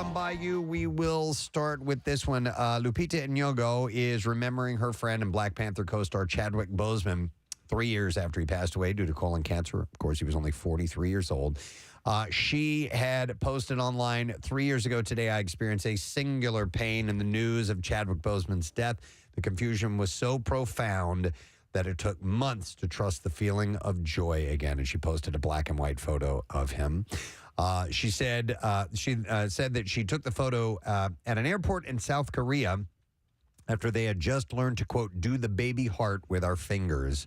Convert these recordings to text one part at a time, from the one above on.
run by you. We will start with this one. Lupita Nyong'o is remembering her friend and Black Panther co-star Chadwick Boseman 3 years after he passed away due to colon cancer. Of course, he was only 43 years old. She had posted online 3 years ago today, I experienced a singular pain in the news of Chadwick Boseman's death. The confusion was so profound that it took months to trust the feeling of joy again. And she posted a black and white photo of him. She said that she took the photo at an airport in South Korea after they had just learned to, quote, do the baby heart with our fingers.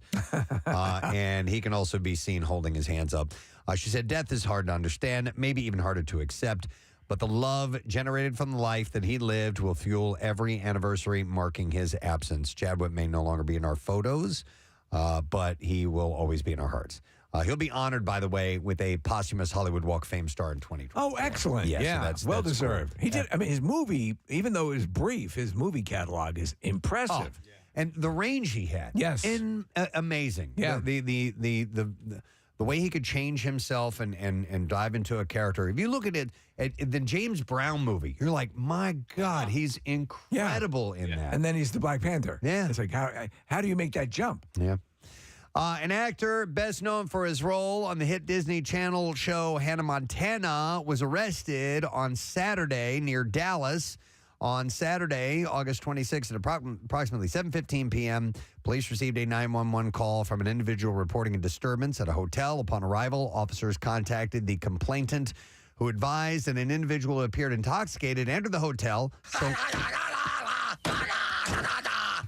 And he can also be seen holding his hands up. She said, death is hard to understand, maybe even harder to accept. But the love generated from the life that he lived will fuel every anniversary marking his absence. Chadwick may no longer be in our photos, but he will always be in our hearts. He'll be honored, by the way, with a posthumous Hollywood Walk of Fame star in 2020. Oh, excellent. Yeah, Yeah, so that's well deserved. cool. He did. I mean, his movie, even though it was brief, his movie catalog is impressive. Oh, and the range he had. Yes. Amazing. Yeah. The way he could change himself and dive into a character. If you look at it, at the James Brown movie, you're like, my God, he's incredible in that. And then he's the Black Panther. Yeah. It's like, how do you make that jump? Yeah. An actor best known for his role on the hit Disney Channel show Hannah Montana was arrested on Saturday near Dallas. On Saturday, August 26th at approximately 7:15 p.m., police received a 911 call from an individual reporting a disturbance at a hotel. Upon arrival, officers contacted the complainant, who advised that an individual who appeared intoxicated entered the hotel,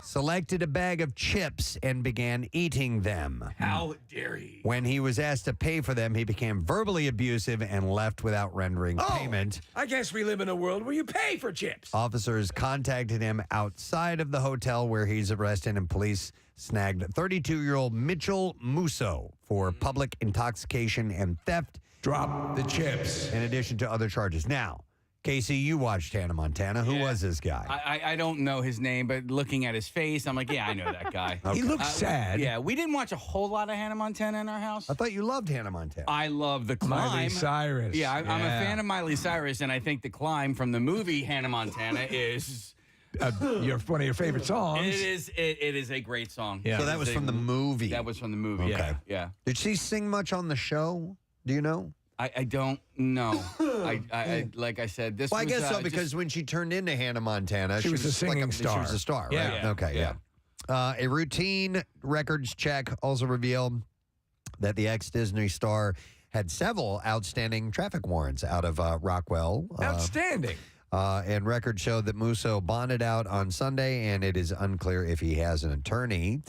selected a bag of chips, and began eating them. How dare he? When he was asked to pay for them, he became verbally abusive and left without rendering payment. I guess we live in a world where you pay for chips. Officers contacted him outside of the hotel where he's arrested, and police snagged 32-year-old Mitchell Musso for public intoxication and theft. Drop the chips. In addition to other charges. Now, Casey, you watched Hannah Montana. Who was this guy? I don't know his name, but looking at his face, I'm like, yeah, I know that guy. He looks sad. Yeah, we didn't watch a whole lot of Hannah Montana in our house. I thought you loved Hannah Montana. I love The Climb. Miley Cyrus. Yeah, I'm a fan of Miley Cyrus, and I think The Climb from the movie Hannah Montana is... one of your favorite songs. It is a great song. So that was from the movie. That was from the movie. Okay. Yeah. Did she sing much on the show? Do you know? I don't know. I like I said, this Well, I was, guess so, because when she turned into Hannah Montana, She was a singing She star. was a star, right? Yeah. Okay, yeah. A routine records check also revealed that the ex-Disney star had several outstanding traffic warrants out of Rockwell. Outstanding. And records showed that Musso bonded out on Sunday, and it is unclear if he has an attorney.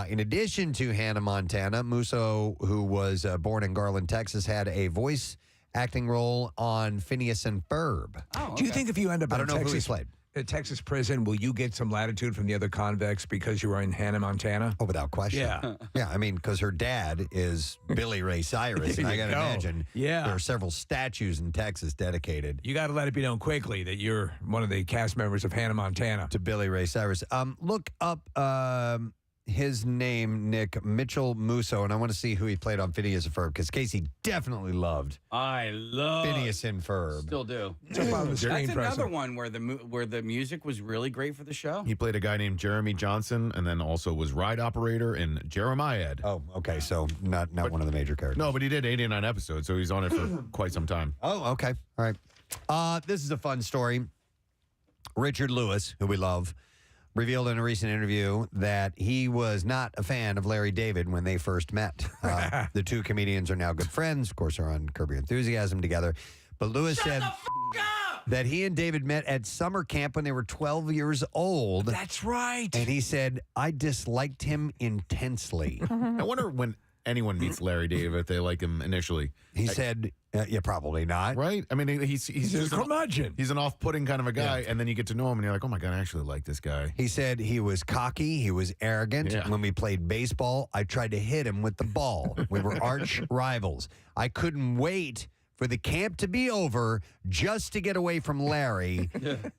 In addition to Hannah Montana, Musso, who was born in Garland, Texas, had a voice acting role on Phineas and Ferb. Oh, okay. Do you think if you end up I in don't know who he Texas, played. a Texas prison, will you get some latitude from the other convicts because you were in Hannah Montana? Oh, without question. Yeah. Yeah, I mean, because her dad is Billy Ray Cyrus, and I got to imagine there are several statues in Texas dedicated. You got to let it be known quickly that you're one of the cast members of Hannah Montana. To Billy Ray Cyrus. Look up his name, Nick, Mitchell Musso, and I want to see who he played on Phineas and Ferb, because Casey definitely loved I love Phineas and Ferb. Still do. It's up on the screen, That's another Preston. one where the music was really great for the show. He played a guy named Jeremy Johnson, and then also was ride operator in Jeremiah. Oh, okay, so not one of the major characters. No, but he did 89 episodes, so he's on it for quite some time. Oh, okay. All right. This is a fun story. Richard Lewis, who we love, revealed in a recent interview that he was not a fan of Larry David when they first met. The two comedians are now good friends. Of course, they're on Curb Your Enthusiasm together. But Lewis said that he and David met at summer camp when they were 12 years old. That's right. And he said, I disliked him intensely. I wonder when anyone meets Larry David if they like him initially. He said, yeah, probably not. Right? I mean, he's He's a curmudgeon. He's an off-putting kind of a guy, and then you get to know him, and you're like, oh, my God, I actually like this guy. He said he was cocky. He was arrogant. Yeah. When we played baseball, I tried to hit him with the ball. We were arch rivals. I couldn't wait for the camp to be over just to get away from Larry.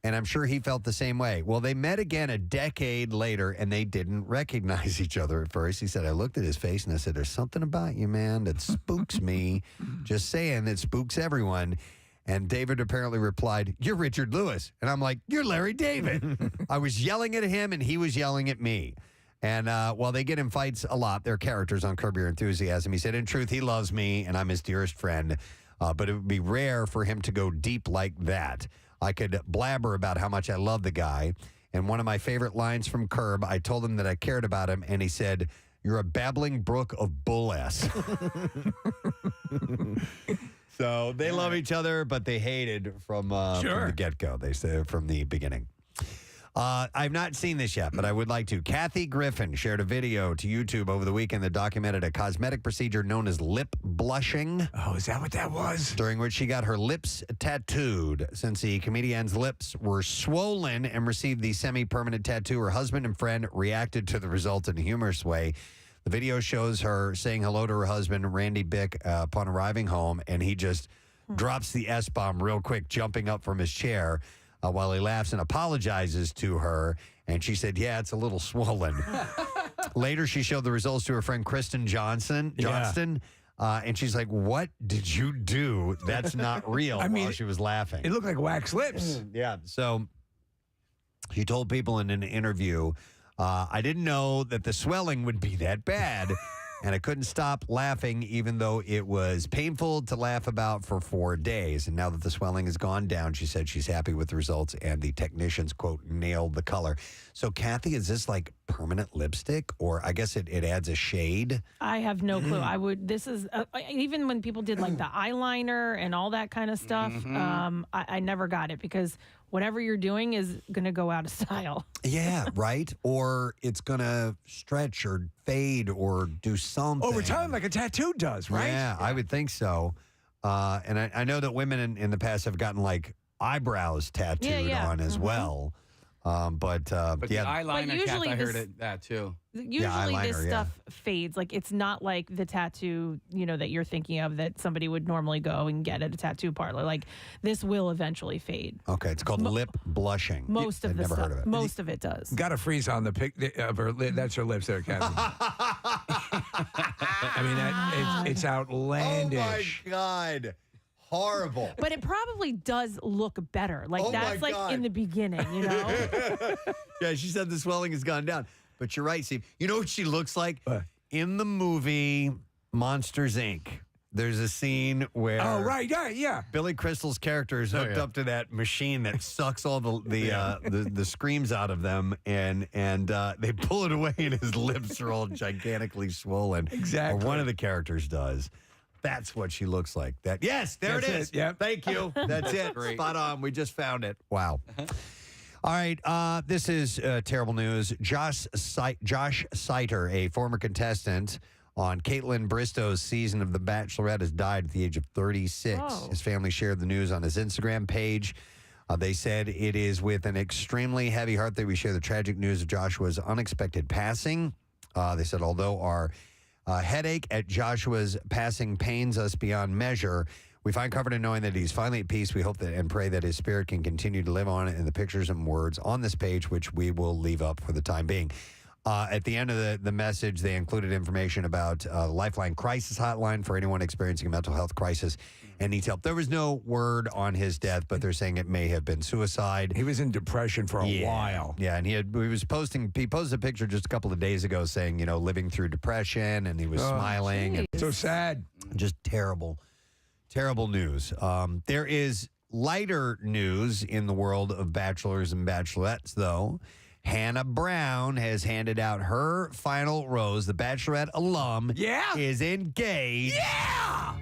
And I'm sure he felt the same way. Well, they met again a decade later, and they didn't recognize each other at first. He said, I looked at his face, and I said, there's something about you, man, that spooks me. Just saying, that spooks everyone. And David apparently replied, "You're Richard Lewis." And I'm like, "You're Larry David." I was yelling at him and he was yelling at me. And while they get in fights a lot, they're characters on Curb Your Enthusiasm. He said, "In truth, he loves me and I'm his dearest friend. But it would be rare for him to go deep like that. I could blabber about how much I love the guy. And one of my favorite lines from Curb, I told him that I cared about him, and he said, 'You're a babbling brook of bull ass.'" So they love each other, but they hated from the get-go. They said from the beginning. I've not seen this yet, but I would like to. Kathy Griffin shared a video to YouTube over the weekend that documented a cosmetic procedure known as lip blushing. Oh, is that what that was? During which she got her lips tattooed. Since the comedian's lips were swollen and received the semi-permanent tattoo, her husband and friend reacted to the result in a humorous way. The video shows her saying hello to her husband, Randy Bick, upon arriving home, and he just drops the S-bomb real quick, jumping up from his chair. While he laughs and apologizes to her, and she said, "Yeah, it's a little swollen." Later, she showed the results to her friend Kristen Johnston, and she's like, "What did you do? That's not real." While she was laughing. It looked like wax lips. Yeah. So she told people in an interview, "I didn't know that the swelling would be that bad." And I couldn't stop laughing, even though it was painful to laugh about for 4 days. And now that the swelling has gone down, she said she's happy with the results, and the technicians, quote, nailed the color. So, Kathy, is this like permanent lipstick, or I guess it adds a shade? I have no clue. This is, even when people did like the eyeliner and all that kind of stuff, I never got it because whatever you're doing is going to go out of style. Yeah, right? Or it's going to stretch or fade or do something. Over time, like a tattoo does, right? Yeah, I would think so. And I know that women in the past have gotten like eyebrows tattooed on as well. But the eyeliner, usually Kath, I heard that too. Usually this stuff fades. Like it's not like the tattoo, that you're thinking of that somebody would normally go and get at a tattoo parlor. Like this will eventually fade. Okay, it's called lip blushing. Most of the never stuff. heard of it. Most of it does. Got a freeze on the pic of her lip. That's her lips there, Kathy. I mean, it's outlandish. Oh my God. Horrible. But it probably does look better. Like that's like God. in the beginning, Yeah, she said the swelling has gone down. But you're right, Steve. You know what she looks like? In the movie Monsters, Inc., there's a scene where Billy Crystal's character is hooked up to that machine that sucks all the screams out of them, and they pull it away, and his lips are all gigantically swollen. Exactly. Or one of the characters does. That's what she looks like. Yes, there it is. Yep. Thank you. That's it. Great. Spot on. We just found it. Wow. All right. This is terrible news. Josh Seiter, a former contestant on Caitlin Bristow's season of The Bachelorette, has died at the age of 36. Oh. His family shared the news on his Instagram page. They said it is with an extremely heavy heart that we share the tragic news of Joshua's unexpected passing. They said, although our headache at Joshua's passing pains us beyond measure, we find comfort in knowing that he's finally at peace. We hope that and pray that his spirit can continue to live on in the pictures and words on this page, which we will leave up for the time being. At the end of the message, they included information about the Lifeline Crisis Hotline for anyone experiencing a mental health crisis and needs help. There was no word on his death, but they're saying it may have been suicide. He was in depression for a while. Yeah, and he posted a picture just a couple of days ago saying, living through depression, and he was smiling. And So sad. just terrible news. There is lighter news in the world of bachelors and bachelorettes, though. Hannah Brown has handed out her final rose. The Bachelorette alum is engaged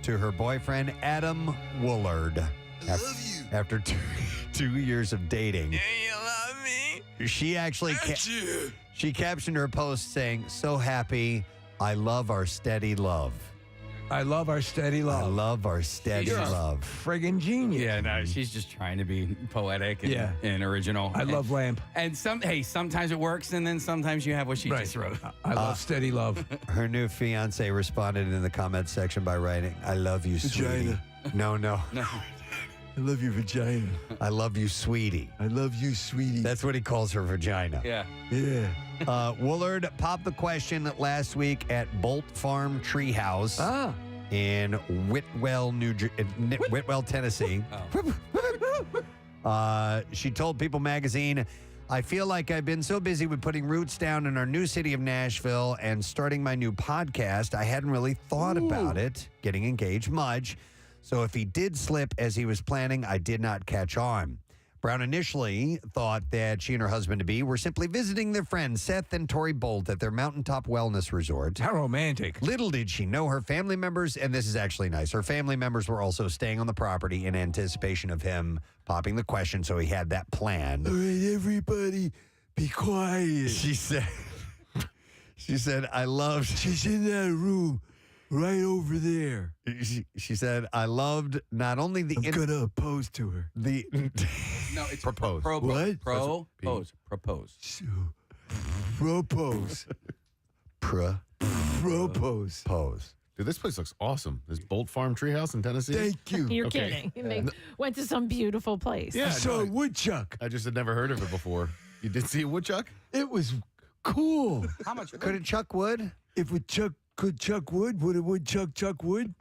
to her boyfriend, Adam Woolard. After two years of dating. You love me? She actually she captioned her post saying, "So happy. I love our steady love." I love our steady love. I love our steady You're love. a friggin' genius. Yeah, no, she's just trying to be poetic and original. I love Lamp. And sometimes it works, and then sometimes you have what she just wrote. I love steady love. Her new fiance responded in the comments section by writing, "I love you, sweetie." No. I love your vagina. I love you, sweetie. I love you, sweetie. That's what he calls her vagina. Yeah. Yeah. Woolard popped the question last week at Bolt Farm Treehouse in Whitwell, Tennessee. She told People magazine, I feel like I've been so busy with putting roots down in our new city of Nashville and starting my new podcast, I hadn't really thought about it, getting engaged much. So if he did slip as he was planning, I did not catch on. Brown initially thought that she and her husband-to-be were simply visiting their friends Seth and Tori Bolt at their mountaintop wellness resort. How romantic. Little did she know her family members, and this is actually nice, her family members were also staying on the property in anticipation of him popping the question, so he had that planned. All right, everybody, be quiet. She said, I loved... She's in that room right over there. She said, I loved not only the... I'm going to oppose to her. The... No, it's Propose. What? Propose. So, propose. Propose. Pose. Dude, this place looks awesome. This Bolt Farm Treehouse in Tennessee. Thank you. You're Okay. kidding. They went to some beautiful place. Yeah, I saw a no, woodchuck. I just had never heard of it before. You did see a woodchuck? It was cool. How much? Could it chuck wood? If a chuck could chuck wood, would a woodchuck chuck wood?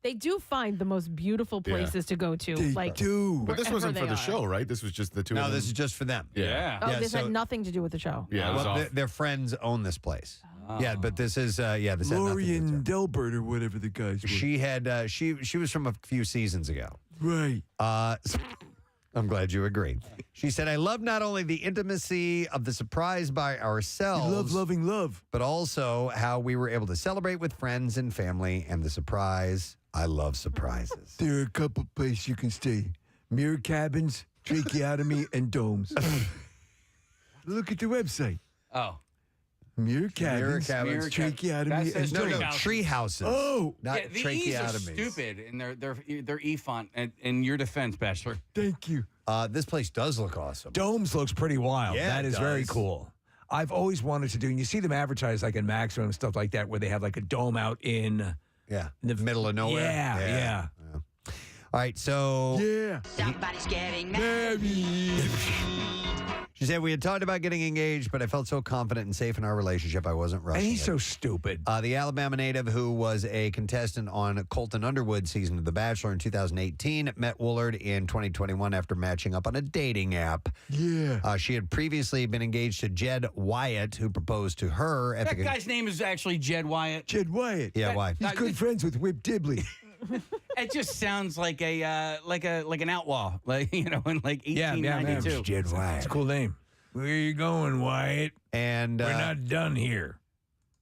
They do find the most beautiful places to go to. They Like, do. But this Wherever wasn't for they the are. show, right? This was just the two of No, them. this is just for them. Yeah. oh, Yeah, this so- had nothing to do with the show. Yeah, it was Well, off. their friends own this place. Yeah, but this is, this had nothing Lori to do with and Delbert or whatever the guys were. She had she was from a few seasons ago. Right. I'm glad you agree. She said, I love not only the intimacy of the surprise by You ourselves, love loving love. but also how we were able to celebrate with friends and family and the surprise. I love surprises. There are a couple places you can stay. Mirror cabins, tracheotomy, and domes. Look at the website. Oh. Mirror cabins, cabins. tracheotomy, That and says No, domes. no, tree houses. Oh, Not Yeah, the E's are tracheotomies. stupid in their E font. In your defense, Bachelor. thank you. This place does look awesome. Domes looks pretty wild. Yeah, That it is very does. cool. I've always wanted to do, and you see them advertised like in Maximum and stuff like that, where they have like a dome out in Yeah, the middle of nowhere. Yeah. All right, so Yeah. Somebody's getting mad. Baby. she said we had talked about getting engaged, but I felt so confident and safe in our relationship, I wasn't rushing And he's it. so stupid. The Alabama native, who was a contestant on Colton Underwood's season of The Bachelor in 2018, met Woolard in 2021 after matching up on a dating app. Yeah. She had previously been engaged to Jed Wyatt, who proposed to her at That the... guy's name is actually Jed Wyatt. Jed Wyatt. Yeah, why? He's good friends with Whip Dibley. It just sounds like like an outlaw, like in like 1892. Jed Wyatt. It's a cool name. Where you going, Wyatt? And We're not done here.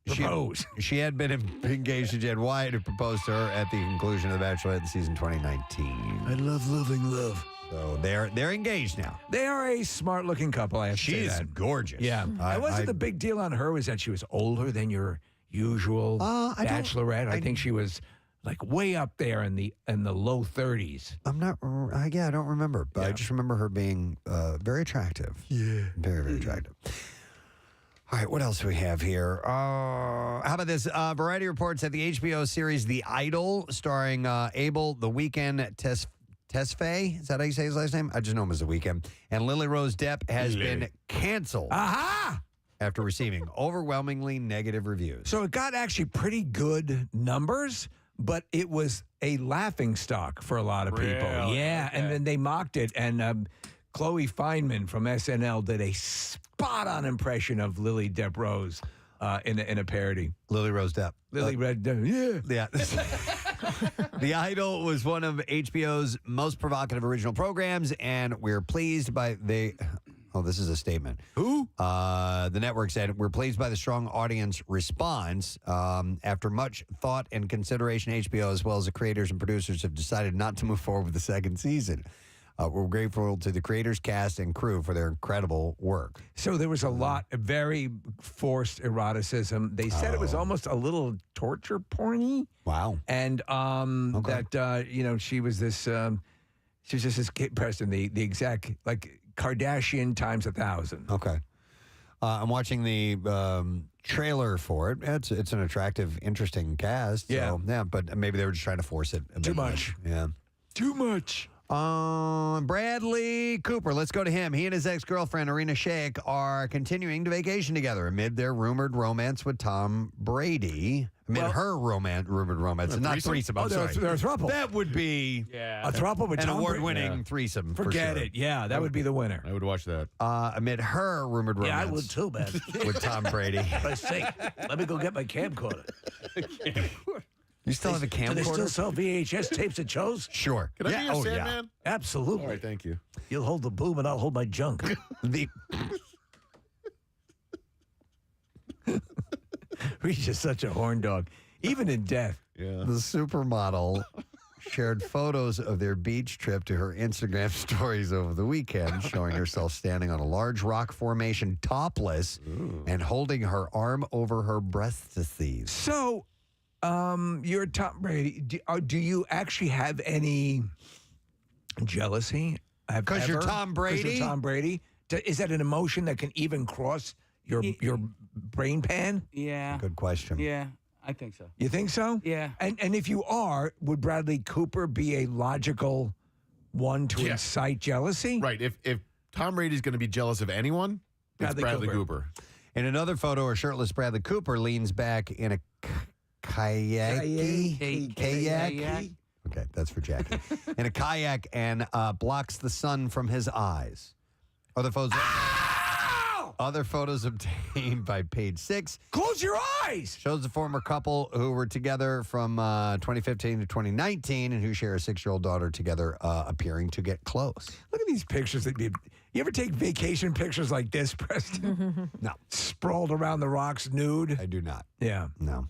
Propose. She had been engaged to Jed Wyatt, who proposed to her at the conclusion of The Bachelorette in season 2019. I love loving love. So they're engaged now. They are a smart-looking couple, I have to say She's that. gorgeous. Yeah. I And wasn't the big deal on her was that she was older than your usual I don't- bachelorette? I think she was like way up there in the low 30s. I'm not. I don't remember, but I just remember her being very attractive. Yeah. Very, very attractive. All right, what else do we have here? How about this? Variety reports that the HBO series The Idol, starring Abel The Weeknd Tesfaye, is that how you say his last name? I just know him as The Weeknd, and Lily Rose Depp has been canceled Aha! after receiving overwhelmingly negative reviews. So it got actually pretty good numbers, but it was a laughing stock for a lot of people. Really? Yeah, and then they mocked it, and Chloe Fineman from SNL did a spot-on impression of Lily Depp Rose in a parody. Lily Rose Depp. Lily Red, yeah. Yeah. The Idol was one of HBO's most provocative original programs, and we're pleased by Oh, this is a statement. Who? The network said, we're pleased by the strong audience response. After much thought and consideration, HBO, as well as the creators and producers, have decided not to move forward with the second season. We're grateful to the creators, cast, and crew for their incredible work. So there was a lot of very forced eroticism. They said it was almost a little torture porny. Wow. And that she was this just this kid, Preston, the exact like Kardashian times 1,000. Okay. I'm watching the trailer for it. It's an attractive, interesting cast. So, Yeah. yeah, but maybe they were just trying to force it a bit Too more. much. Yeah. Too much. Bradley Cooper, let's go to him. He and his ex-girlfriend, Irina Shayk, are continuing to vacation together amid their rumored romance with Tom Brady. Her rumored romance, and not threesome. I'm sorry. They're a throuple. That would be A throuple with an Tom award-winning threesome. Forget for sure. it. Yeah, that would be the winner. I would watch that. Amid her rumored romance. Yeah, I would too, man. With Tom Brady. For sake, let me go get my camcorder. You still have a Do they still camcorder? sell VHS tapes at shows? Sure. Can I be your yeah. Sandman? Absolutely. All right, thank you. You'll hold the boom and I'll hold my junk. The He's just such a horn dog, even in death. Yeah. The supermodel shared photos of their beach trip to her Instagram stories over the weekend, showing herself standing on a large rock formation, topless, and holding her arm over her breastises. So, you're Tom Brady. Do you actually have any jealousy? 'Cause you're Ever? Tom 'Cause Brady? you're Tom Brady. Is that an emotion that can even cross your brain pan? Yeah. Good question. Yeah, I think so. You think so? Yeah. And if you are, would Bradley Cooper be a logical one to Yeah. incite jealousy? Right. If Tom Brady's going to be jealous of anyone, it's Bradley Bradley Cooper. Cooper. In another photo, a shirtless Bradley Cooper leans back in a kayak. Okay, that's for Jackie. In a kayak and blocks the sun from his eyes. Other photos obtained by Page 6 Close your eyes. shows the former couple who were together from 2015 to 2019 and who share a 6-year-old daughter together appearing to get close. Look at these pictures. You ever take vacation pictures like this, Preston? No, Sprawled around the rocks nude. I do not. Yeah. No.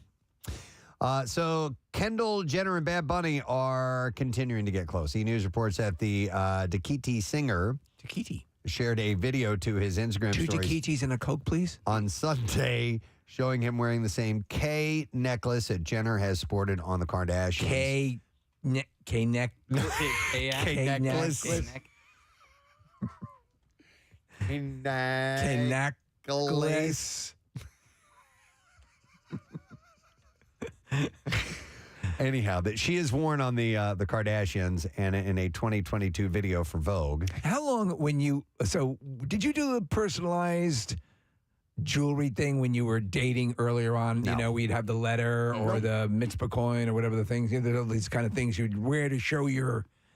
So Kendall Jenner and Bad Bunny are continuing to get close. E! News reports that the Dakiti singer Takiti. shared a video to his Instagram 2 stories Takitis and a Coke, please. on Sunday showing him wearing the same K necklace that Jenner has sported on the Kardashians. K neck. K necklace. K Necklace. Anyhow, that she is worn on the Kardashians and in a 2022 video for Vogue. How long did you do the personalized jewelry thing when you were dating earlier on? No. You know, we'd have the letter or the mitzvah coin or whatever the things, you know, all these kind of things you'd wear to show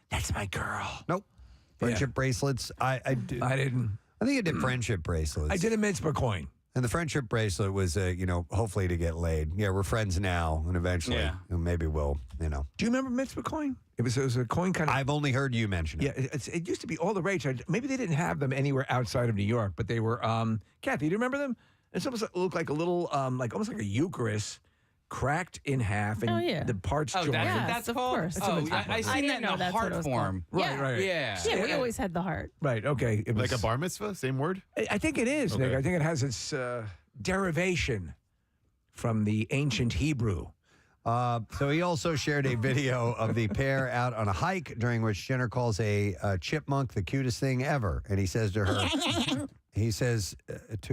that's my girl. Nope. Friendship bracelets. I did. I didn't. I think I did friendship bracelets. I did a mitzvah coin. And the friendship bracelet was, hopefully to get laid. Yeah, we're friends now, and eventually, maybe we'll, Do you remember mitzvah coin? It was a coin kind of. I've only heard you mention it. Yeah, it used to be all the rage. Maybe they didn't have them anywhere outside of New York, but they were. Kathy, do you remember them? It's almost looked like a little, almost like a Eucharist, cracked in half, and Oh, yeah. the parts Oh, joined. that's of called. course. Oh, That's I I seen didn't that in know the that's what it heart was form. Right, Yeah. right. Yeah. Yeah, we always had the heart. Right. Okay. It was, Like a bar mitzvah? Same word? I think it is, Nick. Okay. I think it has its derivation from the ancient Hebrew. So he also shared a video of the pair out on a hike during which Jenner calls a chipmunk the cutest thing ever. And he says to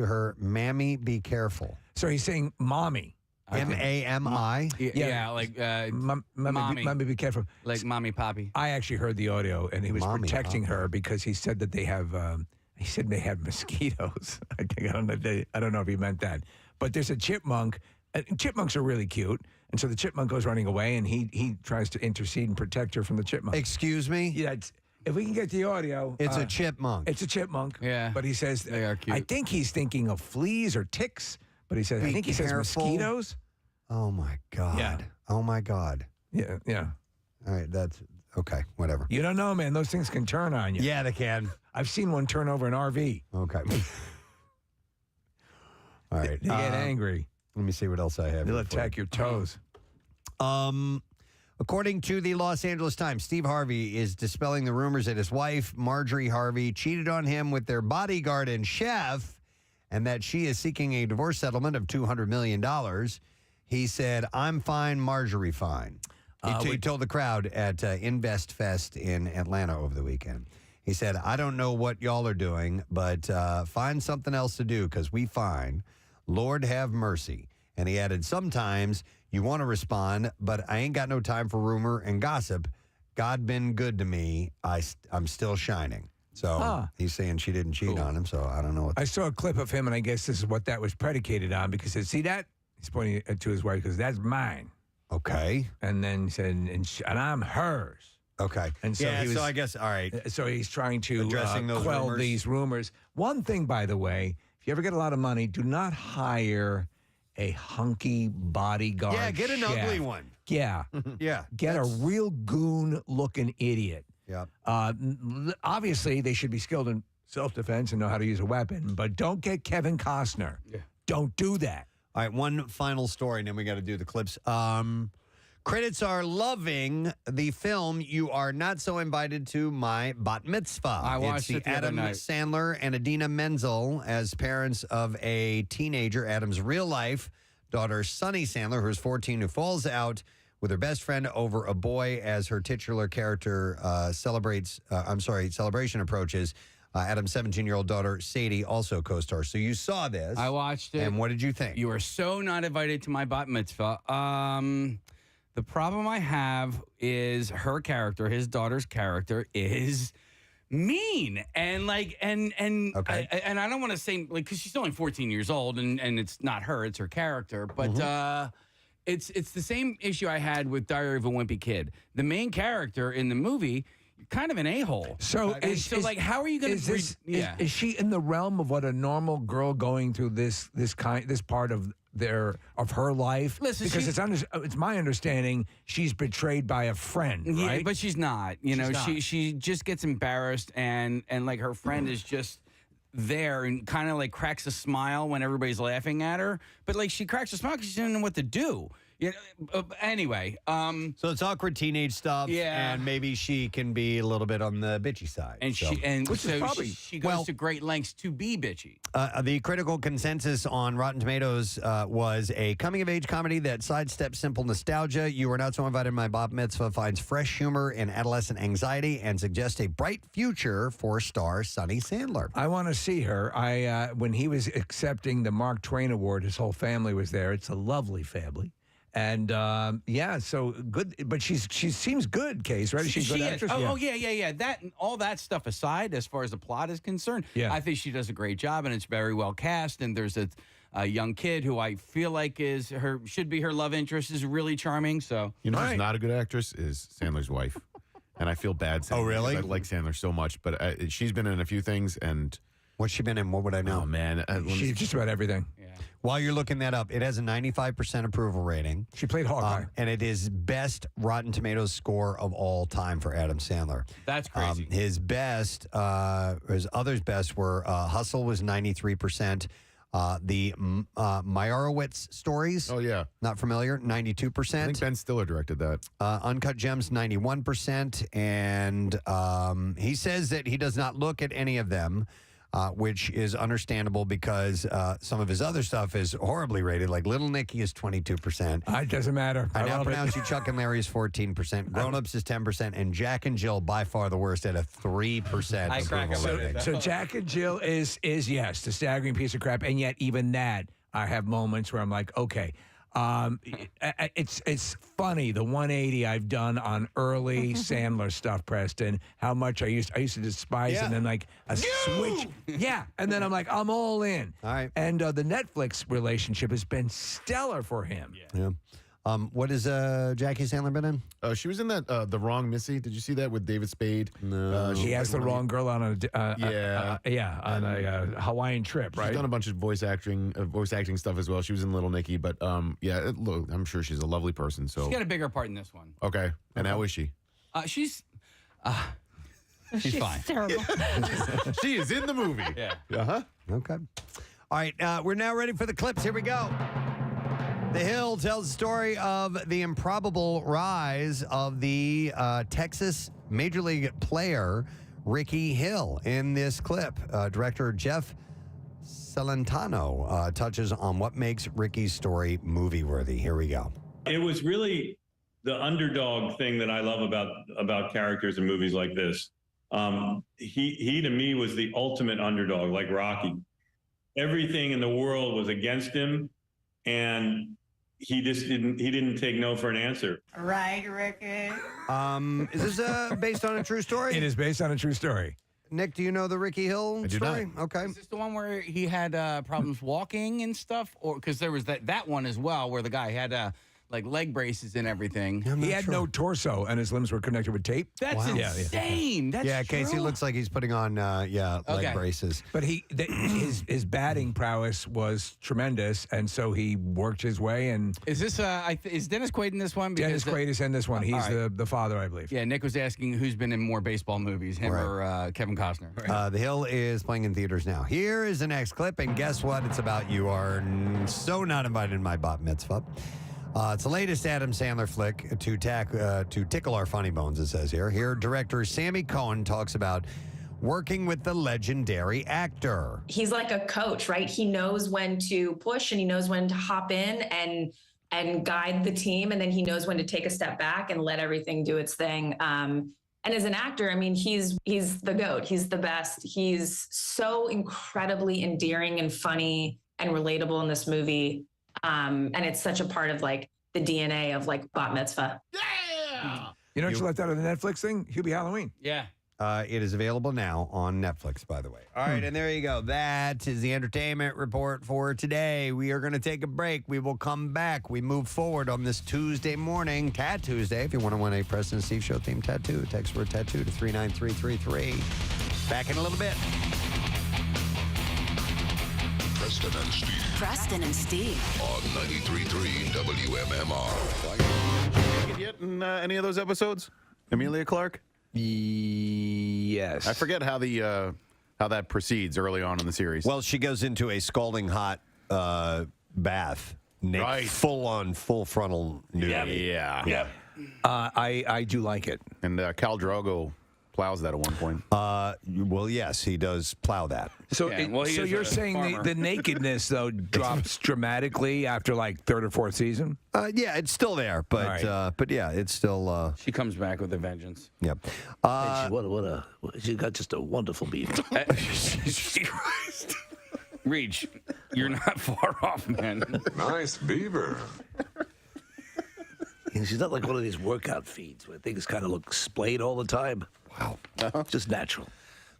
her, Mammy, be careful. So he's saying mommy. M-A-M-I? Yeah, like mommy. Mommy, be careful. Like mommy poppy. I actually heard the audio, and he was Mommy, protecting her because he said that they have. He said they have mosquitoes. I don't know if he meant that, but there's a chipmunk. Chipmunks are really cute, and so the chipmunk goes running away, and he tries to intercede and protect her from the chipmunk. Excuse me? Yeah, if we can get the audio, It's a chipmunk. It's a chipmunk. Yeah. But he says They are cute. I think he's thinking of fleas or ticks, but he says I Be think he says careful. mosquitoes. Oh, my God. Yeah. Oh, my God. Yeah, yeah. All right, that's okay, whatever. You don't know, man. Those things can turn on you. Yeah, they can. I've seen one turn over an RV. Okay. All right. They get angry. Let me see what else I have. They'll here for you. attack your toes. According to the Los Angeles Times, Steve Harvey is dispelling the rumors that his wife, Marjorie Harvey, cheated on him with their bodyguard and chef, and that she is seeking a divorce settlement of $200 million. He said, I'm fine, Marjorie fine. He told the crowd at Invest Fest in Atlanta over the weekend. He said, I don't know what y'all are doing, but find something else to do because we fine. Lord have mercy. And he added, sometimes you want to respond, but I ain't got no time for rumor and gossip. God been good to me. I'm still shining. So he's saying she didn't cheat on him. So I don't know. I saw a clip of him, and I guess this is what that was predicated on because he said, see that? He's pointing to his wife because that's mine. Okay. And then he said, and I'm hers. Okay. And so yeah, he was, so I guess, all right. So he's trying to quell rumors. these rumors. One thing, by the way, if you ever get a lot of money, do not hire a hunky bodyguard. Yeah, get an chef. ugly one. Yeah. Yeah. Get a real goon-looking idiot. Yeah. Obviously, they should be skilled in self-defense and know how to use a weapon, but don't get Kevin Costner. Yeah. Don't do that. All right, one final story, and then we got to do the clips. Critics are loving the film You Are Not So Invited to My Bat Mitzvah. I watched it's the other Adam night. Sandler and Adina Menzel as parents of a teenager, Adam's real-life daughter, Sunny Sandler, who's 14, who falls out with her best friend over a boy as her titular character celebration approaches. Adam's 17-year-old daughter, Sadie, also co-star. So you saw this. I watched it. And what did you think? You are so not invited to my bat mitzvah. The problem I have is her character, his daughter's character, is mean and like and Okay. and I don't want to say like because she's only 14 years old and it's not her, it's her character, but it's the same issue I had with Diary of a Wimpy Kid. The main character in the movie, kind of an a-hole. So like how are you going to? Is she in the realm of what a normal girl going through this part of her life? Listen, because it's my understanding she's betrayed by a friend, right? Yeah, but she's not. You know, she just gets embarrassed and like her friend is just there and kind of like cracks a smile when everybody's laughing at her. But like she cracks a smile because she doesn't know what to do. You know, anyway. So it's awkward teenage stuff. Yeah. And maybe she can be a little bit on the bitchy side. And so. she goes to great lengths to be bitchy. The critical consensus on Rotten Tomatoes was a coming-of-age comedy that sidesteps simple nostalgia. You Are Not So Invited to My Bat Mitzvah finds fresh humor in adolescent anxiety and suggests a bright future for star Sunny Sandler. I want to see her. When he was accepting the Mark Twain Award, his whole family was there. It's a lovely family. And so good, but she seems good, Case, right? She's a good actress. Yeah. That and all that stuff aside, as far as the plot is concerned, I think she does a great job, and it's very well cast. And there's a young kid who I feel like should be her love interest, is really charming. So you know who's not a good actress is Sandler's wife, and I feel bad saying really? I like Sandler so much, but she's been in a few things and. What's she been in? What would I know? Oh, man. She's just about everything. Yeah. While you're looking that up, it has a 95% approval rating. She played Hawkeye. And it is best Rotten Tomatoes score of all time for Adam Sandler. That's crazy. His others' best were Hustle was 93%. The Meyerowitz stories. Oh, yeah. Not familiar. 92%. I think Ben Stiller directed that. Uncut Gems, 91%. And he says that he does not look at any of them. Which is understandable because some of his other stuff is horribly rated. Like Little Nicky is 22%. It doesn't matter. I Now Pronounce You Chuck and Larry is 14%. Grown Ups is 10%. And Jack and Jill, by far the worst, at a 3%. I crack approval up rating. So Jack and Jill is yes, the staggering piece of crap, and yet even that, I have moments where I'm like, okay. It's funny the 180 I've done on early Sandler stuff, Preston. How much I used to despise, and then like a switch, and then I'm like I'm all in. All right, and the Netflix relationship has been stellar for him. Yeah. What has Jackie Sandler been in? She was in that The Wrong Missy. Did you see that with David Spade? No. He has the wrong girl on a Hawaiian trip, right? She's done a bunch of voice acting stuff as well. She was in Little Nicky, but look, I'm sure she's a lovely person. So she's got a bigger part in this one. Okay, and how is she? She's fine. Terrible. She is in the movie. Yeah. Okay. All right, we're now ready for the clips. Here we go. The Hill tells the story of the improbable rise of the Texas Major League player, Ricky Hill. In this clip, director Jeff Celentano touches on what makes Ricky's story movie-worthy. Here we go. It was really the underdog thing that I love about characters in movies like this. He to me was the ultimate underdog, like Rocky. Everything in the world was against him, and he didn't take no for an answer. Right, Ricky? Is this based on a true story? It is based on a true story. Nick, do you know the Ricky Hill story? Okay. Is this the one where he had problems walking and stuff? Or because there was that one as well where the guy had like leg braces and everything. He had no torso and his limbs were connected with tape. That's insane. That's Casey true? looks like he's putting on leg braces. But his batting prowess was tremendous, and so he worked his way. And Is this is Dennis Quaid in this one? Dennis Quaid is in this one. He's right. the father, I believe. Yeah, Nick was asking who's been in more baseball movies, him or Kevin Costner. The Hill is playing in theaters now. Here is the next clip, and guess what? It's about you are so not invited in my bat mitzvah. It's the latest Adam Sandler flick to tickle our funny bones, it says here. Here, director Sammy Cohen talks about working with the legendary actor. He's like a coach, right? He knows when to push and he knows when to hop in and guide the team. And then he knows when to take a step back and let everything do its thing. And as an actor, I mean, he's the GOAT. He's the best. He's so incredibly endearing and funny and relatable in this movie. And it's such a part of like the DNA of like bat mitzvah. Yeah. You know what you left out of the Netflix thing? Hubie Halloween. Yeah. It is available now on Netflix, by the way. All right, and there you go. That is the entertainment report for today. We are going to take a break. We will come back. We move forward on this Tuesday morning, Tat Tuesday. If you want to win a Preston and Steve Show themed tattoo, text word tattoo to 39333. Back in a little bit. Preston and Steve. Preston and Steve. On 93.3 WMMR. Make it yet in any of those episodes? Emilia Clarke? Yes. I forget how that proceeds early on in the series. Well, she goes into a scalding hot bath. Right. Full frontal nudity. Yeah. I do like it. And Khal Drogo plows that at one point. Well, yes, he does plow that. So, so you're saying the nakedness though drops dramatically after like third or fourth season? Yeah, it's still there, but yeah, it's still. She comes back with a vengeance. Yep. She got just a wonderful beaver. Christ. Reach, you're not far off, man. Nice beaver. And she's not like one of these workout feeds where things kind of look splayed all the time. Wow. Just natural.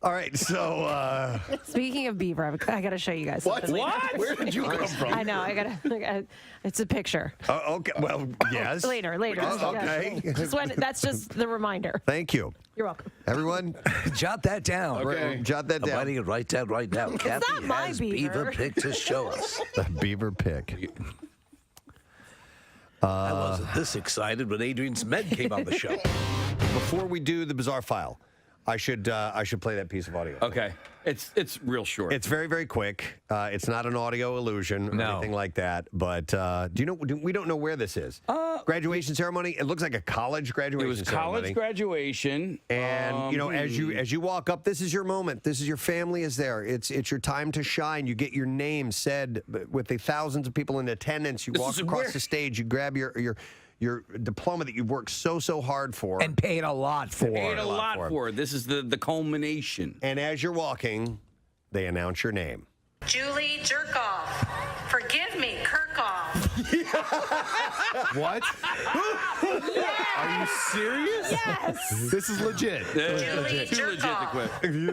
All right, so Speaking of beaver, I got to show you guys something. What? Where did you come from? I know. I got. It's a picture. okay. Well, yes. Later. Okay. That's just the reminder. Thank you, You're welcome. everyone. Jot that down. Okay. Jot that I'm down. writing it right down right now. Kathy not my has beaver. pic to show us. The beaver pick. I wasn't this excited when Adrian's men came on the show. Before we do the bizarre file, I should play that piece of audio. Okay, it's real short. It's very, very quick. It's not an audio illusion or anything like that. But do you know? We don't know where this is. Graduation ceremony. It looks like a college graduation. It was ceremony. college graduation, and as you walk up, this is your moment. This is your family is there. It's your time to shine. You get your name said with the thousands of people in attendance. You walk across the stage. You grab your diploma that you've worked so hard for And paid a lot for. paid a lot for. This is the culmination. And as you're walking, they announce your name. Julie Jerkoff. Forgive me, Kirkhoff. What? Are you serious? Yes. This is legit. Julie Too legit to quit.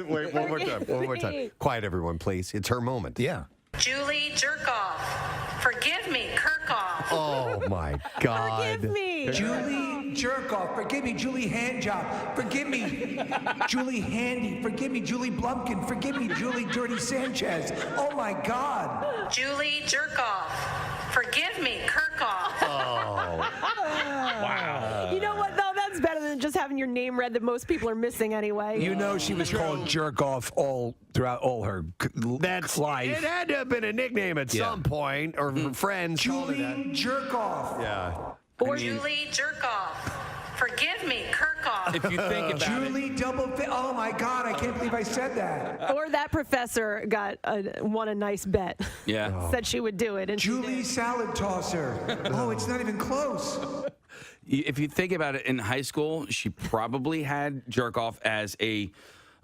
Wait, one more time. One more time. Quiet, everyone, please. It's her moment. Yeah. Julie Jerkoff. Forgive me, Kirkhoff. Oh my God. Forgive me. Julie Jerkoff, forgive me. Julie Handjob, forgive me. Julie Handy, forgive me. Julie Blumpkin, forgive me. Julie Dirty Sanchez. Oh my God. Julie Jerkoff. Forgive me, Kirkhoff. Wow. You know what, though? That's better than just having your name read that most people are missing anyway. You know she was called Jerkoff throughout all her life. It had to have been a nickname at some point, or friends. Julie Jerkoff. Yeah. Or Julie Jerkoff. Forgive me, Kirkhoff. If you think about Julie Oh my God! I can't believe I said that. Or that professor won a nice bet. Yeah. Said she would do it. And Julie Salad Tosser. Oh, it's not even close. If you think about it, in high school, she probably had jerk off as a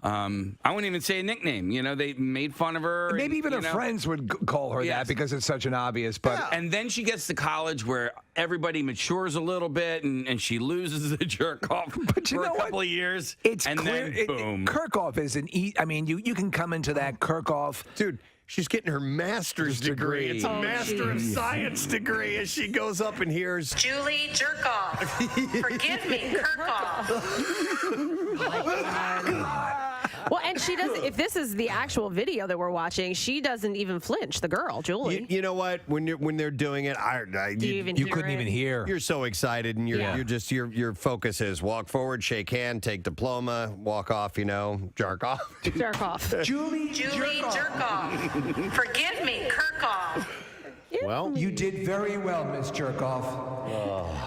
I wouldn't even say a nickname. You know, they made fun of her. Maybe even her friends would call her that because it's such an obvious. But and then she gets to college where everybody matures a little bit, and she loses the jerk off for a couple of years. It's and clear. then boom. Kirchhoff is I mean, you can come into that Kirchhoff. Dude, she's getting her master's degree. It's a Master of Science degree as she goes up and hears Julie Jerkoff. Forgive me, Kirkhoff. Well, and she doesn't. If this is the actual video that we're watching, she doesn't even flinch. The girl, Julie. You know what? When they're doing it, you couldn't even hear. You're so excited, and your focus is walk forward, shake hand, take diploma, walk off. You know, jerk off. Jerk off. Julie Jerkoff. Forgive me, Kirkhoff. Well, you did very well, Miss Jerkoff.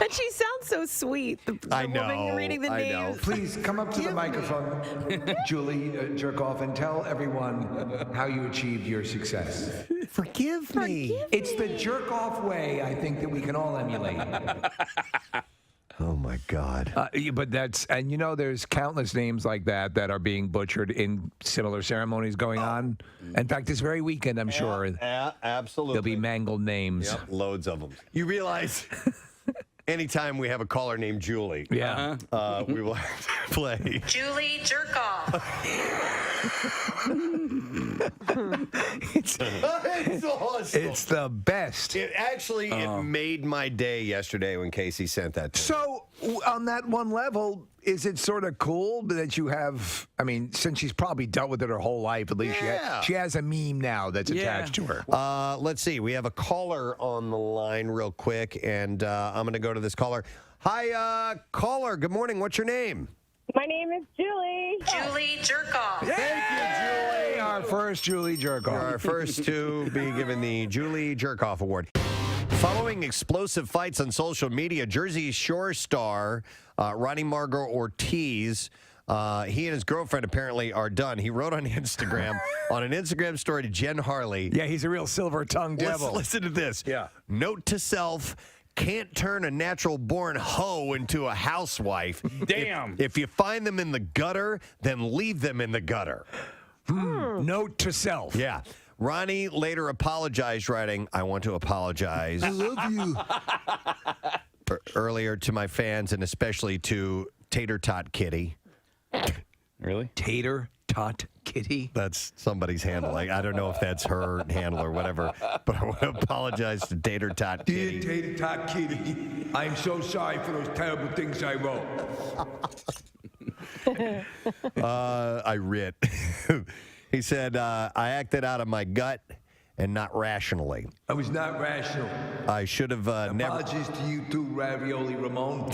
And she sounds so sweet. The woman reading the names. Please come up to the microphone, Julie Jerkoff, and tell everyone how you achieved your success. Forgive me. It's the jerk-off way, I think, that we can all emulate. Oh, my God. But and you know, there's countless names like that are being butchered in similar ceremonies going on. In fact, this very weekend, I'm sure. Absolutely. There'll be mangled names. Yep, loads of them. You realize anytime we have a caller named Julie, we will have to play Julie Jerkoff. It's awesome. It's the best. It made my day yesterday when Casey sent that to me. So, on that one level, is it sort of cool that you have, I mean, since she's probably dealt with it her whole life, at least she has a meme now that's attached to her. Let's see. We have a caller on the line real quick, and I'm going to go to this caller. Hi, caller. Good morning. What's your name? My name is Julie. Julie Jerkoff. Thank you, Julie. Our first Julie Jerkoff. You're our first to be given the Julie Jerkoff Award. Following explosive fights on social media, Jersey Shore star Ronnie Margot Ortiz, he and his girlfriend apparently are done. He wrote on Instagram, on an Instagram story to Jen Harley. Yeah, he's a real silver-tongued devil. Listen to this. Yeah. Note to self, can't turn a natural-born hoe into a housewife. Damn. If you find them in the gutter, then leave them in the gutter. Note to self. Yeah. Ronnie later apologized, writing, I want to apologize. I love you. Earlier to my fans and especially to Tater Tot Kitty. Really? Tater Tot Kitty? That's somebody's handle. I don't know if that's her handle or whatever, but I want to apologize to Tater Tot Kitty. Dear Tater Tot Kitty, I'm so sorry for those terrible things I wrote. I writ. He said, I acted out of my gut and not rationally. I was not rational. I should have never. Apologies to you too, Ravioli Ramon.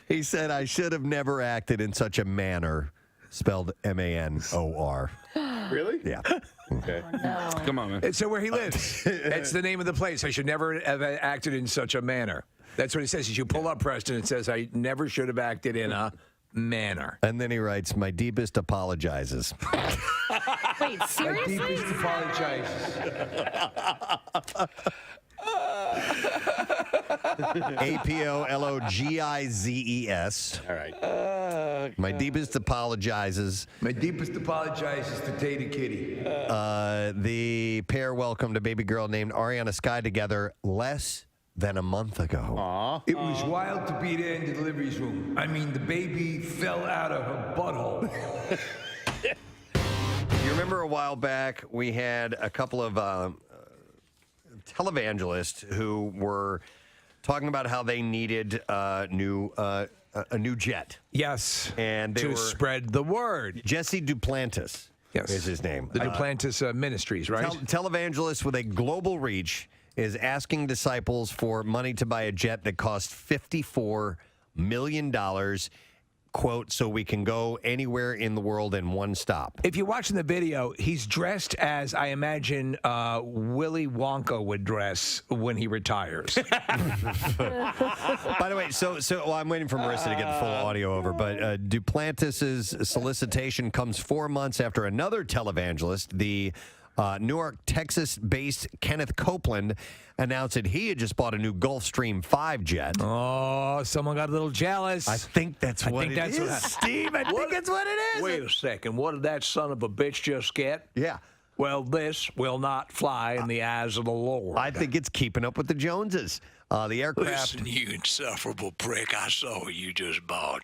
He said, I should have never acted in such a manner, spelled M-A-N-O-R. Really? Yeah. Okay. Come on, man. It's where he lives. It's the name of the place. I should never have acted in such a manner. That's what it says. As you pull up Preston, it says, I never should have acted in a manner. And then he writes, my deepest apologizes. Wait, seriously? My deepest apologizes. A-P-O-L-O-G-I-Z-E-S. All right. My deepest apologizes. My deepest apologizes to Tater Kitty. The pair welcomed a baby girl named Ariana Sky together less than a month ago. It was wild to be there in the delivery room. I mean, the baby fell out of her butthole. You remember a while back we had a couple of televangelists who were talking about how they needed a new jet. Yes. And they were spread the word. Jesse Duplantis is his name. The Duplantis Ministries, right? Televangelist with a global reach is asking disciples for money to buy a jet that costs $54 million, quote, so we can go anywhere in the world in one stop. If you're watching the video, he's dressed as I imagine Willy Wonka would dress when he retires. By the way, so I'm waiting for Marissa to get the full audio over, but Duplantis' solicitation comes 4 months after another televangelist, the Newark, Texas-based Kenneth Copeland announced that he had just bought a new Gulfstream 5 jet. Oh, someone got a little jealous. I think that's what it is, Steve. I think that's what it is. Wait a second. What did that son of a bitch just get? Yeah. Well, this will not fly in the eyes of the Lord. I think it's keeping up with the Joneses. The aircraft. Listen, you insufferable prick. I saw what you just bought,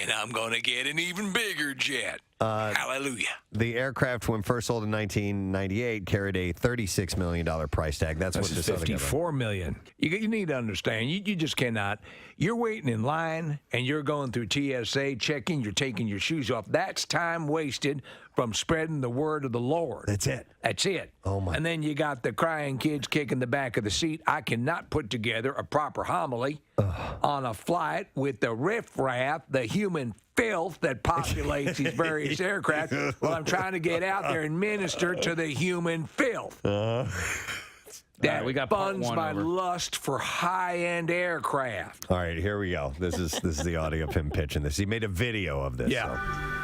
and I'm going to get an even bigger jet. Hallelujah. The aircraft, when first sold in 1998, carried a $36 million price tag. That's what this other guy bought. $54 million. You need to understand. You just cannot. You're waiting in line, and you're going through TSA, checking. You're taking your shoes off. That's time wasted from spreading the word of the Lord. That's it. That's it. Oh, my. And then you got the crying kids kicking the back of the seat. I cannot put together a proper homily on a flight with the riffraff, the human filth that populates these various aircraft while I'm trying to get out there and minister to the human filth. That we got part funds one my over. lust for high-end aircraft. All right, here we go. This is the audio of him pitching this. He made a video of this. Yeah.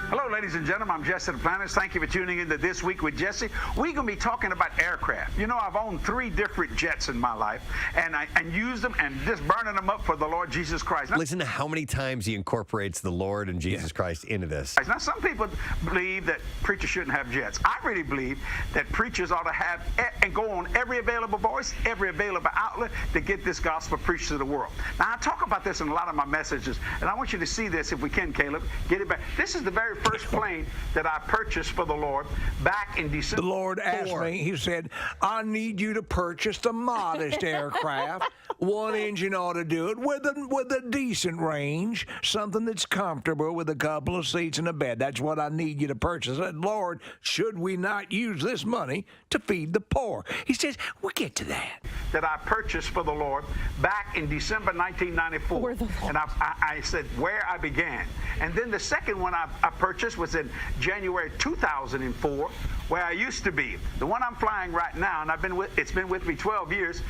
Hello, ladies and gentlemen. I'm Jesse the Planets. Thank you for tuning into This Week with Jesse. We're going to be talking about aircraft. You know, I've owned 3 different jets in my life, and used them and just burning them up for the Lord Jesus Christ. Now, Listen to how many times he incorporates the Lord and Jesus Christ into this. now, some people believe that preachers shouldn't have jets. I really believe that preachers ought to have and go on every available voice, every available outlet to get this gospel preached to the world. Now, I talk about this in a lot of my messages, and I want you to see this if we can, Caleb. Get it back. This is the very first plane that I purchased for the Lord back in December. The Lord asked me, he said, I need you to purchase the modest aircraft. One engine ought to do it with a decent range, something that's comfortable with a couple of seats and a bed. That's what I need you to purchase. I said, Lord, should we not use this money to feed the poor? He says, we'll get to that. That I purchased for the Lord back in December 1994. And I said where I began. And then the second one I purchased was in January 2004, where I used to be. The one I'm flying right now, and it's been with me 12 years.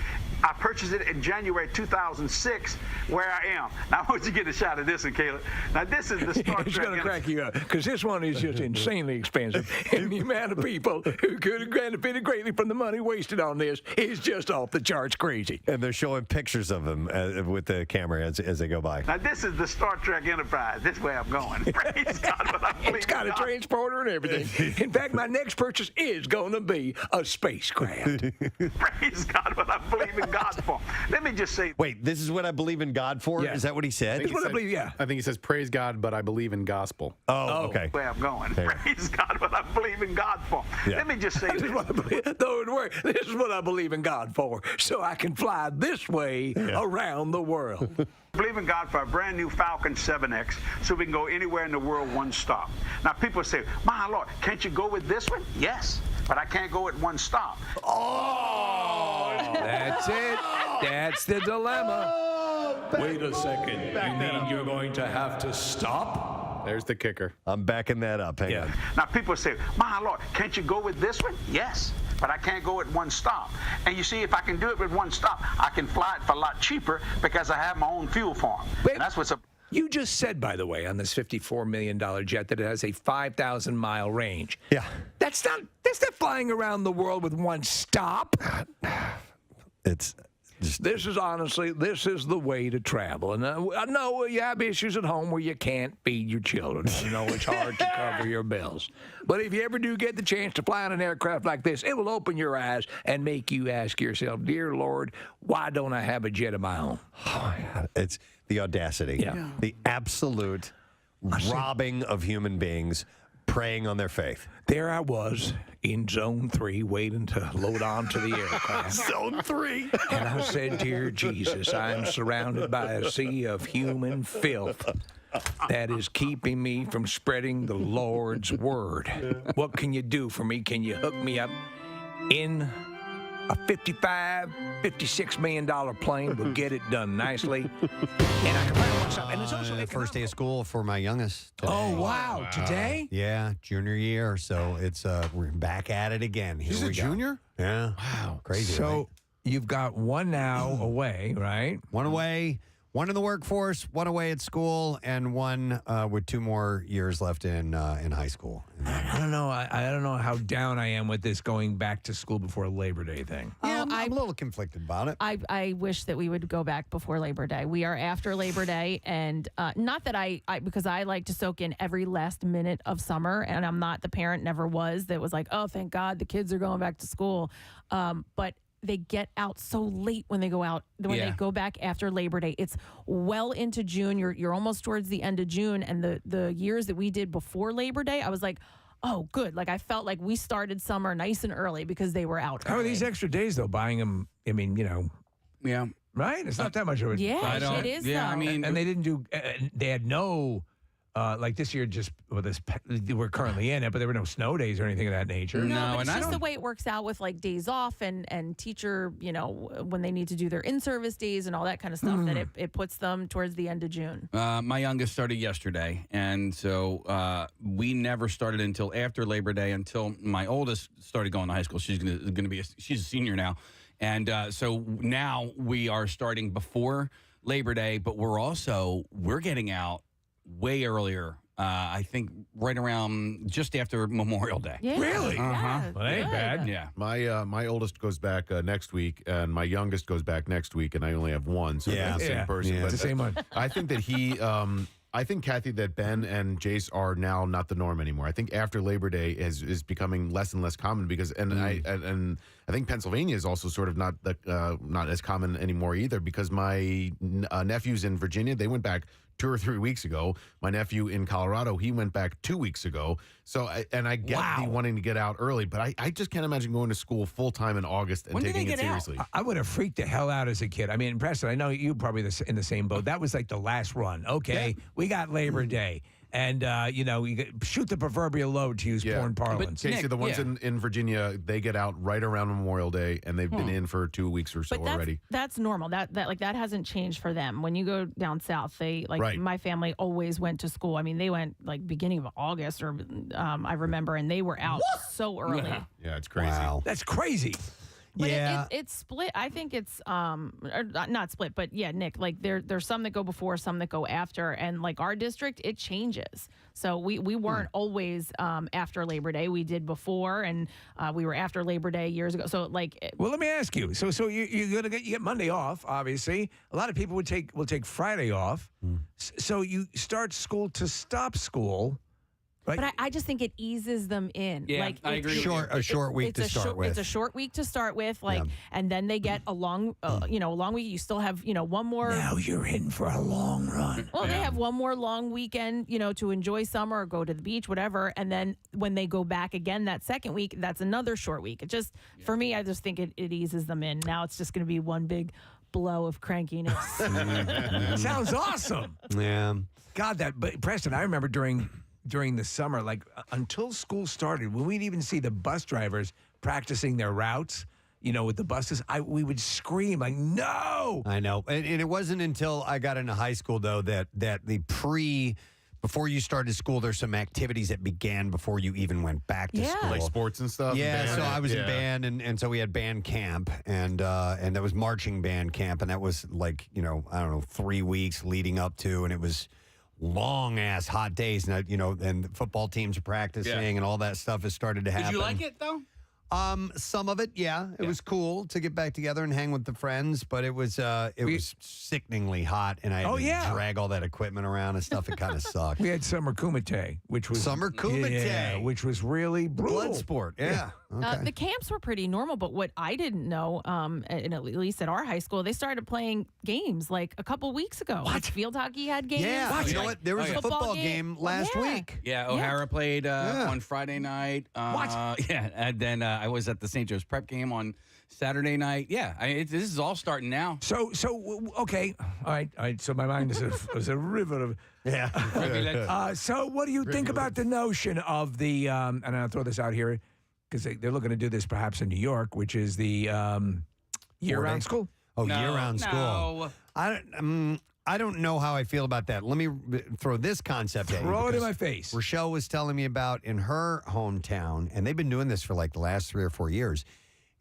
I purchased it in January 2006, where I am. Now, I want you to get a shot of this one, Caleb. Now, this is the Star Trek. It's going to crack you up, because this one is just insanely expensive. And the amount of people who could have benefited greatly from the money wasted on this is just off the charts crazy. And they're showing pictures of him with the camera as they go by. Now, this is the Star Trek Enterprise. This way I'm going. Praise God, but I believe It's got a transporter and everything. In fact, my next purchase is going to be a spacecraft. Praise God, but I believe in God for. Let me just say. Wait, this is what I believe in God for? Yeah. Is that what he said? That's what I believe, yeah. I think he says, praise God, but I believe in gospel. Oh, okay. Where I'm going. There. Praise God, but I believe in God for. Yeah. Let me just say This is what I believe. This is what I believe in God for, so I can fly this way around the world. Believe in God for a brand new Falcon 7X so we can go anywhere in the world one stop. Now, people say, my Lord, can't you go with this one? Yes, but I can't go at one stop. That's it. That's the dilemma. Wait a second. You mean you're going to have to stop? There's the kicker. I'm backing that up. Hang on. Now, people say, my Lord, can't you go with this one? Yes, but I can't go at one stop. And you see, if I can do it with one stop, I can fly it for a lot cheaper because I have my own fuel farm. And that's what's You just said, by the way, on this $54 million jet that it has a 5,000-mile range. Yeah. That's not flying around the world with one stop. It's This is the way to travel. And I know you have issues at home where you can't feed your children. I know it's hard to cover your bills. But if you ever do get the chance to fly on an aircraft like this, it will open your eyes and make you ask yourself, dear Lord, why don't I have a jet of my own? Oh, my God. It's the audacity, the absolute robbing of human beings preying on their faith. There I was in Zone 3 waiting to load onto the aircraft. Zone 3. And I said, dear Jesus, I am surrounded by a sea of human filth that is keeping me from spreading the Lord's word. What can you do for me? Can you hook me up in a $56 million plane? Will get it done nicely. And I can fly myself. And it's also the first day of school for my youngest. Today. Oh, wow. Today? Yeah, junior year. So it's we're back at it again. Here He's we a go. junior? Yeah. Wow. Crazy. So right? you've got one now away, right? One away. One in the workforce, one away at school, and one with 2 more years left in high school. I don't know. I don't know how down I am with this going back to school before Labor Day thing. Yeah, I'm a little conflicted about it. I wish that we would go back before Labor Day. We are after Labor Day, and not that I because I like to soak in every last minute of summer, and I'm not the parent, never was, that was like, oh, thank God the kids are going back to school. But they get out so late when they go out. When they go back after Labor Day, it's well into June. You're almost towards the end of June, and the years that we did before Labor Day, I was like, oh, good. Like I felt like we started summer nice and early because they were out. How are these extra days though? Buying them? I mean, yeah, right. It's not that much of a. Yeah, it is. Yeah, though. I mean, and they didn't do. They had no. Like this year, we're currently in it, but there were no snow days or anything of that nature. No, No, but and it's I just don't- the way it works out with like days off and teacher, when they need to do their in-service days and all that kind of stuff, that it puts them towards the end of June. My youngest started yesterday, and so we never started until after Labor Day. Until my oldest started going to high school. She's gonna be she's a senior now, and so now we are starting before Labor Day, but we're getting out way earlier. I think right around just after Memorial Day. Yeah. Really? Yeah, Well, that ain't good. bad. Yeah. My oldest goes back next week, and my youngest goes back next week, and I only have one. So Yeah. they're the same Yeah. person. Yeah. But It's the same one. I think that I think, Kathy, that Ben and Jace are now not the norm anymore. I think after Labor Day is becoming less and less common because, I think Pennsylvania is also sort of not as common anymore either because my nephews in Virginia, they went back 2 or 3 weeks ago. My nephew in Colorado, he went back 2 weeks ago. So, I get the wanting to get out early, but I just can't imagine going to school full time in August and When do taking they it get out? seriously. I would have freaked the hell out as a kid. I mean, Preston, I know you probably in the same boat. That was like the last run. Okay, we got Labor Day. And, you shoot the proverbial load, to use porn parlance. Casey, Nick, the ones in Virginia, they get out right around Memorial Day, and they've been in for 2 weeks or so But already. that's normal. That hasn't changed for them. When you go down south, they Right. my family always went to school. I mean, they went like beginning of August, or I remember, and they were out so early. Yeah, it's crazy. Wow. That's crazy. But Yeah. it's split. I think it's or not split, but yeah, Nick. Like there's some that go before, some that go after, and like our district, it changes. So we weren't always after Labor Day. We did before, and we were after Labor Day years ago. So like, Well, let me ask you. So you're gonna you get Monday off, obviously. A lot of people will take Friday off. So you start school to stop school. Right? but I just think it eases them in. Yeah, like I agree with A short week it's to a start with. It's a short week to start with, and then they get a long, a long week. You still have, one more. Now you're in for a long run. Well, they have one more long weekend, to enjoy summer or go to the beach, whatever. And then when they go back again that second week, that's another short week. It just, for me, I just think it eases them in. Now it's just going to be one big blow of crankiness. Sounds awesome. Yeah. God, but Preston, I remember during the summer, like until school started, when we'd even see the bus drivers practicing their routes, with the buses, we would scream like, no. I know. And it wasn't until I got into high school, though, that before you started school, there's some activities that began before you even went back to school. Like sports and stuff. Yeah, band. so I was in Yeah. band, and so we had band camp, and that was marching band camp, and that was like, I don't know, 3 weeks leading up to, and it was long ass hot days, and and the football teams are practicing, and all that stuff has started to happen. Did you like it though? Some of it, yeah. It was cool to get back together and hang with the friends, but it was sickeningly hot, and I had to drag all that equipment around and stuff. It kind of sucked. We had Summer Kumite, which was Summer Kumite. yeah, which was really brutal. Blood sport, yeah. Okay. The camps were pretty normal, but what I didn't know, and at least at our high school, they started playing games like a couple weeks ago. Like field hockey had games. Yeah, you know what? There was a football game last week. Yeah, O'Hara played on Friday night. What? Yeah, and then I was at the St. Joe's Prep game on Saturday night. Yeah, this is all starting now. So okay, all right. So my mind is a river of. Yeah. So what do you think about the notion of the? And I'll throw this out here because they're looking to do this perhaps in New York, which is the year-round school. Oh, year-round school. I don't know how I feel about that. Let me throw this concept at you. Throw it in because my face. Rochelle was telling me about in her hometown, and they've been doing this for like the last 3 or 4 years.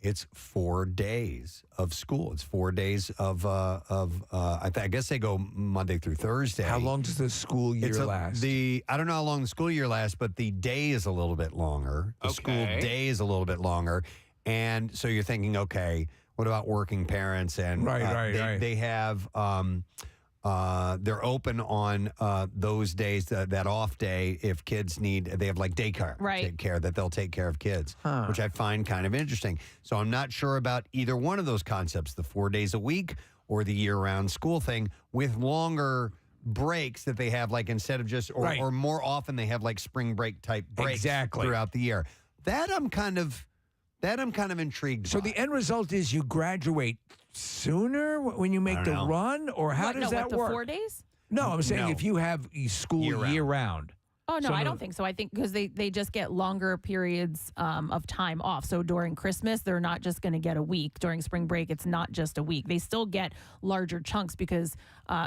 It's 4 days of school. It's 4 days of I guess they go Monday through Thursday. How long does the school year last? I don't know how long the school year lasts, but the day is a little bit longer. The school day is a little bit longer. And so you're thinking, okay, what about working parents? And right. They have they're open on those days, that off day, if kids need, they have like daycare that they'll take care of kids, which I find kind of interesting. So I'm not sure about either one of those concepts, the 4 days a week or the year-round school thing, with longer breaks that they have, like instead of just, or more often they have like spring break type breaks throughout the year. That I'm kind of intrigued So by. the end result is you graduate sooner when you make the run, or how does that the work? 4 days? No, I'm saying if you have school year round. Oh, no, I don't think so. I think because they just get longer periods of time off. So during Christmas, they're not just going to get a week. During spring break, it's not just a week. They still get larger chunks because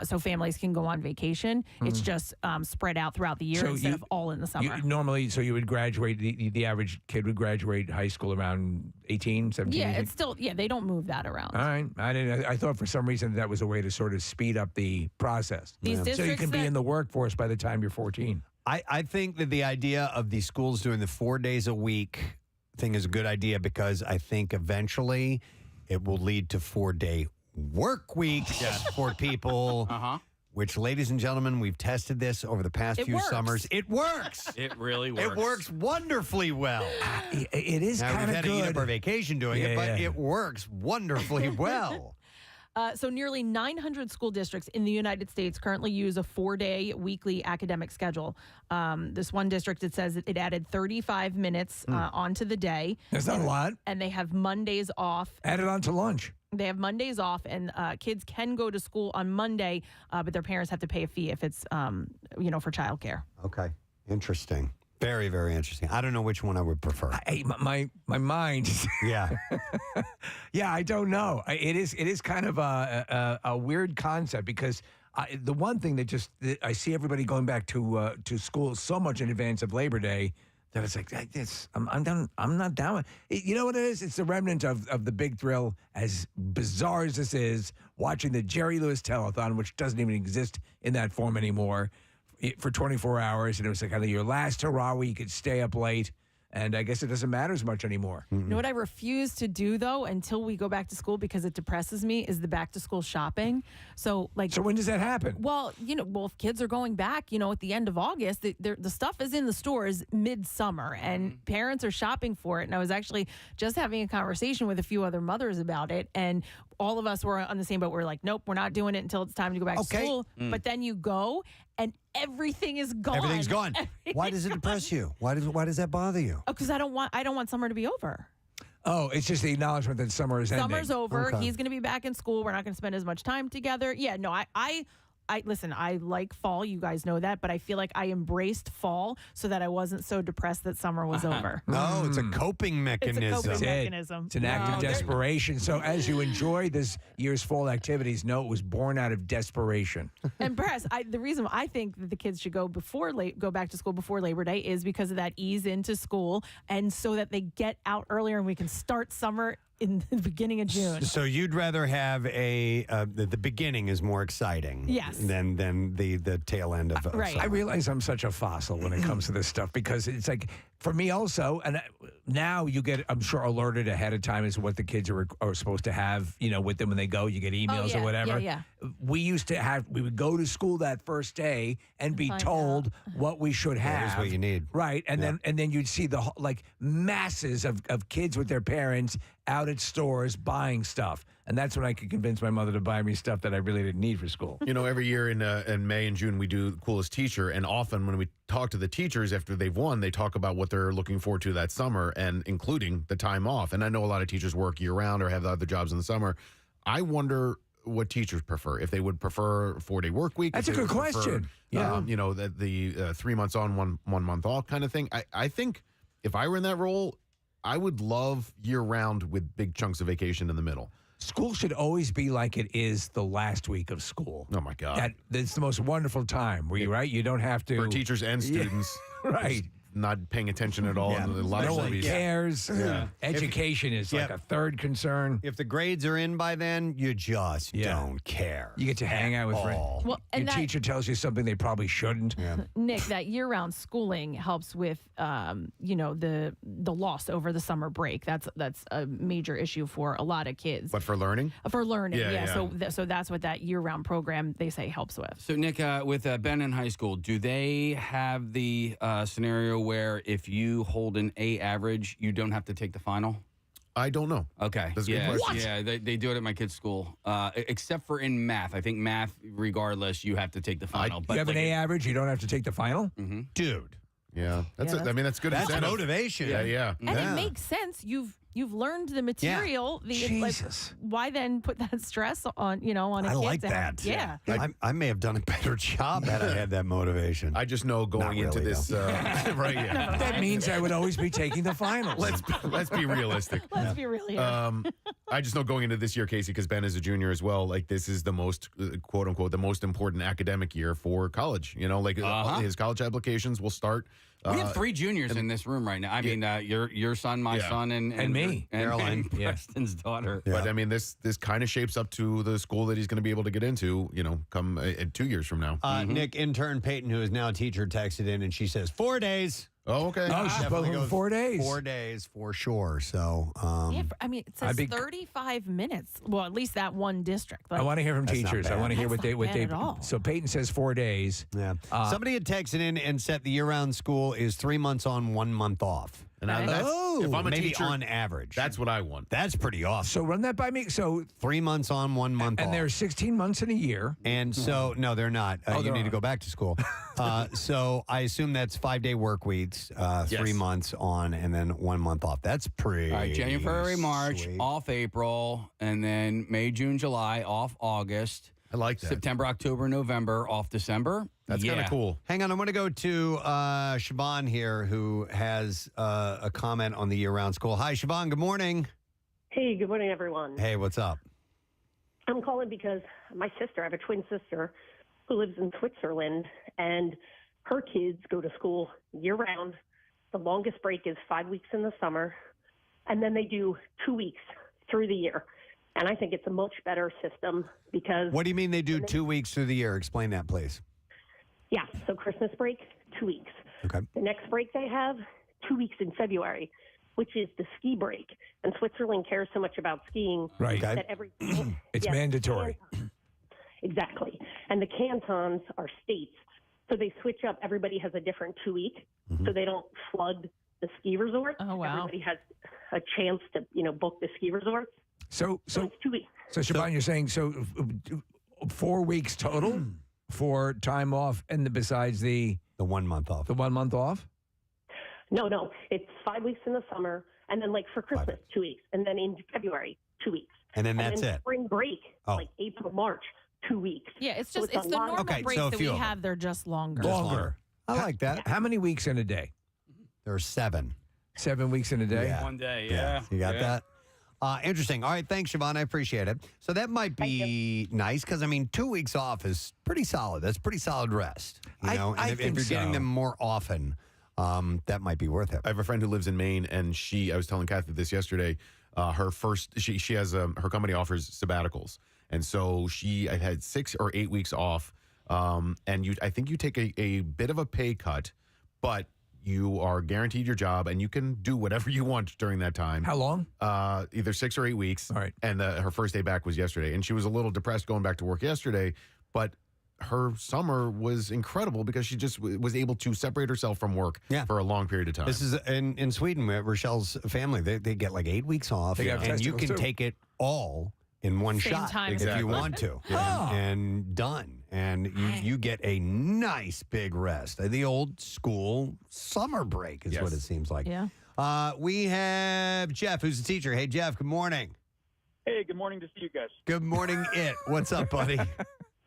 so families can go on vacation. It's just spread out throughout the year instead of all in the summer. Normally, so you would graduate, the average kid would graduate high school around 18, 17? Yeah, it's still, they don't move that around. All right. I thought for some reason that was a way to sort of speed up the process. So you can be in the workforce by the time you're 14. I think that the idea of the schools doing the 4 days a week thing is a good idea, because I think eventually it will lead to 4-day work weeks for people. Which, ladies and gentlemen, we've tested this over the past few summers. It works. It really works. It works wonderfully well. It is kind of good. We've had to eat up our vacation doing it, but it works wonderfully well. So nearly 900 school districts in the United States currently use a 4-day weekly academic schedule. This one district, it says it added 35 minutes onto the day. That's not a lot. And they have Mondays off. Add it on to lunch. They have Mondays off, and kids can go to school on Monday, but their parents have to pay a fee if it's, for childcare. Okay. Interesting. Very, very interesting. I don't know which one I would prefer. My mind. Yeah. Yeah, I don't know. It is kind of a weird concept, because the one thing that I see everybody going back to school so much in advance of Labor Day that it's like this. I'm done. I'm not down with it. You know what it is? It's the remnant of the big thrill, as bizarre as this is, watching the Jerry Lewis telethon, which doesn't even exist in that form anymore, for 24 hours. And it was like kind of your last hurrah where you could stay up late. And I guess it doesn't matter as much anymore. You know what I refuse to do, though, until we go back to school, because it depresses me, is the back to school shopping. So when does that happen? Well, if kids are going back, at the end of August, the stuff is in the stores midsummer, and parents are shopping for it. And I was actually just having a conversation with a few other mothers about it, and all of us were on the same boat. We're like, nope, we're not doing it until it's time to go back to school. But then you go, and everything is gone. Everything's gone. Why does it depress you? Why does that bother you? Oh, because I don't want summer to be over. Oh, it's just the acknowledgement that summer is ending. Summer's over. Okay. He's going to be back in school. We're not going to spend as much time together. Yeah, no, I listen, I like fall. You guys know that, but I feel like I embraced fall so that I wasn't so depressed that summer was over. No, it's a coping mechanism. It's a coping mechanism. It's an act of desperation. So as you enjoy this year's fall activities, know it was born out of desperation. And Press, the reason I think that the kids should go back to school before Labor Day is because of that ease into school, and so that they get out earlier and we can start summer in the beginning of June. So you'd rather have the beginning is more exciting, yes, than the tail end of right. summer. I realize I'm such a fossil when it comes to this stuff, because it's like, for me also, and now you get, I'm sure, alerted ahead of time as to what the kids are supposed to have, with them when they go. You get emails or whatever. Yeah. We would go to school that first day and be told what we should have. Here's what you need. Right. And then you'd see the masses of kids with their parents out at stores buying stuff. And that's when I could convince my mother to buy me stuff that I really didn't need for school. Every year in May and June, we do Coolest Teacher. And often when we talk to the teachers after they've won, they talk about what they're looking forward to that summer, and including the time off. And I know a lot of teachers work year round or have other jobs in the summer. I wonder what teachers prefer. If they would prefer a 4-day work week. That's a good question. Yeah. The 3 months on, 1 month off kind of thing. I think if I were in that role, I would love year round with big chunks of vacation in the middle. School should always be like it is the last week of school. Oh, my God. That's the most wonderful time where you don't have to. For teachers and students. Right. not paying attention at all. Yeah. In a lot No of one movies. cares. Yeah. Education is like a third concern. If the grades are in by then, you just don't care. You get to hang out with friends. Well, and Your that- teacher tells you something they probably shouldn't. Nick, that year-round schooling helps with, the loss over the summer break. That's a major issue for a lot of kids. But for learning? For learning, Yeah, yeah. So that's what that year-round program they say helps with. So, Nick, with Ben in high school, do they have the scenario where if you hold an A average, you don't have to take the final? I don't know. Okay. That's a good question. Yeah, they do it at my kid's school, except for in math. I think math, regardless, you have to take the final. You have an A average, you don't have to take the final? Mm-hmm. Dude. Yeah. That's good. That's incentive. motivation. Yeah. And it makes sense. You've learned the material. Jesus. Why then put that stress on on a I kid? like to have- that. Yeah. I may have done a better job had I had that motivation. I just know going Not into really, this, right? Yeah. That means I would always be taking the finals. Let's be realistic. Let's be real here. I just know going into this year, Casey, because Ben is a junior as well. Like this is the most quote unquote the most important academic year for college. His college applications will start. We have 3 juniors in this room right now. I mean, your son, my son, and me, and Preston's daughter. Yeah. But I mean, this kind of shapes up to the school that he's going to be able to get into. Come 2 years from now. Nick, intern Peyton, who is now a teacher, texted in and she says 4 days. Oh, okay. Oh, she's Definitely both goes 4 days. 4 days for sure. So, It says 35 minutes. Well, at least that one district. I want to hear from That's not teachers. I bad. want to hear That's what they not what bad they. at all. So Peyton says 4 days. yeah. Somebody had texted in and said the year-round school is 3 months on, 1 month off. And if I'm a maybe teacher, on average. that's what I want. That's pretty awesome. So run that by me. So 3 months on, 1 month off. and there's 16 months in a year. And so, no, they're not. You they're need to not. go back to school. So I assume that's 5-day work weeks, 3 months on, and then 1 month off. That's pretty. All right, January, February, March, sweet. off April, and then May, June, July, off August. I like that. September, October, November, off December. That's kind of cool. Hang on, I'm going to go to Siobhan here, who has a comment on the year-round school. Hi, Siobhan. Good morning. Hey, good morning, everyone. Hey, what's up? I'm calling because my sister, I have a twin sister who lives in Switzerland, and her kids go to school year-round. The longest break is 5 weeks in the summer, and then they do 2 weeks through the year. And I think it's a much better system because... What do you mean they do 2 weeks through the year? Explain that, please. Yeah, so Christmas break, 2 weeks. Okay. The next break they have, 2 weeks in February, which is the ski break. And Switzerland cares so much about skiing Right. that every... It's Yes, mandatory. Exactly. And the cantons are states. So they switch up. Everybody has a different 2 week, so they don't flood the ski resorts. Oh, wow. Everybody has a chance to, book the ski resorts. So it's 2 weeks. So Siobhan, you're saying 4 weeks total for time off, and besides the 1 month off. The 1 month off? No. It's 5 weeks in the summer, and then like for Christmas, 2 weeks, and then in February, 2 weeks. And then that's it. Spring break, like April, March, 2 weeks. Yeah, it's So just it's a the lot. normal Okay, breaks so a that few we of them. have. They're just longer. Longer. I like that. How many weeks in a day? There are 7. 7 weeks in a day? Yeah. One day, Yeah. You got that? Interesting. All right. Thanks, Siobhan. I appreciate it. So that might be nice because, 2 weeks off is pretty solid. That's pretty solid rest. You know? I And if think you're getting so. them more often, that might be worth it. I have a friend who lives in Maine, and I was telling Kathy this yesterday. She has her company offers sabbaticals, and so I had 6 or 8 weeks off. And I think you take a bit of a pay cut, but you are guaranteed your job, and you can do whatever you want during that time. How long? Either 6 or 8 weeks. All right. And her first day back was yesterday, and she was a little depressed going back to work yesterday, but her summer was incredible because she just was able to separate herself from work for a long period of time. This is in Sweden, Rochelle's family. They get like 8 weeks off, They got and you testicles, can too. take it all in one Same shot time. if Exactly. you want to, and done. And you get a nice big rest. The old school summer break is what it seems like. Yeah. We have Jeff, who's a teacher. Hey, Jeff. Good morning. Hey, good morning to you guys. Good morning, It. What's up, buddy?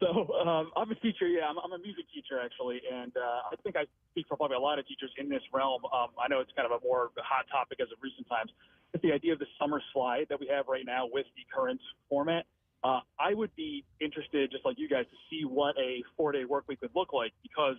So I'm a teacher. Yeah, I'm a music teacher actually, and I think I speak for probably a lot of teachers in this realm. I know it's kind of a more hot topic as of recent times. It's the idea of the summer slide that we have right now with the current format. I would be interested, just like you guys, to see what a 4-day work week would look like, because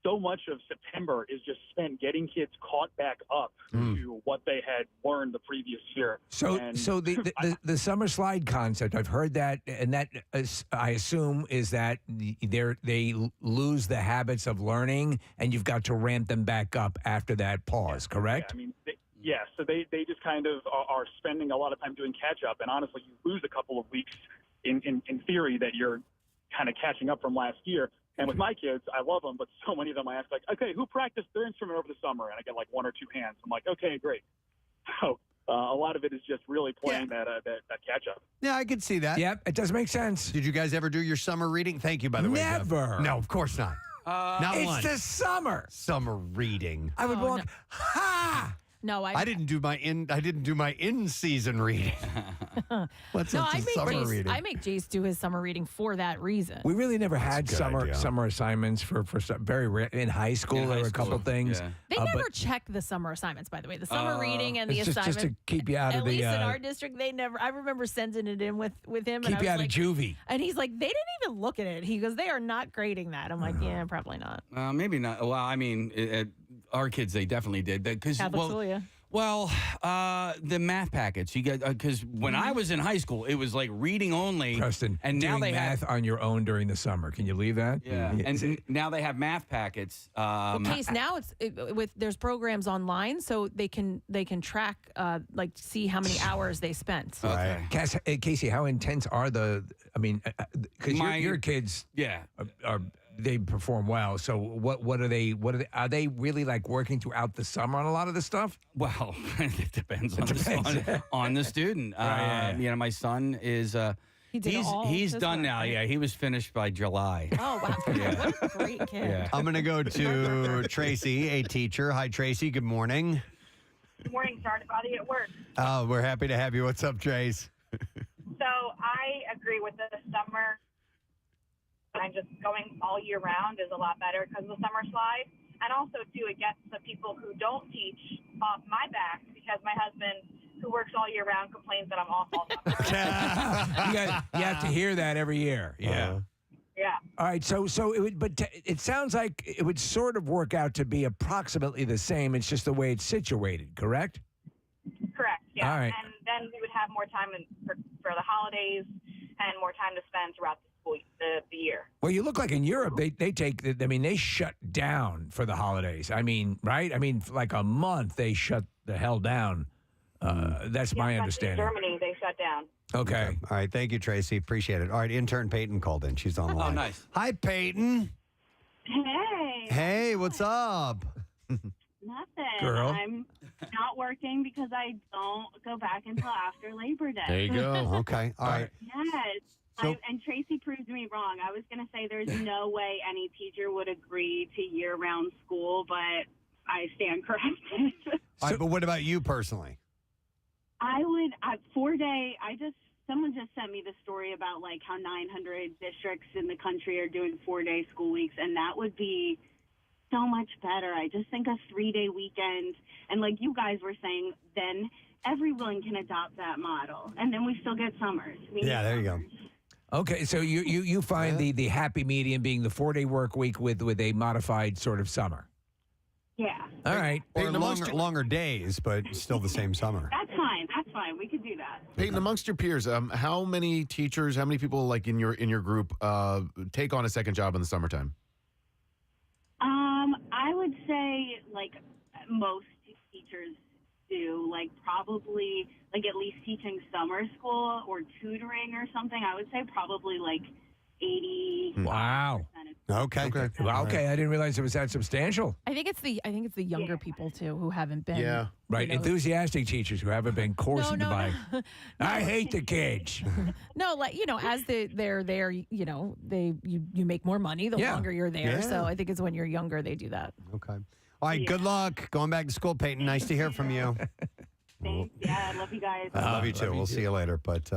so much of September is just spent getting kids caught back up to what they had learned the previous year. So, And so the summer slide concept, I've heard that, and that is, I assume is that they lose the habits of learning, and you've got to ramp them back up after that pause. Correct? Yeah, I mean, so they just kind of are spending a lot of time doing catch up, and honestly, you lose a couple of weeks in theory that you're kind of catching up from last year. And with my kids, I love them, but so many of them I ask, like, okay, who practiced their instrument over the summer? And I get like one or two hands. I'm like, okay, great. So a lot of it is just really playing that catch up. Yeah, I could see that. Yep, it does make sense. Did you guys ever do your summer reading? Thank you, by the way. Jeff. Never. No, of course not. Not it's one. the summer. Summer reading. I would walk. No. Ha! No, I didn't do my in-season reading. What's No, a summer reading? I make Jace do his summer reading for that reason. We really never had a good idea. summer assignments for very rare. In high school. There were a couple things. yeah. They never but check the summer assignments, by the way. The summer reading and the it's assignment. just to keep you out at of the. least in our district, they never. I remember sending it in with him. keep and you I out was of like, juvie. And he's like, they didn't even look at it. He goes, they are not grading that. I'm like, yeah, probably not. Maybe not. Well, I mean, our kids, they definitely did. Because Catholic school, yeah. Well, the math packets you get because when I was in high school, it was like reading only. Preston, and now doing they math have on your own during the summer. Can you leave that? yeah, and now they have math packets. Case now there's programs online, so they can track like see how many hours they spent. Okay. Casey, how intense are the? I mean, because your kids, are they perform well. So what are they? Are they really like working throughout the summer on a lot of this stuff? Well, it depends on the student. Right, You know, my son is. He's done now. Right? Yeah, he was finished by July. Oh wow! What a great kid. Yeah. I'm going to go to Tracy, a teacher. Hi, Tracy. Good morning. Good morning. Sorry to bother you at work. Oh, we're happy to have you. What's up, Trace? So I agree with the summer. And just going all year round is a lot better because of the summer slide. And also, too, it gets the people who don't teach off my back because my husband, who works all year round, complains that I'm off all summer. You have to hear that every year. Yeah. Yeah. All right. So it would, but it sounds like it would sort of work out to be approximately the same. It's just the way it's situated. Correct? Correct. Yeah. All right. And then we would have more time for the holidays and more time to spend throughout the year. Well, you look like in Europe, they they shut down for the holidays. I mean, right? I mean, like a month, they shut the hell down. That's my understanding. In Germany, they shut down. Okay. All right. Thank you, Tracy. Appreciate it. All right. Intern Peyton called in. She's on the line. Oh, nice. Hi, Peyton. Hey. Hey, what's up? Nothing. Girl. I'm not working because I don't go back until after Labor Day. There you go. Okay. All right. Yes. So- And Tracy proved me wrong. I was going to say there's no way any teacher would agree to year-round school, but I stand corrected. All right. But what about you personally? I would, 4-day, someone just sent me the story about like how 900 districts in the country are doing 4-day school weeks, and that would be so much better. I just think a 3-day weekend, and like you guys were saying, then everyone can adopt that model, and then we still get summers. Yeah, there you go. Okay, so you find the happy medium being the 4-day work week with a modified sort of summer. Yeah. All right. Or longer days, but still the same summer. That's fine. That's fine. We could do that. Peyton, amongst your peers, how many teachers, how many people like in your group take on a second job in the summertime? I would say like most teachers do, like probably like at least teaching summer school or tutoring or something. I would say probably like 80. Wow. Okay. Well, okay. I didn't realize it was that substantial. I think it's the younger people too who haven't been. Yeah. Right. Enthusiastic teachers who haven't been coerced by. I hate the kids. No, like as they're there, you make more money the longer you're there. Yeah. So I think it's when you're younger they do that. Okay. All right. Good luck going back to school, Peyton. Nice to hear from you. Thanks. Yeah, I love you guys. I love you too. We'll see you later. But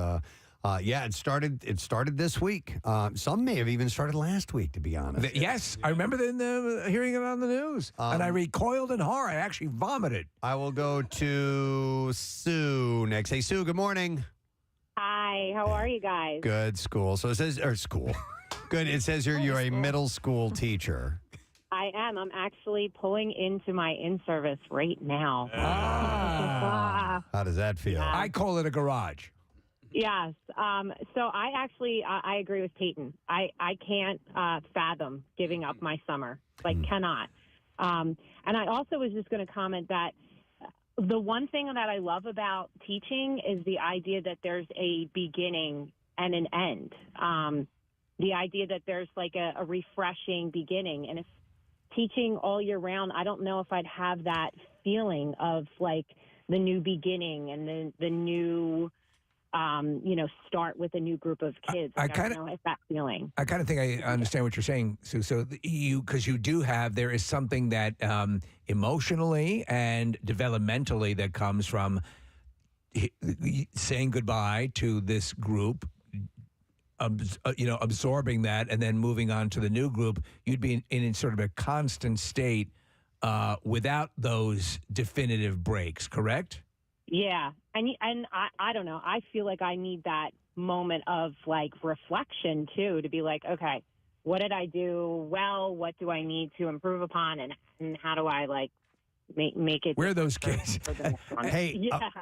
yeah, it started this week. Some may have even started last week, to be honest. Yes, I remember hearing it on the news, and I recoiled in horror. I actually vomited. I will go to Sue next. Hey, Sue. Good morning. Hi. How are you guys? Good. School. So it says school. Good. It says you're a middle school teacher. I I am. I'm actually pulling into my in-service right now. How does that feel? I call it a garage. Yes. So I agree with Peyton. I can't fathom giving up my summer. Cannot. And I also was just going to comment that the one thing that I love about teaching is the idea that there's a beginning and an end. The idea that there's like a refreshing beginning. And if teaching all year round, I don't know if I'd have that feeling of like the new beginning and the new, start with a new group of kids. I don't know if that feeling. I kind of think I understand what you're saying, Sue. So because you do have, there is something that emotionally and developmentally that comes from saying goodbye to this group, absorbing that and then moving on to the new group. You'd be in sort of a constant state without those definitive breaks, correct? Yeah. And I don't know. I feel like I need that moment of like reflection too, to be like, okay, what did I do well? What do I need to improve upon? And how do I like make it? Where are those kids? Hey,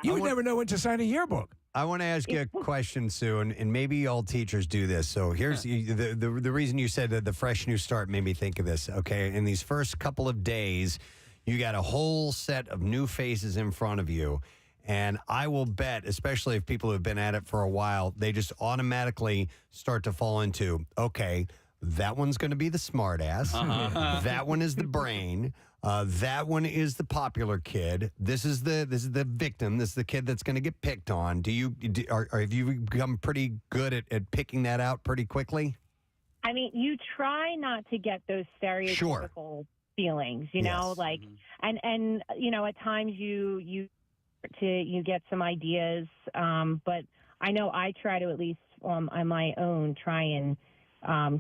you would never know when to sign a yearbook. I want to ask you a question, Sue, and maybe all teachers do this. So here's the reason you said that the fresh new start made me think of this. Okay, in these first couple of days, you got a whole set of new faces in front of you. And I will bet, especially if people have been at it for a while, they just automatically start to fall into, okay, that one's going to be the smart ass. That one is the brain. That one is the popular kid. This is the victim. This is the kid that's going to get picked on. Have you become pretty good at picking that out pretty quickly? I mean, you try not to get those stereotypical feelings, you know, like, and at times you get some ideas, but I know I try to at least on my own try and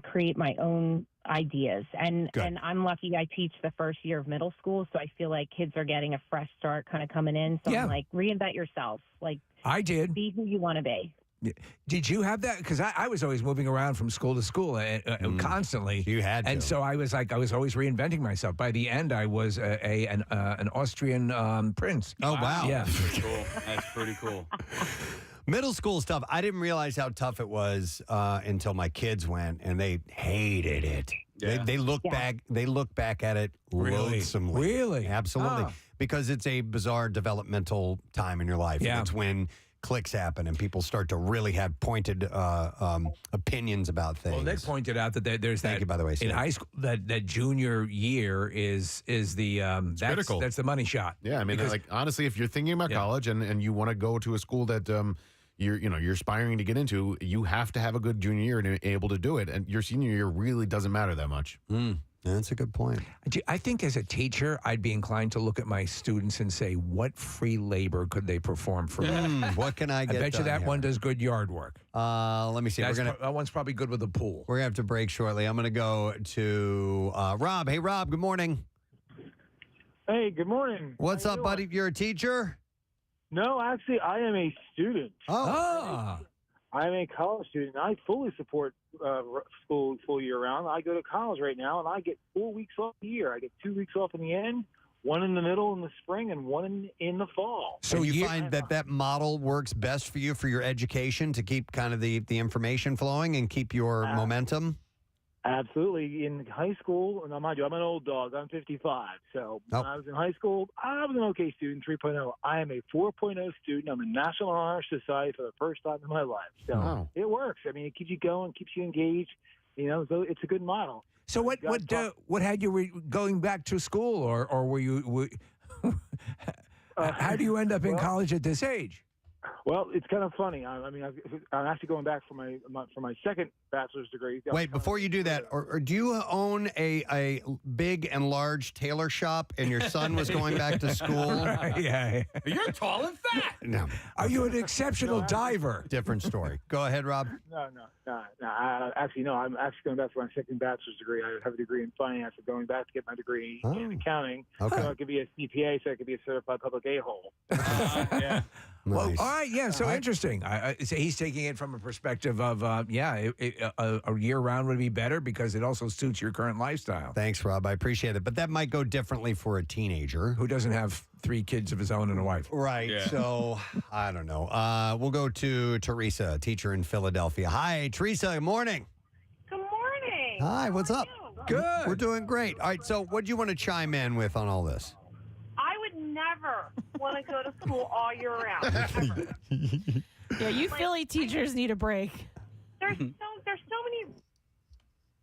create my own ideas. And I'm lucky I teach the first year of middle school, so I feel like kids are getting a fresh start kind of coming in. So I'm like, reinvent yourself. Like, I did. Be who you want to be. Did you have that? Because I was always moving around from school to school constantly. You had to. And so I was always reinventing myself. By the end, I was an Austrian prince. Oh, wow. Yeah. That's pretty cool. That's pretty cool. Middle school stuff, I didn't realize how tough it was until my kids went, and they hated it. Yeah. They look back at it loathsomely. Really? Absolutely. Oh. Because it's a bizarre developmental time in your life. Yeah. It's when clicks happen and people start to really have pointed opinions about things. Well, they pointed out that there's Thank you, by the way, in Steve. high school that junior year is the that's critical. That's the money shot. Yeah, I mean, like honestly, if you're thinking about college and you want to go to a school that you're aspiring to get into, you have to have a good junior year and be able to do it. And your senior year really doesn't matter that much. That's a good point. I think as a teacher, I'd be inclined to look at my students and say, what free labor could they perform for me? What can I get I bet you done that here? one does good yard work. Let me see. That one's probably good with a pool. We're going to have to break shortly. I'm going to go to Rob. Hey, Rob, good morning. Hey, good morning. What's up, buddy? You're a teacher? No, actually, I am a student. Oh. I'm a college student. I fully support school full year round. I go to college right now, and I get 4 weeks off a year. I get 2 weeks off in the end, one in the middle in the spring, and one in the fall. So you find that model works best for you for your education to keep kind of the information flowing and keep your momentum? Absolutely. In high school, and mind you, I'm an old dog. I'm 55. So when I was in high school, I was an okay student, 3.0. I am a 4.0 student. I'm in National Honor Society for the first time in my life. So it works. I mean, it keeps you going, keeps you engaged. You know, so it's a good model. So what had you going back to school, or were you? How do you end up in college at this age? Well, it's kind of funny. I mean, I'm actually going back for my second bachelor's degree. Wait, before you do that, or do you own a big and large tailor shop, and your son was going back to school? Right, yeah. You're tall and fat. No. Are you an exceptional diver? Different story. Go ahead, Rob. No. Actually, no. I'm actually going back for my second bachelor's degree. I have a degree in finance. I'm going back to get my degree in accounting. Okay. So I could be a CPA, so I could be a certified public a-hole. Yeah. Well, all right, yeah, so interesting. So he's taking it from a perspective of, a year-round would be better because it also suits your current lifestyle. Thanks, Rob. I appreciate it. But that might go differently for a teenager. Who doesn't have 3 kids of his own and a wife. Right. Yeah. So, I don't know. We'll go to Teresa, a teacher in Philadelphia. Hi, Teresa. Good morning. Good morning. Hi, what's up? Good. We're doing great. All right, so what do you want to chime in with on all this? I would never want to go to school all year round. Ever. Yeah, you Philly teachers need a break. There's so many.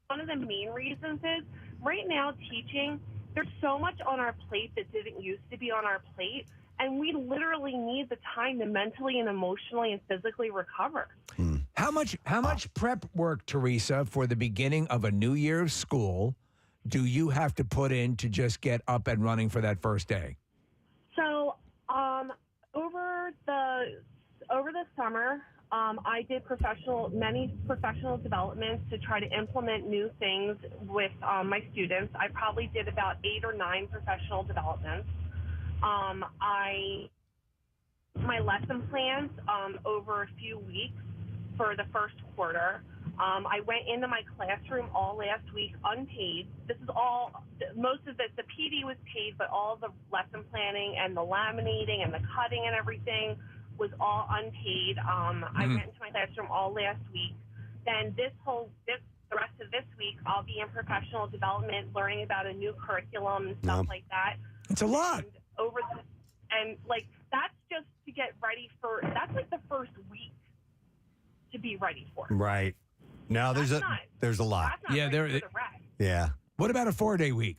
One of the main reasons is right now teaching. There's so much on our plate that didn't used to be on our plate, and we literally need the time to mentally and emotionally and physically recover. How much prep work, Teresa, for the beginning of a new year of school do you have to put in to just get up and running for that first day? So, over the summer, I did many professional developments to try to implement new things with my students. I probably did about 8 or 9 professional developments. My lesson plans over a few weeks for the first quarter. I went into my classroom all last week unpaid. This is most of it, the PD was paid, but all the lesson planning and the laminating and the cutting and everything was all unpaid. I went into my classroom all last week. Then the rest of this week, I'll be in professional development, learning about a new curriculum and stuff like that. It's a lot. And that's just to get ready that's like the first week to be ready for. Right. No, there's a lot. Yeah, Yeah. What about a 4-day week?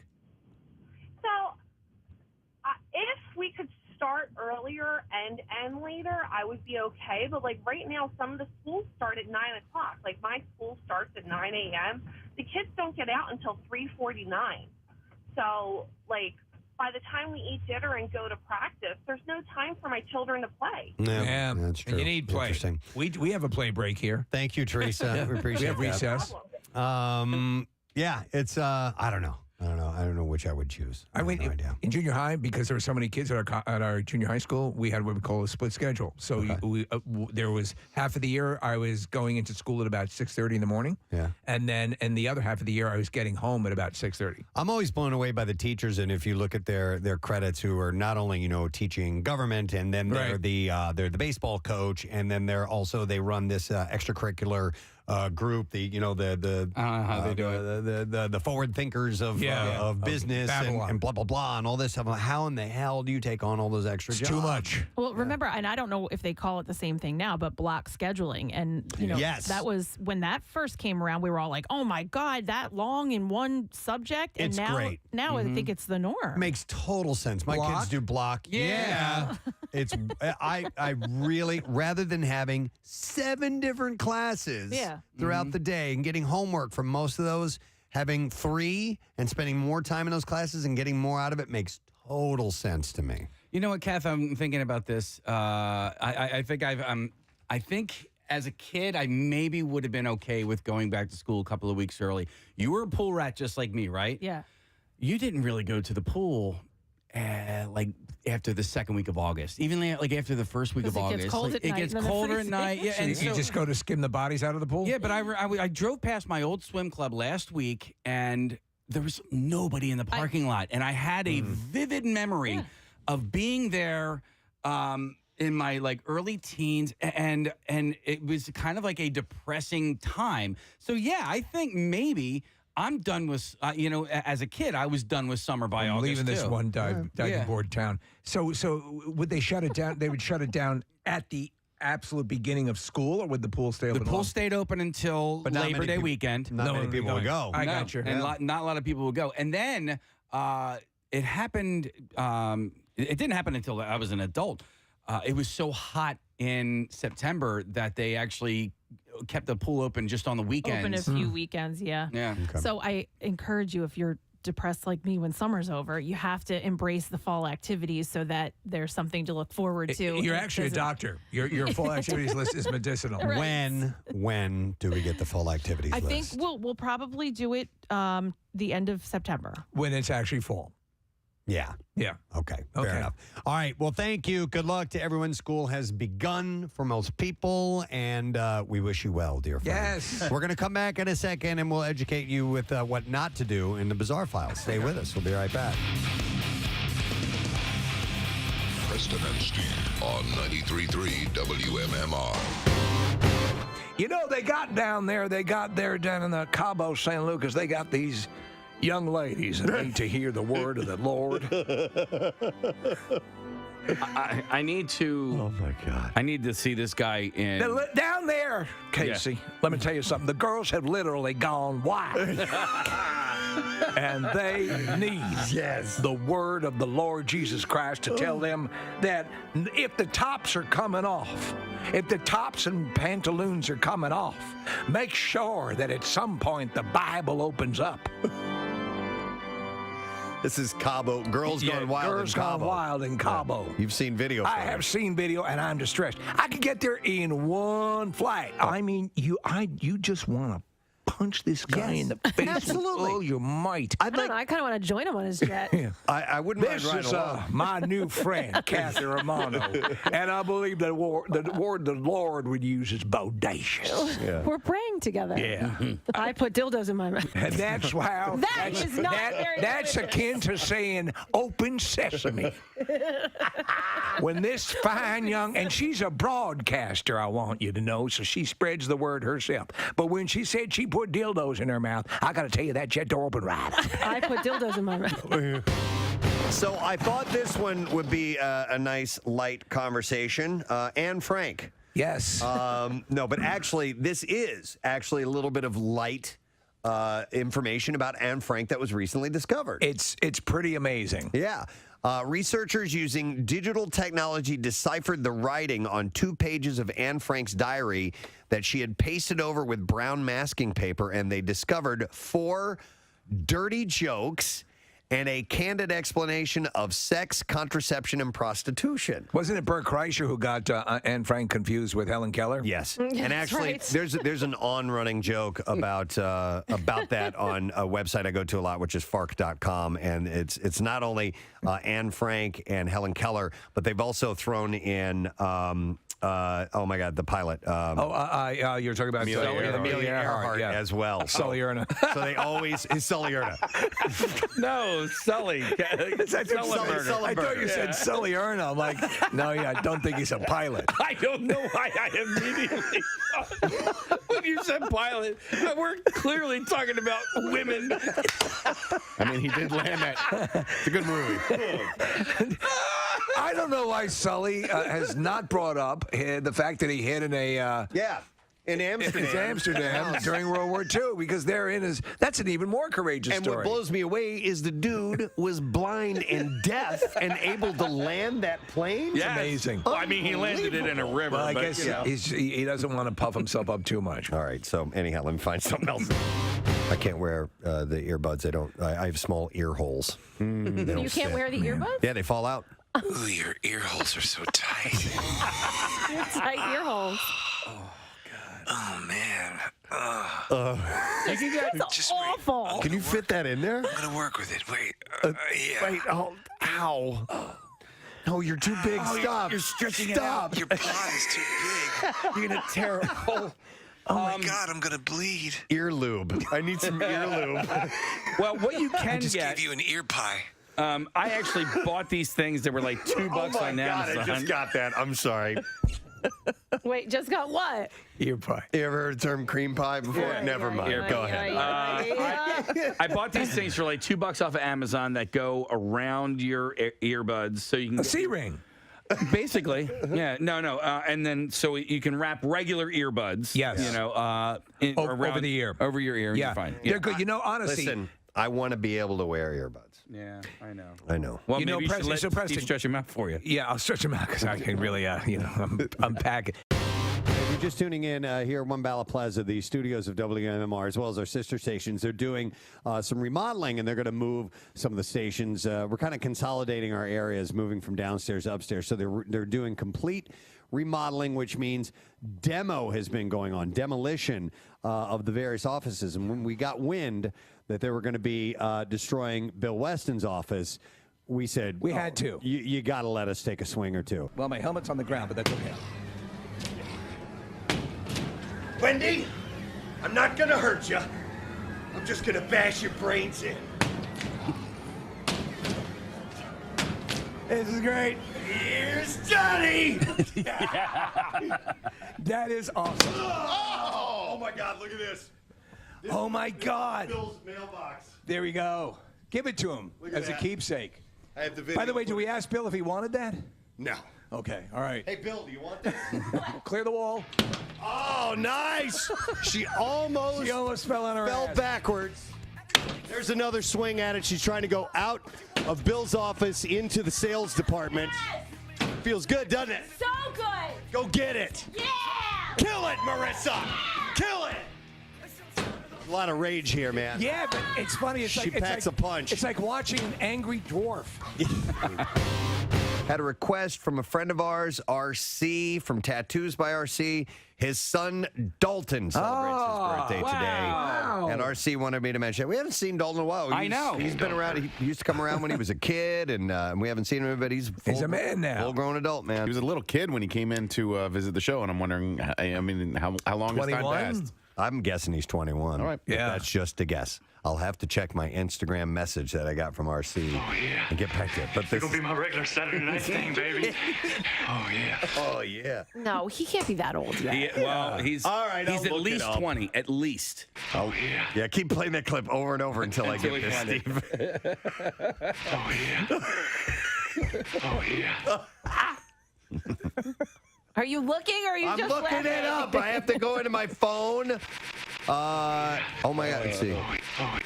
So, if we could start earlier and end later, I would be okay. But right now, some of the schools start at 9 o'clock. Like my school starts at 9 a.m. The kids don't get out until 3:49. So, by the time we eat dinner and go to practice, there's no time for my children to play. Yeah, that's true. And you need play. Interesting. We have a play break here. Thank you, Teresa. We appreciate we have that. recess. Yeah, it's I don't know. I don't know which I would choose. I have no idea. In junior high, because there were so many kids at our junior high school, we had what we call a split schedule. So there was half of the year I was going into school at about 6:30 in the morning. Yeah. And then the other half of the year I was getting home at about 6:30. I'm always blown away by the teachers, and if you look at their credits, who are not only teaching government, and then they're the baseball coach, and then they run this extracurricular group, the forward thinkers of business and blah blah blah and all this stuff. How in the hell do you take on all those extra jobs? Too much. Well, remember, and I don't know if they call it the same thing now, but block scheduling, and Yes. that was when that first came around. We were all like, "Oh my God, that long in one subject!" And It's now, great. I think it's the norm. Makes total sense. My kids do block. Yeah. It's I really, rather than having 7 different classes throughout the day and getting homework from most of those, having 3 and spending more time in those classes and getting more out of it makes total sense to me. You know what, Kath? I'm thinking about this. I think as a kid, I maybe would have been okay with going back to school a couple of weeks early. You were a pool rat just like me, right? Yeah. You didn't really go to the pool after the second week of August, even after the first week of August. It gets cold at night. It gets colder at night. Yeah, So you just go to skim the bodies out of the pool? Yeah, but I drove past my old swim club last week, and there was nobody in the parking lot, and I had a vivid memory of being there in my early teens, and it was kind of like a depressing time. So yeah, I think maybe I'm done with, as a kid, I was done with summer by August, leaving this too. one diving board town. So would they shut it down? They would shut it down at the absolute beginning of school, or would the pool stay open? The pool stayed open until Labor Day weekend. Not many people would go. I got you. And not a lot of people would go. And then it happened, it didn't happen until I was an adult. It was so hot in September that they actually kept the pool open just on the weekends. Open a few weekends, yeah. Yeah. Okay. So I encourage you, if you're depressed like me when summer's over, you have to embrace the fall activities so that there's something to look forward to. You're actually a doctor. Your full activities list is medicinal. Right. When do we get the full activities I list? think we'll probably do it the end of September. When it's actually fall. Yeah. Yeah. Okay. Fair enough. All right. Well, thank you. Good luck to everyone. School has begun for most people, and we wish you well, dear friend. Yes. We're going to come back in a second, and we'll educate you with what not to do in the Bizarre Files. Stay with us. We'll be right back. Preston and Steve on 93.3 WMMR. You know, they got down there down in the Cabo San Lucas, they got these young ladies that need to hear the word of the Lord. I need to. Oh my God! I need to see this guy in Down there, Casey. Let me tell you something. The girls have literally gone wild, and they need the word of the Lord Jesus Christ to tell them that if the tops are coming off, if the tops and pantaloons are coming off, make sure that at some point the Bible opens up. This is Cabo. Girls Gone Wild Girls in Cabo. Gone Wild in Cabo. You've seen video. I have seen video, and I'm distressed. I could get there in one flight. I mean, you just want to punch this guy in the face. Absolutely. With all your might. I don't know. I kind of want to join him on his jet. I wouldn't mind This riding is along. my new friend, Kathy Romano, and I believe the word the Lord would use is bodacious. We're praying together. Yeah. I put dildos in my mouth. And that's how. That is not very That's religious. akin to saying "open sesame." When this fine young, and she's a broadcaster, I want you to know, so she spreads the word herself. But when she said she put dildos in her mouth, I got to tell you that jet door opened right up. I put dildos in my mouth. So I thought this one would be a nice, light conversation. Anne Frank. Yes. No, but actually, this is actually a little bit of light information about Anne Frank that was recently discovered. It's pretty amazing. Yeah. Researchers using digital technology deciphered the writing on 2 pages of Anne Frank's diary that she had pasted over with brown masking paper, and they discovered 4 dirty jokes and a candid explanation of sex, contraception, and prostitution. Wasn't it Bert Kreischer who got Anne Frank confused with Helen Keller? Yes. Yeah, And that's actually, right. there's an on-running joke about that on a website I go to a lot, which is fark.com. And it's not only Anne Frank and Helen Keller, but they've also thrown in, oh my God, the pilot. You're talking about Amelia Earhart as well. Sully Erna. So they always, Sully Erna. No, Sully. I thought you said Sully Erna. I'm like, no, I don't think he's a pilot. I don't know why I immediately when you said pilot, we're clearly talking about women. I mean, he did land that. It's a good movie. I don't know why Sully has not brought up the fact that he hid in a in Amsterdam during World War II, because that's an even more courageous and story. what blows me away is the dude was blind and deaf and able to land that plane. Yes. Amazing. Well, I mean, he landed it in a river. Well, I but, guess you know. he doesn't want to puff himself up too much. All right. So anyhow, let me find something else. I can't wear the earbuds. I have small ear holes. You can't wear the earbuds? Yeah, they fall out. Ooh, your ear holes are so tight. Tight ear holes. Oh, man. You can get That's awful. Can you fit that in there? I'm going to work with it. Wait. Yeah. Wait. Oh, ow. No, you're too big. Stop. You're stretching it Stop. out. Your pod is too big. You're going to tear a hole. Oh, my God, I'm going to bleed. Ear lube. I need some ear lube. Well, what you I can just get. gave you an ear pie. I actually bought these things that were like $2 on Amazon. I just got that. I'm sorry. Wait, just got what? Ear pie. You ever heard the term cream pie before? Yeah. Never mind. Go ahead. I bought these things for like $2 off of Amazon that go around your earbuds, so you can A C-ring. Basically, yeah, no, and then so you can wrap regular earbuds. Yes. You know, over the ear, over your ear. Yeah, You're fine. They're good. You know, honestly, Listen, I want to be able to wear earbuds. Yeah, I know. I know. Well, You know, maybe Preston- you should so let Preston- Steve stretch him out for you. yeah, I'll stretch them out because I can really, unpack it. If you're just tuning in here at One Bala Plaza, the studios of WMMR, as well as our sister stations, they're doing some remodeling, and they're going to move some of the stations. We're kind of consolidating our areas, moving from downstairs to upstairs. So they're doing complete remodeling, which means demo has been going on, demolition of the various offices. And when we got wind that they were going to be destroying Bill Weston's office, we said We had to. You got to let us take a swing or two. Well, my helmet's on the ground, but that's okay. Wendy, I'm not gonna hurt you. I'm just gonna bash your brains in. This is great. Here's Johnny. That is awesome. Oh my God! Look at this. Oh my God. Bill's mailbox. There we go. Give it to him Look at as a that. keepsake. I have the video. By the way, did we ask Bill if he wanted that? No. Okay, all right. Hey, Bill, do you want this? Clear the wall. Oh, nice. She almost fell on her fell ass. backwards. There's another swing at it. She's trying to go out of Bill's office into the sales department. Feels good, doesn't it? So good. Go get it. Yeah. Kill it, Marissa. Kill it. A lot of rage here, man. Yeah, but it's funny. It's She like, packs a punch. It's like watching an angry dwarf. Had a request from a friend of ours, RC, from Tattoos by RC. His son, Dalton, celebrates his birthday today. And RC wanted me to mention it. We haven't seen Dalton in a while. I know. He's been around. He used to come around when he was a kid, and we haven't seen him, but he's a man now. Full-grown adult, man. He was a little kid when he came in to visit the show, and I'm wondering, I mean, how long has time 21? passed? I'm guessing he's 21. All right. Yeah. That's just a guess. I'll have to check my Instagram message that I got from RC and get back to it. But this It's gonna be my regular Saturday night thing, baby. Oh yeah. Oh, yeah. No, he can't be that old yet. Well, he's All right, he's I'll at look it least up. 20, at least. Oh, yeah. Keep playing that clip over and over until I get we this, find it. Steve. Oh yeah. Oh yeah. Are you looking or are you I'm just looking laughing? it up. I have to go into my phone. Oh my God. Let's see. Oh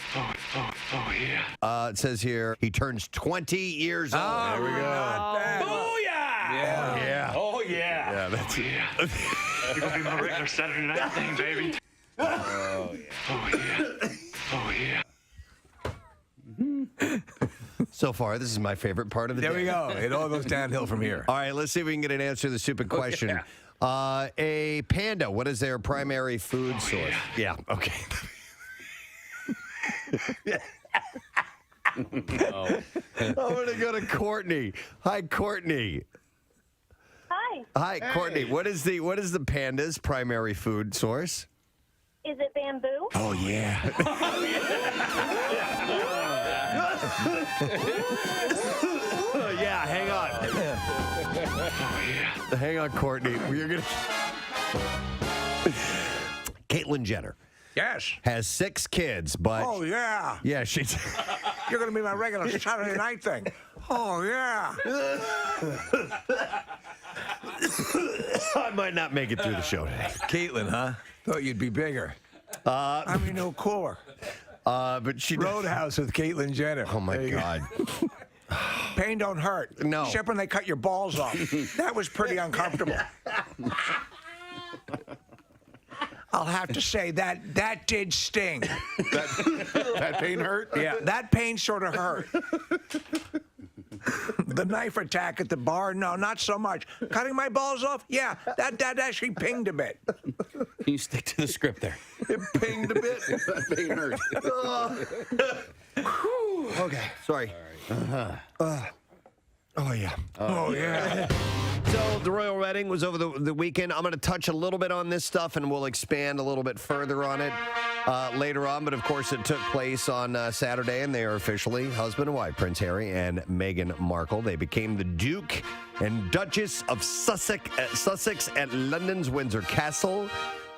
yeah. It says here he turns 20 years old. There we go. Booyah! Yeah. Oh yeah. Yeah, that's it. It's gonna be my regular Saturday night thing, baby. Oh, yeah. Oh yeah. Oh yeah. So far, this is my favorite part of the There day. we go. It all goes downhill from here. All right, let's see if we can get an answer to the stupid question. A panda, what is their primary food source? Yeah, okay. I'm gonna go to Courtney. Hi, Courtney. Hi. Hi, Courtney. What is the panda's primary food source? Is it bamboo? Oh yeah. Yeah, hang on. Hang on, Courtney. We're gonna. Caitlyn Jenner Yes. has 6 kids, but Oh, yeah. yeah, she. You're going to be my regular Saturday night thing. Oh, yeah. I might not make it through the show today. Caitlin, huh? Thought you'd be bigger. I mean, no core. But she. Roadhouse with Caitlyn Jenner. Oh my God. Pain don't hurt. No. Except when they cut your balls off. That was pretty uncomfortable. I'll have to say that did sting. That pain hurt? Yeah, that pain sort of hurt. The knife attack at the bar, no, not so much. Cutting my balls off, yeah, that actually pinged a bit. Can you stick to the script there? It pinged a bit. That pain hurt. Okay, sorry. Oh yeah. Oh, yeah. So the royal wedding was over the weekend. I'm going to touch a little bit on this stuff, and we'll expand a little bit further on it later on. But of course, it took place on Saturday, and they are officially husband and wife, Prince Harry and Meghan Markle. They became the Duke and Duchess of Sussex at London's Windsor Castle.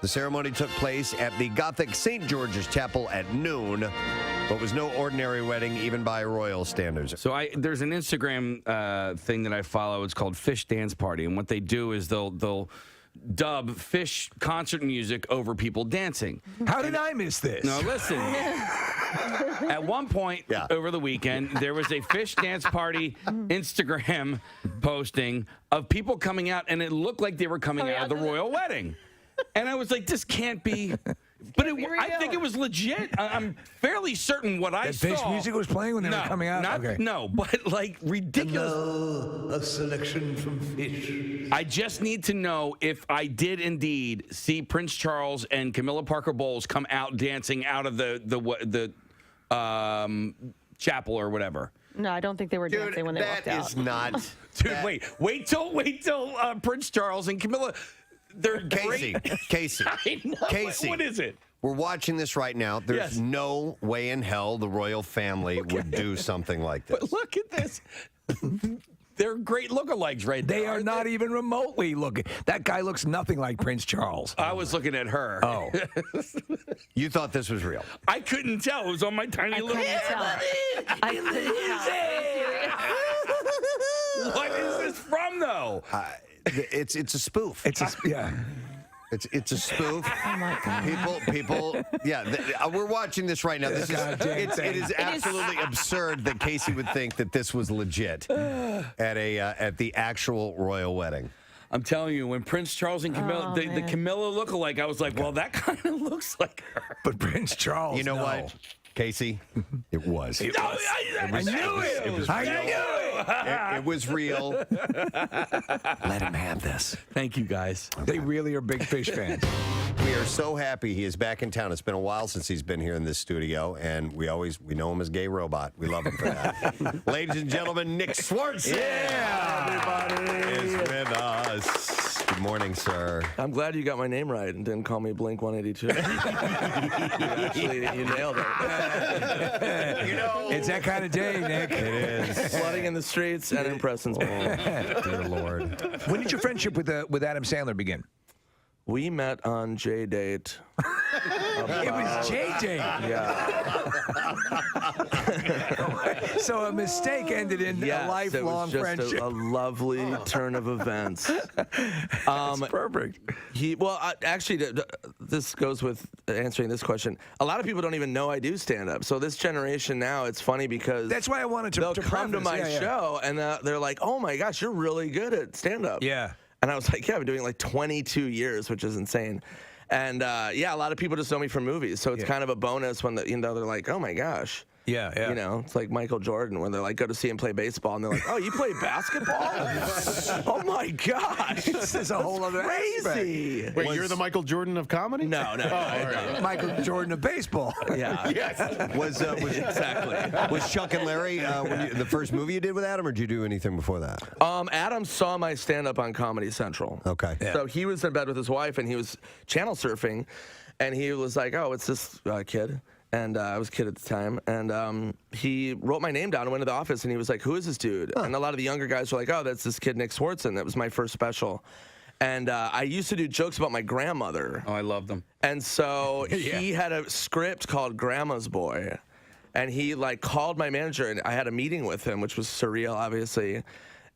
The ceremony took place at the Gothic St. George's Chapel at noon, but was no ordinary wedding, even by royal standards. So there's an Instagram thing that I follow. It's called Fish Dance Party, and what they do is they'll dub Fish concert music over people dancing. How did I miss this? No, listen. At one point over the weekend, there was a Fish Dance Party Instagram posting of people coming out, and it looked like they were coming out of the royal wedding. And I was like, this can't be. But I think it was legit. I'm fairly certain what I saw. That Fish music was playing when they were coming out? Okay. No, but like ridiculous. A selection from Fish. I just need to know if I did indeed see Prince Charles and Camilla Parker Bowles come out dancing out of the chapel or whatever. No, I don't think they were dancing when they walked out. That is not. Dude, wait till Prince Charles and Camilla. They're Casey. great. Casey. I know. Casey. What is it? We're watching this right now. There's Yes. no way in hell the royal family would do something like this. But look at this. They're great lookalikes right there. They are not even remotely looking. That guy looks nothing like Prince Charles. I was looking at her. Oh. You thought this was real? I couldn't tell. It was on my tiny little. I couldn't tell. What is this from, though? It's a spoof. It's a yeah. It's a spoof. Oh my God. People. Yeah, we're watching this right now. This is it is absolutely absurd that Casey would think that this was legit at the actual royal wedding. I'm telling you, when Prince Charles and Camilla, the Camilla lookalike, I was like, well, that kind of looks like her. But Prince Charles, You know what, Casey? It was. I knew it. I knew it was real. Let him have this. Thank you, guys. They really are big fish fans. We are so happy he is back in town. It's been a while since he's been here in this studio, and we know him as Gay Robot. We love him for that. Ladies and gentlemen, Nick Swartz. Everybody is with us. Good morning, sir. I'm glad you got my name right and didn't call me Blink 182. you nailed it. It's that kind of day, Nick. It is. Flooding in the streets and in Preston's home. Dear Lord. When did your friendship with Adam Sandler begin? We met on J-Date. It was J-Date. Yeah. So a mistake ended in a lifelong it was just friendship. a lovely turn of events. That's perfect. This goes with answering this question. A lot of people don't even know I do stand-up. So this generation now, it's funny because that's why I wanted they'll come to my show and they're like, "Oh my gosh, you're really good at stand-up." Yeah. And I was like, yeah, I've been doing like 22 years, which is insane. And a lot of people just know me from movies. So it's kind of a bonus when they're like, oh my gosh. Yeah, yeah. You know, it's like Michael Jordan when they're like, go to see him play baseball. And they're like, oh, you play basketball? Oh my gosh. This is a whole other crazy. aspect. Wait, you're the Michael Jordan of comedy? No. Michael Jordan of baseball. Yeah. Yes. Exactly. Was Chuck and Larry the first movie you did with Adam, or did you do anything before that? Adam saw my stand-up on Comedy Central. Okay. Yeah. So he was in bed with his wife, and he was channel surfing, and he was like, oh, it's this kid. And I was a kid at the time, and he wrote my name down and went to the office, and he was like, who is this dude? And a lot of the younger guys were like, oh, that's this kid Nick Swartz, and that was my first special. And I used to do jokes about my grandmother. Oh, I love them. And so he had a script called Grandma's Boy, and he called my manager, and I had a meeting with him, which was surreal, obviously.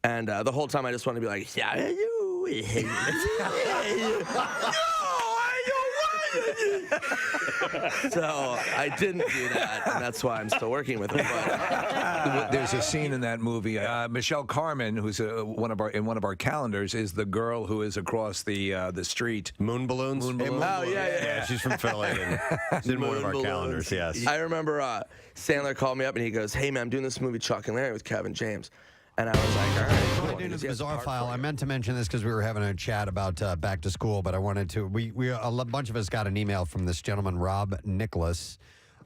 And the whole time I just wanted to be like, yeah, you. So I didn't do that, and that's why I'm still working with him. But There's a scene in that movie. Michelle Carmen, who's one of our calendars, is the girl who is across the street. Moon balloons. Oh yeah. She's from Philly. And she's in one of our calendars. Yes. I remember Sandler called me up and he goes, "Hey man, I'm doing this movie Chuck and Larry with Kevin James." And I was like, all right, cool. Doing this bizarre file. I meant to mention this because we were having a chat about back to school, but I wanted to. A bunch of us got an email from this gentleman, Rob Nicholas,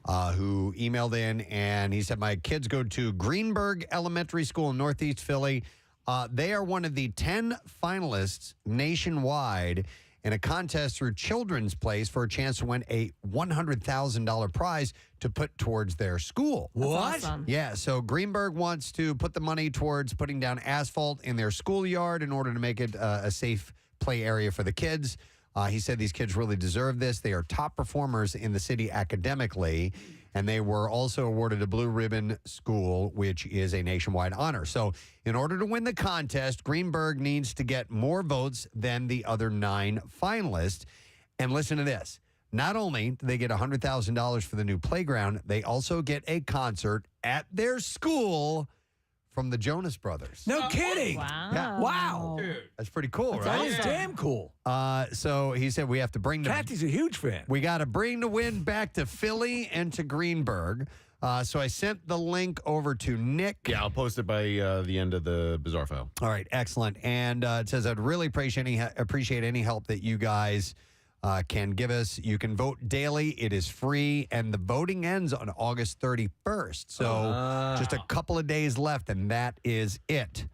who emailed in, and he said, my kids go to Greenberg Elementary School in Northeast Philly. They are one of the 10 finalists nationwide in a contest through Children's Place for a chance to win a $100,000 prize to put towards their school. That's awesome. Yeah, so Greenberg wants to put the money towards putting down asphalt in their schoolyard in order to make it a safe play area for the kids. He said these kids really deserve this. They are top performers in the city academically, and they were also awarded a Blue Ribbon School, which is a nationwide honor. So in order to win the contest, Greenberg needs to get more votes than the other 9 finalists. And listen to this. Not only do they get $100,000 for the new playground, they also get a concert at their school from the Jonas Brothers. No kidding. Wow. Yeah. Wow. That's pretty cool, That's right? damn cool. So he said we have to bring the... Kathy's a huge fan. We got to bring the win back to Philly and to Greenberg. So I sent the link over to Nick. Yeah, I'll post it by the end of the bizarre file. All right, excellent. And it says I'd really appreciate any help that you guys can give us. You can vote daily. It is free, and the voting ends on August 31st. So just a couple of days left, and that is it.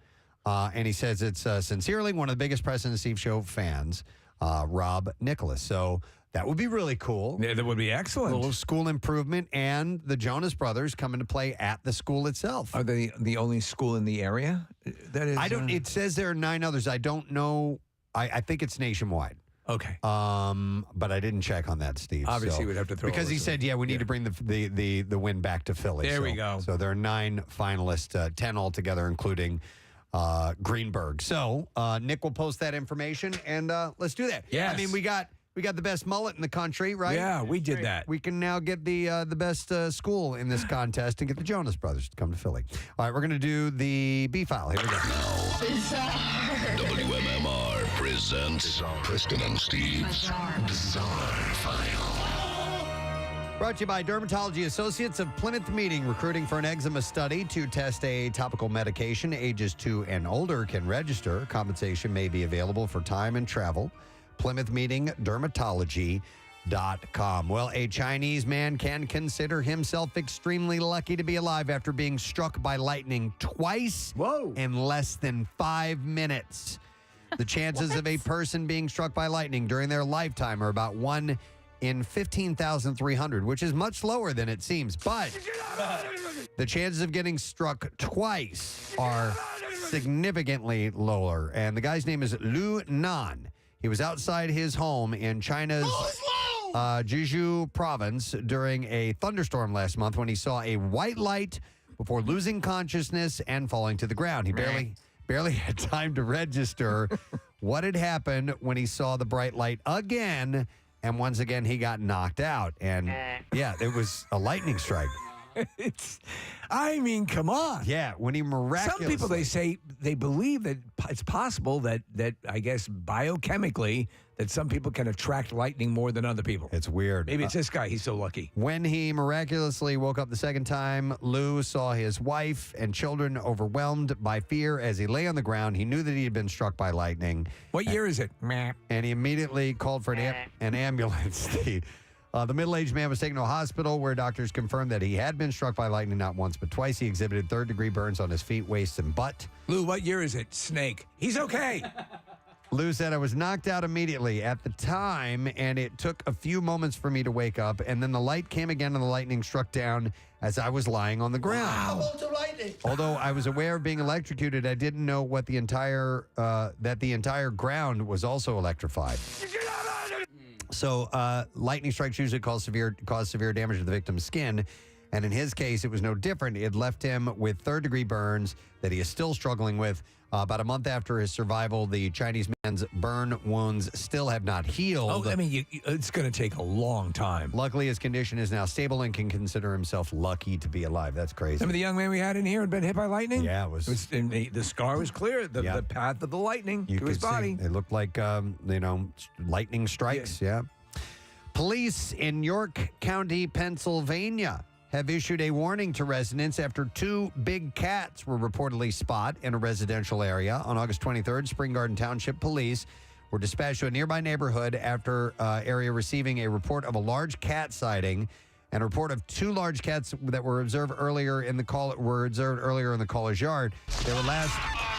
And he says it's sincerely one of the biggest Preston and Steve Show fans, Rob Nicholas. So that would be really cool. Yeah, that would be excellent. A little school improvement, and the Jonas Brothers come into play at the school itself. Are they the only school in the area? That is. I don't. It says there are 9 others. I don't know. I think it's nationwide. Okay. But I didn't check on that, Steve. Obviously, so, we'd have to throw because he said, we need to bring the win back to Philly. There so, we go. So there are 9 finalists, 10 altogether, including Greenberg. So Nick will post that information, and let's do that. Yes. I mean, we got the best mullet in the country, right? Yeah, we did that. We can now get the best school in this contest and get the Jonas Brothers to come to Philly. All right, we're going to do the B file. Here we go. WMMR presents Preston and Steve's Bizarre File. Brought to you by Dermatology Associates of Plymouth Meeting, recruiting for an eczema study to test a topical medication. Ages 2 and older can register. Compensation may be available for time and travel. Plymouth Meeting Dermatology.com. Well, a Chinese man can consider himself extremely lucky to be alive after being struck by lightning twice in less than 5 minutes. The chances of a person being struck by lightning during their lifetime are about 1 in 15,300, which is much lower than it seems. But the chances of getting struck twice are significantly lower. And the guy's name is Lu Nan. He was outside his home in China's Jeju province during a thunderstorm last month when he saw a white light before losing consciousness and falling to the ground. He barely had time to register what had happened when he saw the bright light again, and once again he got knocked out. And yeah, it was a lightning strike. I mean, come on. Yeah, when he miraculously... Some people, they say, they believe that it's possible that I guess, biochemically, that some people can attract lightning more than other people. It's weird. Maybe it's this guy. He's so lucky. When he miraculously woke up the second time, Lou saw his wife and children overwhelmed by fear as he lay on the ground. He knew that he had been struck by lightning. What year is it? And he immediately called for an ambulance. The middle-aged man was taken to a hospital where doctors confirmed that he had been struck by lightning not once but twice. He exhibited third-degree burns on his feet, waist, and butt. Lou, what year is it? Snake. He's okay. Lou said, I was knocked out immediately at the time, and it took a few moments for me to wake up, and then the light came again and the lightning struck down as I was lying on the ground. Wow, lightning. Although I was aware of being electrocuted, I didn't know what the entire ground was also electrified. So lightning strikes usually cause severe damage to the victim's skin. And in his case, it was no different. It left him with third-degree burns that he is still struggling with. About a month after his survival, the Chinese man's burn wounds still have not healed. Oh, I mean, it's going to take a long time. Luckily, his condition is now stable and can consider himself lucky to be alive. That's crazy. Remember the young man we had in here had been hit by lightning? Yeah, it was. And the scar was clear, the path of the lightning to his body. It looked like, lightning strikes. Yeah. Police in York County, Pennsylvania, have issued a warning to residents after 2 big cats were reportedly spotted in a residential area. On August 23rd, Spring Garden Township Police were dispatched to a nearby neighborhood after area receiving a report of a large cat sighting and a report of 2 large cats that were observed earlier in the caller's yard. They were last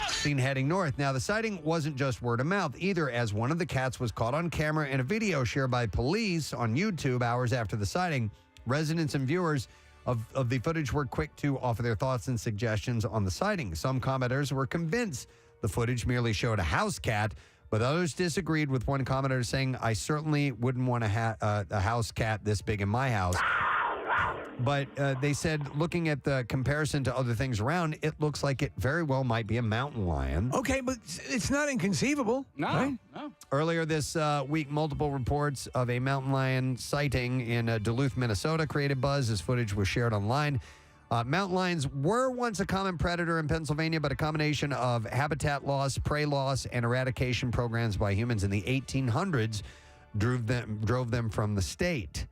seen heading north. Now, the sighting wasn't just word of mouth either, as one of the cats was caught on camera in a video shared by police on YouTube hours after the sighting. Residents and viewers of the footage were quick to offer their thoughts and suggestions on the sighting. Some commenters were convinced the footage merely showed a house cat, but others disagreed, with one commenter saying, I certainly wouldn't want a house cat this big in my house. But they said, looking at the comparison to other things around, it looks like it very well might be a mountain lion. Okay, but it's not inconceivable. No, right? no. Earlier this week, multiple reports of a mountain lion sighting in Duluth, Minnesota created buzz as footage was shared online. Mountain lions were once a common predator in Pennsylvania, but a combination of habitat loss, prey loss, and eradication programs by humans in the 1800s drove them from the state.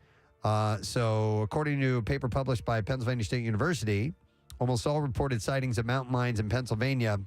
So according to a paper published by Pennsylvania State University, almost all reported sightings of mountain lions in Pennsylvania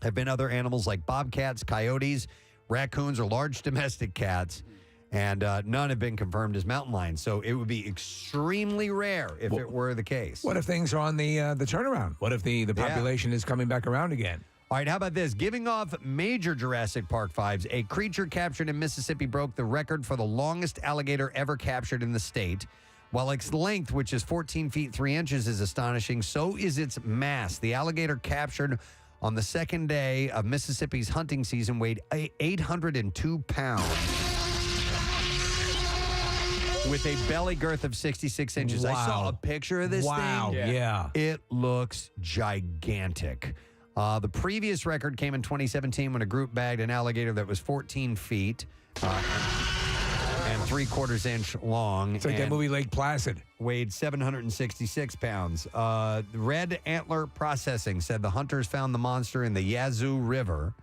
have been other animals like bobcats, coyotes, raccoons, or large domestic cats. And none have been confirmed as mountain lions. So it would be extremely rare if it were the case. What if things are on the turnaround? What if the population is coming back around again? All right, how about this? Giving off major Jurassic Park vibes, a creature captured in Mississippi broke the record for the longest alligator ever captured in the state. While its length, which is 14 feet 3 inches, is astonishing, so is its mass. The alligator captured on the second day of Mississippi's hunting season weighed 802 pounds. With a belly girth of 66 inches. Wow. I saw a picture of this Wow, thing. yeah. It looks gigantic. The previous record came in 2017 when a group bagged an alligator that was 14 feet and 3/4 inch long. It's like that movie Lake Placid. Weighed 766 pounds. Red Antler Processing said the hunters found the monster in the Yazoo River.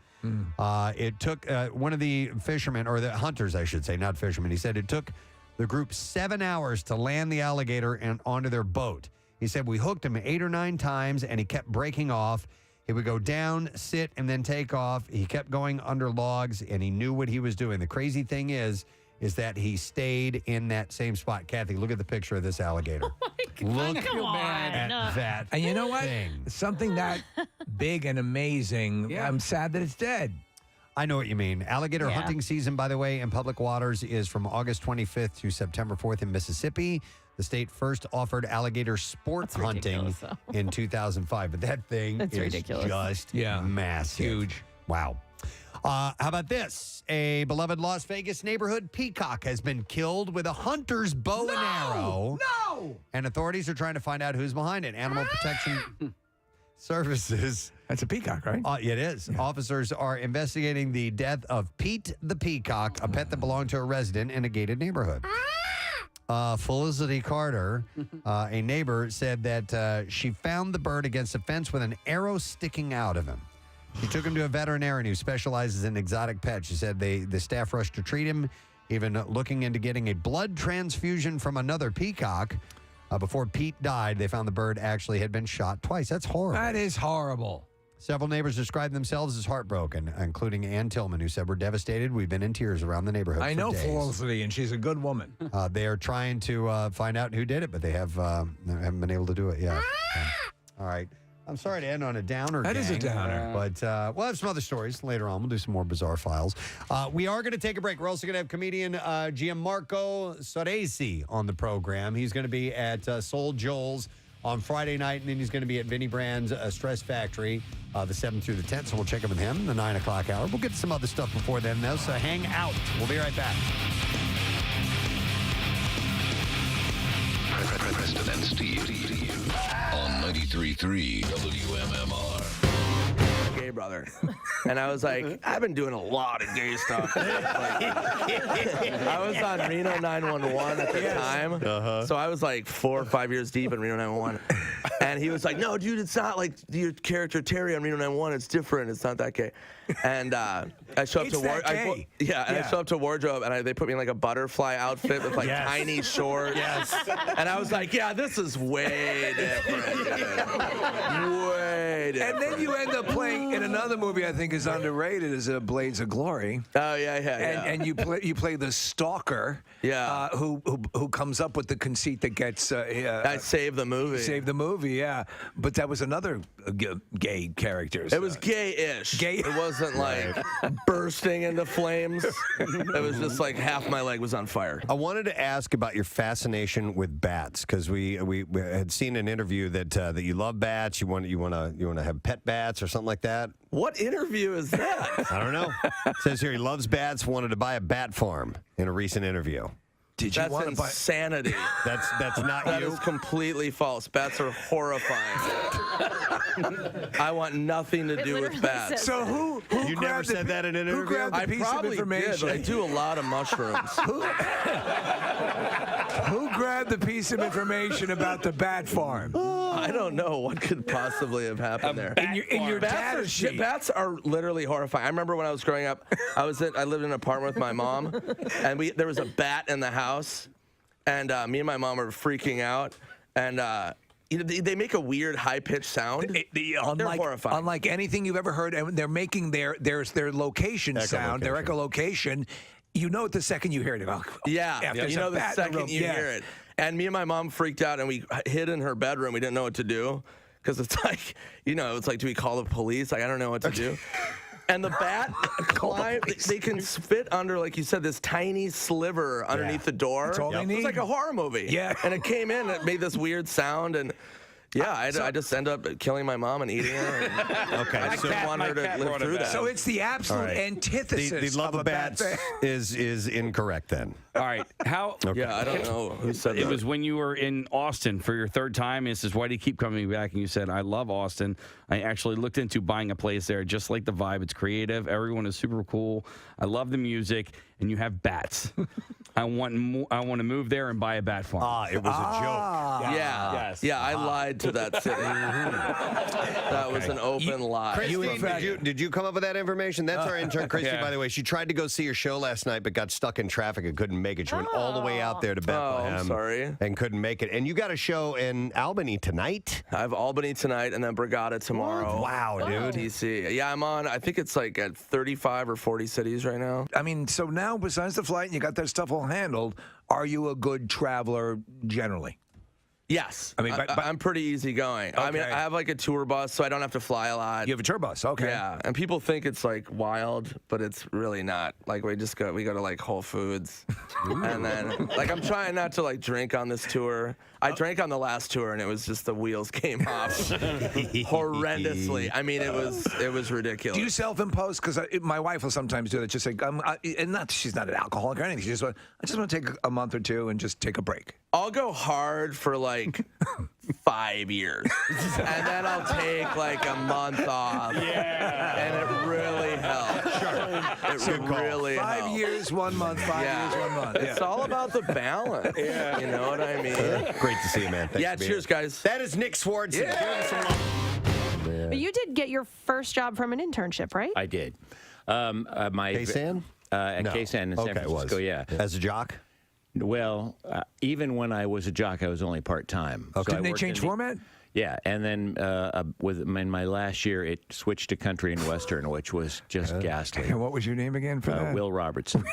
It took one of the fishermen, or the hunters, I should say, not fishermen. He said it took the group 7 hours to land the alligator and onto their boat. He said, we hooked him 8 or 9 times, and he kept breaking off. He would go down, sit, and then take off. He kept going under logs, and he knew what he was doing. The crazy thing is that he stayed in that same spot. Kathy, look at the picture of this alligator. Look at that. And you know what? thing. Something that big and amazing. I'm sad that it's dead. I know what you mean. Alligator Yeah. hunting season, by the way, in public waters is from August 25th to September 4th in Mississippi. The state first offered alligator sport hunting ridiculous, though. in 2005, but that thing That's is ridiculous. just massive. Huge. Wow. How about this? A beloved Las Vegas neighborhood peacock has been killed with a hunter's bow and arrow. No! And authorities are trying to find out who's behind it. Animal Protection Services. That's a peacock, right? It is. Yeah. Officers are investigating the death of Pete the peacock, a pet that belonged to a resident in a gated neighborhood. Felicity Carter, a neighbor, said that she found the bird against a fence with an arrow sticking out of him. She took him to a veterinarian who specializes in exotic pets. She said the staff rushed to treat him, even looking into getting a blood transfusion from another peacock. Before Pete died, they found the bird actually had been shot twice. That's horrible. That is horrible. Several neighbors described themselves as heartbroken, including Ann Tillman, who said, we're devastated. We've been in tears around the neighborhood I for know days. Felicity, and she's a good woman. They are trying to find out who did it, but they haven't been able to do it yet. All right. I'm sorry to end on a downer. That is a gang, downer. But we'll have some other stories later on. We'll do some more bizarre files. We are going to take a break. We're also going to have comedian Gianmarco Soresi on the program. He's going to be at Soul Joel's on Friday night, and then he's going to be at Vinnie Brand's Stress Factory the 7th through the 10th. So we'll check in with him in the 9 o'clock hour. We'll get to some other stuff before then, though, so hang out. We'll be right back. Preston and Steve on 93.3 WMMR. Gay brother. And I was like, I've been doing a lot of gay stuff. I was on Reno 911 at the time. So I was like 4 or 5 years deep in Reno 911. And he was like, no, dude, it's not like your character Terry on Reno 911. It's different. It's not that gay. And I show up to wardrobe. I show up to wardrobe, and they put me in like a butterfly outfit with like tiny shorts. And I was like, yeah, this is way different. Way different. And then you end up playing in another movie I think is underrated is Blades of Glory. Oh yeah. And you play the stalker. Yeah. Who comes up with the conceit that gets I saved the movie. Saved the movie, yeah. But that was another gay character. It was gay-ish. It wasn't like bursting into flames. It was just like half my leg was on fire. I wanted to ask about your fascination with bats because we had seen an interview that you love bats. You want to have pet bats or something like that. What interview is that? I don't know. It says here he loves bats. Wanted to buy a bat farm in a recent interview. Did you That's want to buy? insanity. That's not That you. is completely false. Bats are horrifying. I want nothing to do with bats. So who You never said that in an Who interview? grabbed the I piece of probably did, information? but I do a lot of mushrooms. Who grabbed the piece of information about the bat farm? I don't know what could possibly have happened there. In your data sheet. Bats are literally horrifying. I remember when I was growing up, I lived in an apartment with my mom, and there was a bat in the house, and me and my mom were freaking out, and they make a weird high-pitched sound. They're horrifying. Unlike anything you've ever heard, and they're making their location sound, their echolocation You know it the second you hear it. Oh, Yeah, there's you a know the bat in the second room. you Yeah. hear it. And me and my mom freaked out, and we hid in her bedroom. We didn't know what to do because it's like, it's like, do we call the police? Like, I don't know what to do. And the bat climb, they can fit under, like you said, this tiny sliver underneath the door. That's all they It was need. like a horror movie. Yeah. And it came in, and it made this weird sound, and I just end up killing my mom and eating her. And Okay, I just didn't want her to live through that. So it's the absolute All right. antithesis The love of of a bat bats is incorrect then. All right. How? Okay. Yeah, I don't know who said that. It was when you were in Austin for your third time. It says, why do you keep coming back? And you said, I love Austin. I actually looked into buying a place there. Just like the vibe. It's creative. Everyone is super cool. I love the music. And you have bats. I want to move there and buy a bat farm. It was a joke. Yeah. Yes. Yeah, I lied to that city. That was an open lie. Christy, did you come up with that information? That's our intern, Christy, Yeah. by the way. She tried to go see your show last night, but got stuck in traffic and couldn't make it. She went all the way out there to Bethlehem. I'm sorry. And couldn't make it. And you got a show in Albany tonight? I have Albany tonight and then Brigada tomorrow. Wow, dude. DC. Yeah, I'm on, I think it's like at 35 or 40 cities right now. I mean, so now besides the flight and you got that stuff all handled, are you a good traveler generally? Yes. I mean, I'm pretty easygoing. I mean, Okay. I have like a tour bus, so I don't have to fly a lot. You have a tour bus, okay. Yeah, and people think it's like wild, but it's really not. Like we go to like Whole Foods, and then like I'm trying not to like drink on this tour. I drank on the last tour, and it was just the wheels came off horrendously. I mean, it was ridiculous. Do you self-impose? Because my wife will sometimes do that. Just like, and not she's not an alcoholic or anything. She just I just want to take a month or two and just take a break. I'll go hard for like 5 years, and then I'll take like a month off. Yeah, and it really helps. Sure, it really 5 helps. years, 1 month. 5 years, 1 month. It's all about the balance. Yeah, you know what I mean. Great to see you, man. Thanks Yeah, for being cheers, here. guys. That is Nick Swartz. But you did get your first job from an internship, right? I did. KSAN? At No. KSAN in San Okay, it was. Francisco, yeah. As a jock? Well, even when I was a jock, I was only part-time. So I Couldn't they worked change in the- format? Yeah, and then in my last year, it switched to country and western, which was just ghastly. And what was your name again for that? Will Robertson.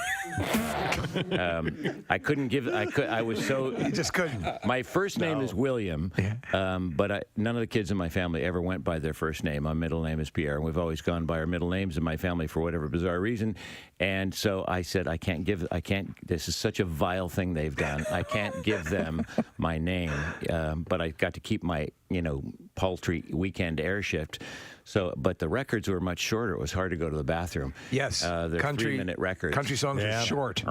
I couldn't give. I was so. You just couldn't. My first name is William, but none of the kids in my family ever went by their first name. My middle name is Pierre, and we've always gone by our middle names in my family for whatever bizarre reason. And so I said, I can't. This is such a vile thing they've done. I can't give them my name, but I got to keep my paltry weekend air shift. So, but the records were much shorter. It was hard to go to the bathroom. Yes, they're 3-minute records. Country songs are short.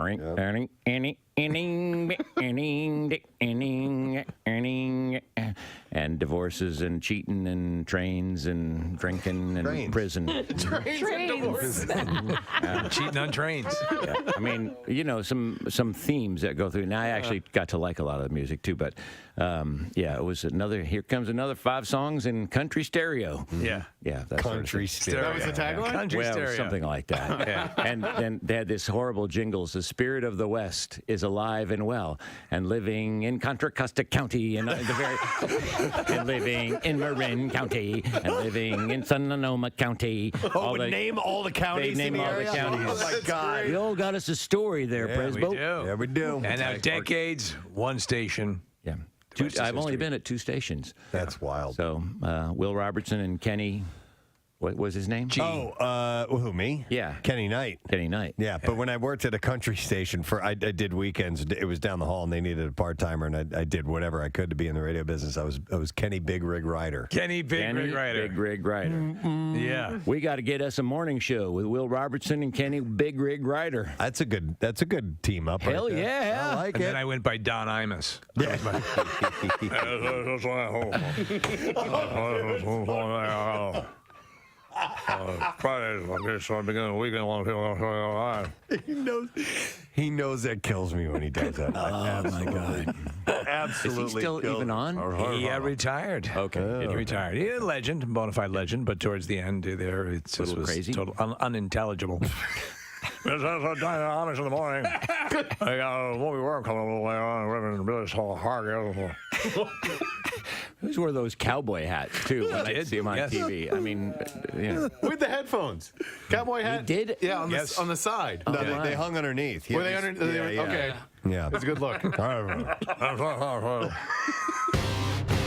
And divorces and cheating and trains and drinking and prison. Trains. Cheating on trains. Yeah. I mean, some themes that go through. Now I actually got to like a lot of the music too, but it was here comes another 5 songs in country stereo. Yeah. Yeah, that's Country stereo. That was the tagline? Country Well, stereo. something like that. And then they had this horrible jingles. The spirit of the West is alive and well, and living in Contra Costa County, and and living in Marin County, and living in Sonoma County. Name all the counties They in name the all area? the counties. Oh, my God. You all got us a story there, Yeah, we Presbo. do. Yeah, we do. And now decades, one station. Yeah. rest is I've only history. been at 2 stations. That's wild. So Will Robertson and Kenny, what was his name? Who, me? Yeah. Kenny Knight. Kenny Knight. Yeah, but when I worked at a country station I did weekends. It was down the hall, and they needed a part-timer, and I did whatever I could to be in the radio business. I was Kenny Big Rig Rider. Kenny Big Rig Rider. Big Rig Rider. Yeah. We got to get us a morning show with Will Robertson and Kenny Big Rig Rider. That's a good team up. Hell right there. yeah. I like And it. then I went by Don Imus. Friday, so I begin the weekend. He knows that kills me when he does that. Oh, my God. Absolutely. Is he still kills even me. on? He retired. Okay. He retired. He's a legend, bona fide legend, but towards the end there, it's A little crazy? total unintelligible. It's honest in the morning. I got a movie work coming a little later on. Reverend Billy saw Hargis. Who's wore those cowboy hats, too, when I see him on TV? I mean, With the headphones. Cowboy hat? He did? Yeah, on the side. No, they hung underneath. Were they under? Okay. Yeah. That's a good look.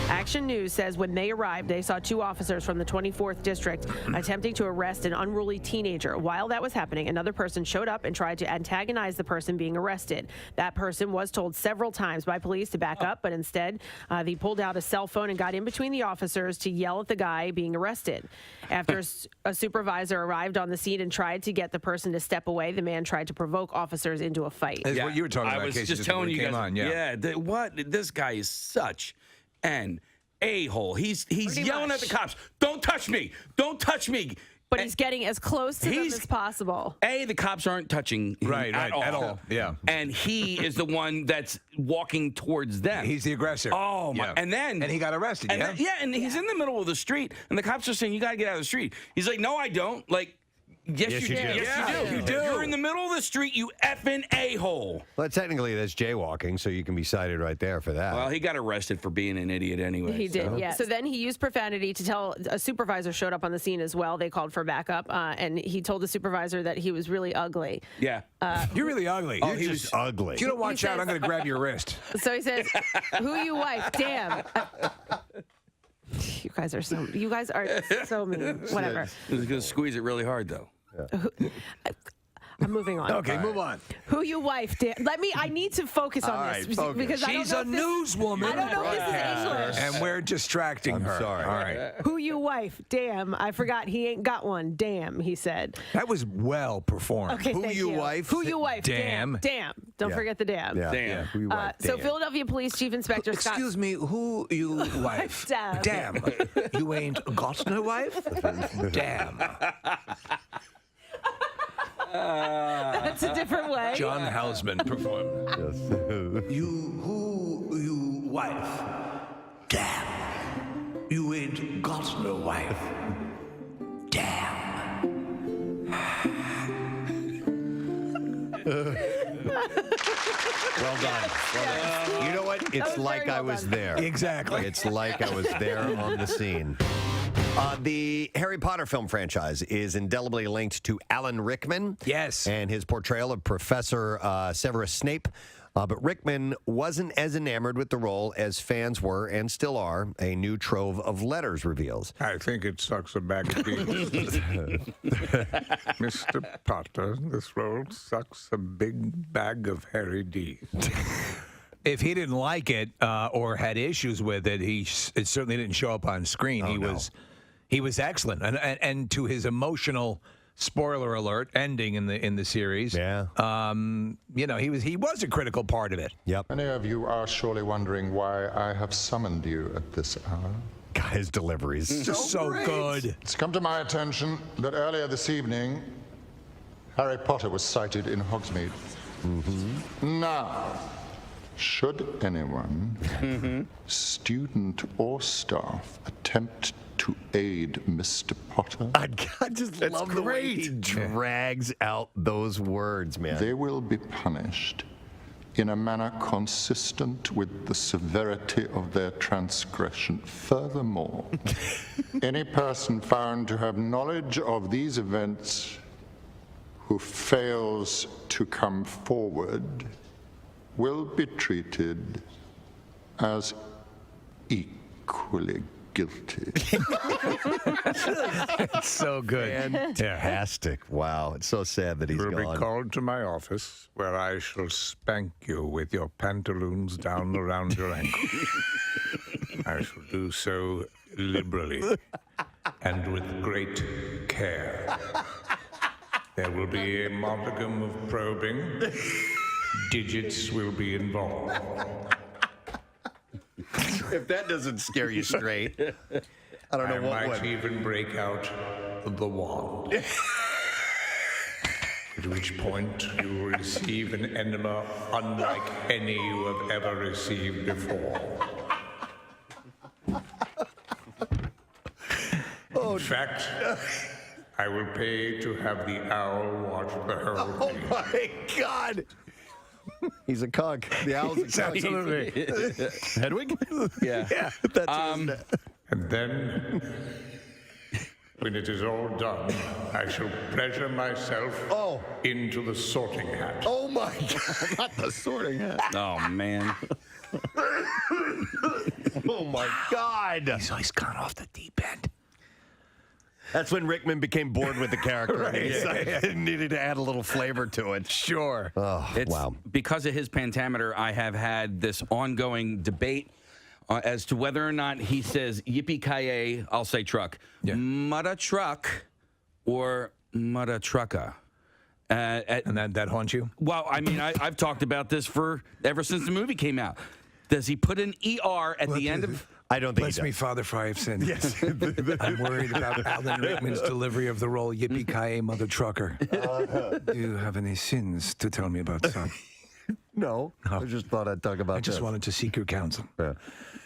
Action News says when they arrived, they saw 2 officers from the 24th District attempting to arrest an unruly teenager. While that was happening, another person showed up and tried to antagonize the person being arrested. That person was told several times by police to back up, but instead they pulled out a cell phone and got in between the officers to yell at the guy being arrested. After a supervisor arrived on the scene and tried to get the person to step away, the man tried to provoke officers into a fight. That's what you were talking about, I was Casey, just telling you guys. on, This guy is such an a-hole. He's yelling at the cops. Don't touch me. Don't touch me. But he's getting as close to them as possible. The cops aren't touching him at all. Yeah. And he is the one that's walking towards them. He's the aggressor. Oh, my. Yeah. And he got arrested, and he's in the middle of the street, and the cops are saying, you got to get out of the street. He's like, no, I don't. Like, yes, you do. Yes, you do. You're in the middle of the street, you effing a-hole. Well, technically, that's jaywalking, so you can be cited right there for that. Well, he got arrested for being an idiot anyway. He did, yeah. So then he used profanity to tell a supervisor showed up on the scene as well. They called for backup, and he told the supervisor that he was really ugly. Yeah. You're really ugly. Oh, he was ugly. If you don't watch out, I'm going to grab your wrist. So he says, "Who you wife? Damn." You guys are so mean. Whatever. He's going to squeeze it really hard, though. I'm moving on. Okay, move on. Who you wife? I need to focus on this because she's a newswoman. I don't know if this is English. And we're distracting her. Sorry. All right. Who you wife? Damn, I forgot he ain't got one. Damn, he said. That was well performed. Okay, Who thank you wife? Who you wife? Damn. Damn. Don't forget the damn. Yeah. Damn. Who you wife? So Damn. Philadelphia Police Chief Inspector Scott. Excuse me, who you wife? Damn. Damn. You ain't got no wife? Damn. That's a different way. John Houseman performed. Yes. You wife? Damn. You ain't got no wife. Damn. Well done. You know what? It's like I was there. Exactly. It's like I was there on the scene. The Harry Potter film franchise is indelibly linked to Alan Rickman. Yes. And his portrayal of Professor Severus Snape. But Rickman wasn't as enamored with the role as fans were and still are, a new trove of letters reveals. I think it sucks a bag of beans. Mr. Potter, this role sucks a big bag of Harry D. If he didn't like it or had issues with it, it certainly didn't show up on screen. He was excellent, and to his emotional, spoiler alert, ending in the series. Yeah. He was a critical part of it. Yep. Many of you are surely wondering why I have summoned you at this hour. His deliveries. Just so good. It's come to my attention that earlier this evening, Harry Potter was sighted in Hogsmeade. Mm-hmm. Now, should anyone, student or staff, attempt to aid Mr. Potter, I just love the way he drags out those words, man. they will be punished in a manner consistent with the severity of their transgression. Furthermore, any person found to have knowledge of these events who fails to come forward will be treated as equally guilty. It's so good. Fantastic. Wow. It's so sad that he's You will gone. be called to my office, where I shall spank you with your pantaloons down around your ankle. I shall do so liberally and with great care. There will be a modicum of probing. Digits will be involved. If that doesn't scare you straight, I don't know what I might would. even break out the wand. At which point you will receive an enema unlike any you have ever received before. In fact, I will pay to have the owl watch the whole Oh thing. my God. He's a cuck. The owl's a cuck. Absolutely. Hedwig? Yeah. That's his And then, when it is all done, I shall pleasure myself into the sorting hat. Oh my God! Not the sorting hat. Oh man. Oh my God! He's always gone off the deep end. That's when Rickman became bored with the character. Right. He needed to add a little flavor to it. Sure. Oh, wow. Because of his pentameter, I have had this ongoing debate as to whether or not he says yippee-ki-yay, I'll say truck, mutta truck, or mutta trucka. And that haunts you? Well, I mean, I've talked about this ever since the movie came out. Does he put an ER at the end of... I don't think Bless he me, does. Father, for I have sinned. Yes. I'm worried about Alan Rickman's delivery of the role Yippee-ki-yay, Mother Trucker. Do you have any sins to tell me about, son? No. I just thought I'd talk about I just this. wanted to seek your counsel. Yeah.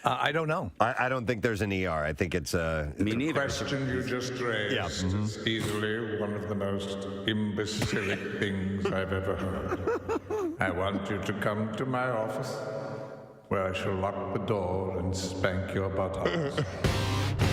I don't know. I don't think there's an ER. I think it's a... Me neither. The question you just raised is easily one of the most imbecilic things I've ever heard. I want you to come to my office, where I shall lock the door and spank your buttocks.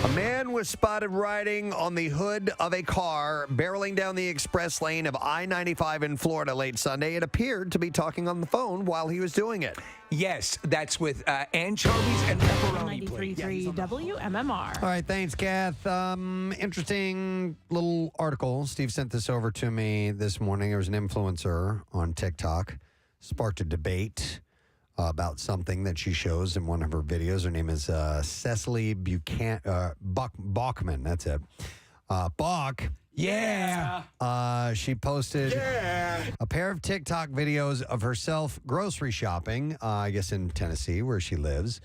A man was spotted riding on the hood of a car barreling down the express lane of I-95 in Florida late Sunday. It appeared to be talking on the phone while he was doing it. Yes, that's with anchovies and pepperoni. 93.3 WMMR. All right, thanks, Kath. Interesting little article. Steve sent this over to me this morning. There was an influencer on TikTok, sparked a debate about something that she shows in one of her videos. Her name is Cecily Bachman. That's it. Bach. Yeah. She posted a pair of TikTok videos of herself grocery shopping, I guess in Tennessee, where she lives.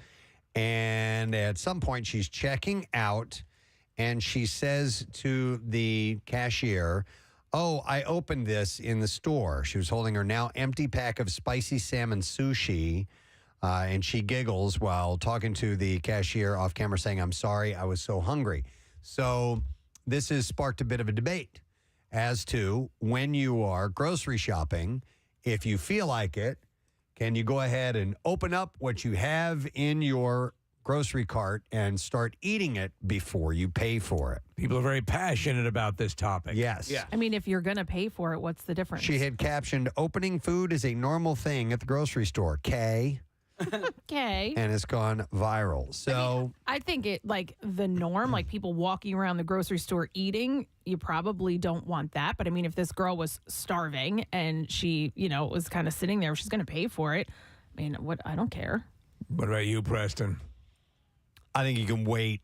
And at some point, she's checking out, and she says to the cashier, "Oh, I opened this in the store." She was holding her now empty pack of spicy salmon sushi, and she giggles while talking to the cashier off camera saying, "I'm sorry, I was so hungry." So this has sparked a bit of a debate as to when you are grocery shopping, if you feel like it, can you go ahead and open up what you have in your grocery cart and start eating it before you pay for it? People are very passionate about this topic. Yes. Yeah. I mean, if you're going to pay for it, what's the difference? She had captioned, "Opening food is a normal thing at the grocery store, K," Okay. and it's gone viral. So I think it like the norm, like people walking around the grocery store eating, you probably don't want that. But I mean, if this girl was starving and she, was kind of sitting there, she's going to pay for it. I mean, I don't care. What about you, Preston? I think you can wait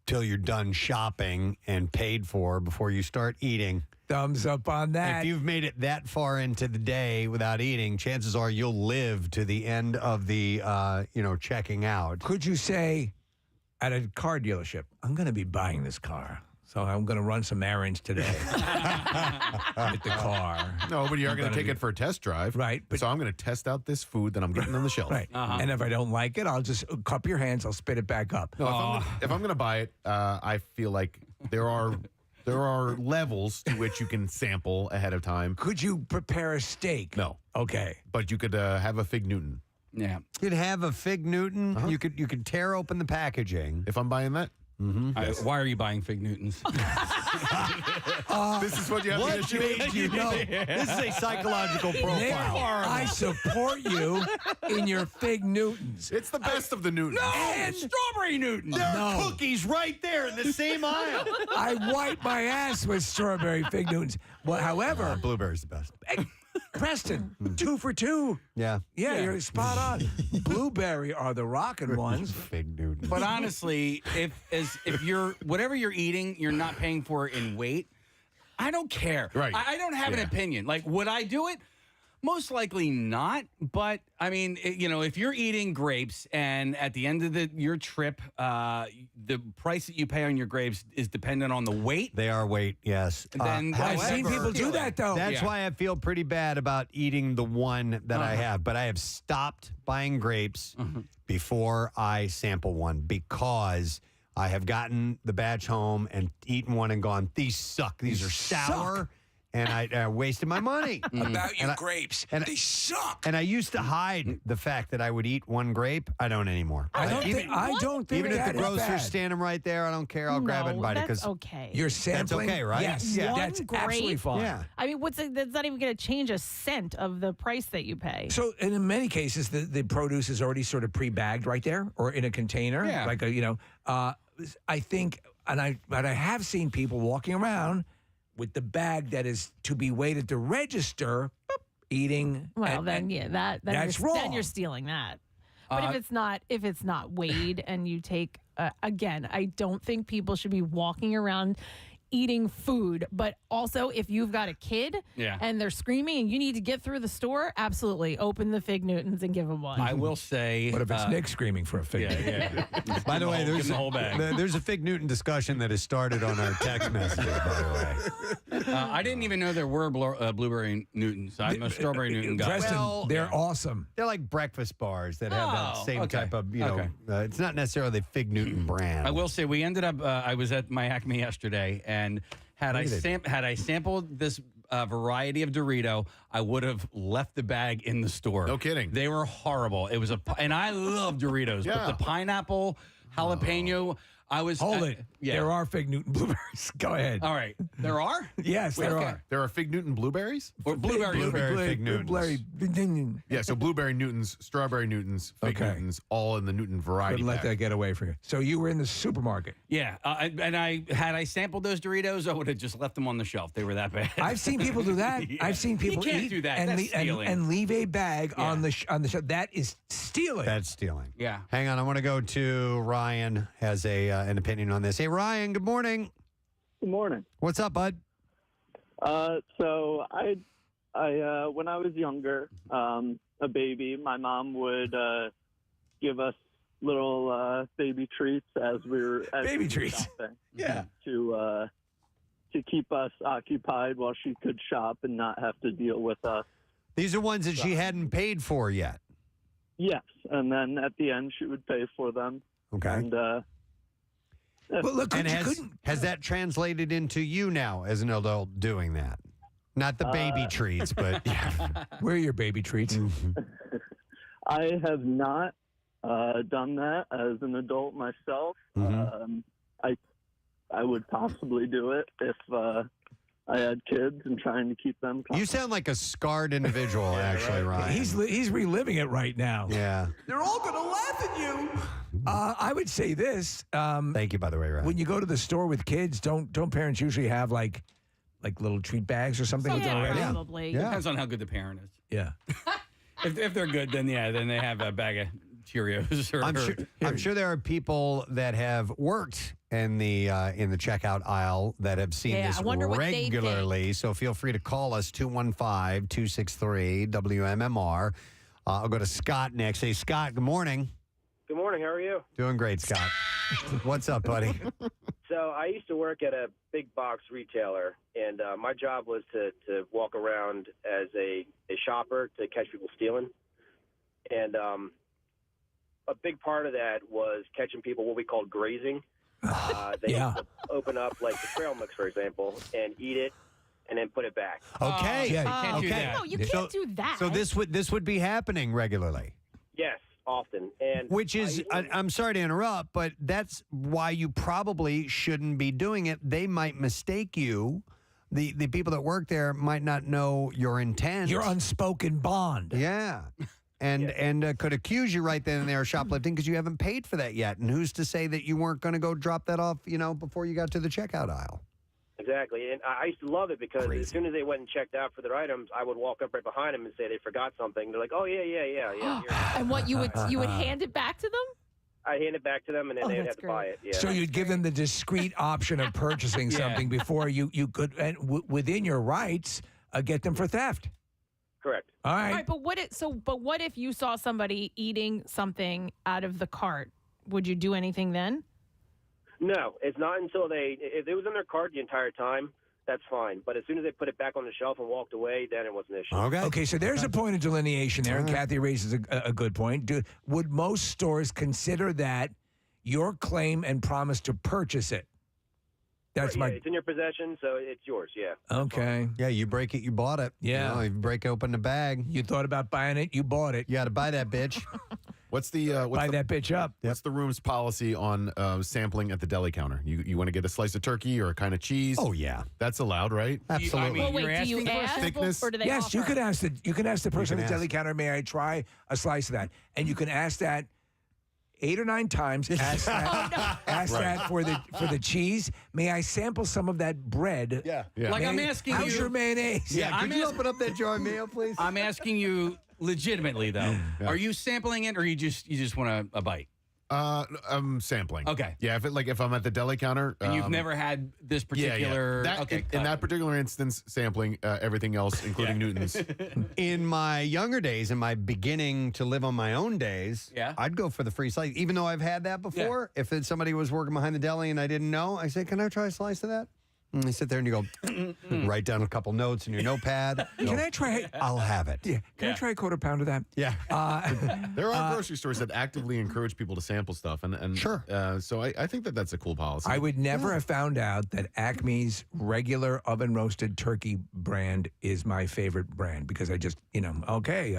till you're done shopping and paid for before you start eating. Thumbs up on that. If you've made it that far into the day without eating, chances are you'll live to the end of the, checking out. Could you say at a car dealership, I'm going to be buying this car, so I'm going to run some errands today with the car. No, but you're going to take it for a test drive. Right. But so I'm going to test out this food that I'm getting on the shelf. Right. And if I don't like it, I'll just cup your hands. I'll spit it back up. No, if I'm going to buy it, I feel like there are levels to which you can sample ahead of time. Could you prepare a steak? No. Okay. But you could have a Fig Newton. Yeah. You'd have a Fig Newton. You could tear open the packaging. If I'm buying that? Mm-hmm. Why are you buying Fig Newtons? This is what you have What to do. made you know? This is a psychological profile. I support you in your Fig Newtons. It's the best of the Newtons. And strawberry Newtons. There are cookies right there in the same aisle. I wipe my ass with strawberry Fig Newtons. Well, however, blueberry's the best. Preston, 2 for 2. Yeah. Yeah, you're spot on. Blueberry are the rockin' ones. Fig Newton. But honestly, if you're whatever you're eating, you're not paying for it in weight. I don't care. Right. I don't have an opinion. Like, would I do it? Most likely not. But I mean, if you're eating grapes and at the end of your trip, the price that you pay on your grapes is dependent on the weight. They are weight, yes. Then I've seen people do that, though. That's why I feel pretty bad about eating the one that I have. But I have stopped buying grapes before I sample one because I have gotten the batch home and eaten one and gone, these suck. These are sour and I wasted my money. About your grapes. They suck. And I used to hide the fact that I would eat one grape. I don't anymore. I don't think even if that the is grocer's bad. standing right there, I don't care. I'll grab it and bite it that's okay. You're sampling. That's okay, right? Yes, Yeah. that's One absolutely grape? fine. Yeah. I mean, that's not even going to change a cent of the price that you pay. So, and in many cases, the produce is already sort of pre-bagged right there, or in a container, Yeah. like I think, but I have seen people walking around with the bag that is to be weighed at the register, eating. Well, then that's you're, wrong. then you're stealing that. But if it's not weighed and you take again, I don't think people should be walking around eating food. But also, if you've got a kid and they're screaming and you need to get through the store, absolutely open the Fig Newtons and give them one. I will say. What if it's Nick screaming for a fig? Yeah. By the way, there's the whole bag. There's a Fig Newton discussion that has started on our text messages, by the way. I didn't even know there were blueberry Newtons. I'm a strawberry Newton guy. Preston, they're awesome. They're like breakfast bars that have that same okay. type of, Okay. It's not necessarily the Fig Newton brand. I will say we ended up. I was at my Acme yesterday, and had I sampled this variety of Dorito, I would have left the bag in the store. No kidding. They were horrible. It was and I love Doritos, but the pineapple jalapeno. I was Hold it. Yeah. There are Fig Newton blueberries. Go ahead. All right. There are? Yes, there are. There are Fig Newton blueberries? Or blueberry Fig Newtons. Yeah, so blueberry Newtons, strawberry Newtons, Fig Newtons, all in the Newton variety. Couldn't let pack. that get away from you. So you were in the supermarket. Yeah, and I sampled those Doritos, I would have just left them on the shelf. They were that bad. I've seen people do that. Yeah. I've seen people You can't eat do that. and, That's stealing. and leave a bag on the shelf. That is stealing. That's stealing. Yeah. Hang on, I want to go to Ryan. Has an opinion on this. Hey, Ryan. Good morning. Good morning. What's up, bud? So I when I was younger, a baby, my mom would give us little baby treats as we were shopping. Yeah. To keep us occupied while she could shop and not have to deal with us. These are ones that she hadn't paid for yet. Yes, and then at the end she would pay for them. Okay. And But look, And has that translated into you now as an adult doing that? Not the baby treats, but where are your baby treats? I have not done that as an adult myself. I would possibly do it if I had kids and trying to keep them calm. You sound like a scarred individual, actually, Ryan. He's reliving it right now. Yeah. They're all going to laugh at you. I would say this. Thank you, by the way, Ryan. When you go to the store with kids, don't parents usually have like little treat bags or something? Probably. Depends on how good the parent is. Yeah. If they're good, then they have a bag of Cheerios. I'm sure there are people that have worked in the checkout aisle that have seen this I wonder what they regularly. So feel free to call us 215-263-WMMR. I'll go to Scott next. Hey, Scott. Good morning. Good morning. How are you? Doing great, Scott. What's up, buddy? So I used to work at a big box retailer, and my job was to walk around as a shopper to catch people stealing. And a big part of that was catching people what we called grazing. They used to open up like the trail mix, for example, and eat it and then put it back. Okay. You can't do that. No, you can't do that. So this would be happening regularly. Yes, often. And Which is, I'm sorry to interrupt, but that's why you probably shouldn't be doing it. They might mistake you. The people that work there might not know your intent. Your unspoken bond. Yeah. And could accuse you right then and there of shoplifting because you haven't paid for that yet. And who's to say that you weren't going to go drop that off, before you got to the checkout aisle? Exactly. And I used to love it because as soon as they went and checked out for their items, I would walk up right behind them and say they forgot something. They're like, oh, yeah. And what you would hand it back to them? I'd hand it back to them, and then they'd have to buy it. Yeah. So you'd give them the discreet option of purchasing something before you could, and within your rights, get them for theft. Correct. All right. All right, but what if you saw somebody eating something out of the cart? Would you do anything then? No, it's not until if it was in their cart the entire time, that's fine. But as soon as they put it back on the shelf and walked away, then it was an issue. Okay, so there's a point of delineation there, and Kathy raises a good point. Would most stores consider that your claim and promise to purchase it? That's Yeah, it's in your possession, so it's yours. Yeah. Okay. Yeah, you break it, you bought it. Yeah. You know, you break open the bag. You thought about buying it, you bought it. You got to buy that bitch. What's the Buy that bitch up. What's the room's policy on sampling at the deli counter? You want to get a slice of turkey or a kind of cheese? Oh yeah, that's allowed, right? Absolutely. Well, wait, do you ask thickness? or do they Yes, offer? you could ask the person at the ask. deli counter, may I try a slice of that? And you can ask that 8 or 9 times. Ask that, ask that for the cheese. May I sample some of that bread? Yeah. Like I'm asking how's you. your mayonnaise? Yeah, could you open up that jar of mayo, please? I'm asking you legitimately though. Yeah. Are you sampling it, or you just want a bite? I'm sampling. Okay. Yeah, if I'm at the deli counter, And you've never had this particular. That, okay. in that particular instance, sampling everything else, including Newton's. In my younger days, in my beginning to live on my own days, Yeah. I'd go for the free slice. Even though I've had that before, if it's somebody was working behind the deli and I didn't know, I say, "Can I try a slice of that?" And you sit there and you go, write down a couple notes in your notepad. Can I try? I'll have it. Yeah. Can I try a quarter pound of that? Yeah. There are grocery stores that actively encourage people to sample stuff, and Sure. So I think that's a cool policy. I would never have found out that Acme's regular oven roasted turkey brand is my favorite brand because I just, okay.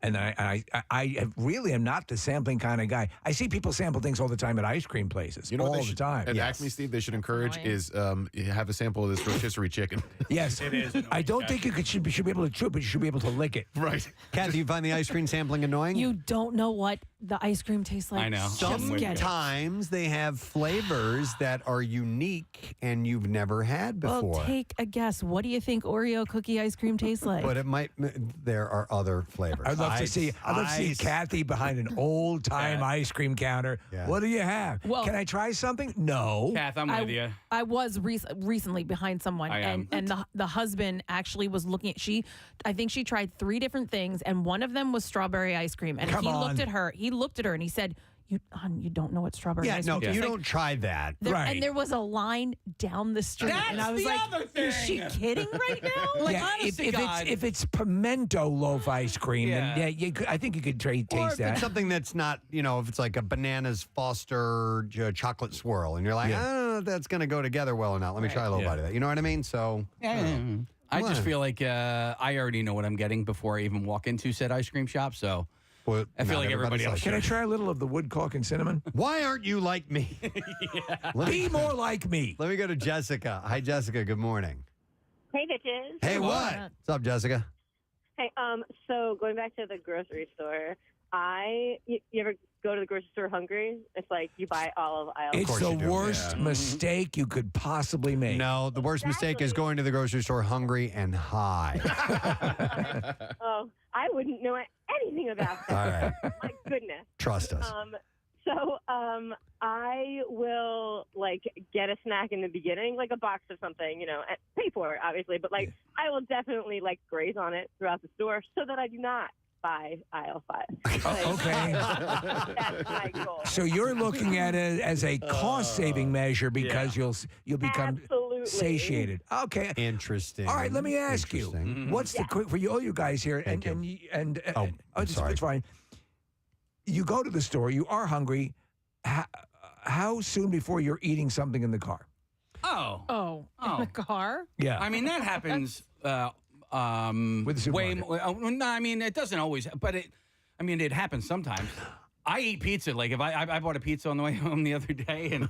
And I really am not the sampling kind of guy. I see people sample things all the time at ice cream places. You know all what they the should, time. At Acme, Steve, they should encourage is have a sample of this rotisserie chicken. Yes, it is. I don't think you should be able to chew, but you should be able to lick it. Right. Kat, do you find the ice cream sampling annoying? You don't know what the ice cream tastes like. I know. Just get it. Sometimes they have flavors that are unique and you've never had before. Well, take a guess. What do you think Oreo cookie ice cream tastes like? But it might. There are other flavors. I'd love to see Kathy behind an old time ice cream counter. Yeah. What do you have? Well- Can I try something? No. Kath, I'm with you. I was recently behind someone, I am. and the husband actually was looking at I think she tried 3 different things, and one of them was strawberry ice cream. And Come he on. looked at her and he said, you don't know what strawberry ice cream tastes you like. don't try that. Right. And there was a line down the street, and I was the like, other "Is she thing. kidding right now?" Like, Yeah, honest to God. if it's pimento loaf ice cream, Yeah. then I think you could Or taste if that. it's something that's not, if it's like a bananas Foster chocolate swirl, and you're like, I don't know if that's going to go together well or not. Let me try a little bite of that. You know what I mean? So, I just feel like I already know what I'm getting before I even walk into said ice cream shop. So well, I feel not like everybody else. Can I try a little of the wood caulk and cinnamon? Why aren't you like me? Be more like me. Let me go to Jessica. Hi, Jessica. Good morning. Hey, bitches. Hey, what? What's up, Jessica? Hey, so going back to the grocery store, you ever go to the grocery store hungry? It's like you buy all of aisle. It's the worst mistake you could possibly make. No, the worst mistake is going to the grocery store hungry and high. Oh, I wouldn't know anything about that. All right. My goodness. Trust us. So I will get a snack in the beginning, like a box of something, and pay for it, obviously. But I will definitely graze on it throughout the store so that I do not buy aisle 5. Okay. That's my goal. So you're looking at it as a cost-saving measure because you'll become Absolutely. satiated. Okay. Interesting. All right. Let me ask you, what's the quick for all you guys here? It's fine. You go to the store. You are hungry. How soon before you're eating something in the car? Oh, in the car? Yeah. I mean, that happens With the way supermarket. more. No, I mean, it doesn't always, but it happens sometimes. I eat pizza. Like if I bought a pizza on the way home the other day, and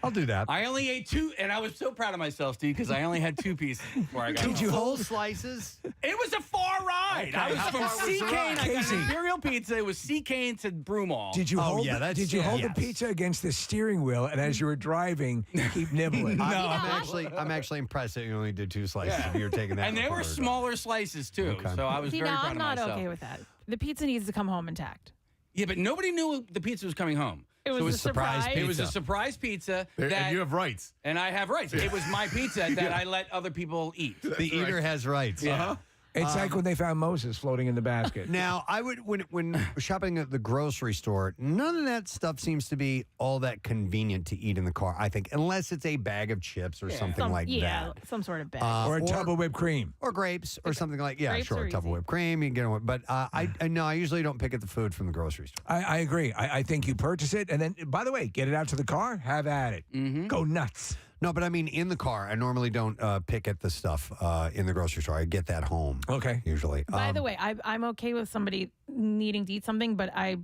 I'll do that. I only ate 2, and I was so proud of myself, Steve, because I only had 2 pieces before I got home. Did you hold slices? It was a far ride. Okay, I was how from far was the C. Kane. ride? I got Casey. an Imperial Pizza. It was C. Kane to Broomall. Did you hold? that's- Did you hold yes. the pizza against the steering wheel, and as you were driving, keep nibbling? I'm actually impressed that you only did 2 slices. If you were taking that, And they were smaller slices too, so I was See, very now proud I'm of not myself. okay with that. The pizza needs to come home intact. Yeah, but nobody knew the pizza was coming home. It was a surprise It was a pizza. surprise pizza. And that, you have rights. and I have rights. It was my pizza that I let other people eat. The eater has rights. Yeah. It's like when they found Moses floating in the basket. Now, I would when shopping at the grocery store, none of that stuff seems to be all that convenient to eat in the car. I think, unless it's a bag of chips or something like that, some sort of bag. or a tub of whipped cream. or grapes or something like Grapes sure, are a tub of easy. whipped cream. You can get one, but I usually don't pick at the food from the grocery store. I agree. I think you purchase it, and then, by the way, get it out to the car, have at it. Go nuts. No, but I mean in the car. I normally don't pick at the stuff in the grocery store. I get that home. Okay. Usually. By the way, I'm okay with somebody needing to eat something, but I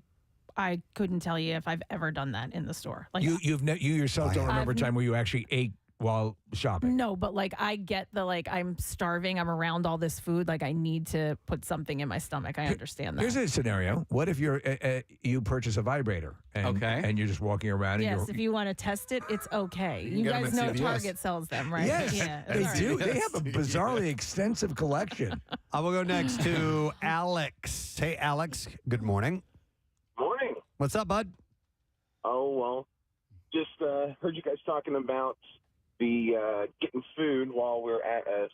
couldn't tell you if I've ever done that in the store. Like You yourself don't remember a time where you actually ate while shopping. No, but like I get the I'm starving, I'm around all this food, like I need to put something in my stomach. I understand that. Here's a scenario. What if you purchase a vibrator and you're just walking around and Yes, if you want to test it, it's okay. You get 'em guys at know CVS. Target sells them, right? Yes, Yeah, they all do. right. They have a bizarrely extensive collection. I will go next to Alex. Hey, Alex. Good morning. Morning. What's up, bud? Oh, well, just heard you guys talking about the getting food while we're at a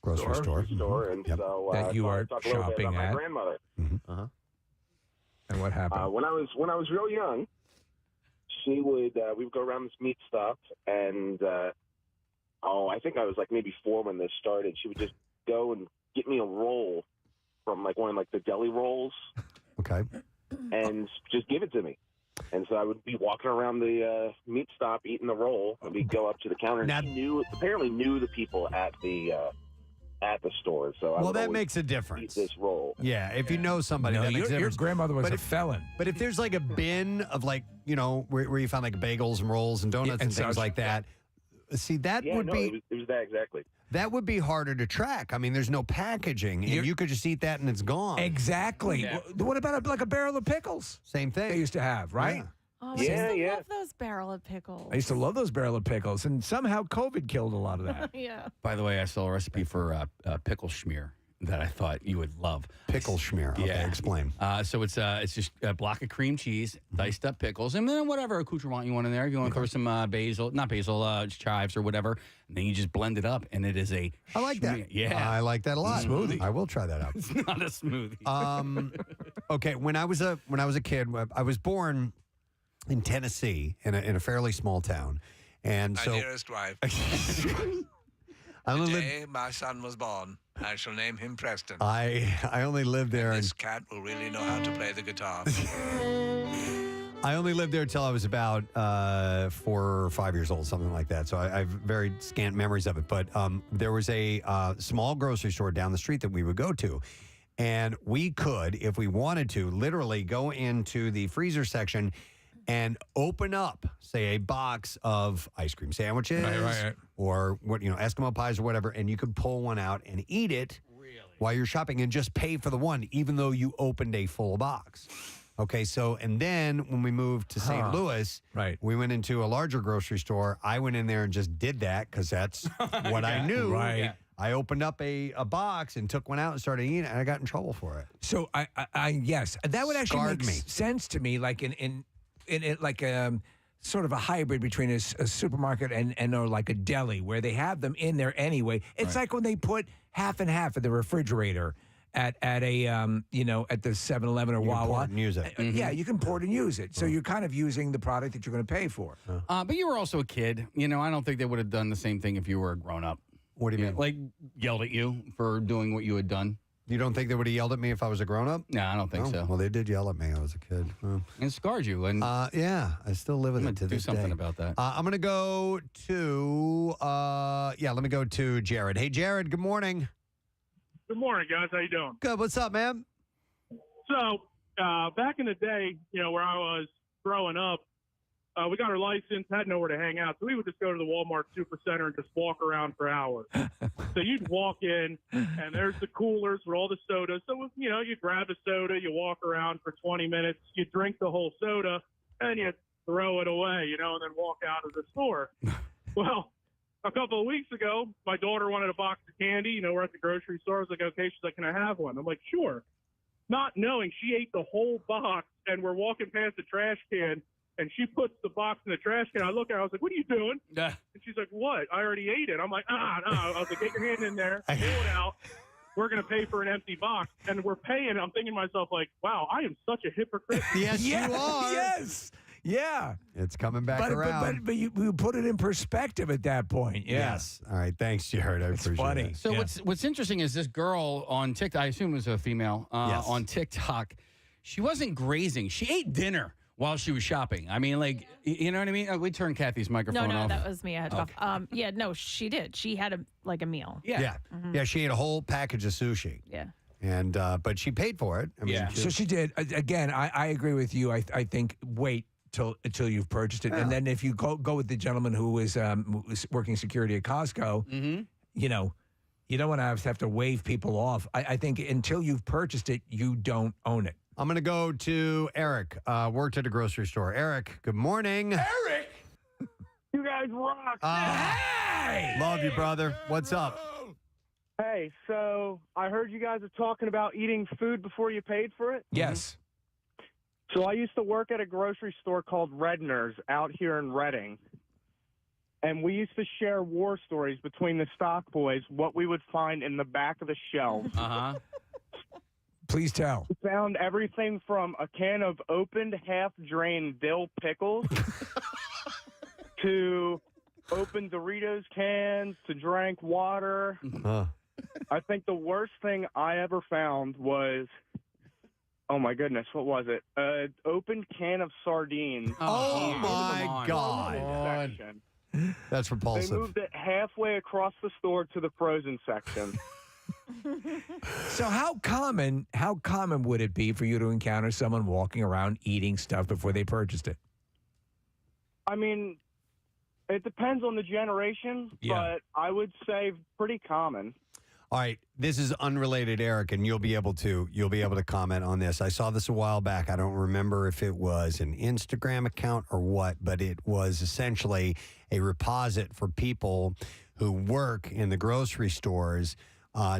grocery store. And Yep. so That you are talk a little bit shopping about my at. grandmother. And what happened? When I was real young, she would we would go around this meat stuff, and I think I was like maybe 4 when this started. She would just go and get me a roll from like one of like the deli rolls. Okay. And just give it to me. And so I would be walking around the meat stop eating the roll, and we'd go up to the counter. And she apparently knew the people at the store. So I Well, would that always makes a difference. Eat this roll. Yeah, if you know somebody, No, that makes a your difference. grandmother was But a if- felon. But if there's like a bin of like, where you found like bagels and rolls and donuts and and things such. like that, see, that Yeah, would no, be it was that exactly. that would be harder to track. I mean, there's no packaging, and you could just eat that and it's gone. Exactly. What about like a barrel of pickles? Same thing. They used to have, right? Oh, I used to love those barrel of pickles. I used to love those barrel of pickles, and somehow COVID killed a lot of that. Yeah. By the way, I saw a recipe for pickle schmear that I thought you would love. Pickle schmear. Okay, explain. So it's just a block of cream cheese, diced up pickles, and then whatever accoutrement you want in there. If you want to throw some chives or whatever, and then you just blend it up, and it is a. I like that. Yeah, I like that a lot. Smoothie. I will try that out. It's not a smoothie. Okay, when I was a kid, I was born in Tennessee in a fairly small town, and My so dearest wife, I only lived. today my son was born. I shall name him Preston. I only lived there. This cat will really know how to play the guitar. I only lived there till I was about 4 or 5 years old, something like that. So I have very scant memories of it. But there was a small grocery store down the street that we would go to. And we could, if we wanted to, literally go into the freezer section and open up, say, a box of ice cream sandwiches Right. or Eskimo pies or whatever, and you could pull one out and eat it while you're shopping and just pay for the one, even though you opened a full box. Okay, so, and then when we moved to St. Louis, we went into a larger grocery store. I went in there and just did that because that's what I knew. Right. Yeah. I opened up a box and took one out and started eating it, and I got in trouble for it. So yes, that would actually Scarred make me. sense to me, like in like sort of a hybrid between a supermarket and or like a deli where they have them in there anyway. It's like when they put half and half in the refrigerator at a at the 7-Eleven or You can Wawa. pour it and use it. Yeah, you can pour it and use it. So you're kind of using the product that you're going to pay for. But you were also a kid. I don't think they would have done the same thing if you were a grown up. What do you mean? Like yelled at you for doing what you had done. You don't think they would have yelled at me if I was a grown-up? No, I don't think so. Well, they did yell at me. I was a kid. It scarred you. And yeah, I still live with it to do this something day. about that. I'm going to go to, let me go to Jared. Hey, Jared, good morning. Good morning, guys. How you doing? Good. What's up, man? So, back in the day, where I was growing up, we got our license, had nowhere to hang out, so we would just go to the Walmart Supercenter and just walk around for hours. So you'd walk in, and there's the coolers with all the sodas. So, you grab a soda, you walk around for 20 minutes, you drink the whole soda, and you throw it away, and then walk out of the store. Well, a couple of weeks ago, my daughter wanted a box of candy. We're at the grocery store. I was like, okay. She's like, can I have one? I'm like, sure. Not knowing she ate the whole box, and we're walking past the trash can, and she puts the box in the trash can. I look at her, I was like, what are you doing? And she's like, what? I already ate it. I'm like, no. I was like, get your hand in there, pull it out. We're going to pay for an empty box. And we're paying. I'm thinking to myself, like, wow, I am such a hypocrite. Yes, you are. Yes. Yeah. It's coming back around. But you put it in perspective at that point. Yeah. Yes. All right. Thanks, Jared. I appreciate funny. it. So what's interesting is this girl on TikTok, I assume it was a female, Yes. on TikTok, she wasn't grazing. She ate dinner while she was shopping. I mean, like, you know what I mean? We turned Kathy's microphone No, off. that was me. I had to cough. Yeah, no, she did. She had a meal. Yeah. Yeah, she ate a whole package of sushi. Yeah. And but she paid for it. I mean, So she did. Again, I agree with you. I think wait until you've purchased it, and then if you go with the gentleman who was working security at Costco, you know, you don't want to have to wave people off. I think until you've purchased it, you don't own it. I'm going to go to Eric, worked at a grocery store. Eric, good morning. Eric! You guys rock! Hey! Love you, brother. What's up? Hey, so I heard you guys are talking about eating food before you paid for it? Yes. So I used to work at a grocery store called Redner's out here in Reading. And we used to share war stories between the stock boys, what we would find in the back of the shelves. Please tell. We found everything from a can of opened, half-drained dill pickles to open Doritos cans to drank water. I think the worst thing I ever found was, oh my goodness, what was it? An open can of sardines. Oh my God. Section. That's repulsive. They moved it halfway across the store to the frozen section. So how common would it be for you to encounter someone walking around eating stuff before they purchased it? I mean, it depends on the generation, but I would say pretty common. All right, this is unrelated, Eric, and you'll be able to comment on this. I saw this a while back. I don't remember if it was an Instagram account or what, but it was essentially a reposit for people who work in the grocery stores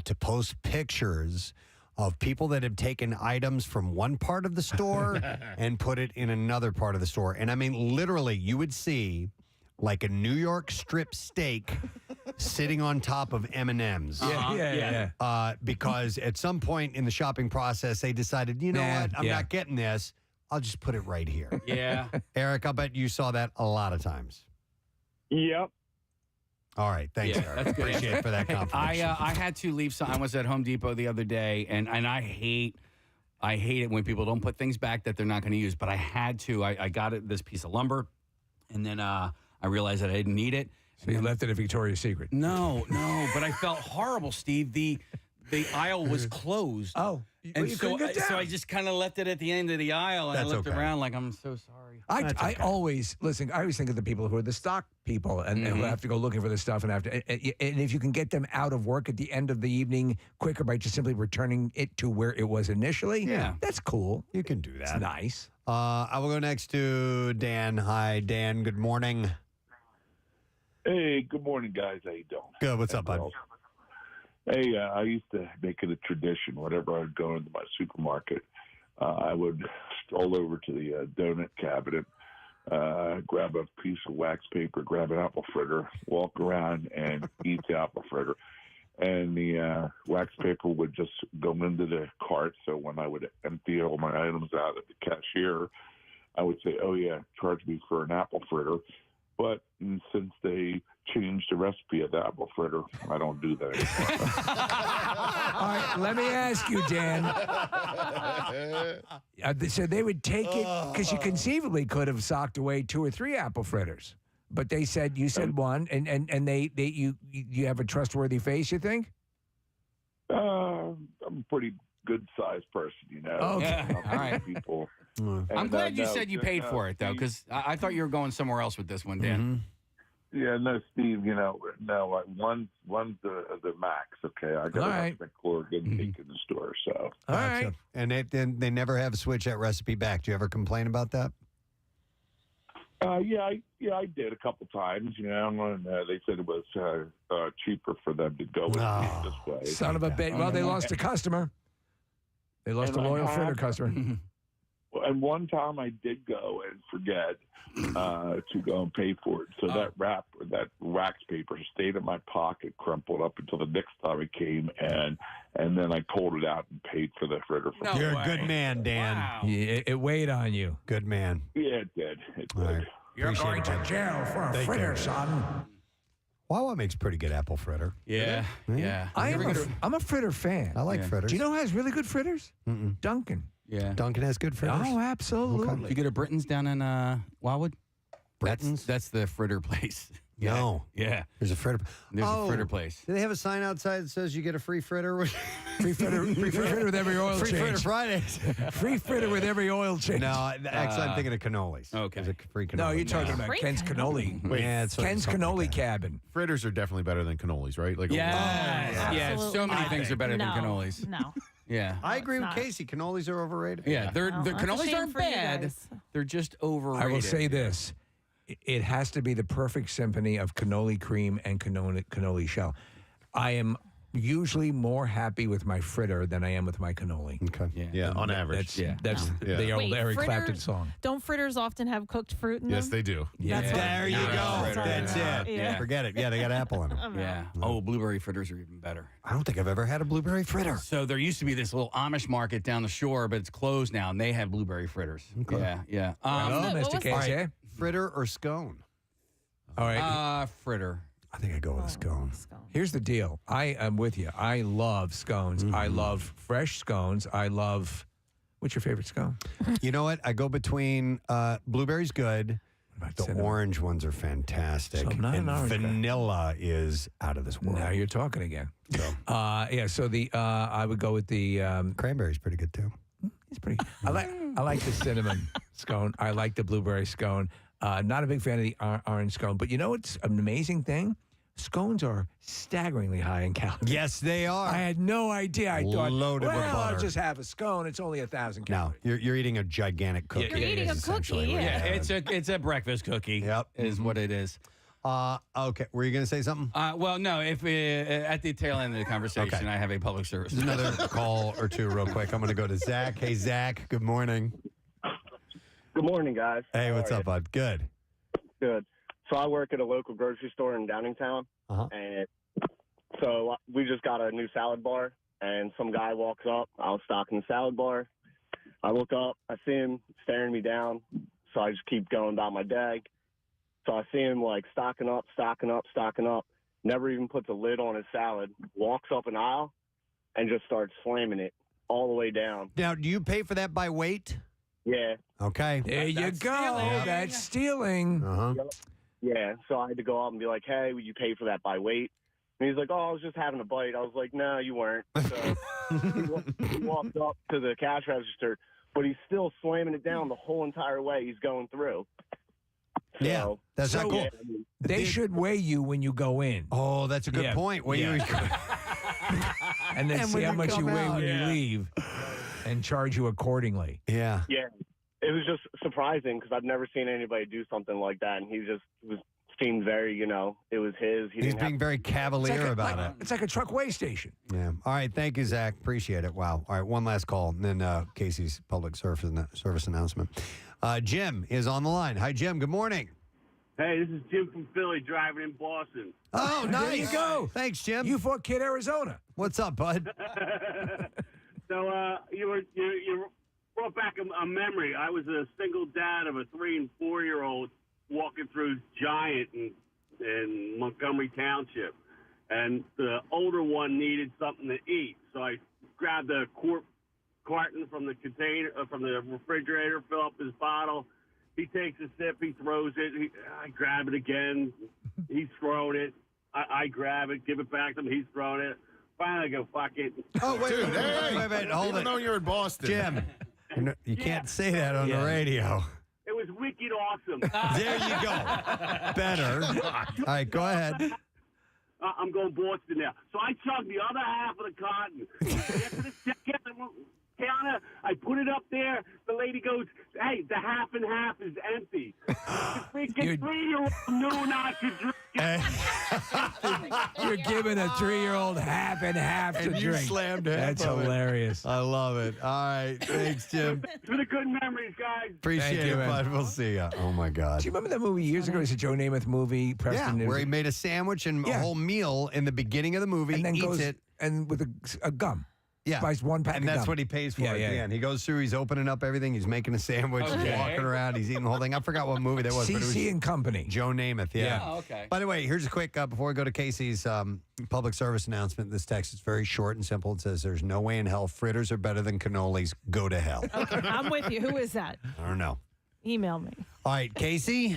to post pictures of people that have taken items from one part of the store and put it in another part of the store. And I mean, literally, you would see like a New York strip steak sitting on top of M&Ms. Because at some point in the shopping process, they decided, you know what, I'm not getting this. I'll just put it right here. Yeah. Eric, I'll bet you saw that a lot of times. Yep. All right. Thanks, Eric. That's good. Appreciate it for that confirmation. I had to leave some. I was at Home Depot the other day, and I hate it when people don't put things back that they're not going to use, but I had to. I got this piece of lumber, and then I realized that I didn't need it. So you left it at Victoria's Secret? No, but I felt horrible, Steve. The aisle was closed. Oh. And so I just kind of left it at the end of the aisle, and I looked around like, I'm so sorry. I always think of the people who are the stock people and who have to go looking for the stuff and if you can get them out of work at the end of the evening quicker by just simply returning it to where it was initially, that's cool. You can do that. It's nice. I will go next to Dan. Hi, Dan. Good morning. Hey, good morning, guys. How you doing? Good. What's up, bud? Hey, I used to make it a tradition. Whenever I would go into my supermarket, I would stroll over to the donut cabinet, grab a piece of wax paper, grab an apple fritter, walk around and eat the apple fritter. And the wax paper would just go into the cart. So when I would empty all my items out at the cashier, I would say, oh, yeah, charge me for an apple fritter. But since they changed the recipe of the apple fritter, I don't do that anymore. All right, let me ask you, Dan. So they would take it because you conceivably could have socked away 2 or 3 apple fritters, but you said one, and you have a trustworthy face, you think? I'm a pretty good sized person, you know. Okay. All right. People. I'm glad you said you paid for it, though, because I thought you were going somewhere else with this one, Dan. Yeah, no, Steve, one's the max, okay? I got a McClure good cake in the store, so. All right. And they never have switched that recipe back. Do you ever complain about that? I did a couple times, and they said it was cheaper for them to go with this way. Son of a bitch. Well, they lost a customer. They lost a loyal fritter customer. And one time I did go and forget to go and pay for it. So that wax paper stayed in my pocket, crumpled up until the next time it came, and then I pulled it out and paid for the fritter. You're a good man, Dan. Wow. Yeah, it weighed on you. Good man. Yeah, it did. It did. Right. You're going to jail for a fritter, son. Wawa makes pretty good apple fritter. Yeah. I'm a fritter fan. I like fritters. Do you know who has really good fritters? Mm-mm. Duncan. Yeah. Duncan has good fritters. Oh, absolutely. You go to Britton's down in Wildwood? Britton's? That's the fritter place. No. Yeah. There's a fritter. There's a fritter place. Do they have a sign outside that says you get a free fritter? Free fritter with every oil free change. fritter Fridays. Free fritter with every oil change. No, actually, I'm thinking of cannolis. Okay. There's a free cannoli. No, you're talking about Free Ken's cannoli. Wait, yeah, it's Ken's something cannoli like that. cabin. Fritters are definitely better than cannolis, right? Like Yeah, so many things are better than No. cannolis. No. Yeah. I agree with not. Casey. Cannolis are overrated. Yeah, the that's a cannolis shame aren't for you bad. guys. They're just overrated. I will say this. It has to be the perfect symphony of cannoli cream and cannoli shell. I am usually more happy with my fritter than I am with my cannoli. Okay. Yeah, on average. That's the old Wait, Eric Clapton fritters- song. Don't fritters often have cooked fruit in them? Yes, they do. Yeah. That's what- There you go. That's it. Yeah. Forget it. Yeah, they got apple in them. Yeah. Oh, blueberry fritters are even better. I don't think I've ever had a blueberry fritter. So there used to be this little Amish market down the shore, but it's closed now, and they have blueberry fritters. Okay. Yeah, yeah. Hello, what Mr. was Casey. All right, fritter or scone? All right. Fritter. I think I go with a scone. Here's the deal. I am with you. I love scones. I Mm-hmm. love fresh scones. I love. What's your favorite scone? You know what? I go between blueberry's good. The cinnamon? orange ones are fantastic. So I'm not an and orange guy. vanilla is out of this world. Now you're talking again. So, Yeah. So I would go with the. cranberry's pretty good too. It's pretty. I like the cinnamon scone. I like the blueberry scone. Not a big fan of the orange scone, but you know what's an amazing thing? Scones are staggeringly high in calories. Yes, they are. I had no idea. I thought, Loaded with well, I'll butter. just have a scone. It's only 1,000 No, calories. you're eating a gigantic cookie. You're eating a is essentially cookie, what yeah. it Yeah, is. it's a breakfast cookie. Yep. Is what it is. Okay, were you going to say something? Well, no. If at the tail end of the conversation, Okay. I have a public service. There's another call or two real quick. I'm going to go to Zach. Hey, Zach, good morning. Good morning, guys. Hey, How what's are up, bud? Good. you? Good. So I work at a local grocery store in Downingtown, and so we just got a new salad bar, and some guy walks up. I was stocking the salad bar. I look up. I see him staring me down, so I just keep going about my day. So I see him like stocking up, never even puts a lid on his salad, walks up an aisle, and just starts slamming it all the way down. Now, do you pay for that by weight? Yeah. Okay. There you go. stealing. That's stealing. Uh-huh. Yeah, so I had to go up and be like, hey, would you pay for that by weight? And he's like, oh, I was just having a bite. I was like, no, you weren't. So he walked up to the cash register, but he's still slamming it down the whole entire way he's going through. Yeah, So, that's not cool. They should weigh you when you go in. Oh, that's a good point. Weigh you. And then And see when how you much you come weigh out. when you leave and charge you accordingly. Yeah. Yeah, it was just surprising because I've never seen anybody do something like that. And he just seemed very, it was his. He's being very cavalier about it. It's like a truck weigh station. Yeah. All right. Thank you, Zach. Appreciate it. Wow. All right. One last call, and then Casey's public service announcement. Jim is on the line. Hi, Jim. Good morning. Hey, this is Jim from Philly driving in Boston. Oh, nice. There you go. Thanks, Jim. You fought Kid Arizona. What's up, bud? So you brought back a memory. I was a single dad of a 3 and 4 year old walking through Giant in Montgomery Township, and the older one needed something to eat. So I grabbed a carton from the container from the refrigerator, fill up his bottle. He takes a sip. He throws it. I grab it again. He's throwing it. I grab it, give it back to him. He's throwing it. Finally, I go, fuck it. Oh, wait, Dude, wait, hold even it. though you're in Boston. Jim, you can't say that on the radio. It was wicked awesome. There you go. Better. All right, go ahead. I'm going Boston now. So I chugged the other half of the cotton. After the second counter, I put it up there. The lady goes, hey, the half and half is empty. The freaking 3-year-old knew not to drink it. You're giving a 3-year-old half and half to And you drink. slammed half That's of it. hilarious. I love it. All right. Thanks, Jim. For the good memories, guys. Appreciate Thank you, it, man. bud. We'll see you. Oh, my God. Do you remember that movie years ago? It's a Joe Namath movie. Yeah, Preston where he made a sandwich and a whole meal in the beginning of the movie, and then eats goes it. and with a gum. Yeah. buys one pack and of that's gum. what he pays for Yeah, at the yeah. end. He goes through, he's opening up everything, he's making a sandwich, he's Okay. walking around, he's eating the whole thing. I forgot what movie that was. but it was CC and Company. Joe Namath, yeah. Oh, okay. By the way, here's a quick, before we go to Casey's public service announcement, this text is very short and simple. It says, there's no way in hell fritters are better than cannolis. Go to hell. Okay, I'm with you. Who is that? I don't know. Email me. All right, Casey,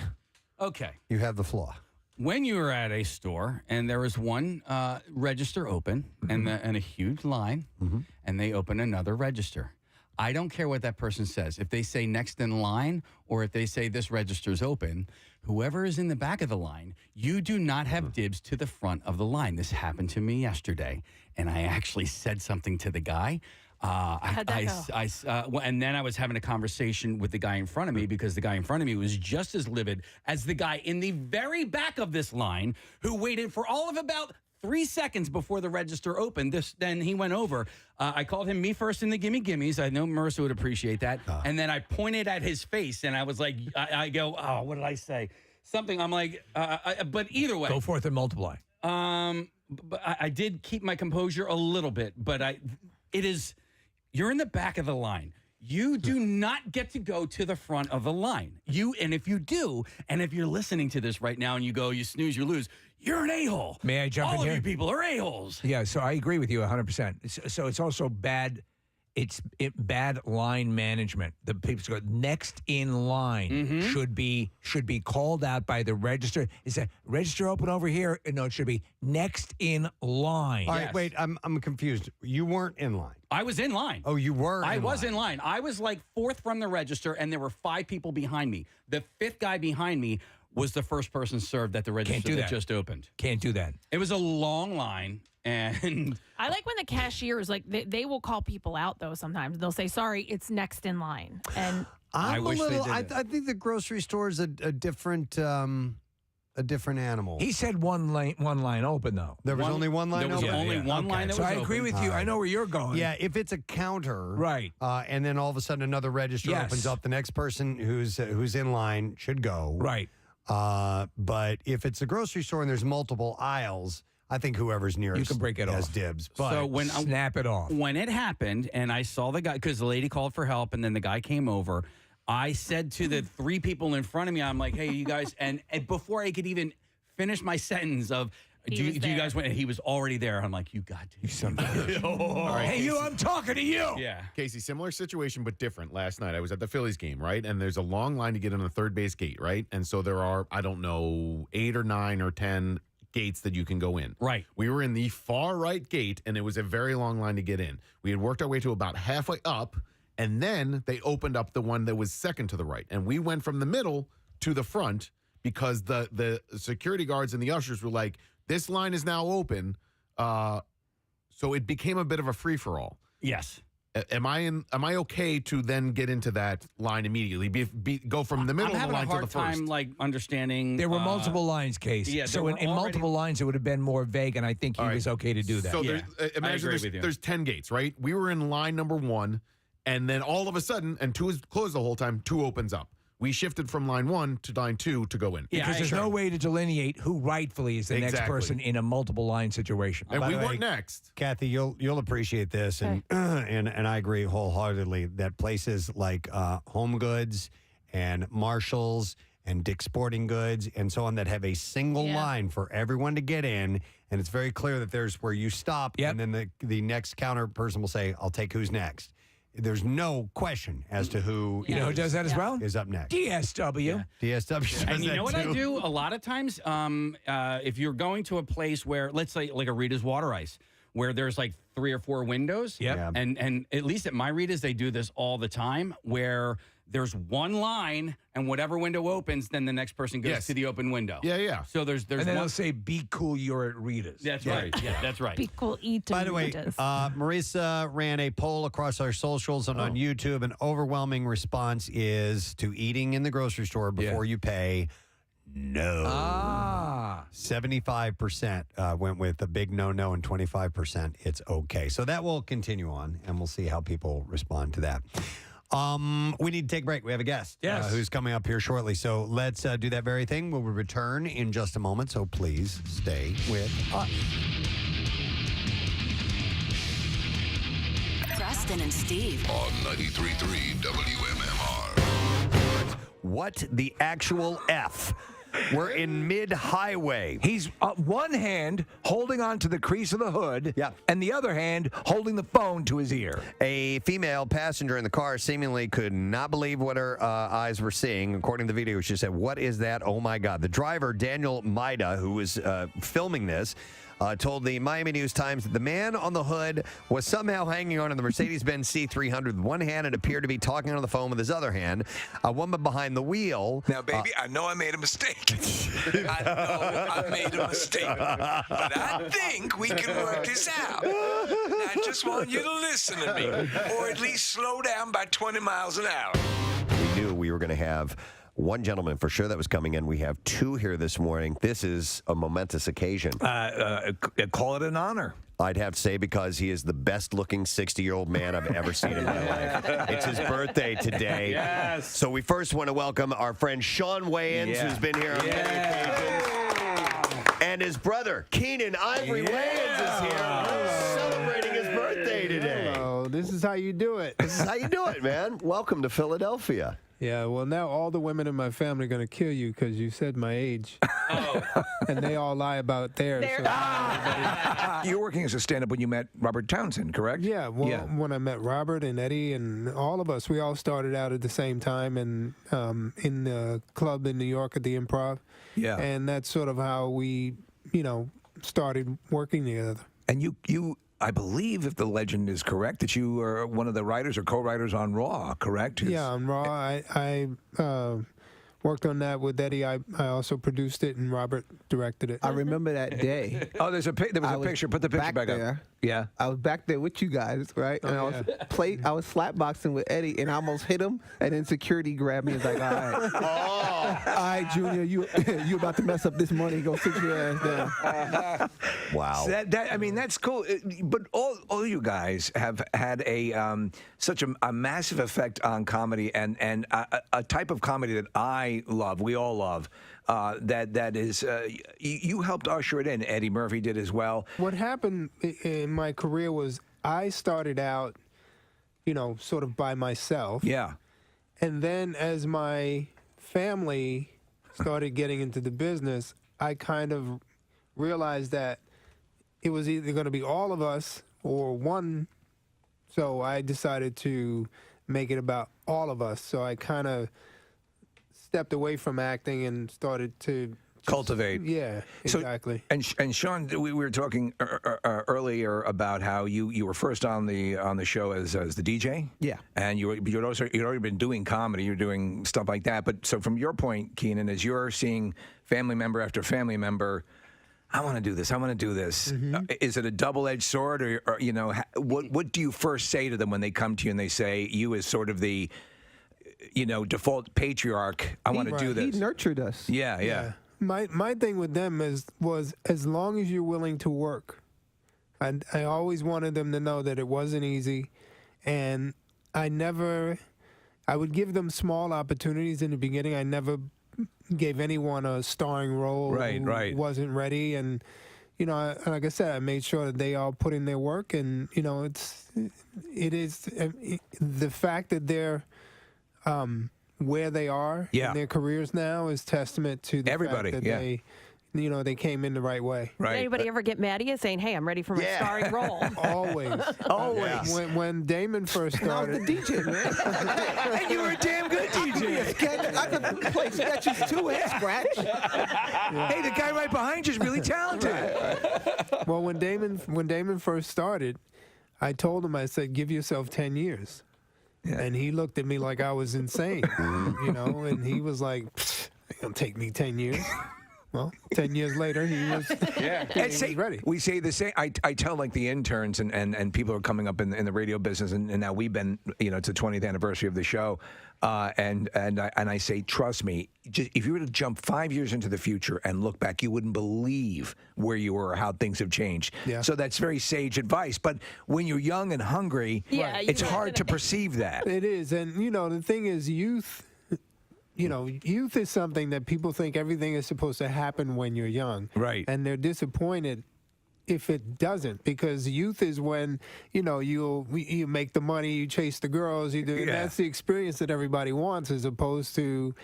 Okay. you have the floor. When you were at a store and there was one register open and a huge line, and they open another register, I don't care what that person says. If they say next in line or if they say this register's open, whoever is in the back of the line, you do not have dibs to the front of the line. This happened to me yesterday, and I actually said something to the guy. How'd that go? Well, and then I was having a conversation with the guy in front of me because the guy in front of me was just as livid as the guy in the very back of this line who waited for all of about 3 seconds before the register opened. Then he went over. I called him me first in the gimme gimmies. I know Marissa would appreciate that. And then I pointed at his face and I was like, I go, oh, what did I say? Something. I'm like, but either way. Go forth and multiply. But I did keep my composure a little bit, but you're in the back of the line. You do not get to go to the front of the line. And if you do, and if you're listening to this right now and you go, you snooze, you lose, you're an a-hole. May I jump in All here? of you people are a-holes. Yeah, so I agree with you 100%. So it's also bad. It's bad line management. The people go next in line should be called out by the register. Is that register open over here? No, it should be next in line. All right, wait, I'm confused. You weren't in line. I was in line. Oh, you were I was in line. I was like fourth from the register, and there were 5 people behind me. The 5th guy behind me was the first person served at the register that just opened. Can't do that. It was a long line, and I like when the cashiers, like, they will call people out, though, sometimes. They'll say, sorry, it's next in line. And I wish they did I that. think the grocery store is a different animal. He said one line open though. There was only one line There was open? only one line that So was I agree open. with you. I know where you're going. Yeah, if it's a counter, Right. and then all of a sudden another register Yes. opens up, the next person who's in line should go. Right. But if it's a grocery store and there's multiple aisles, I think whoever's nearest You can break it has off. dibs. But So when Snap it off. When it happened, and I saw the guy, because the lady called for help, and then the guy came over, I said to the 3 people in front of me, I'm like, hey, you guys, and before I could even finish my sentence of, do you guys want, and he was already there. I'm like, you got to. You son of a bitch. All right, Hey, you, I'm talking to you. Yeah. Casey, similar situation, but different. Last night, I was at the Phillies game, right? And there's a long line to get in the third base gate, right? And so there are, I don't know, 8 or 9 or 10 gates that you can go in. Right. We were in the far right gate, and it was a very long line to get in. We had worked our way to about halfway up, and then they opened up the one that was second to the right. And we went from the middle to the front because the security guards and the ushers were like, this line is now open. So it became a bit of a free-for-all. Yes. Am I okay to then get into that line immediately? Go from the middle I'm of the having line a to hard the first. time, like, understanding. There were multiple lines, Case. Yeah, so there in were already- multiple lines, it would have been more vague, and I think he was okay to do that. So Yeah, imagine I agree with you. there's 10 gates, right? We were in line number 1, and then all of a sudden, and 2 is closed the whole time, 2 opens up. We shifted from line 1 to line 2 to go in. Because there's no way to delineate who rightfully is the next Exactly. person in a multiple line situation. And By we the way, weren't next. Kathy, you'll appreciate this, and and I agree wholeheartedly that places like Home Goods and Marshalls and Dick's Sporting Goods and so on that have a single line for everyone to get in, and it's very clear that there's where you stop, and then the next counter person will say, "I'll take who's next." There's no question as to who You know who does that as well? is up next. DSW. DSW does And you that know what I too. do a lot of times? If you're going to a place where, let's say, like a Rita's Water Ice, where there's like 3 or 4 windows. Yep. Yeah. And at least at my Rita's, they do this all the time, where there's one line, and whatever window opens, then the next person goes Yes. to the open window. Yeah, yeah. So there's And then one. they'll say, be cool, you're at Rita's. That's right. Yeah, that's right. Be cool, eat. By the way, Marisa ran a poll across our socials and on YouTube. An overwhelming response is to eating in the grocery store before you pay. No. 75% went with a big no, and 25% it's okay. So that will continue on, and we'll see how people respond to that. We need to take a break. We have a guest who's coming up here shortly. So let's do that very thing. We'll return in just a moment. So please stay with us. Preston and Steve. On 93.3 WMMR. What the actual F? We're in mid-highway. He's one hand holding on to the crease of the hood, yeah, and the other hand holding the phone to his ear. A female passenger in the car seemingly could not believe what her eyes were seeing. According to the video, she said, "What is that? Oh, my God." The driver, Daniel Maida, who was filming this, told the Miami News Times that the man on the hood was somehow hanging on to the Mercedes-Benz C300 with one hand and appeared to be talking on the phone with his other hand. A woman behind the wheel. Now, baby, I know I made a mistake. I know I made a mistake. But I think we can work this out. I just want you to listen to me, or at least slow down by 20 miles an hour. We knew we were going to have one gentleman for sure that was coming in. We have two here this morning. This is a momentous occasion. Call it an honor. I'd have to say, because he is the best-looking 60-year-old man I've ever seen in my life. It's his birthday today. Yes. So we first want to welcome our friend Sean Wayans, who's been here on many occasions. And his brother, Keenan Ivory Wayans, is here, celebrating his birthday today. Oh, this is how you do it. This is how you do it, man. Welcome to Philadelphia. Yeah, well, now all the women in my family are going to kill you because you said my age. Oh. And they all lie about theirs. You're working as a stand-up when you met Robert Townsend, correct? Yeah, well, when I met Robert and Eddie and all of us, we all started out at the same time and in the club in New York at the Improv. Yeah. And that's sort of how we, started working together. And you I believe, if the legend is correct, that you are one of the writers or co-writers on Raw, correct? Yeah, on Raw. I worked on that with Eddie. I also produced it, and Robert directed it. I remember that day. There was a picture. Put the picture back up. Yeah. I was back there with you guys, right? And I was slapboxing with Eddie, and I almost hit him, and then security grabbed me and was like, all right. All right, Junior, you about to mess up this money. Go sit your ass down. Wow. So that's cool. But all you guys have had such a massive effect on comedy and a type of comedy that I love, we all love, that is, you helped usher it in. Eddie Murphy did as well. What happened in my career was I started out, sort of by myself. Yeah. And then as my family started getting into the business, I kind of realized that it was either going to be all of us or one. So I decided to make it about all of us. So I kind of stepped away from acting and started to cultivate. Yeah, exactly. So, and Sean, we were talking earlier about how you were first on the show as the DJ. Yeah. And you'd already been doing comedy. You're doing stuff like that. But so from your point, Keenan, as you're seeing family member after family member, I want to do this. I want to do this. Mm-hmm. Is it a double-edged sword, or what do you first say to them when they come to you and they say you as sort of the default patriarch? I want to do this. He nurtured us. Yeah. My thing with them was as long as you're willing to work. I always wanted them to know that it wasn't easy, and I would give them small opportunities in the beginning. I never gave anyone a starring role who wasn't ready, and like I said, I made sure that they all put in their work, and it is the fact that they're where they are in their careers now is testament to the fact that they came in the right way. Did anybody ever get mad at you saying, "Hey, I'm ready for my starring role"? Always. Yeah. When Damon first started, I was the DJ, man. And you were a damn good DJ. I could play sketches too and scratch. Hey, the guy right behind you is really talented. Well, when Damon first started, I told him, I said, "Give yourself 10 years." Yeah. And he looked at me like I was insane, and he was like, "It's gonna take me 10 years." Well, 10 years later, he was ready. We say the same. I tell like the interns and people who are coming up in the radio business, and now we've been, it's the 20th anniversary of the show, and I say, trust me, if you were to jump 5 years into the future and look back, you wouldn't believe where you were or how things have changed. Yeah. So that's very sage advice. But when you're young and hungry, it's hard to perceive that. It is, and the thing is, youth is something that people think everything is supposed to happen when you're young. Right. And they're disappointed if it doesn't, because youth is when you make the money, you chase the girls, you do. And that's the experience that everybody wants, as opposed to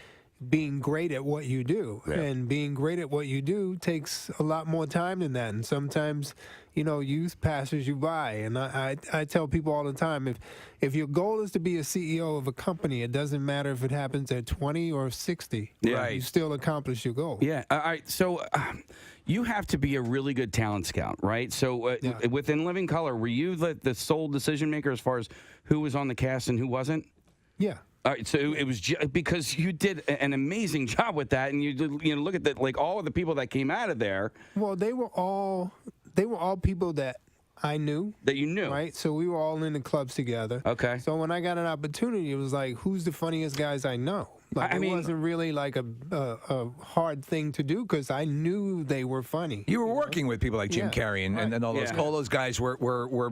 being great at what you do. And being great at what you do takes a lot more time than that. And sometimes, youth passes you by. And I tell people all the time, if your goal is to be a CEO of a company, it doesn't matter if it happens at 20 or 60. Right. You still accomplish your goal. Yeah. All right. So you have to be a really good talent scout, right? So within Living Color, were you the sole decision maker as far as who was on the cast and who wasn't? Yeah. All right, so it was because you did an amazing job with that, and you look at all of the people that came out of there. Well, they were all people that I knew. That you knew. Right? So we were all in the clubs together. Okay. So when I got an opportunity, it was like, who's the funniest guys I know? Like, it wasn't really like a hard thing to do because I knew they were funny. You were working with people like Jim Carrey and all those guys were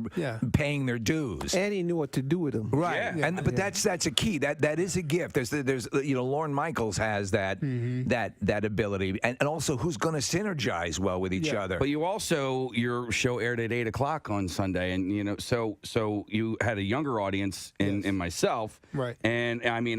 paying their dues. And he knew what to do with them. Right. But that's a key. That is a gift. There's Lorne Michaels has that that ability, and also who's going to synergize well with each other. But you also, your show aired at 8:00 on Sunday, and so you had a younger audience in myself. Right. And I mean,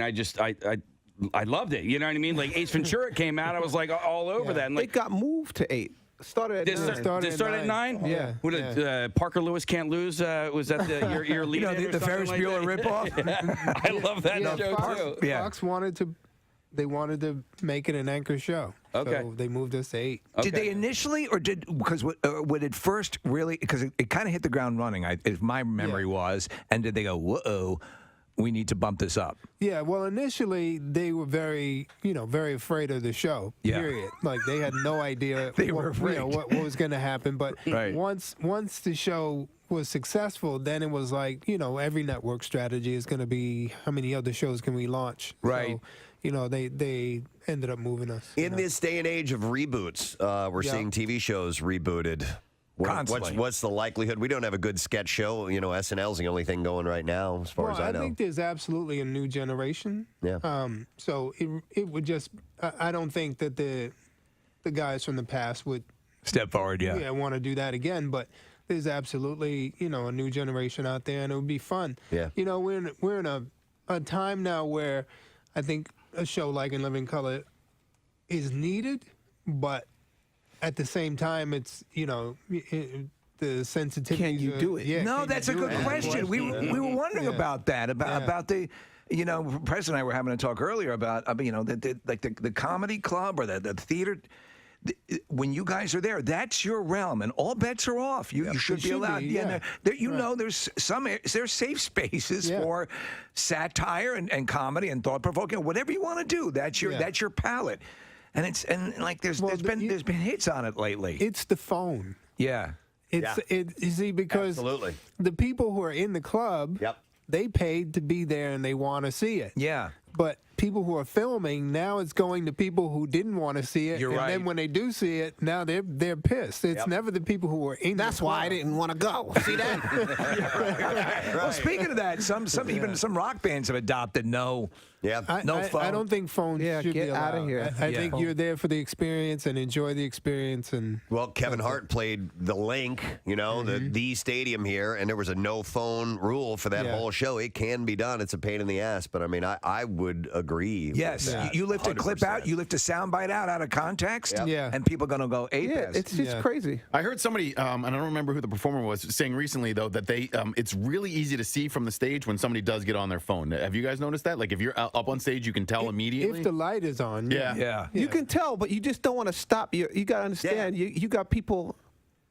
I loved it. You know what I mean? Like Ace Ventura came out, I was like all over that. And It got moved to 8. Started at 9. Did it start at 9? Yeah. What did Parker Lewis Can't Lose? Was that your lead? The Ferris Bueller ripoff. I love that show too. Fox wanted to make it an anchor show. Okay. So they moved us to 8. Did they initially, or because would it first really, because it kind of hit the ground running, if my memory was, and did they go, whoa, we need to bump this up? Yeah, well, initially they were very afraid of the show. Yeah. Period. Like they had no idea were what was going to happen. But Right. once the show was successful, then it was like every network strategy is going to be how many other shows can we launch? Right. So, they ended up moving us. In this day and age of reboots, we're seeing TV shows rebooted. What's the likelihood? We don't have a good sketch show. SNL's the only thing going right now, as far as I know. I think there's absolutely a new generation. Yeah. So it would just. I don't think that the guys from the past would step forward. Yeah, want to do that again. But there's absolutely a new generation out there, and it would be fun. Yeah. We're in a time now where I think a show like In Living Color is needed, but at the same time, it's the sensitivity. Can you do it? Yeah, No, that's a good question. We were wondering about that, about the. Preston and I were having a talk earlier about the comedy club or the theater. When you guys are there, that's your realm, and all bets are off. You should be allowed. There's there's safe spaces for satire and comedy and thought provoking, whatever you want to do. That's your palette. And there's been hits on it lately. It's the phone. Yeah. You see, because Absolutely. the people who are in the club, they paid to be there and they want to see it. Yeah. But people who are filming, now it's going to people who didn't want to see it. You're and right. then when they do see it, now they're pissed. It's never the people who were in That's the club. why I didn't want to go. See that? Well, speaking of that, even some rock bands have adopted no phone. I don't think phones should get be out of allowed. here. I think you're there for the experience and enjoy the experience. And Well, Kevin Hart played the Link, the stadium here, and there was a no phone rule for that whole show. It can be done. It's a pain in the ass, but I mean, I would agree. Yes, you lift a clip out, you lift a soundbite out of context, and people are going to go ape. It's just crazy. I heard somebody, and I don't remember who the performer was, saying recently though that they, it's really easy to see from the stage when somebody does get on their phone. Have you guys noticed that? Like if you're up on stage, you can tell immediately. If the light is on, You can tell, but you just don't want to stop. You got to understand. You got people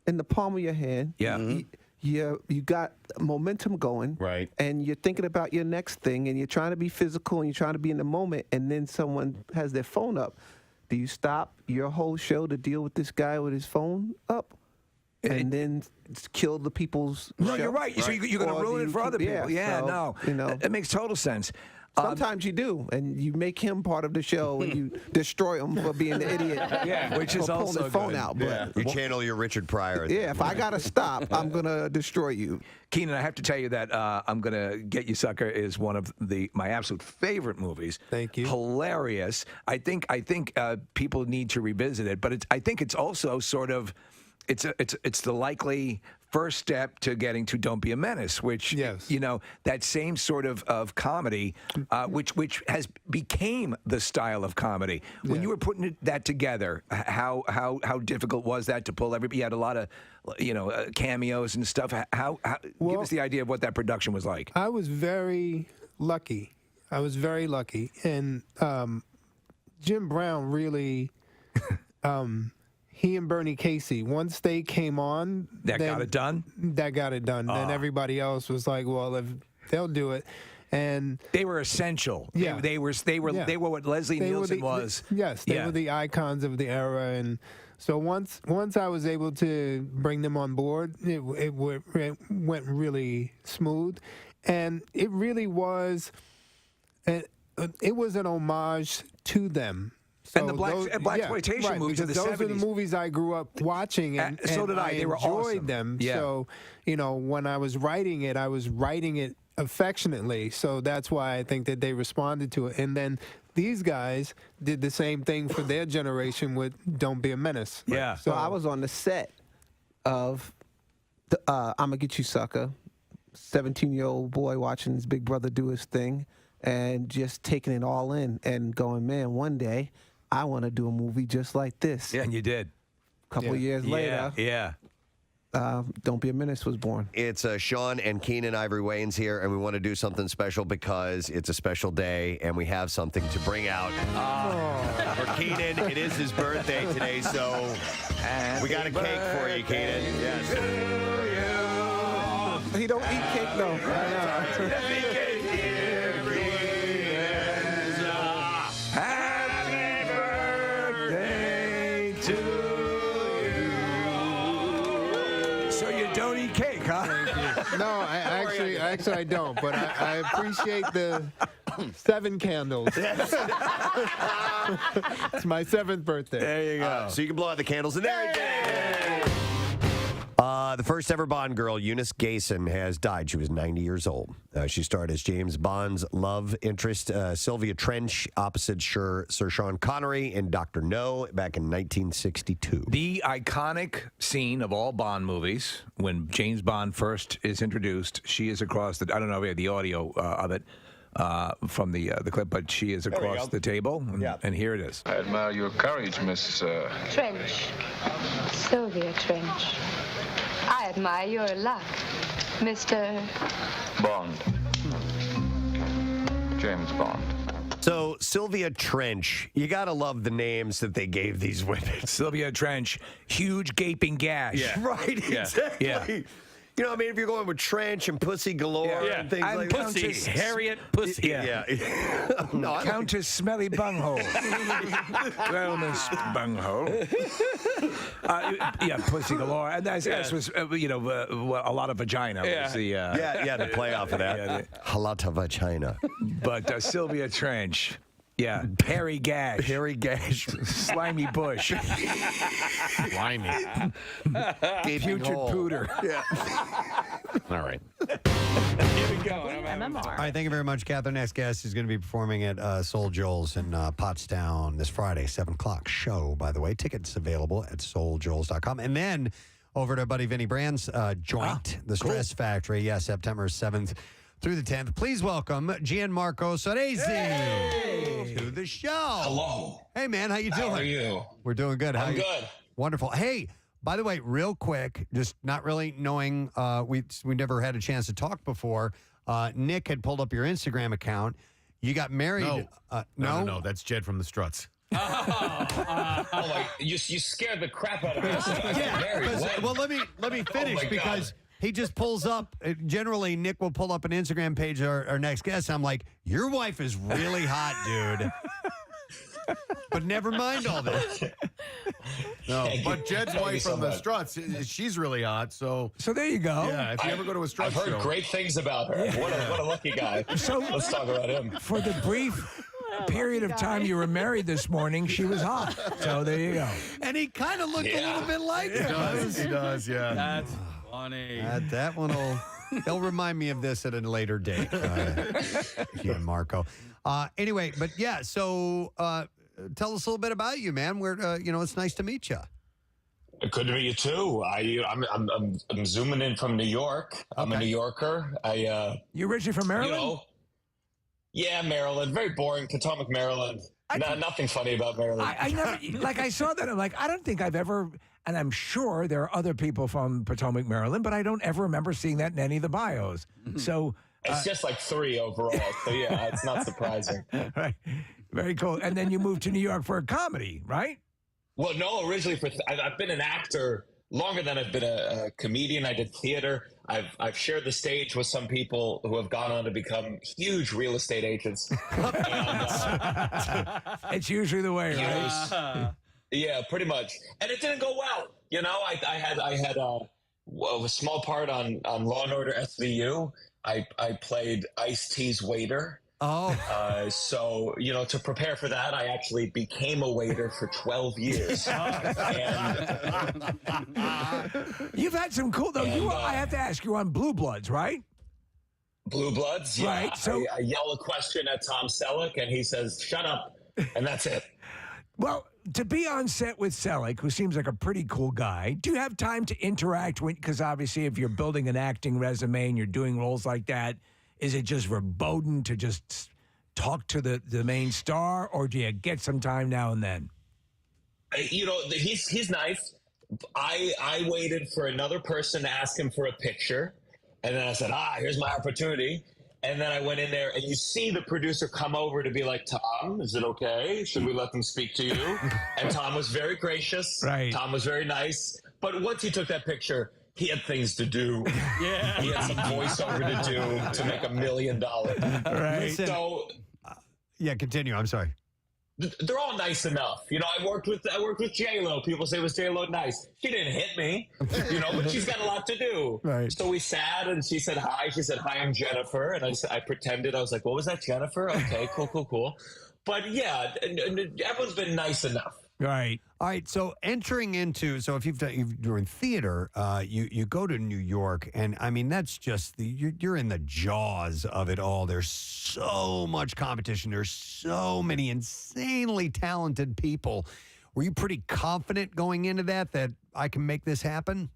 in the palm of your hand. Yeah. You got momentum going, right? And you're thinking about your next thing, and you're trying to be physical, and you're trying to be in the moment, and then someone has their phone up. Do you stop your whole show to deal with this guy with his phone up, and then kill the people's? No, show? you're right. So you're going to ruin it for other people. Yeah, so, that makes total sense. Sometimes you do, and you make him part of the show, and you destroy him for being the idiot. Which is pulling also his phone good. out. But You channel your Richard Pryor. if I gotta stop, I'm gonna destroy you. Keenan, I have to tell you that I'm Gonna Get You Sucker is one of my absolute favorite movies. Thank you. Hilarious. I think people need to revisit it, but I think it's also sort of it's the likely first step to getting to Don't Be a Menace, which that same sort of comedy, which has became the style of comedy. When you were putting that together, how difficult was that to pull everybody? You had a lot of cameos and stuff. Give us the idea of what that production was like. I was very lucky. And Jim Brown really, he and Bernie Casey, once they came on, got it done. That got it done. Then everybody else was like, well, if they'll do it. And they were essential. Yeah, they were what Leslie Nielsen was. Yes, they were the icons of the era. And so once I was able to bring them on board, it went really smooth, and it really was. It was an homage to them. So and the blaxploitation movies of the 70s. Those are the movies I grew up watching, and so did I. They were enjoyed awesome. them. Yeah. So, when I was writing it affectionately. So that's why I think that they responded to it. And then these guys did the same thing for their generation with Don't Be a Menace. Yeah. So I was on the set of I'ma Get You Sucker, 17-year-old boy watching his big brother do his thing and just taking it all in and going, man, one day I want to do a movie just like this. Yeah, and you did. A couple of years later. Yeah. Don't Be a Menace was born. It's Sean and Keenan Ivory Wayans here, and we want to do something special because it's a special day, and we have something to bring out. For Keenan, it is his birthday today, so we got a cake for you, Keenan. Yes. He don't eat cake, though. No, actually I don't, but I appreciate the 7 candles. It's my 7th birthday. There you go. So you can blow out the candles and everything. The first ever Bond girl, Eunice Gayson, has died. She was 90 years old. She starred as James Bond's love interest, Sylvia Trench, opposite Sir Sean Connery in Dr. No back in 1962. The iconic scene of all Bond movies, when James Bond first is introduced, she is across the, I don't know if we have the audio of it from the clip, but she is across the table, and here it is. I admire your courage, Miss... Trench. Sylvia Trench. I admire your luck, Mr. Bond. James Bond. So, Sylvia Trench, you got to love the names that they gave these women. Sylvia Trench, huge gaping gash. Yeah. Right, exactly. Yeah. You know, I mean, if you're going with Trench and Pussy Galore and things like that. Pussy, Harriet Pussy. Yeah. No, Countess Smelly Bunghole. Well, Miss Bunghole. Pussy Galore. And that was, a lot of vagina. Was the, to play off of that. A lot of vagina. But Sylvia Trench. Yeah, hairy gash. Slimy bush. Slimy. Putrid pooter. Yeah. All right. MMR. All right, thank you very much, Catherine. Next guest is going to be performing at Soul Joel's in Pottstown this Friday, 7 o'clock show, by the way. Tickets available at souljoels.com. And then over to Buddy Vinny Brand's joint, The Stress Factory, September 7th through the 10th. Please welcome Gianmarco Soresi to the show. Hello. Hey, man, how you doing? How are you? We're doing good. I'm good. Wonderful. Hey, by the way, real quick, just not really knowing, we never had a chance to talk before. Nick had pulled up your Instagram account. You got married. No, that's Jed from the Struts. You scared the crap out of me. Well, let me finish because he just pulls up. Generally, Nick will pull up an Instagram page of our next guest. I'm like, your wife is really hot, dude. But never mind all this. No, but Jed's wife from the Struts, she's really hot. So there you go. Yeah, if you ever go to a Struts I've heard show. great things about her. What a lucky guy. So let's talk about him. For the brief period of time you were married this morning, she was hot. So there you go. And he kind of looked a little bit like her. He does, yeah. That's funny. That one he'll remind me of this at a later date. Gianmarco. Anyway, but yeah, so tell us a little bit about you, man. It's nice to meet you. Good to meet you too. I'm zooming in from New York. I'm a New Yorker. You originally from Maryland? You know, yeah, Maryland. Very boring. Potomac, Maryland. Nothing funny about Maryland. I never, like, I saw that. I'm like, I don't think I've ever, and I'm sure there are other people from Potomac, Maryland, but I don't ever remember seeing that in any of the bios. So it's just like 3 overall. So yeah, it's not surprising. Right. Very cool. And then you moved to New York for a comedy, right? Well, no, originally I've been an actor longer than I've been a comedian. I did theater. I've shared the stage with some people who have gone on to become huge real estate agents. It's usually the way, right? Yeah, pretty much. And it didn't go well. You know, I had a small part on Law and Order SVU. I played Ice-T's waiter. Oh. So, you know, to prepare for that, I actually became a waiter for 12 years. You've had some cool, though. I have to ask, you're on Blue Bloods, right? Blue Bloods, yeah. Right. So I yell a question at Tom Selleck, and he says, "Shut up," and that's it. Well, to be on set with Selleck, who seems like a pretty cool guy, do you have time to interact with, because obviously if you're building an acting resume and you're doing roles like that, is it just verboten to just talk to the main star, or do you get some time now and then? You know, he's nice. I waited for another person to ask him for a picture, and then I said, here's my opportunity. And then I went in there, and you see the producer come over to be like, Tom, is it okay? Should we let them speak to you? And Tom was very gracious. Right. Tom was very nice. But once he took that picture, he had things to do. Yeah. He had some voiceover to do to make $1 million. Right. So, yeah, continue. I'm sorry. They're all nice enough. You know, I worked with J-Lo. People say, was J-Lo nice? She didn't hit me, you know, but she's got a lot to do. Right. So we sat, and she said hi. She said, hi, I'm Jennifer. And I pretended. I was like, what was that, Jennifer? Okay, cool. But yeah, everyone's been nice enough. Right. All right. So entering into, if you're in theater, you go to New York, and I mean, that's just you're in the jaws of it all. There's so much competition. There's so many insanely talented people. Were you pretty confident going into that I can make this happen?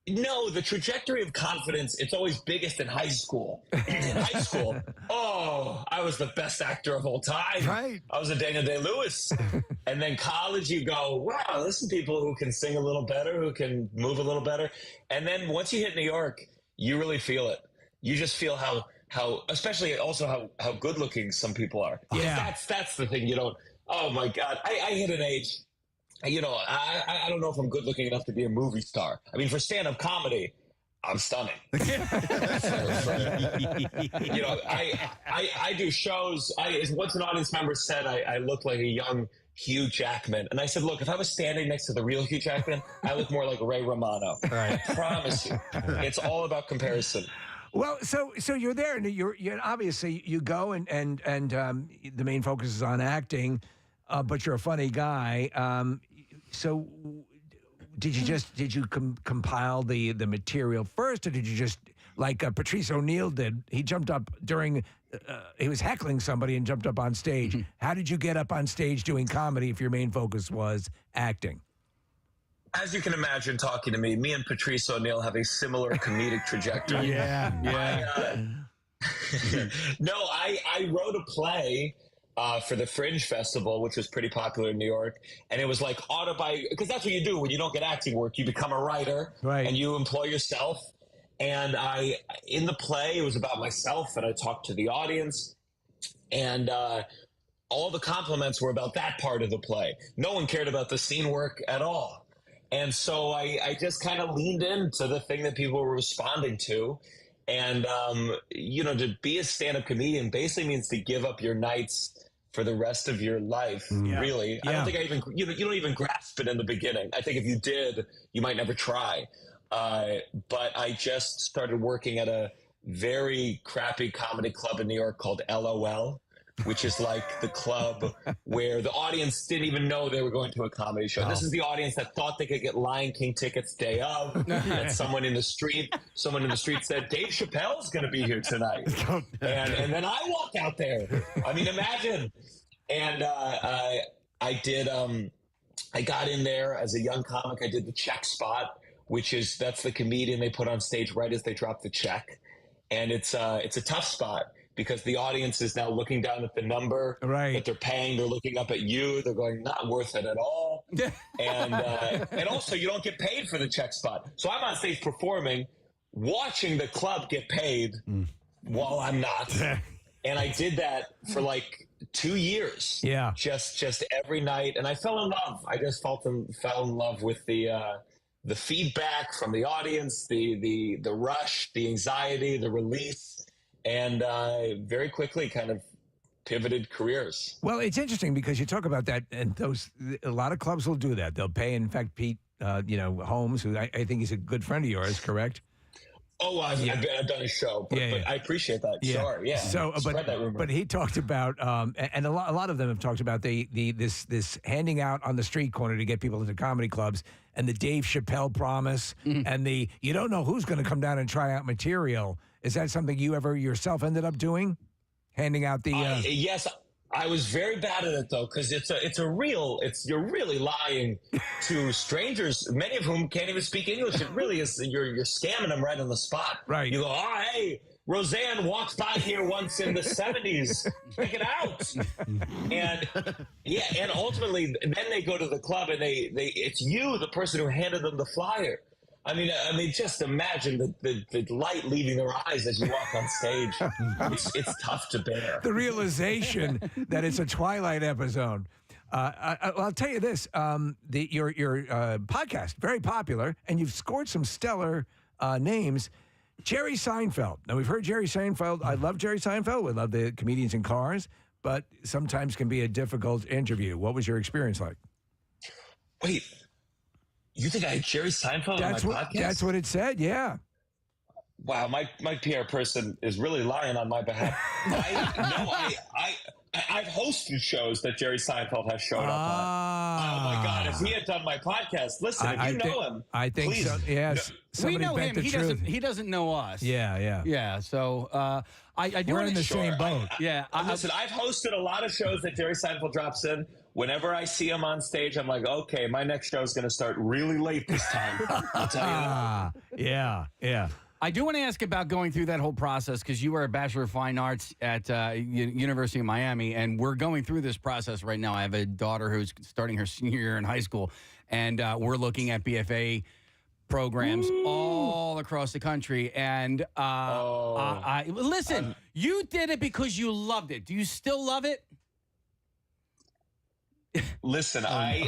No, the trajectory of confidence, it's always biggest in high school. In high school, I was the best actor of all time. Right. I was a Daniel Day-Lewis. And then college, you go, wow, there's some people who can sing a little better, who can move a little better. And then once you hit New York, you really feel it. You just feel how especially also how good looking some people are. Yeah. That's the thing you don't, oh my God. I hit an age. You know, I don't know if I'm good looking enough to be a movie star. I mean, for stand-up comedy, I'm stunning. You know, I do shows. Once an audience member said I look like a young Hugh Jackman, and I said, look, if I was standing next to the real Hugh Jackman, I look more like Ray Romano. Right. I promise you, it's all about comparison. Well, so you're there, and you're obviously you go and the main focus is on acting. But you're a funny guy. So did you compile the material first, or did you just, like Patrice O'Neill did? He jumped up he was heckling somebody and jumped up on stage. How did you get up on stage doing comedy if your main focus was acting? As you can imagine, talking to me and Patrice O'Neill have a similar comedic trajectory. Yeah. I wrote a play for the Fringe Festival, which was pretty popular in New York. And it was like because that's what you do when you don't get acting work. You become a writer, right, and you employ yourself. And in the play, it was about myself, and I talked to the audience. And all the compliments were about that part of the play. No one cared about the scene work at all. And so I just kind of leaned into the thing that people were responding to. And, you know, to be a stand-up comedian basically means to give up your nights for the rest of your life, really. I don't think you don't even grasp it in the beginning. I think if you did, you might never try. But I just started working at a very crappy comedy club in New York called LOL, which is like the club where the audience didn't even know they were going to a comedy show. This is the audience that thought they could get Lion King tickets day of. And someone in the street said, Dave Chappelle's going to be here tonight. And then I walk out there. I mean, imagine. And I did I got in there as a young comic. I did the check spot, that's the comedian they put on stage right as they drop the check. And it's a tough spot because the audience is now looking down at the number that they're paying. They're looking up at you. They're going, not worth it at all. And also you don't get paid for the check spot. So I'm on stage performing, watching the club get paid while I'm not. And I did that for like 2 years. Yeah. Just every night. And I fell in love. I just fell in love with the feedback from the audience, the rush, the anxiety, the release, and very quickly kind of pivoted careers. Well, it's interesting because you talk about that, and a lot of clubs will do that. They'll pay. In fact, Pete, Holmes, who I think he's a good friend of yours, correct? Oh, I've done a show, but I appreciate that. Yeah. Sure, yeah. So, Spread that rumor. but he talked about, and a lot of them have talked about this handing out on the street corner to get people into comedy clubs, and the Dave Chappelle promise, and you don't know who's going to come down and try out material. Is that something you ever yourself ended up doing, handing out the? Yes. I was very bad at it though, because you're really lying to strangers, many of whom can't even speak English. It really is, you're scamming them right on the spot. Right. You go, oh, hey, Roseanne walked by here once in the 70s. Check it out. And ultimately, then they go to the club and it's you, the person who handed them the flyer. I mean, just imagine the light leaving their eyes as you walk on stage. It's tough to bear. The realization that it's a Twilight episode. I'll tell you this: your podcast, very popular, and you've scored some stellar names. Jerry Seinfeld. Now we've heard Jerry Seinfeld. I love Jerry Seinfeld. We love the comedians in cars, but sometimes can be a difficult interview. What was your experience like? Wait. You think I had Jerry Seinfeld on my podcast? That's what it said, yeah. Wow, my PR person is really lying on my behalf. I've hosted shows that Jerry Seinfeld has showed up on. Oh my God! If he had done my podcast, listen, if you know him, I think please, so. Yes, we know him. He doesn't know us. Yeah. So I do. We're in the same boat. Listen, I've hosted a lot of shows that Jerry Seinfeld drops in. Whenever I see him on stage, I'm like, okay, my next show is going to start really late this time. I'll tell you that. Yeah. I do want to ask about going through that whole process because you are a Bachelor of Fine Arts at University of Miami, and we're going through this process right now. I have a daughter who's starting her senior year in high school, and we're looking at BFA programs all across the country. And listen, you did it because you loved it. Do you still love it? Listen, I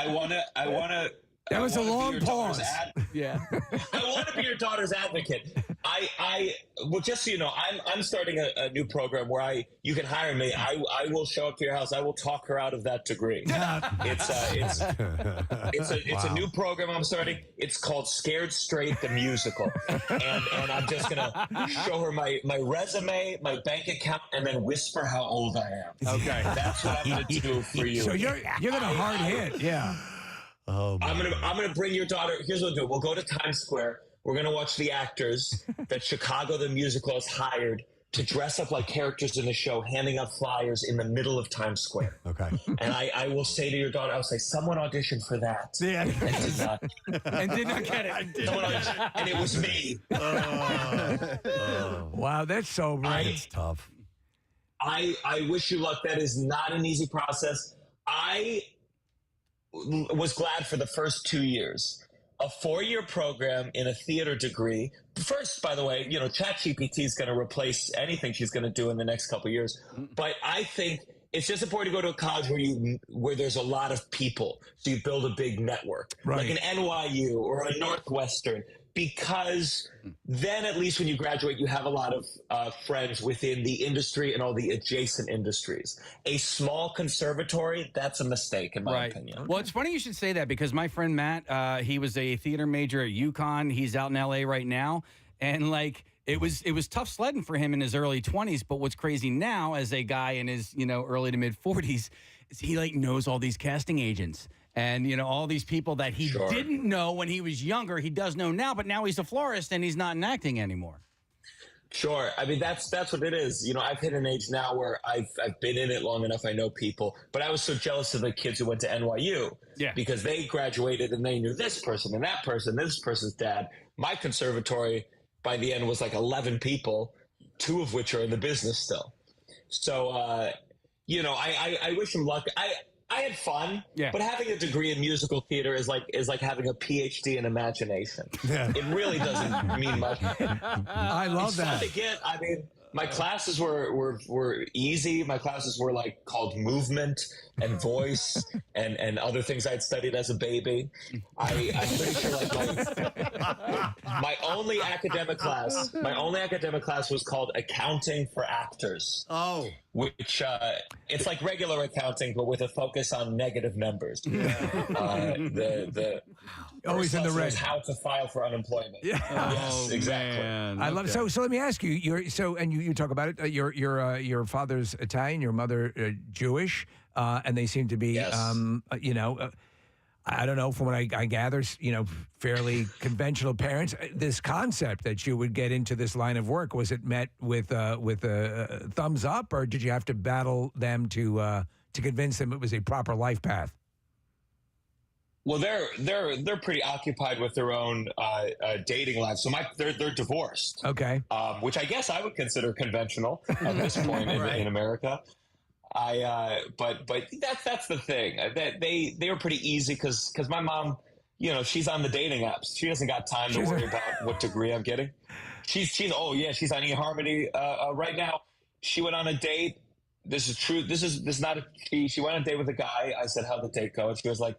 want to. That was a long pause. Yeah. I want to be your daughter's advocate. Well, just so you know, I'm starting a new program where you can hire me. I will show up to your house. I will talk her out of that degree. It's a new program I'm starting. It's called Scared Straight the Musical, and I'm just gonna show her my resume, my bank account, and then whisper how old I am. Okay, that's what I'm gonna do for you. So you're gonna hard hit, yeah. Oh, I'm gonna bring your daughter. Here's what we'll do. We'll go to Times Square. We're gonna watch the actors that Chicago the Musical has hired to dress up like characters in the show, handing out flyers in the middle of Times Square. Okay. And I will say to your daughter, I'll say, someone auditioned for that. Yeah. And did not get it. And it was me. Wow, that's sobering. It's tough. I wish you luck. That is not an easy process. I was glad for the first 2 years. A 4-year program in a theater degree. First, by the way, ChatGPT is going to replace anything she's going to do in the next couple of years. But I think it's just important to go to a college where there's a lot of people, so you build a big network, like an NYU or a Northwestern. Because then at least when you graduate, you have a lot of friends within the industry and all the adjacent industries. A small conservatory, that's a mistake in my opinion. Well, it's funny you should say that because my friend Matt, he was a theater major at UConn. He's out in LA right now. And it was tough sledding for him in his early 20s. But what's crazy now as a guy in his, early to mid 40s is he knows all these casting agents. And, all these people that he didn't know when he was younger, he does know now, but now he's a florist and he's not in acting anymore. Sure. I mean, that's what it is. You know, I've hit an age now where I've been in it long enough. I know people, but I was so jealous of the kids who went to NYU because they graduated and they knew this person and that person, this person's dad. My conservatory by the end was like 11 people, 2 of which are in the business still. So, you know, I wish him luck. I had fun, but having a degree in musical theater is like having a PhD in imagination. Yeah. It really doesn't mean much. I love It's that. fun to get. I mean, my classes were easy. My classes were like called movement and voice and other things I'd studied as a baby. I'm pretty sure like my only academic class was called accounting for actors. Oh. Which it's like regular accounting, but with a focus on negative numbers. The Always in the red. How to file for unemployment. Yeah. Yes, exactly. I love it. So let me ask you. You talk about it. Your father's Italian, your mother Jewish, and they seem to be, you know. I don't know, from what I gather, you know, fairly conventional parents. This concept that you would get into this line of work, was it met with a thumbs up, or did you have to battle them to convince them it was a proper life path? Well, they're pretty occupied with their own dating lives. So they're divorced. Okay. Which I guess I would consider conventional at this point in America. But that's the thing. That they were pretty easy because my mom, you know, she's on the dating apps. She doesn't got time to worry about what degree I'm getting. She's she's on eHarmony right now. She went on a date. This is true. This is not a she went on a date with a guy. I said, how'd the date go? And she was like,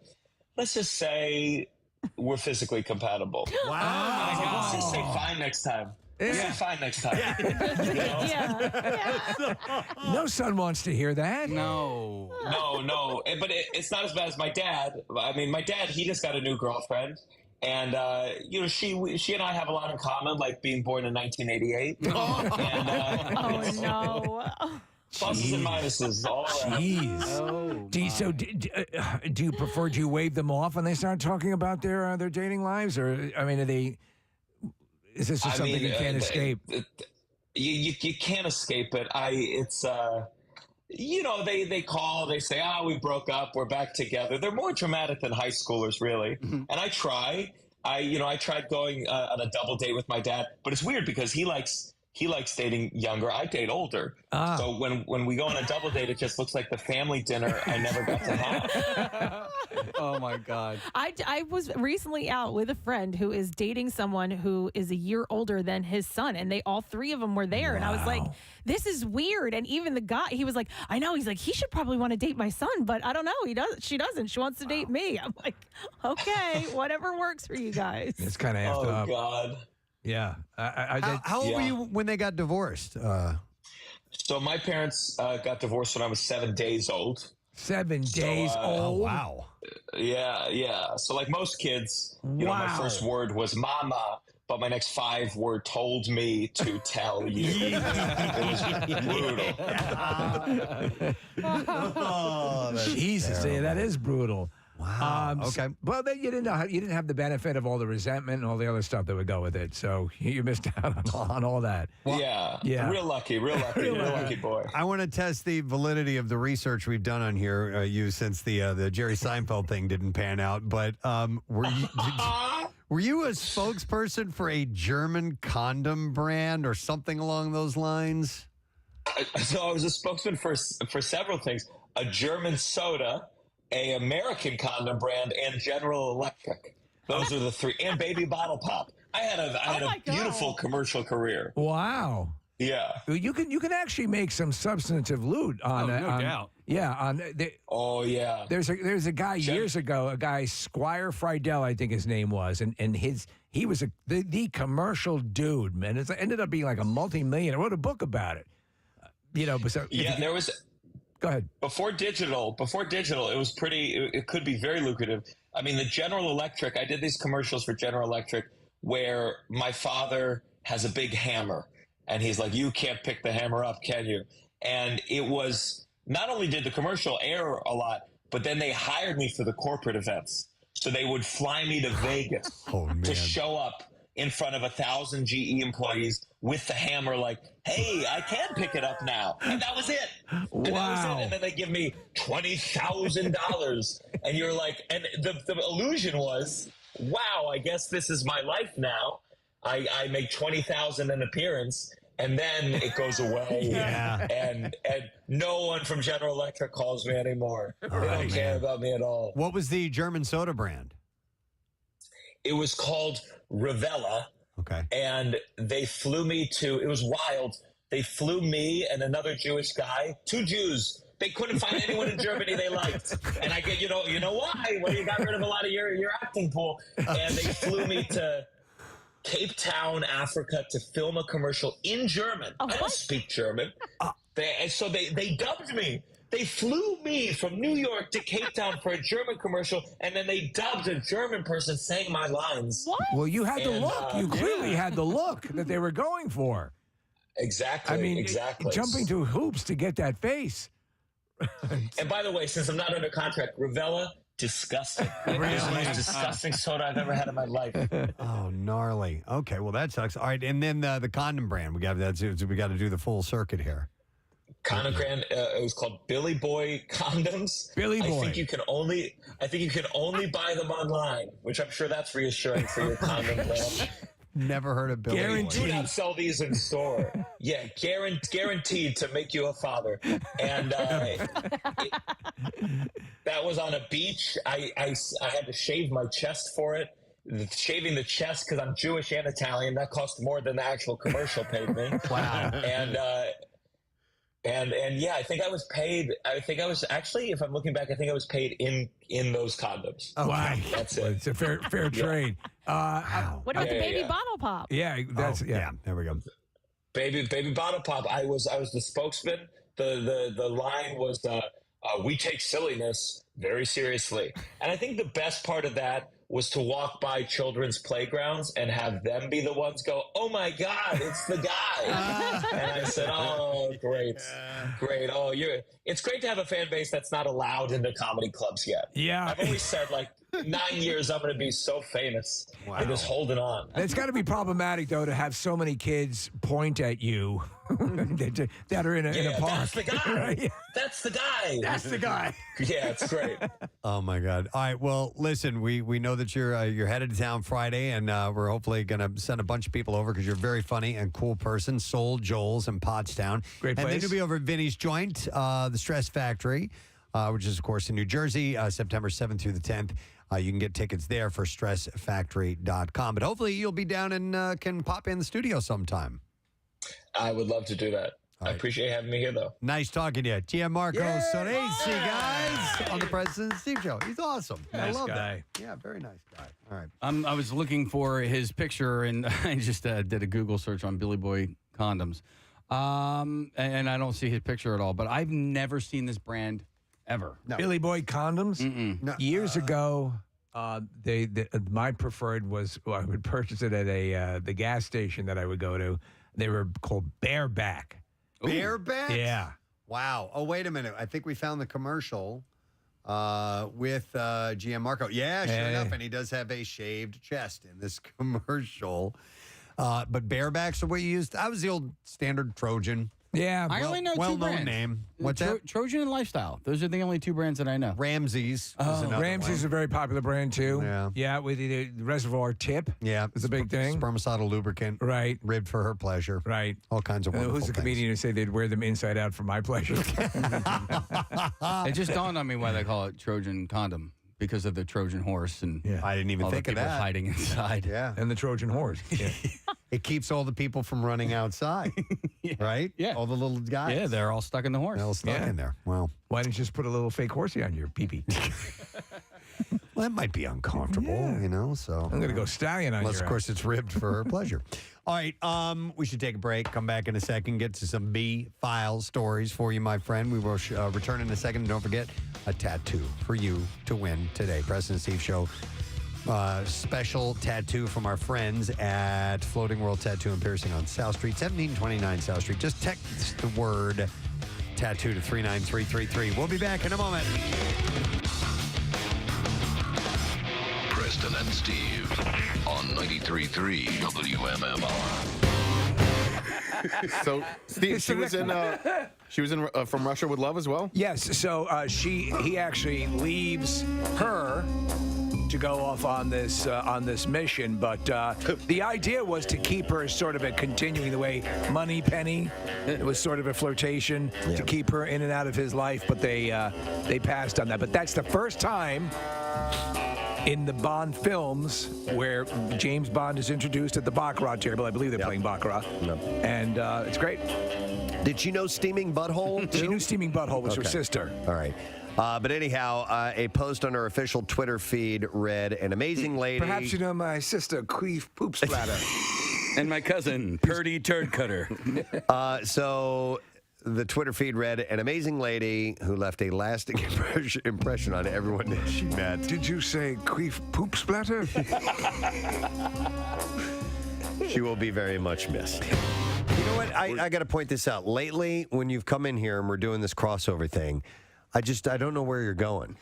let's just say we're physically compatible. Wow. Let's just say fine next time. Let's say fine next time. You know? No son wants to hear that. No. But it's not as bad as my dad. I mean, my dad, he just got a new girlfriend. And, you know, she and I have a lot in common, like being born in 1988. And, no. Pluses and minuses all around. Jeez. Do you prefer, do you wave them off when they start talking about their dating lives? Or, I mean, is this just something you can't escape? You can't escape it. It's you know, they call, they say, we broke up, we're back together. They're more dramatic than high schoolers, really. And I try. I tried going on a double date with my dad, but it's weird because he likes dating younger. I date older. So when we go on a double date, it just looks like the family dinner I never got to have. Oh, my God. I was recently out with a friend who is dating someone who is a year older than his son, and all 3 of them were there. Wow. And I was like, this is weird. And even the guy, he was like, I know. He's like, he should probably want to date my son, but I don't know. She doesn't. She wants to date me. I'm like, okay, whatever works for you guys. It's kind of effed up. Oh, God. Yeah. How old were you when they got divorced? So my parents got divorced when I was 7 days old. 7 days old? Wow. Yeah. So like most kids, you know, my first word was mama, but my next 5 were told me to tell you. It was brutal. Jesus, that is brutal. Wow. Okay. Well, then you didn't have the benefit of all the resentment and all the other stuff that would go with it. So you missed out on all that. Well, yeah. Real lucky boy. I want to test the validity of the research we've done on here, since the Jerry Seinfeld thing didn't pan out. But were you a spokesperson for a German condom brand or something along those lines? So I was a spokesman for several things: a German soda, a American condom brand, and General Electric. Those are the 3, and Baby Bottle Pop. I had a beautiful commercial career. Wow. Yeah. You can actually make some substantive loot on no doubt. Yeah, yeah. There's a guy years ago, a guy Squire Friedel, I think his name was, and he was the commercial dude, man. It ended up being like a multi-millionaire. I wrote a book about it. You know, but there was. Go ahead. Before digital, it was it could be very lucrative. I mean, the General Electric, I did these commercials for General Electric where my father has a big hammer and he's like, you can't pick the hammer up, can you? And it was, not only did the commercial air a lot, but then they hired me for the corporate events. So they would fly me to Vegas to show up in front of 1,000 GE employees with the hammer, like, hey, I can pick it up now. And that was it. And that was it. And then they give me $20,000. And you're like, and the illusion was, wow, I guess this is my life now. I make $20,000 an appearance. And then it goes away, and no one from General Electric calls me anymore. They don't care about me at all. What was the German soda brand? It was called Rivella. Okay. And they flew me it was wild. They flew me and another Jewish guy, 2 Jews. They couldn't find anyone in Germany they liked. And I get, you know why? Well, you got rid of a lot of your acting pool. And they flew me to Cape Town, Africa, to film a commercial in German. I don't speak German. So they dubbed me. They flew me from New York to Cape Town for a German commercial, and then they dubbed a German person saying my lines. What? Well, you had the look. You clearly had the look that they were going for. Exactly. I mean, exactly. Jumping through hoops to get that face. And by the way, since I'm not under contract, Rivella, disgusting. It was the most disgusting soda I've ever had in my life. Oh, gnarly. Okay, well, that sucks. All right, and then the condom brand. We got to do the full circuit here. Condom brand. It was called Billy Boy condoms. Billy Boy. I think you can only buy them online, which I'm sure that's reassuring for your condom brand. Never heard of Billy Boy. Guaranteed. Do not sell these in store. Yeah, guaranteed to make you a father. And that was on a beach. I had to shave my chest for it. Shaving the chest, because I'm Jewish and Italian, that cost more than the actual commercial paid me. Wow. And yeah, I think I was paid. If I'm looking back, I think I was paid in those condoms. Oh, wow. That's it. It's a fair trade. What about the baby bottle pop? Yeah, that's There we go. Baby bottle pop. I was the spokesman. The line was, we take silliness very seriously. And I think the best part of that was to walk by children's playgrounds and have them be the ones go, oh my God, it's the guy. And I said, oh, great. Oh, it's great to have a fan base that's not allowed into comedy clubs yet. Yeah. I've always said, 9 years, I'm going to be so famous. Wow. I'm just holding on. It's got to be problematic, though, to have so many kids point at you that are in a park. That's the guy. Right? That's the guy. That's the guy. Yeah, it's great. Oh my God! All right, well, listen, we know that you're headed to town Friday, and we're hopefully going to send a bunch of people over because you're a very funny and cool person. Soul, Joel's, and Pottstown. Great place. And then you'll be over at Vinny's Joint, the Stress Factory, which is of course in New Jersey, September 7th through the 10th. You can get tickets there for stressfactory.com. But hopefully you'll be down and can pop in the studio sometime. I would love to do that. I appreciate having me here, though. Nice talking to you. Gianmarco Soresi, guys, on the Preston and Steve Show. He's awesome. I Nice love guy. that. Yeah, very nice guy. All right. I was looking for his picture, and I just did a Google search on Billy Boy condoms. And I don't see his picture at all, but I've never seen this brand ever. No. Billy Boy condoms? No. Years ago, my preferred was, I would purchase it at the gas station that I would go to. They were called Bareback. Bareback? Yeah. Wow. Oh, wait a minute. I think we found the commercial with Gianmarco. Yeah, sure enough. And he does have a shaved chest in this commercial. But barebacks are what you used. I was the old standard Trojan. Yeah. I only know two well-known brands. name. What's that? Trojan and Lifestyle. Those are the only two brands that I know. Ramsey's. Ramsey's is a very popular brand, too. Yeah. Yeah, with the reservoir tip. Yeah. It's a big thing. Spermicidal lubricant. Right. Ribbed for her pleasure. Right. All kinds of wonderful Who's the things. comedian who said they'd wear them inside out for my pleasure? It just dawned on me why they call it Trojan condom. Because of the Trojan horse and I didn't even all think the of people that. hiding inside. Yeah. And the Trojan horse. Yeah. It keeps all the people from running outside. Right? Yeah. All the little guys. Yeah, they're all stuck in the horse. They're all stuck in there. Well, Why didn't you just put a little fake horsey on your pee-pee? well, that might be uncomfortable, you know, so. I'm going to go stallion on Unless, your of course, it's ribbed for her pleasure. All right, we should take a break, come back in a second, get to some B-file stories for you, my friend. We will return in a second. And don't forget, a tattoo for you to win today. Preston and Steve Show. Special tattoo from our friends at Floating World Tattoo and Piercing on South Street, 1729 South Street. Just text the word tattoo to 39333. We'll be back in a moment. Preston and Steve on 93.3 WMMR. So, Steve, she was in From Russia with Love as well? Yes. So he actually leaves her to go off on this mission, but the idea was to keep her sort of continuing the way Moneypenny. It was sort of a flirtation to keep her in and out of his life, but they passed on that. But that's the first time in the Bond films where James Bond is introduced at the Baccarat table. I believe they're playing Baccarat, and it's great. Did she know Steaming Butthole? She knew Steaming Butthole was her sister. All right. But anyhow, a post on her official Twitter feed read, "An amazing lady." Perhaps you know my sister, Queef Poop Splatter. And my cousin, Purdy Turd Cutter. So the Twitter feed read, "An amazing lady who left a lasting impression on everyone that she met." Did you say Queef Poop Splatter? She will be very much missed. You know what? I got to point this out. Lately, when you've come in here and we're doing this crossover thing, I don't know where you're going.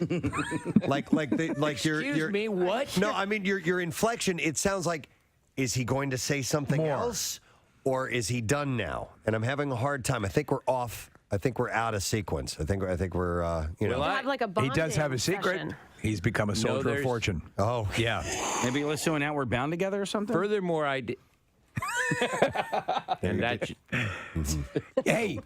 Excuse me, what? No, I mean your inflection. It sounds like, is he going to say something else, or is he done now? And I'm having a hard time. I think we're off. I think we're out of sequence. I think we're We'll have like a He does have a secret. session. He's become a soldier of fortune. Oh yeah. Maybe let's do an Outward Bound together or something. Furthermore, and that. Hey.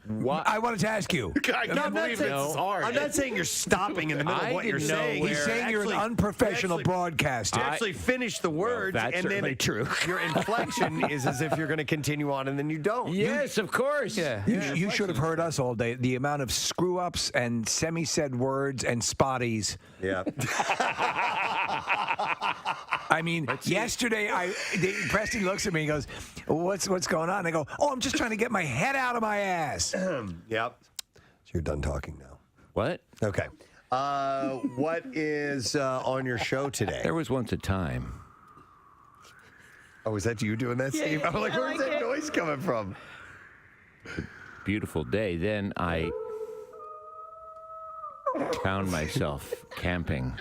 What? I wanted to ask you. I can't believe this is hard. I'm not saying you're stopping in the middle of what you're saying. He's saying you're an unprofessional broadcaster. To actually finish the words, that's and then certainly true. Your inflection is as if you're going to continue on, and then you don't. Yes, of course. Yeah. You should have heard us all day. The amount of screw-ups and semi-said words and spotties. Yeah. I mean, yesterday, Preston looks at me and goes, what's going on? I go, I'm just trying to get my head out of my ass. Yep. So you're done talking now. What? Okay. What is on your show today? There was once a time. Oh, is that you doing that, Steve? I'm like, where's that noise coming from? Beautiful day. Then I found myself camping.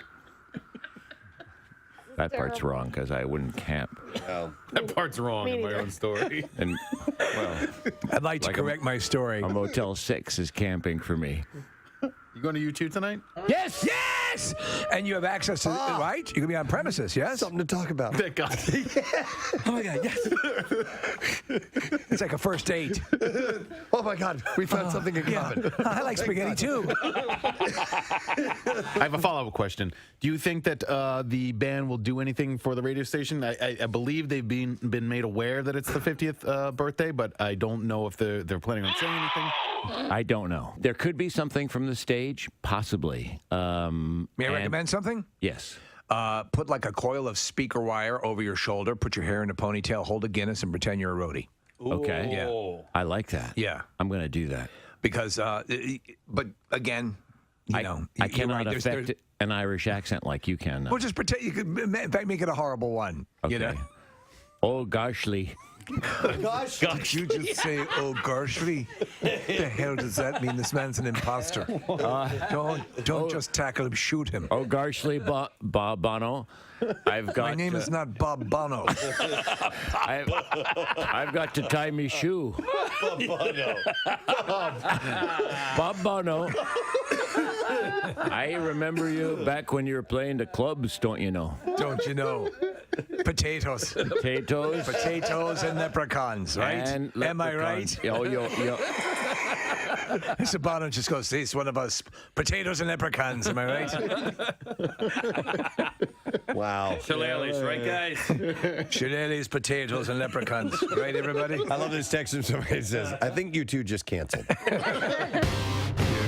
That part's wrong because I wouldn't camp. That part's wrong in my own story. And well, I'd like to correct my story. A Motel 6 is camping for me. You going to U2 tonight? Yes, yes. And you have access to right? You can be on premises. Yes. Something to talk about. Thank God. Oh my God. Yes. It's like a first date. Oh my God. We found something in common. I like spaghetti too. I have a follow-up question. Do you think that the band will do anything for the radio station? I believe they've been made aware that it's the 50th birthday, but I don't know if they're planning on saying anything. I don't know. There could be something from the stage, possibly. May I recommend something? Yes. Put like a coil of speaker wire over your shoulder, put your hair in a ponytail, hold a Guinness, and pretend you're a roadie. Okay. Yeah. I like that. Yeah. I'm going to do that. Because, but again, I cannot affect an Irish accent like you can. Well, just pretend you could, in fact, make it a horrible one. Okay. You know? Oh, goshly. Gosh. Did you just say, oh, Garshly? The hell does that mean? This man's an imposter. Don't just tackle him, shoot him. Oh, Garshly Bob Bono. I've got. My name is not Bob Bono. I've got to tie me shoe. Bob Bono. Bob Bono. I remember you back when you were playing the clubs, don't you know? Don't you know? Potatoes. Potatoes and leprechauns, right? And Am I right? Yo. Mr. Bono just goes, he's one of us. Potatoes and leprechauns, am I right? Wow. Shillelaghs, right, guys? Shillelaghs, potatoes, and leprechauns. Right, everybody? I love this text from somebody that says, I think you two just canceled.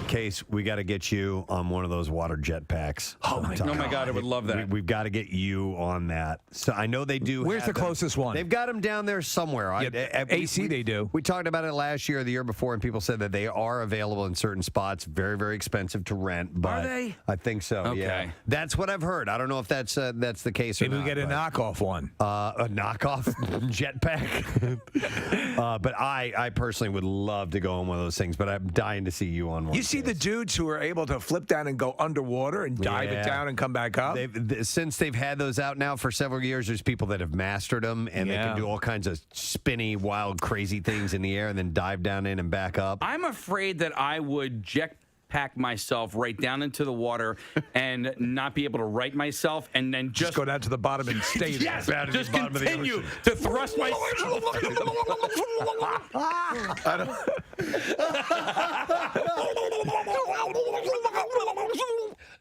Case, we got to get you on one of those water jet packs. Oh my God, I would love that. We've got to get you on that. So I know they do. Where's have the closest one? They've got them down there somewhere. AC they do. We talked about it last year or the year before, and people said that they are available in certain spots. Very, very expensive to rent. But Are they? I think so. Okay. Yeah, that's what I've heard. I don't know if that's the case or Maybe not. we get a knockoff one. A knockoff jetpack. But I personally would love to go on one of those things. But I'm dying to see you on one. You see see the dudes who are able to flip down and go underwater and dive it down and come back up? Since they've had those out now for several years, there's people that have mastered them, and they can do all kinds of spinny, wild, crazy things in the air and then dive down in and back up. I'm afraid that I would jetpack myself right down into the water and not be able to right myself, and then just go down to the bottom and stay there. Yes, Down to the just bottom of the continue ocean. to thrust myself.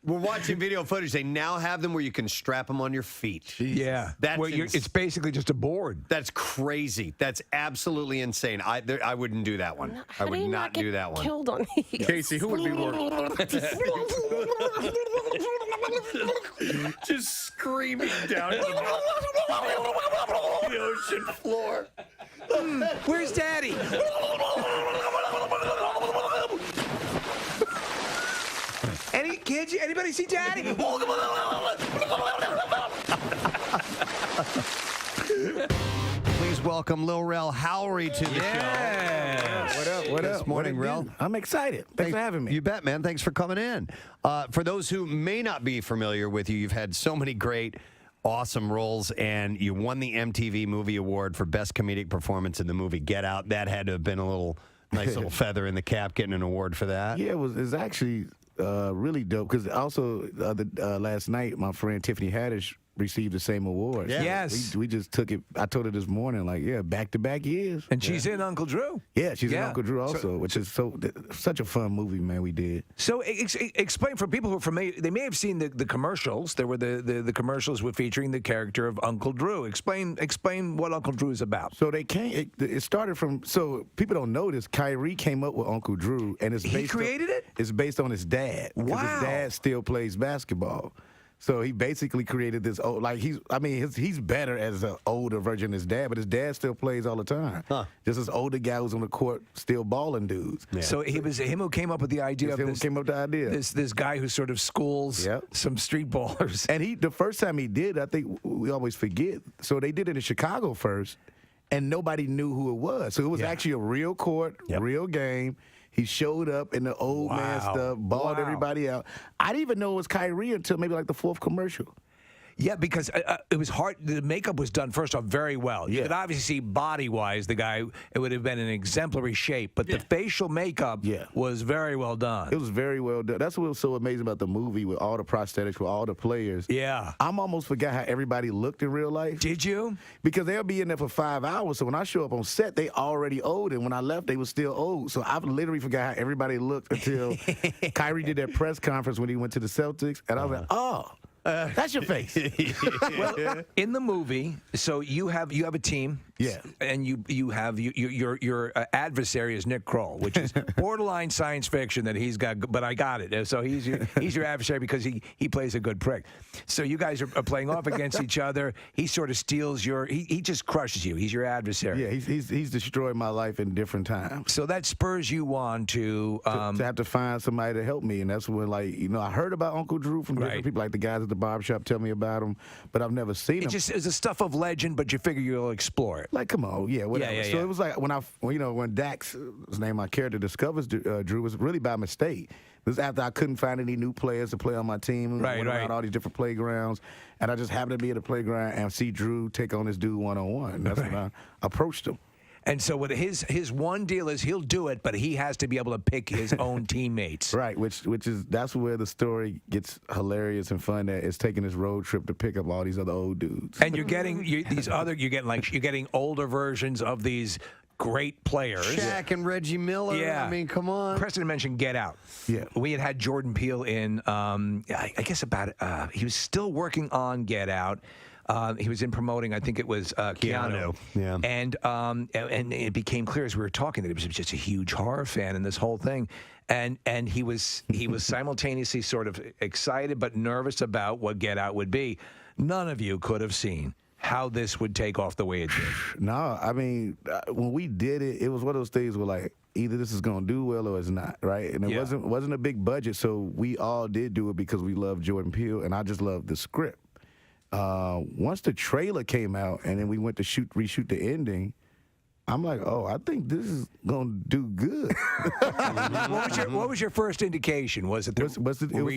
We're watching video footage. They now have them where you can strap them on your feet. Yeah. That's It's basically just a board. That's crazy. That's absolutely insane. I wouldn't do that one. I would not do that one. Killed on these. Casey, who would be more? Just screaming down to the ocean floor. Where's Daddy? Any kids? Anybody see Daddy? Please welcome Lil Rel Howery to the show. What up? What This up? morning, Rel. I'm excited. Thanks for having me. You bet, man. Thanks for coming in. For those who may not be familiar with you, you've had so many great, awesome roles, and you won the MTV Movie Award for Best Comedic Performance in the movie Get Out. That had to have been a nice little feather in the cap, getting an award for that. Yeah, it was actually really dope because also last night my friend Tiffany Haddish received the same award. Yeah. Yes. We just took it. I told her this morning, back-to-back years. And she's in Uncle Drew. Yeah, she's in Uncle Drew also, which is such a fun movie, man, we did. So explain for people who are familiar, they may have seen the commercials. There were the commercials were featuring the character of Uncle Drew. Explain what Uncle Drew is about. So it started from, so people don't know this, Kyrie came up with Uncle Drew, and He created it? It's based on his dad. 'Cause Wow. his dad still plays basketball. So he basically created this he's better as an older version of his dad, but his dad still plays all the time. Just this older guy who's on the court still balling dudes. Yeah. So it was him who came up with the idea of this. Came up with the idea. This guy who sort of schools some street ballers. And the first time he did, I think we always forget. So they did it in Chicago first, and nobody knew who it was. So it was actually a real court, real game. He showed up in the old man stuff, balled everybody out. I didn't even know it was Kyrie until maybe like the fourth commercial. Yeah, because it was hard. The makeup was done, first off, very well. You could obviously see body-wise, the guy, it would have been an exemplary shape. But the facial makeup was very well done. It was very well done. That's what was so amazing about the movie with all the prosthetics, with all the players. Yeah. I'm almost forgot how everybody looked in real life. Did you? Because they'll be in there for 5 hours. So when I show up on set, they already old. And when I left, they were still old. So I literally forgot how everybody looked until Kyrie did that press conference when he went to the Celtics. And I was like, oh. That's your face. Well, in the movie, so you have a team. Yeah. And your adversary is Nick Kroll, which is borderline science fiction that he's got, but I got it. So he's your adversary because he plays a good prick. So you guys are playing off against each other. He sort of steals he just crushes you. He's your adversary. Yeah, he's destroyed my life in different times. So that spurs you on to have to find somebody to help me, and that's when I heard about Uncle Drew from different people, like the guys at the barbershop tell me about him, but I've never seen him. It just is a stuff of legend, but you figure you'll explore it. Like, come on, whatever. Yeah. So it was like when Dax, his name, my character, discovers Drew, was really by mistake. This was after I couldn't find any new players to play on my team. Went around all these different playgrounds, and I just happened to be at a playground and see Drew take on this dude one-on-one. That's when I approached him. And so what his one deal is, he'll do it, but he has to be able to pick his own teammates. Right, that's where the story gets hilarious and fun. That it's taking this road trip to pick up all these other old dudes. And you're getting older versions of these great players. Shaq and Reggie Miller. Yeah. I mean, come on. Preston mentioned Get Out. Yeah. We had Jordan Peele in, I guess he was still working on Get Out. He was in promoting, I think it was Keanu. Yeah. And it became clear as we were talking that he was just a huge horror fan in this whole thing. And he was simultaneously sort of excited but nervous about what Get Out would be. None of you could have seen how this would take off the way it did. No, I mean, when we did it, it was one of those things where like either this is going to do well or it's not, right? And it wasn't a big budget, so we all did do it because we loved Jordan Peele, and I just loved the script. Once the trailer came out and then we went to reshoot the ending, I'm like, oh, I think this is gonna do good. What was your first indication? Was it the it was the trailer.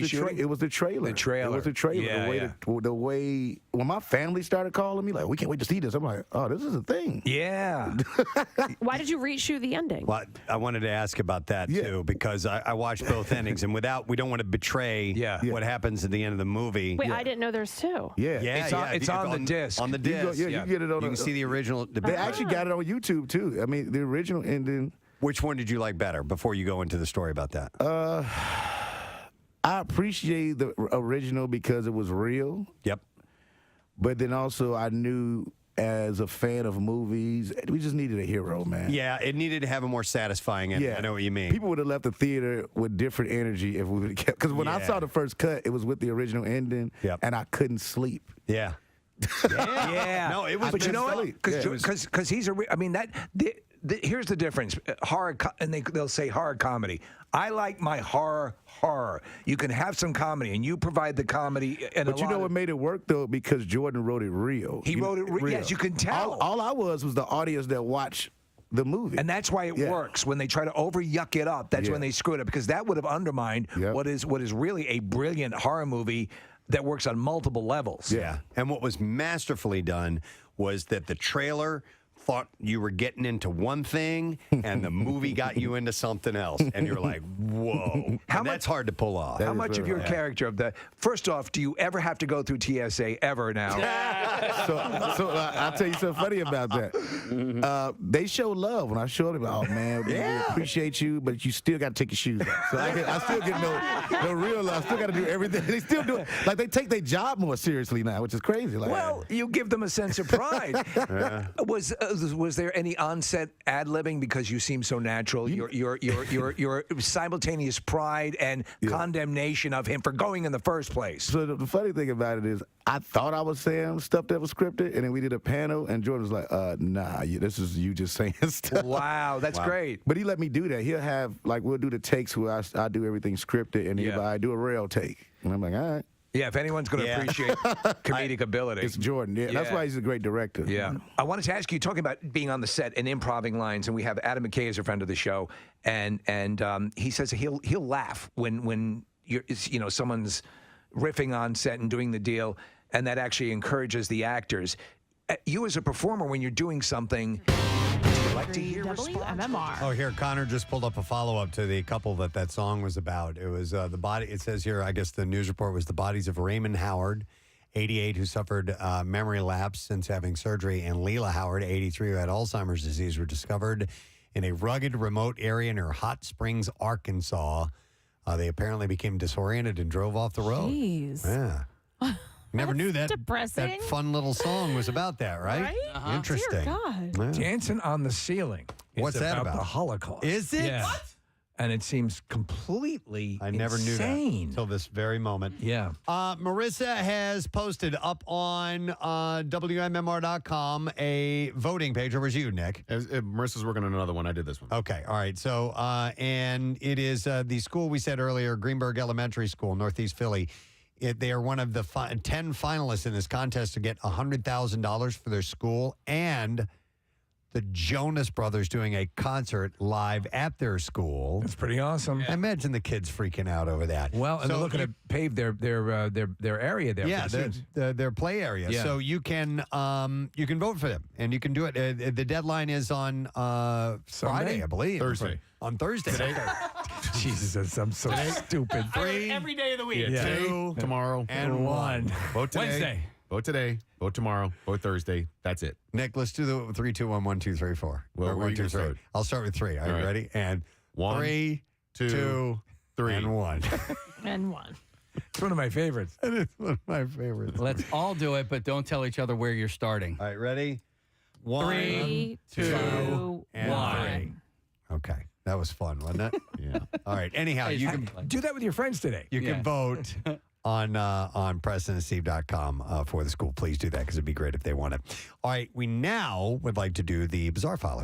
The trailer. It was the trailer. Yeah, the way when my family started calling me like, we can't wait to see this. I'm like, oh, this is a thing. Yeah. Why did you reshoot the ending? Well, I wanted to ask about that too because I watched both endings, and we don't want to betray what happens at the end of the movie. Wait, I didn't know there's two. Yeah, It's on the disc. On the disc, you can get it on. You can see the original. They actually got it on YouTube too. I mean, the original ending. Which one did you like better? Before you go into the story about that, I appreciate the original because it was real. Yep. But then also, I knew as a fan of movies, we just needed a hero, man. Yeah, it needed to have a more satisfying ending. I know what you mean. People would have left the theater with different energy if we would have kept. Because when I saw the first cut, it was with the original ending, and I couldn't sleep. Yeah. Yeah. No, it was. But you know what? Because he's a. I mean that. Here's the difference. Horror, and they'll say horror comedy. I like my horror. You can have some comedy, and you provide the comedy. But you know what made it work though? Because Jordan wrote it real. He wrote it real. Yes, you can tell. All I was the audience that watched the movie, and that's why it works. When they try to yuck it up, that's when they screw it up. Because that would have undermined what is really a brilliant horror movie that works on multiple levels. Yeah. And what was masterfully done was that the trailer thought you were getting into one thing and the movie got you into something else. And you're like, whoa. That's hard to pull off. How much of your character of that? First off, do you ever have to go through TSA ever now? So I'll tell you something funny about that. They show love when I showed them. Oh man, we appreciate you, but you still got to take your shoes off. So I still get no real love. I still got to do everything. They still do it. Like they take their job more seriously now, which is crazy. Like, well, you give them a sense of pride. Was there any on-set ad-libbing because you seem so natural? Your simultaneous pride and condemnation of him for going in the first place. So the funny thing about it is, I thought I was saying stuff that was scripted, and then we did a panel, and Jordan was like, nah, this is you just saying stuff. Wow, that's great. But he let me do that. He'll have, like, we'll do the takes where I do everything scripted, and I do a real take. And I'm like, all right. Yeah, if anyone's going to appreciate comedic ability, it's Jordan. Yeah, that's why he's a great director. Yeah. I wanted to ask you, talking about being on the set and improvising lines, and we have Adam McKay as a friend of the show, and he says he'll laugh when someone's riffing on set and doing the deal, and that actually encourages the actors. You as a performer, when you're doing something, do you like to hear WMMR. Oh, here, Connor just pulled up a follow-up to the couple that song was about. It was the body. It says here, I guess the news report was the bodies of Raymond Howard, 88, who suffered memory lapse since having surgery, and Leela Howard, 83, who had Alzheimer's disease, were discovered in a rugged, remote area near Hot Springs, Arkansas. They apparently became disoriented and drove off the road. Jeez. Yeah. Never knew that. Depressing. That fun little song was about that, right? Right? Uh-huh. Interesting. Dear God. Yeah. Dancing on the Ceiling. What's that about? about? The Holocaust. Is it? Yeah. What? And it seems completely I never knew that until this very moment. Yeah. Marissa has posted up on WMMR.com a voting page. Or was you, Nick? Marissa's working on another one. I did this one. Okay. All right. So, and it is the school we said earlier, Greenberg Elementary School, Northeast Philly. They are one of the 10 finalists in this contest to get $100,000 for their school, and the Jonas Brothers doing a concert live at their school. That's pretty awesome. I imagine the kids freaking out over that. Well, and they're looking to pave their area there. Yeah, their play area. Yeah. So you can vote for them, and you can do it. The deadline is on Friday, I believe. Thursday. On Thursday. Today. Jesus, I'm so stupid. Every day of the week. Yeah. 2, tomorrow, and 1. Vote today. Wednesday. Vote today. Vote tomorrow. Vote Thursday. That's it. Nick, let's do the 3, 2, 1, 1, 2, 3, 4. Well, Or where are you 1, 2, gonna 3. start? I'll start with 3. Are you All right. ready? And 1, 3, 2, 3, and 1. And 1. It's one of my favorites. It is one of my favorites. Let's all do it, but don't tell each other where you're starting. All right, ready? 1, 3, 2, and 1. 3. Okay. That was fun, wasn't it? Yeah. All right. Anyhow, you can Do that with your friends today. you can vote on PrestonandSteve.com for the school. Please do that because it'd be great if they won it. All right. We now would like to do the Bizarre File.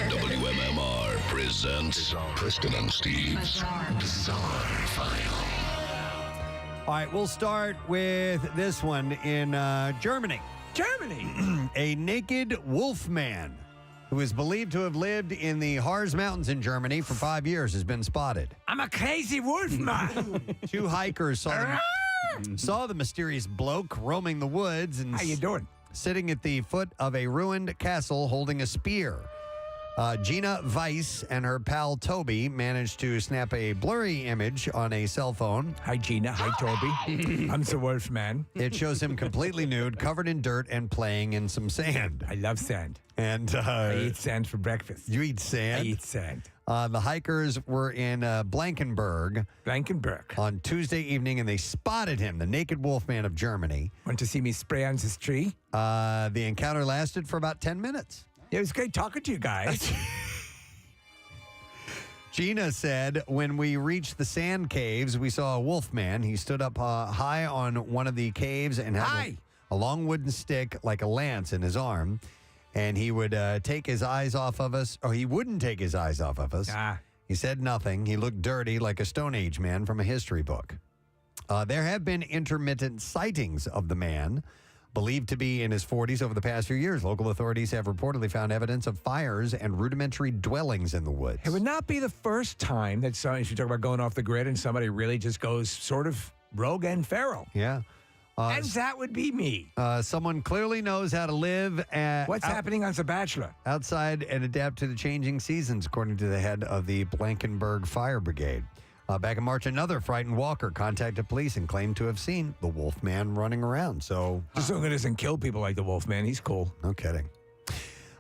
WMMR presents Preston and Steve's Bizarre File. All right. We'll start with this one in Germany. Germany. A naked wolf man who is believed to have lived in the Harz Mountains in Germany for 5 years has been spotted. I'm a crazy wolf man. 2 hikers saw the mysterious bloke roaming the woods and How you doing? Sitting at the foot of a ruined castle holding a spear. Gina Weiss and her pal Toby managed to snap a blurry image on a cell phone. Hi, Gina. Hi, Toby. I'm the wolf man. It shows him completely nude, covered in dirt, and playing in some sand. I love sand. And I eat sand for breakfast. You eat sand? I eat sand. The hikers were in Blankenberg on Tuesday evening, and they spotted him, the naked wolfman of Germany. Want to see me spray on this tree? The encounter lasted for about 10 minutes. Yeah, it was great talking to you guys. Gina said, when we reached the sand caves, we saw a wolf man. He stood up high on one of the caves and had a long wooden stick like a lance in his arm. And he would take his eyes off of us, or he wouldn't take his eyes off of us. He said nothing. He looked dirty like a Stone Age man from a history book. There have been intermittent sightings of the man, believed to be in his 40s over the past few years. Local authorities have reportedly found evidence of fires and rudimentary dwellings in the woods. It would not be the first time that if you talk about going off the grid and somebody really just goes sort of rogue and feral. Yeah. And that would be me. Someone clearly knows how to live. What's happening on The Bachelor? Outside and adapt to the changing seasons, according to the head of the Blankenberg Fire Brigade. Back in March, another frightened walker contacted police and claimed to have seen the wolf man running around. So just so he doesn't kill people like the wolf man, he's cool. No kidding.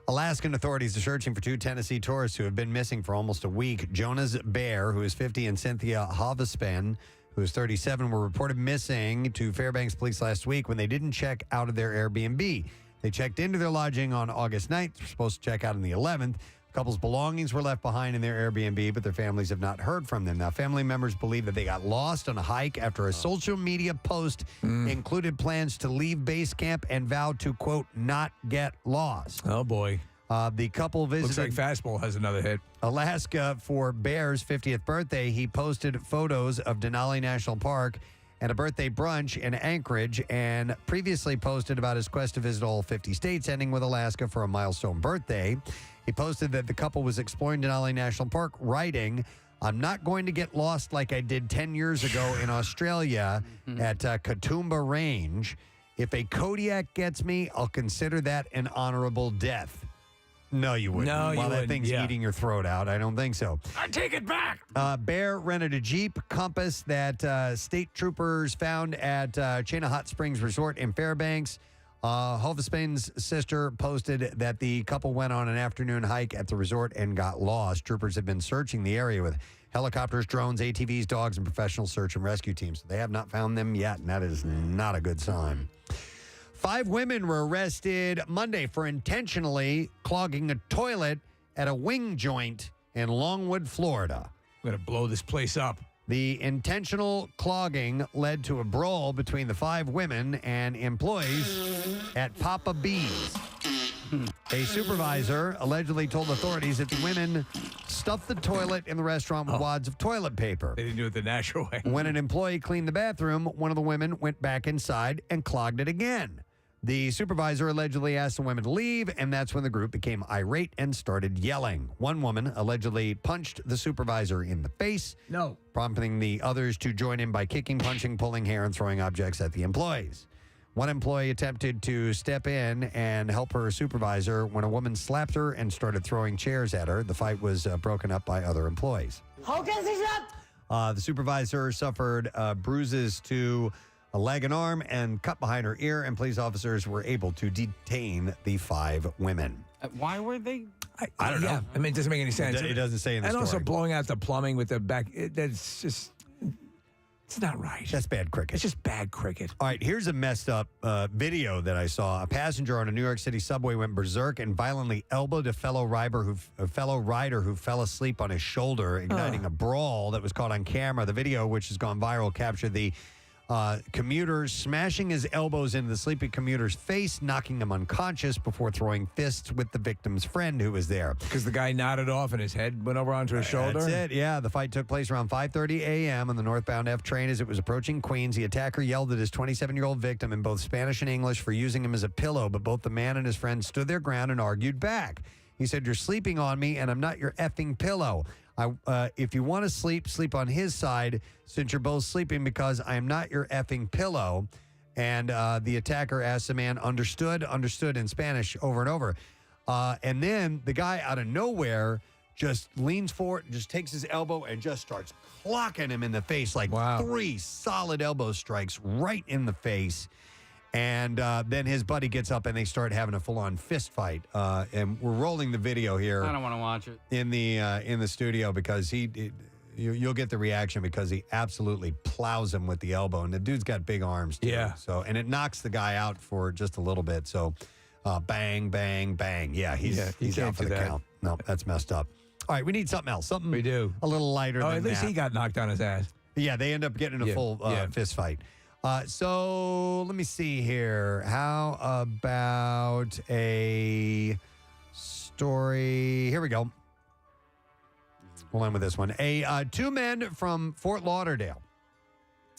Alaskan authorities are searching for 2 Tennessee tourists who have been missing for almost a week. Jonas Bear, who is 50, and Cynthia Havaspen, who is 37, were reported missing to Fairbanks police last week when they didn't check out of their Airbnb. They checked into their lodging on August 9th. They're supposed to check out on the 11th. The couple's belongings were left behind in their Airbnb, but their families have not heard from them. Now, family members believe that they got lost on a hike after a social media post included plans to leave base camp and vowed to, quote, not get lost. Oh, boy. The couple visited... Looks like Fastball has another hit. Alaska for Bear's 50th birthday. He posted photos of Denali National Park and a birthday brunch in Anchorage, and previously posted about his quest to visit all 50 states, ending with Alaska for a milestone birthday. He posted that the couple was exploring Denali National Park, writing, "I'm not going to get lost like I did 10 years ago in Australia at Katoomba Range. If a Kodiak gets me, I'll consider that an honorable death." No, you wouldn't. No, you While that wouldn't, thing's yeah. eating your throat out, I don't think so. I take it back. Bear rented a Jeep Compass that state troopers found at Chena Hot Springs Resort in Fairbanks. Hovespain's sister posted that the couple went on an afternoon hike at the resort and got lost. Troopers have been searching the area with helicopters, drones, ATVs, dogs, and professional search and rescue teams. They have not found them yet, and that is not a good sign. 5 women were arrested Monday for intentionally clogging a toilet at a wing joint in Longwood, Florida. I'm going to blow this place up. The intentional clogging led to a brawl between the 5 women and employees at Papa B's. A supervisor allegedly told authorities that the women stuffed the toilet in the restaurant with wads of toilet paper. They didn't do it the natural way. When an employee cleaned the bathroom, one of the women went back inside and clogged it again. The supervisor allegedly asked the women to leave, and that's when the group became irate and started yelling. One woman allegedly punched the supervisor in the face, prompting the others to join in by kicking, punching, pulling hair, and throwing objects at the employees. One employee attempted to step in and help her supervisor when a woman slapped her and started throwing chairs at her. The fight was broken up by other employees. The supervisor suffered bruises to a leg and arm and cut behind her ear, and police officers were able to detain the 5 women. Why were they? I don't know. I mean, it doesn't make any sense. It doesn't say in the and story. Also blowing out the plumbing with the back. That's just, it's not right. That's bad cricket. It's just bad cricket. All right, here's a messed up video that I saw. A passenger on a New York City subway went berserk and violently elbowed a fellow rider who fell asleep on his shoulder, igniting a brawl that was caught on camera. The video, which has gone viral, captured the commuters, smashing his elbows into the sleeping commuter's face, knocking him unconscious before throwing fists with the victim's friend who was there. Because the guy nodded off and his head went over onto his shoulder? That's it, yeah. The fight took place around 5:30 a.m. on the northbound F train as it was approaching Queens. The attacker yelled at his 27-year-old victim in both Spanish and English for using him as a pillow, but both the man and his friend stood their ground and argued back. He said, "You're sleeping on me, and I'm not your effing pillow. If you want to sleep on his side since you're both sleeping because I am not your effing pillow." And the attacker asked the man, understood in Spanish over and over. And then the guy out of nowhere just leans forward, just takes his elbow and just starts clocking him in the face, like 3 solid elbow strikes right in the face. And then his buddy gets up and they start having a full-on fist fight. And we're rolling the video here. I don't want to watch it in the studio because you'll get the reaction because he absolutely plows him with the elbow, and the dude's got big arms too. Yeah. So and it knocks the guy out for just a little bit. So bang, bang, bang. Yeah, he's out for the count. No, that's messed up. All right, we need something else. Something we do a little lighter. Oh, than at least that. he got knocked on his ass. Yeah, they end up getting a full fist fight. So let me see here. How about a story? Here we go. We'll end with this one. 2 men from Fort Lauderdale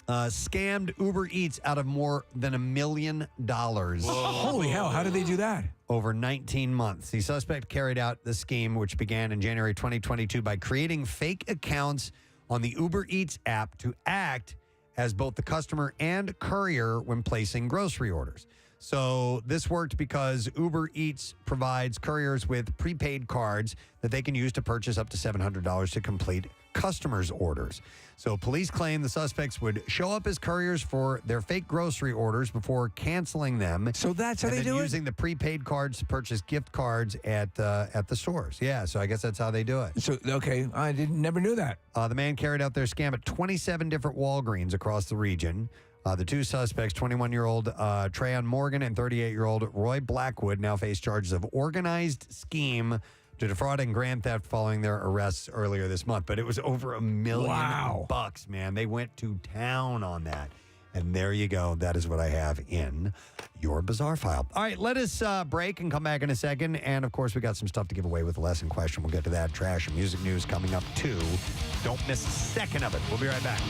scammed Uber Eats out of more than $1 million. Holy hell, how did they do that? Over 19 months. The suspect carried out the scheme, which began in January 2022, by creating fake accounts on the Uber Eats app to act as both the customer and courier when placing grocery orders. So this worked because Uber Eats provides couriers with prepaid cards that they can use to purchase up to $700 to complete customers' orders. So police claim the suspects would show up as couriers for their fake grocery orders before canceling them. So that's how they do it? Using the prepaid cards to purchase gift cards at the stores. Yeah, so I guess that's how they do it. So, okay, I never knew that. The man carried out their scam at 27 different Walgreens across the region. The 2 suspects, 21-year-old Trayon Morgan and 38-year-old Roy Blackwood, now face charges of organized scheme to defraud and grand theft following their arrests earlier this month. But it was over $1 million bucks, man. They went to town on that. And there you go. That is what I have in your bizarre file. All right, let us break and come back in a second. And, of course, we got some stuff to give away with the lesson question. We'll get to that. Trash and music news coming up, too. Don't miss a second of it. We'll be right back.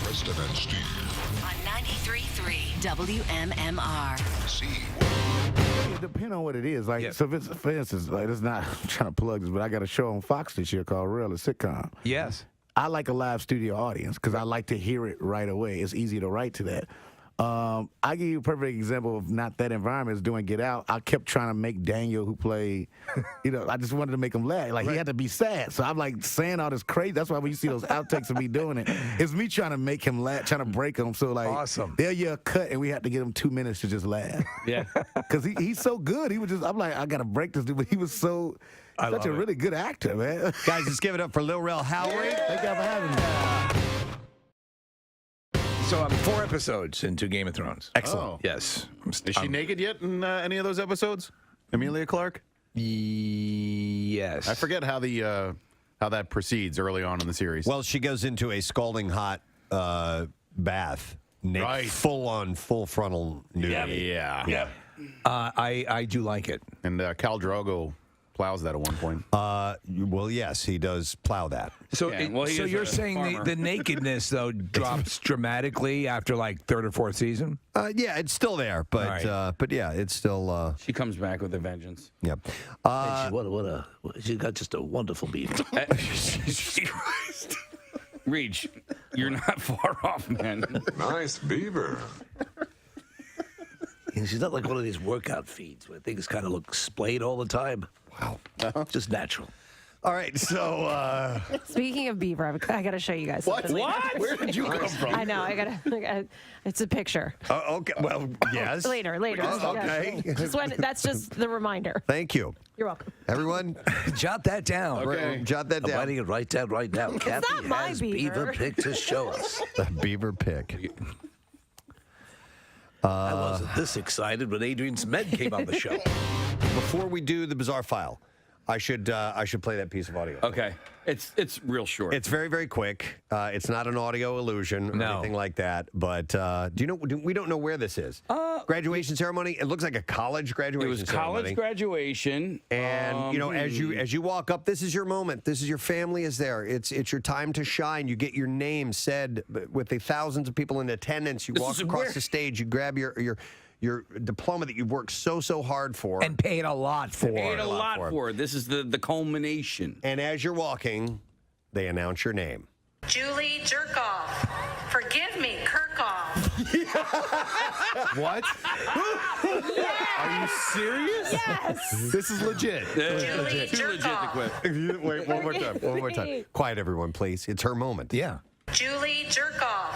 Preston and Steve on 93.3 WMMR. It depends on what it is. Like, so if it's, for instance, like, it's not I'm trying to plug this, but I got a show on Fox this year called Real, a sitcom. Yes. I like a live studio audience because I like to hear it right away. It's easy to write to that. I give you a perfect example of not that environment is doing Get Out. I kept trying to make Daniel, who played, I just wanted to make him laugh. Like, he had to be sad. So I'm like saying all this crazy. That's why when you see those outtakes of me doing it, it's me trying to make him laugh, trying to break him. So, like, awesome. They'll yell cut, and we had to give him 2 minutes to just laugh. Yeah. Because he's so good. He was just, I'm like, I got to break this dude. But he was such a really good actor, man. Guys, let's give it up for Lil Rel Howery. Thank you for having me. So I'm 4 episodes into Game of Thrones. Excellent. Oh. Yes. Is she naked yet in any of those episodes? Emilia Clarke? Yes. I forget how that proceeds early on in the series. Well, she goes into a scalding hot bath. Right. Full frontal nudity. Yeah. I do like it. And Khal Drogo plows that at one point. Well, yes, he does plow that. So, so you're saying the nakedness though drops dramatically after like 3rd or 4th season? Yeah, it's still there, but yeah, it's still. She comes back with a vengeance. Yep. She's got just a wonderful beaver. Jesus Christ. Reach, you're not far off, man. Nice beaver. She's not like one of these workout feeds where things kind of look splayed all the time. Wow. Just natural. All right, so Speaking of beaver, I got to show you guys something. What? Where did you come from? I know. I got it's a picture. Okay. Well, yes. Later. Oh, okay. That's just the reminder. Thank you. You're welcome. Everyone, jot that down. Okay. Jot that down. I'm writing it right down right now. Kathy not my has beaver. pic to show us. The beaver pic. I wasn't this excited when Adrian's men came on the show. Before we do the bizarre file, I should play that piece of audio. Okay. It's real short. It's very, very quick. It's not an audio illusion or anything like that. But we don't know where this is. Graduation ceremony. It looks like a college graduation. It was ceremony. college graduation, and as you walk up, this is your moment. This is your family is there. It's your time to shine. You get your name said with the thousands of people in attendance. You walk across the stage. You grab your diploma that you've worked so hard for and paid a lot for. Paid a lot for. This is the culmination. And as you're walking, they announce your name. Julie Jerkoff. Forgive me, Kirkhoff. What? Are you serious? Yes. This is legit. Julie Too legit to quit. Wait, one more time. One more time. Quiet, everyone, please. It's her moment. Yeah. Julie Jerkoff.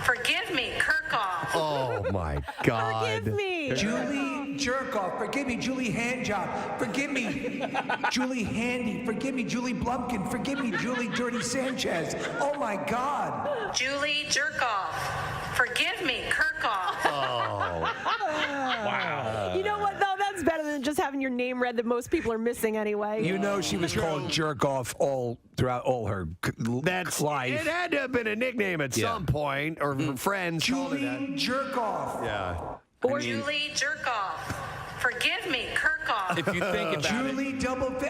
Forgive me, Kirkhoff. Oh my God. Forgive me. Julie Jerkoff. Forgive me, Julie Handjob. Forgive me, Julie Handy. Forgive me, Julie Blumpkin. Forgive me, Julie Dirty Sanchez. Oh my God. Julie Jerkoff. Forgive me, Kirkhoff. Oh. Wow. You know what, though? That's better than just having your name read that most people are missing anyway. You know she was called Jerkoff throughout all her life. It had to have been a nickname at some point, or friends. Julie Jerkoff. Yeah. Or Julie Jerkoff. Forgive me, Kirkhoff. If you think about Julie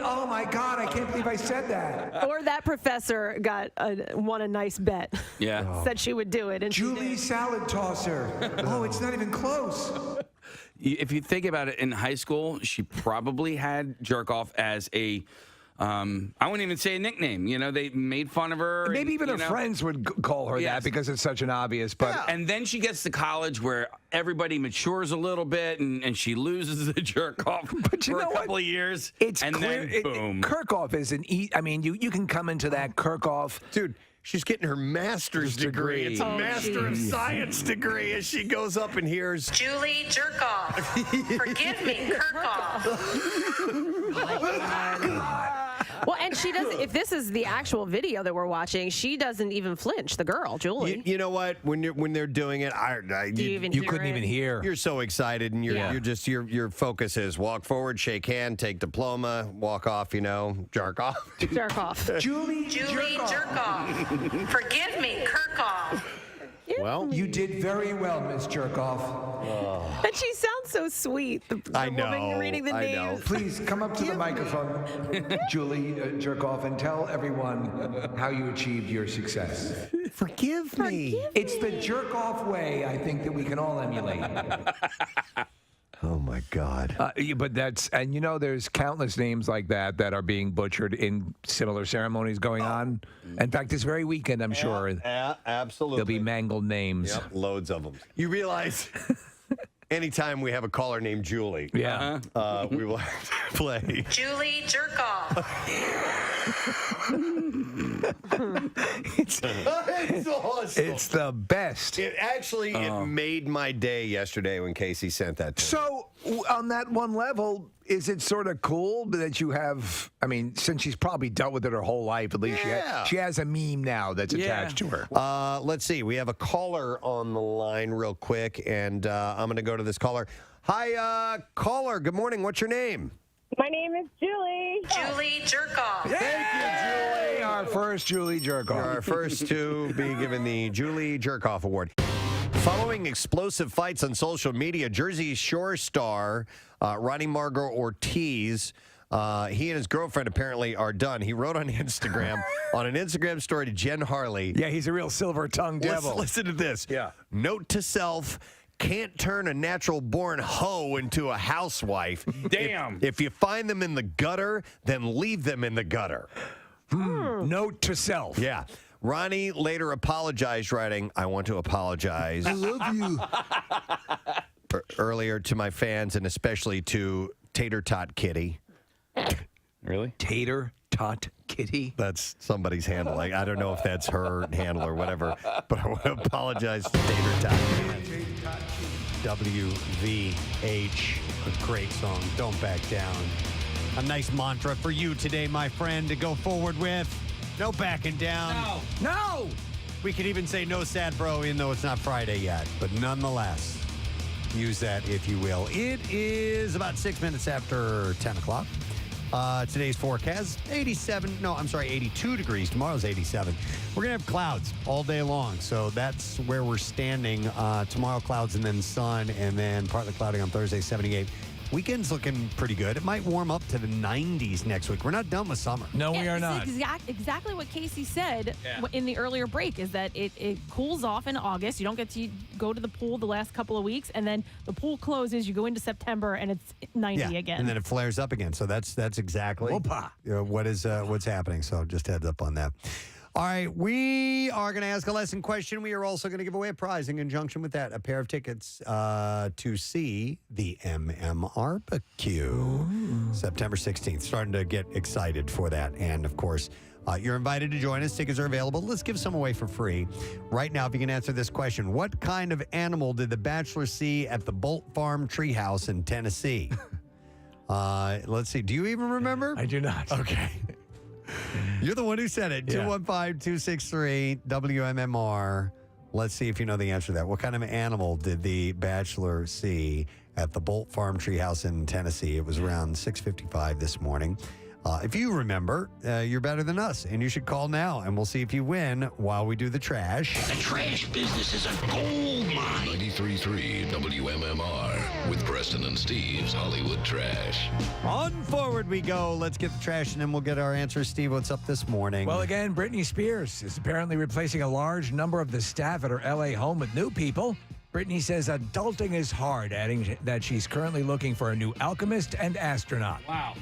oh my God, I can't believe I said that. Or that professor won a nice bet. Yeah. Said she would do it. And Julie Salad Tosser. Oh, it's not even close. If you think about it, in high school, she probably had Jerkoff as a, I wouldn't even say a nickname. You know, they made fun of her. Maybe even her friends would call her that because it's such an obvious. But And then she gets to college where everybody matures a little bit and she loses the Jerkoff for a couple of years. It's and clear. then boom. Kirkhoff is I mean, you can come into that Kirkhoff. Dude, she's getting her master's degree. It's a Master of Science degree as she goes up and hears Julie Jerkoff. Forgive me, Kirkhoff. Well, and she doesn't. If this is the actual video that we're watching, she doesn't even flinch. The girl, Julie. You know what? When they're doing it, you couldn't even hear. You're so excited, and you're just your focus is walk forward, shake hand, take diploma, walk off. You know, jerk off. Jerk off. Julie Jerkoff. Forgive me, Kirkhoff. Well, you did very well, Miss Jerkoff. And she sounds so sweet. The woman reading the names. Please come up to the microphone, Julie Jerkoff, and tell everyone how you achieved your success. Forgive me. It's the jerk-off way, I think, that we can all emulate. Oh my God! But and there's countless names like that are being butchered in similar ceremonies going on. In fact, this very weekend, I'm sure. Absolutely. There'll be mangled names. Yep, loads of them. You realize, anytime we have a caller named Julie, we will have to play Julie Jerkoff. It's awesome. It's the best. It actually it made my day yesterday when Casey sent that to me. So, on that one level, is it sort of cool that you have, I mean, since she's probably dealt with it her whole life, at least she has a meme now that's attached to her. Let's see. We have a caller on the line real quick, and I'm going to go to this caller. Hi, caller. Good morning. What's your name? My name is Julie. Julie Jerkoff. Thank you, Julie. Our first Julie Jerkoff. You're our first to be given the Julie Jerkoff Award. Following explosive fights on social media, Jersey Shore star Ronnie Margot Ortiz, he and his girlfriend apparently are done. He wrote on Instagram, on an Instagram story to Jen Harley. Yeah, he's a real silver-tongued devil. Listen to this. Yeah. Note to self, can't turn a natural-born hoe into a housewife. Damn. If you find them in the gutter, then leave them in the gutter. Note to self. Yeah. Ronnie later apologized, writing, I want to apologize. I love you. Earlier to my fans and especially to Tater Tot Kitty. Really? Tater Tot Kitty? That's somebody's handle. I don't know if that's her handle or whatever, but I want to apologize to Tater Tot Kitty. WVH, a great song. Don't back down. A nice mantra for you today, my friend, to go forward with. No backing down. No! We could even say no sad bro, even though it's not Friday yet. But nonetheless, use that if you will. It is about 6 minutes after 10 o'clock. Today's forecast, 82 degrees. Tomorrow's 87. We're going to have clouds all day long. So that's where we're standing. Tomorrow, clouds and then sun, and then partly cloudy on Thursday, 78. Weekend's looking pretty good. It might warm up to the 90s next week. We're not done with summer. No, we are not. Exactly what Casey said in the earlier break is that it cools off in August. You don't get to go to the pool the last couple of weeks, and then the pool closes. You go into September, and it's 90 again. And then it flares up again. So that's exactly what's happening. So just heads up on that. All right, we are going to ask a lesson question. We are also going to give away a prize in conjunction with that, a pair of tickets to see the MMRBQ, September 16th. Starting to get excited for that. And, of course, you're invited to join us. Tickets are available. Let's give some away for free. Right now, if you can answer this question, what kind of animal did the Bachelor see at the Bolt Farm Treehouse in Tennessee? Let's see. Do you even remember? I do not. Okay. You're the one who said it. 215-263-WMMR. Let's see if you know the answer to that. What kind of animal did the Bachelor see at the Bolt Farm Treehouse in Tennessee? It was around 6:55 this morning. If you remember, you're better than us, and you should call now, and we'll see if you win while we do the trash. The trash business is a gold mine. 93.3 WMMR with Preston and Steve's Hollywood Trash. On forward we go. Let's get the trash, and then we'll get our answers. Steve, what's up this morning? Well, again, Britney Spears is apparently replacing a large number of the staff at her L.A. home with new people. Britney says adulting is hard, adding that she's currently looking for a new alchemist and astronaut. Wow.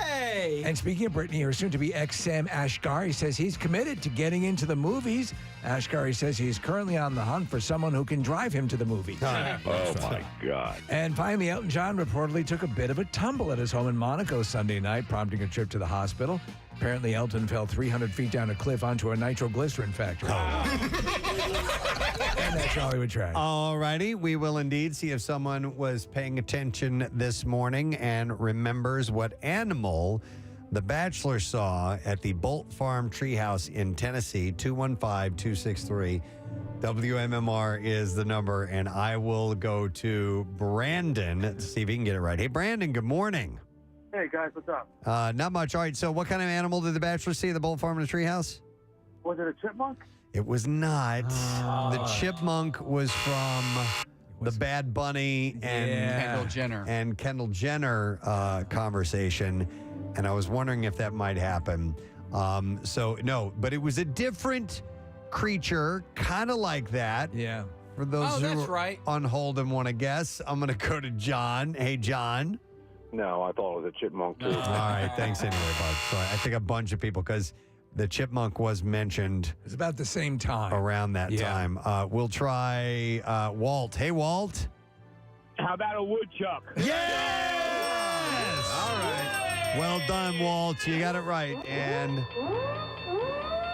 Hey! And speaking of Britney, her soon-to-be ex Sam Asghari says he's committed to getting into the movies. Asghari says he's currently on the hunt for someone who can drive him to the movies. Oh, my God. And finally, Elton John reportedly took a bit of a tumble at his home in Monaco Sunday night, prompting a trip to the hospital. Apparently, Elton fell 300 feet down a cliff onto a nitroglycerin factory. And that's Hollywood Trash. All righty. We will indeed see if someone was paying attention this morning and remembers what animal the Bachelor saw at the Bolt Farm Treehouse in Tennessee. 215-263-WMMR is the number, and I will go to Brandon to see if he can get it right. Hey, Brandon, good morning. Hey, guys, what's up? Not much. All right, so what kind of animal did the Bachelor see at the Bolt Farm and the Treehouse? Was it a chipmunk? It was not. The chipmunk was from the Bad Bunny and Kendall Jenner conversation, and I was wondering if that might happen. So no, but it was a different creature, kind of like that. Yeah. For those who are on hold and want to guess, I'm going to go to John. Hey, John. No, I thought it was a chipmunk, too. All right, thanks anyway, bud. So I think a bunch of people, because the chipmunk was mentioned. It's about the same time. Around that time. We'll try Walt. Hey, Walt. How about a woodchuck? Yes! All right. Well done, Walt. You got it right. And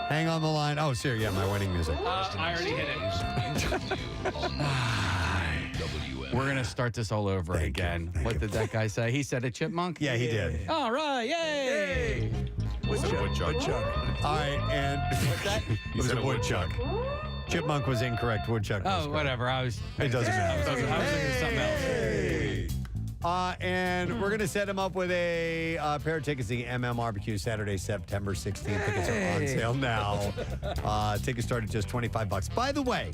hang on the line. Oh, seriously, yeah, my wedding music. I already hit it. We're going to start this all over again. What did that guy say? He said a chipmunk? Yeah, he did. All right. Yay. Woodchuck. All right, and what's that? It was a woodchuck. Chipmunk was incorrect. Woodchuck was correct. Whatever. It doesn't matter. I was thinking of something else. And we're going to set him up with a pair of tickets to the MMRBQ Saturday, September 16th. Tickets are on sale now. Tickets start at just $25. By the way,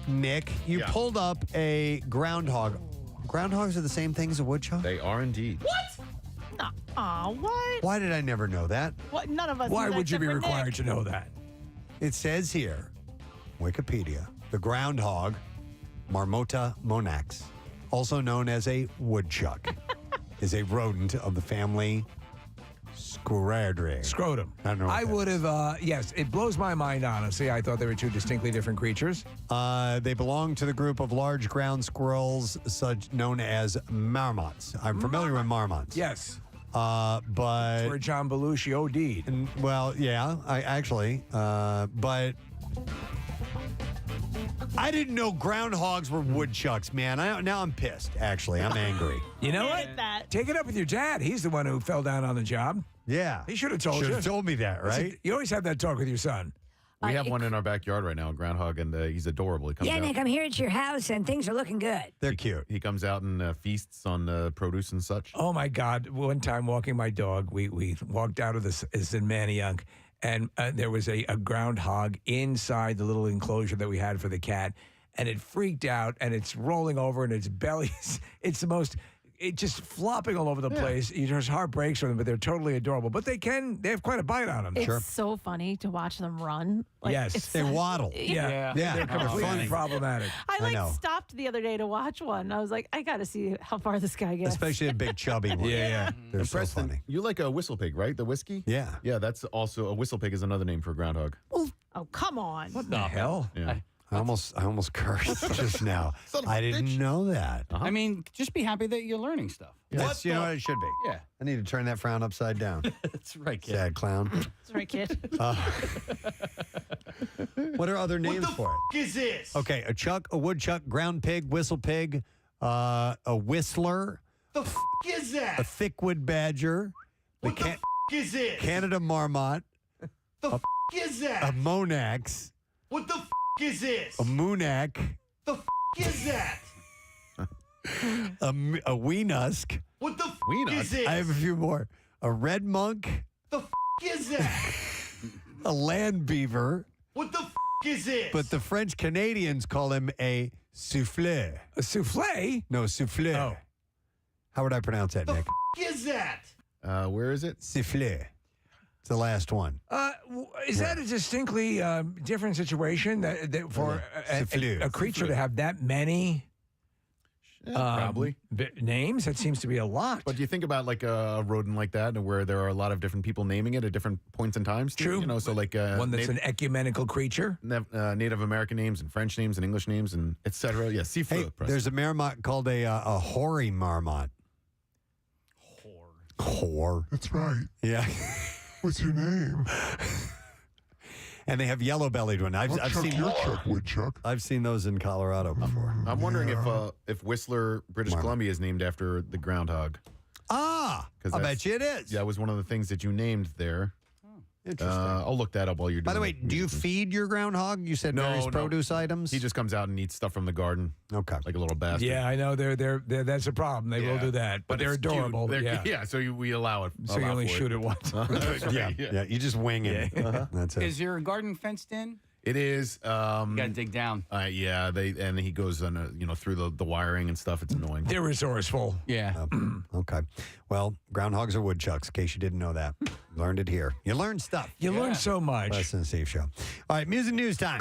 Nick, you pulled up a groundhog. Groundhogs are the same thing as a woodchuck? They are indeed. What? What? Why did I never know that? What? None of us. Why knew that would you be except for required Nick. to know that? It says here, Wikipedia, the groundhog, Marmota monax, also known as a woodchuck, is a rodent of the family Squirradidae. Scrotum. I don't know. I would have, yes, it blows my mind, honestly. I thought they were two distinctly different creatures. They belong to the group of large ground squirrels, such known as marmots. I'm familiar with marmots. Yes. But that's where John Belushi OD'd. Well, yeah, but I didn't know groundhogs were woodchucks, man. Now I'm pissed, actually. I'm angry. You know what? Take it up with your dad. He's the one who fell down on the job. Yeah. He should have told you. Should have told me that, right? Listen, you always have that talk with your son. We have one in our backyard right now, a groundhog, and he's adorable. He comes Yeah, out. Nick, I'm here at your house, and things are looking good. They're cute. He comes out and feasts on produce and such. Oh my God! One time walking my dog, we walked out of this in Manayunk, and there was a groundhog inside the little enclosure that we had for the cat, and it freaked out, and it's rolling over, and its belly it's the most. It's just flopping all over the place. Your heart breaks for them, but they're totally adorable. But they have quite a bite on them. It's so funny to watch them run. Yes. They waddle. Yeah. Yeah. They're completely problematic. I know. stopped the other day to watch one. I was like, I got to see how far this guy gets. Especially a big chubby one. Yeah. They're And so Preston, funny. you like a whistle pig, right? The whiskey? Yeah. Yeah, that's also a whistle pig is another name for a groundhog. Oh, come on. What the hell? Yeah. I almost cursed just now. Son of a I didn't bitch. know that. I mean, just be happy that you're learning stuff. That's, you know what it should be. Yeah. I need to turn that frown upside down. That's right, kid. Sad clown. That's right, kid. What are other names for it? Is this? Okay, a chuck, a woodchuck, ground pig, whistle pig, a whistler, The f is a that? thickwood badger, What the f is this? Canada marmot, The f is a that? monax, What the f is this? a moonac, The f is that? a weenusk. What the f Weenus? is this? I have a few more. A red monk, The f is that? a land beaver, What the f is this? but the French Canadians call him a souffleur. A souffle? No, souffleur. Oh. How would I pronounce that, The Nick? f is that? Where is it? Souffleur. It's the last one. Is that a distinctly different situation that for a creature to have that many Probably. names? That seems to be a lot. But do you think about like a rodent like that, where there are a lot of different people naming it at different points in times? True. You know, so like one that's an ecumenical creature. Native American names and French names and English names and etc. Yeah, seafood. Hey, there's a marmot called a hoary marmot. Whore. That's right. Yeah. What's your name? And they have yellow-bellied one. I've seen Woodchuck. I've seen those in Colorado before. I'm wondering if Whistler, British Columbia, is named after the groundhog. I bet you it is. That was one of the things that you named there. Interesting. I'll look that up while you're doing By the way, it. do you feed your groundhog? You said various produce items? He just comes out and eats stuff from the garden. Okay. Like a little bastard. Yeah, I know. They're that's a problem. They will do that, but they're it's cute. adorable. Yeah, so we allow it. So you only shoot it once. Yeah, you just wing it. That's it. Is your garden fenced in? It is. You gotta dig down. Yeah, and he goes on through the wiring and stuff. It's annoying. They're resourceful. Yeah. Okay. Well, groundhogs are woodchucks, in case you didn't know that. Learned it here. You learn stuff. You learn so much. Preston and Steve Show. All right, music news time.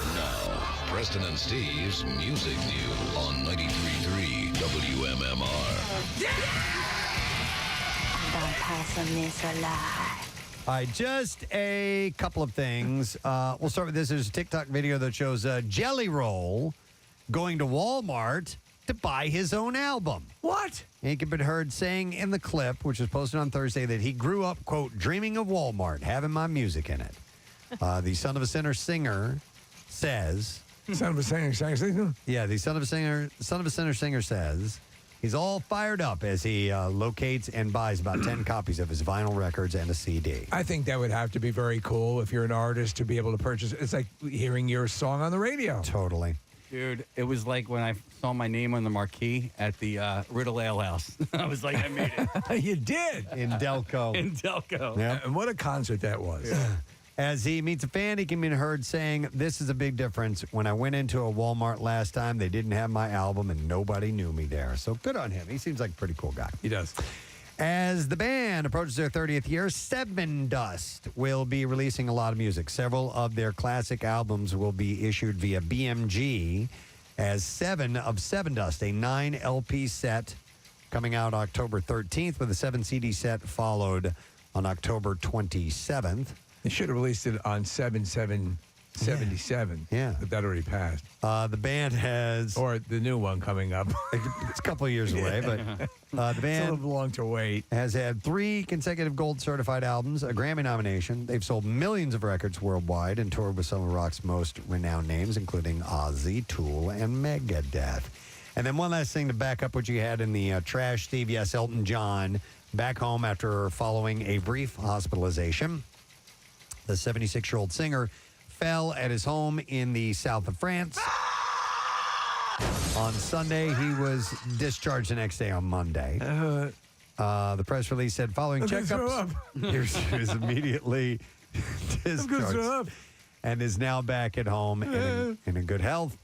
Preston and Steve's Music News on 93.3 WMMR. Don't pass on this alive. All right, just a couple of things. We'll start with this. There's a TikTok video that shows Jelly Roll going to Walmart to buy his own album. What? He can be heard saying in the clip, which was posted on Thursday, that he grew up, quote, dreaming of Walmart, having my music in it. The Son of a Sinner singer says... Son of a singer? Yeah, the Son of a Sinner singer says... He's all fired up as he locates and buys about 10 copies of his vinyl records and a CD. I think that would have to be very cool if you're an artist to be able to purchase. It's like hearing your song on the radio. Totally. Dude, it was like when I saw my name on the marquee at the Riddle Ale House. I was like, I made it. You did. In Delco. In Delco. Yeah. And what a concert that was. Yeah. As he meets a fan, he can be heard saying, "This is a big difference. When I went into a Walmart last time, they didn't have my album and nobody knew me there." So good on him. He seems like a pretty cool guy. He does. As the band approaches their 30th year, Seven Dust will be releasing a lot of music. Several of their classic albums will be issued via BMG as 7 of Seven Dust, a 9 LP set coming out October 13th, with a 7 CD set followed on October 27th. They should have released it on 7/7/77. Yeah. But that already passed. The band has... Or the new one coming up. It's a couple of years away, but the band... It's a little long to wait. Has had 3 consecutive gold certified albums, a Grammy nomination. They've sold millions of records worldwide and toured with some of rock's most renowned names, including Ozzy, Tool, and Megadeth. And then one last thing to back up what you had in the trash, Steve. Yes, Elton John, back home after following a brief hospitalization. The 76-year-old singer fell at his home in the south of France. On Sunday, he was discharged the next day on Monday. The press release said following checkups, he was immediately discharged and is now back at home and in a good health.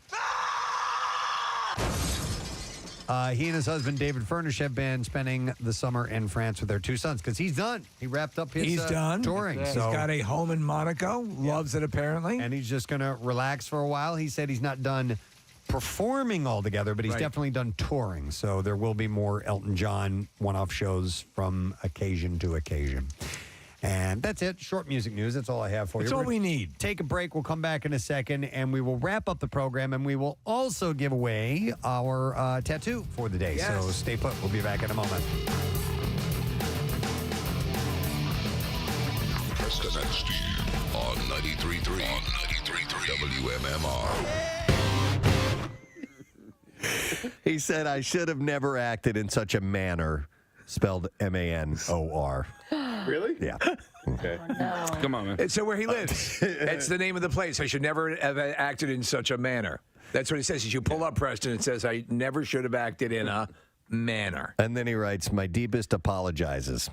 He and his husband, David Furnish, have been spending the summer in France with their two sons because he's done. He wrapped up his touring. He's got a home in Monaco, loves it apparently. And he's just going to relax for a while. He said he's not done performing altogether, but he's definitely done touring. So there will be more Elton John one-off shows from occasion to occasion. And that's it. Short music news. That's all I have for you. That's all we need. Take a break. We'll come back in a second, and we will wrap up the program, and we will also give away our tattoo for the day. Yes. So stay put. We'll be back in a moment. Preston and Steve on 93.3 WMMR. He said, I should have never acted in such a manner. Spelled M-A-N-O-R. Really? Yeah. Okay. Come on, man. It's where he lives. That's the name of the place. I should never have acted in such a manner. That's what he says. You pull up Preston, it says, I never should have acted in a manner. And then he writes, my deepest apologizes.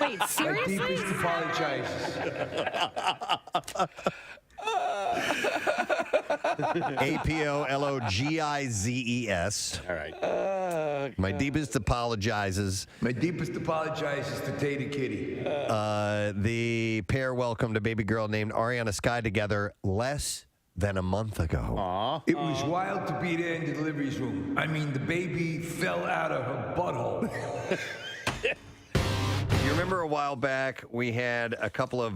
Wait, seriously? My deepest apologizes. A-P-O-L-O-G-I-Z-E-S. All right. My deepest apologizes. My deepest apologizes to Tata Kitty. The pair welcomed a baby girl named Ariana Sky together less than a month ago. It was wild to be there in the delivery room. I mean, the baby fell out of her butthole. You remember a while back, we had a couple of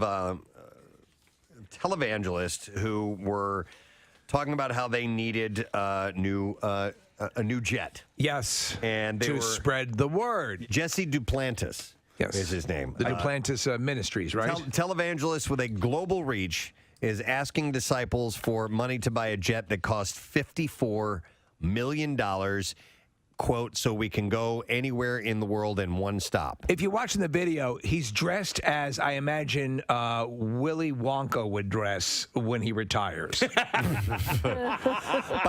televangelists who were talking about how they needed a new jet. Yes. And they to were spread the word. Jesse Duplantis is his name. The Duplantis Ministries, right? Televangelist with a global reach is asking disciples for money to buy a jet that costs $54 million, quote, so we can go anywhere in the world in one stop. If you're watching the video, he's dressed as I imagine Willy Wonka would dress when he retires. By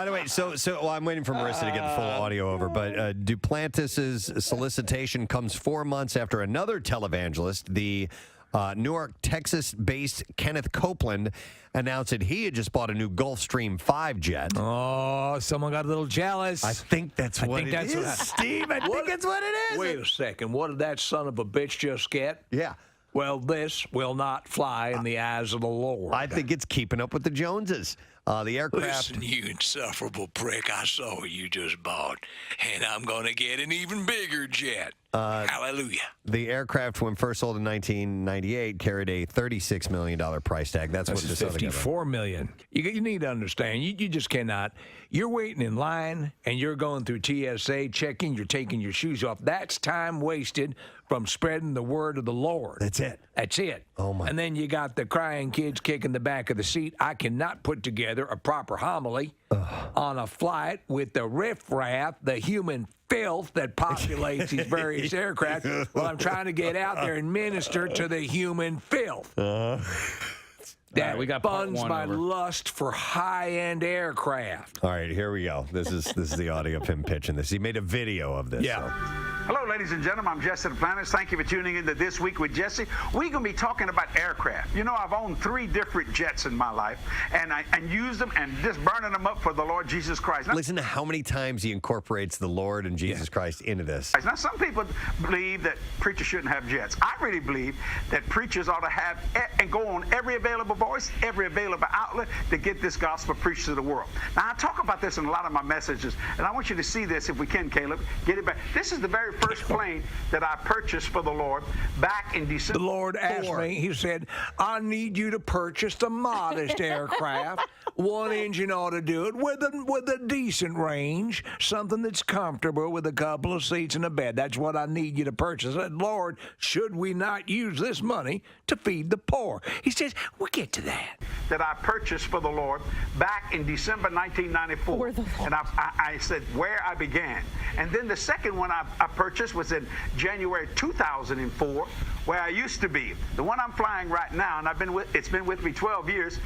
the way, so I'm waiting for Marissa to get the full audio over, but Duplantis' solicitation comes 4 months after another televangelist, the Newark, Texas-based Kenneth Copeland, announced that he had just bought a new Gulfstream 5 jet. Oh, someone got a little jealous. I think that's what it is, Steve. I think that's what it is. Wait a second. What did that son of a bitch just get? Yeah. Well, this will not fly in the eyes of the Lord. I think it's keeping up with the Joneses. The aircraft. Listen, you insufferable prick. I saw what you just bought, and I'm going to get an even bigger jet. Hallelujah. The aircraft, when first sold in 1998, carried a $36 million price tag. That's what this other guy $54 million. You need to understand. You just cannot. You're waiting in line, and you're going through TSA, checking. You're taking your shoes off. That's time wasted from spreading the word of the Lord. That's it. That's it. Oh, my. And then you got the crying kids kicking the back of the seat. I cannot put together a proper homily on a flight with the riffraff, the human filth that populates these various aircraft while I'm trying to get out there and minister to the human filth. That we got part funds one my over. lust for high-end aircraft. All right, here we go. This is the audio of him pitching this. He made a video of this. Yeah. Hello, ladies and gentlemen. I'm Jesse Duplantis. Thank you for tuning into This Week with Jesse. We're going to be talking about aircraft. You know, I've owned 3 different jets in my life, and used them and just burning them up for the Lord Jesus Christ. Now, Listen to how many times he incorporates the Lord and Jesus Christ into this. now, some people believe that preachers shouldn't have jets. I really believe that preachers ought to have and go on every available voice, every available outlet to get this gospel preached to the world. Now, I talk about this in a lot of my messages, and I want you to see this if we can, Caleb. Get it back. This is the very first plane that I purchased for the Lord back in December. The Lord asked me, he said, I need you to purchase the modest aircraft one engine ought to do it with a decent range, something that's comfortable with a couple of seats and a bed. That's what I need you to purchase. And Lord, should we not use this money to feed the poor? He says, we'll get to that. That I purchased for the Lord back in December 1994. And I said where I began. And then the second one I purchased was in January 2004, where I used to be. The one I'm flying right now, and it's been with me 12 years.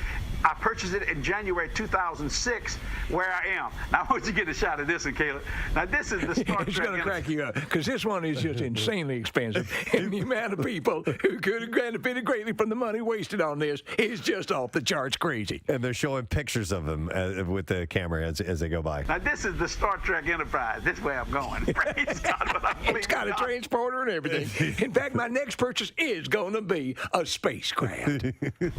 I purchased it in January 2006, where I am. Now, I want you to get a shot of this one, Caleb. Now, this is the Star Trek. It's going to crack you up, because this one is just insanely expensive. And the amount of people who could have benefited greatly from the money wasted on this is just off the charts crazy. And they're showing pictures of him with the camera as they go by. Now, this is the Star Trek Enterprise. This is where I'm going. Praise God, but I believe it's got a transporter and everything. In fact, my next purchase is going to be a spacecraft.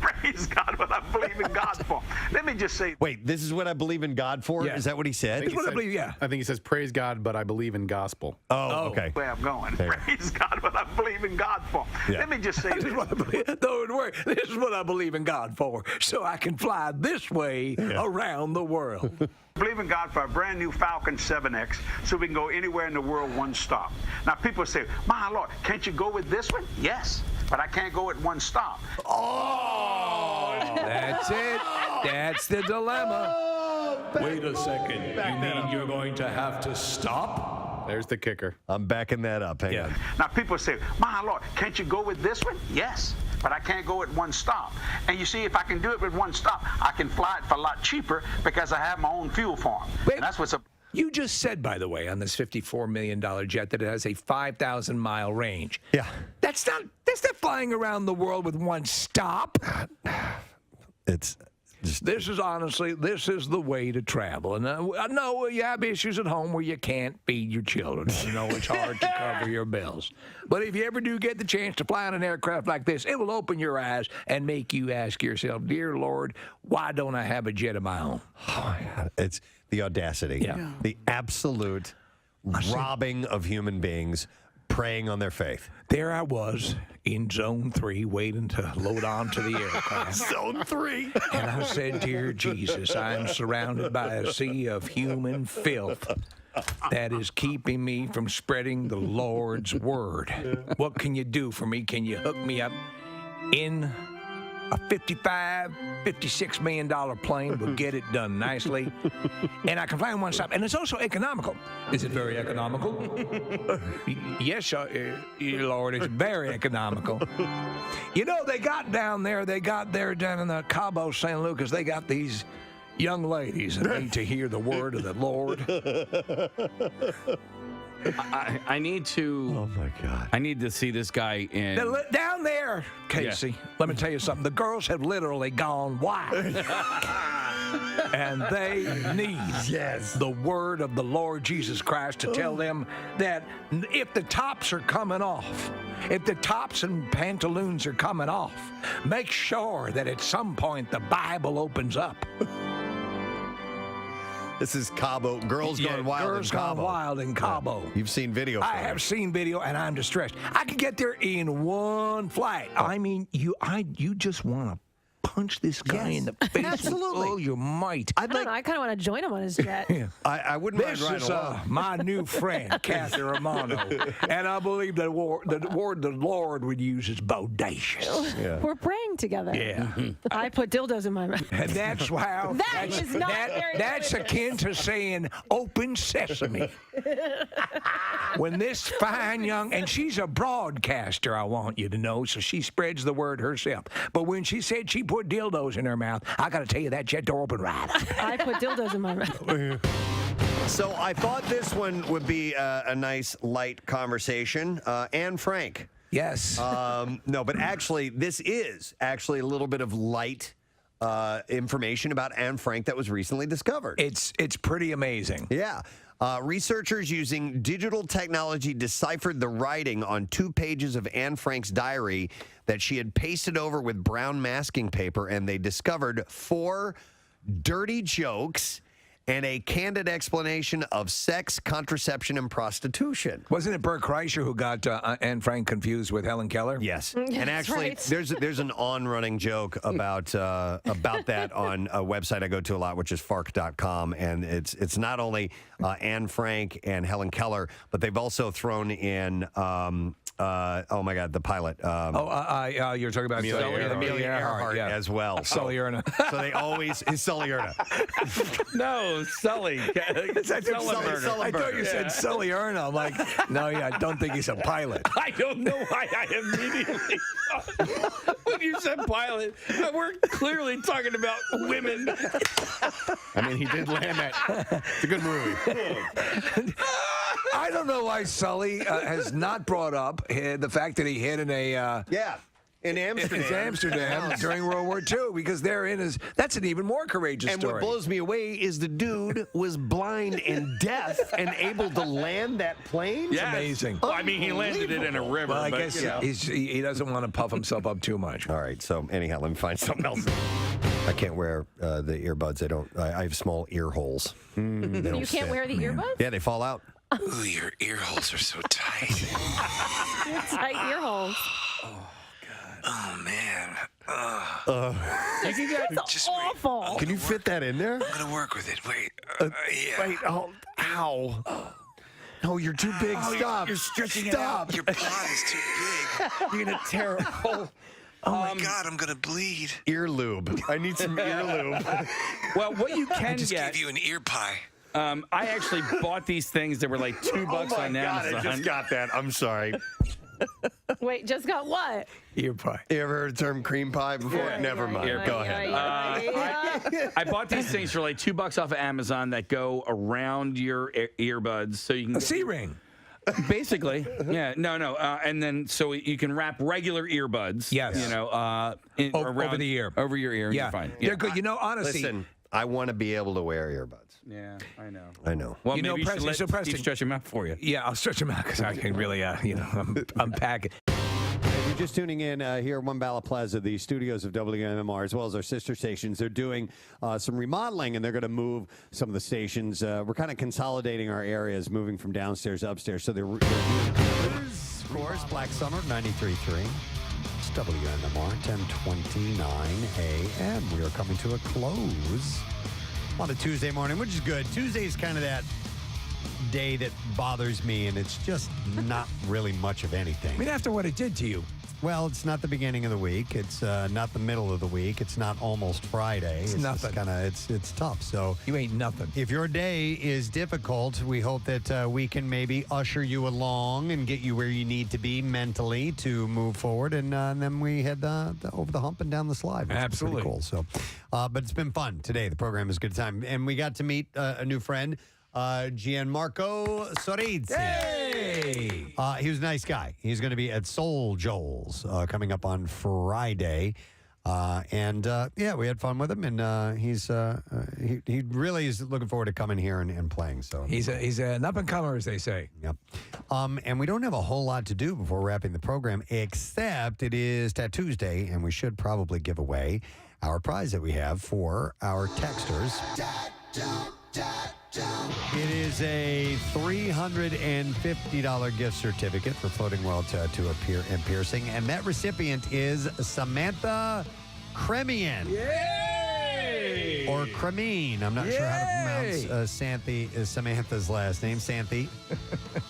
Praise God, but I believe in God for. Let me just say. Wait, this is what I believe in God for? Yeah. Is that what he said? That's what I believe, yeah. I think he says, praise God, but I believe in gospel. Oh, okay. Where I'm going. There. Praise God, but I believe in God for. Yeah. Let me just say This is what I believe. Don't worry. This is what I believe in God for, so I can fly this way around the world. Believe in God for a brand new Falcon 7X so we can go anywhere in the world one stop. Now, people say, my Lord, can't you go with this one? Yes, but I can't go at one stop. Oh! That's it. That's the dilemma. Wait a second. You mean you're going to have to stop? There's the kicker. I'm backing that up. Hang on. Now, people say, my Lord, can't you go with this one? Yes, but I can't go at one stop. And you see, if I can do it with one stop, I can fly it for a lot cheaper because I have my own fuel farm. And that's what's up. You just said, by the way, on this $54 million jet that it has a 5,000-mile range. Yeah. That's not flying around the world with one stop. It's just, this is the way to travel. And I know you have issues at home where you can't feed your children. You know, it's hard to cover your bills. But if you ever do get the chance to fly on an aircraft like this, it will open your eyes and make you ask yourself, dear Lord, why don't I have a jet of my own? oh my God. It's the audacity. Yeah. The absolute robbing of human beings preying on their faith. There I was in Zone 3 waiting to load onto the aircraft. Zone 3. And I said, dear Jesus, I am surrounded by a sea of human filth that is keeping me from spreading the Lord's word. What can you do for me? Can you hook me up in a $56 million plane? Will get it done nicely. And I can fly in one stop. And it's also economical. Is it very economical? Yes, Lord, it's very economical. You know, they got down there down in the Cabo San Lucas, they got these young ladies that need to hear the word of the Lord. I need to. Oh my God! I need to see this guy in Down there, Casey. Let me tell you something. The girls have literally gone wild, and they need the word of the Lord Jesus Christ to tell them that if the tops are coming off, if the tops and pantaloons are coming off, make sure that at some point the Bible opens up. This is Cabo. Girls Gone Wild Girls in Cabo. Gone Wild in Cabo. You've seen video. I have seen video, and I'm distressed. I could get there in one flight. I mean, you just want to punch this guy in the face. Absolutely. With all your might. I kind of want to join him on his jet. I wouldn't This mind is riding along. my new friend, Kathy Romano, and I believe the word the Lord would use is bodacious. Yeah. We're praying together. Yeah. I put dildos in my mouth. And that's how. That is not very That's akin to saying "open sesame." When this fine young, and she's a broadcaster, I want you to know, so she spreads the word herself. But when she said she put dildos in her mouth, I got to tell you that jet door opened right. I put dildos in my mouth. So I thought this one would be a nice, light conversation. Anne Frank. Yes. No, but actually, this is actually a little bit of light information about Anne Frank that was recently discovered. It's pretty amazing. Yeah. Researchers using digital technology deciphered the writing on 2 pages of Anne Frank's diary that she had pasted over with brown masking paper, and they discovered 4 dirty jokes and a candid explanation of sex, contraception, and prostitution. Wasn't it Bert Kreischer who got Anne Frank confused with Helen Keller? Yes. That's And actually, right. there's an on-running joke about that on a website I go to a lot, which is fark.com. And it's not only Anne Frank and Helen Keller, but they've also thrown in, oh my God, the pilot. You're talking about Amelia Earhart as well. Sully Erna. So they always, is Sully Erna. No, Sully. I thought you said Sully Erna. I'm like, no, I don't think he's a pilot. I don't know why I immediately thought, when you said pilot, we're clearly talking about women. I mean, he did land that. It's a good movie. I don't know why Sully has not brought up the fact that he hid in a in Amsterdam during World War II, because that's an even more courageous and story. what blows me away is the dude was blind and deaf and able to land that plane. Yes. Amazing. Well, I mean, he landed it in a river. Well, I but, guess you know. he doesn't want to puff himself up too much. All right, so anyhow, let me find something else. I can't wear the earbuds. I have small ear holes. You can't wear the earbuds? Yeah, they fall out. Ooh, your ear holes are so tight. Tight ear holes. Oh, man. You can get That's awful. Can you fit that in there? I'm going to work with it. Wait. Yeah. Wait, ow. No, you're too big. Stop. You're stretching it Stop. out. Your plot is too big. You're going to tear a hole. Oh, my God, I'm going to bleed. Ear lube. I need some ear lube. Well, what you I can just get. gave you an ear pie. I actually bought these things that were like $2 on Amazon. I just got that. I'm sorry. Wait, just got what? Ear pie. You ever heard the term cream pie before? Never mind. Go ahead. I bought these things for like $2 off of Amazon that go around your earbuds, so you can A C-ring. basically, yeah, no, and then so you can wrap regular earbuds. Yes. You know, over the ear, over your ear. Yeah, You're fine. They're good. You know, honestly, Listen, I want to be able to wear earbuds. Yeah, I know. I know. Well, You know, maybe Preston- you should so let Preston- Steve stretch them out for you. yeah, I'll stretch them out because I can really, unpack it. If you're just tuning in here at One Bala Plaza, the studios of WMMR, as well as our sister stations, they're doing some remodeling, and they're going to move some of the stations. We're kind of consolidating our areas, moving from downstairs to upstairs. So they're doing, of course, Black Summer, 93.3. It's WMMR, 10:29 a.m. We are coming to a close on a Tuesday morning, which is good. Tuesday is kind of that day that bothers me, and it's just not really much of anything. I mean, after what it did to you. Well, it's not the beginning of the week. It's not the middle of the week. It's not almost Friday. It's nothing. It's tough. So You ain't nothing. if your day is difficult, we hope that we can maybe usher you along and get you where you need to be mentally to move forward, and then we head over the hump and down the slide. Which is Absolutely. pretty cool. So, but it's been fun today. The program is a good time, and we got to meet a new friend. Gianmarco Soresi. Hey! He was a nice guy. He's going to be at Soul Joel's coming up on Friday. And we had fun with him, and he really is looking forward to coming here and playing. So He's an up-and-comer, as they say. Yep. And we don't have a whole lot to do before wrapping the program, except it is Tattoo Day, and we should probably give away our prize that we have for our texters. It is a $350 gift certificate for Floating World Tattoo and Piercing, and that recipient is Samantha Cremian. Yay! Or Cremine. I'm not sure how to pronounce Samantha's last name, Santhi.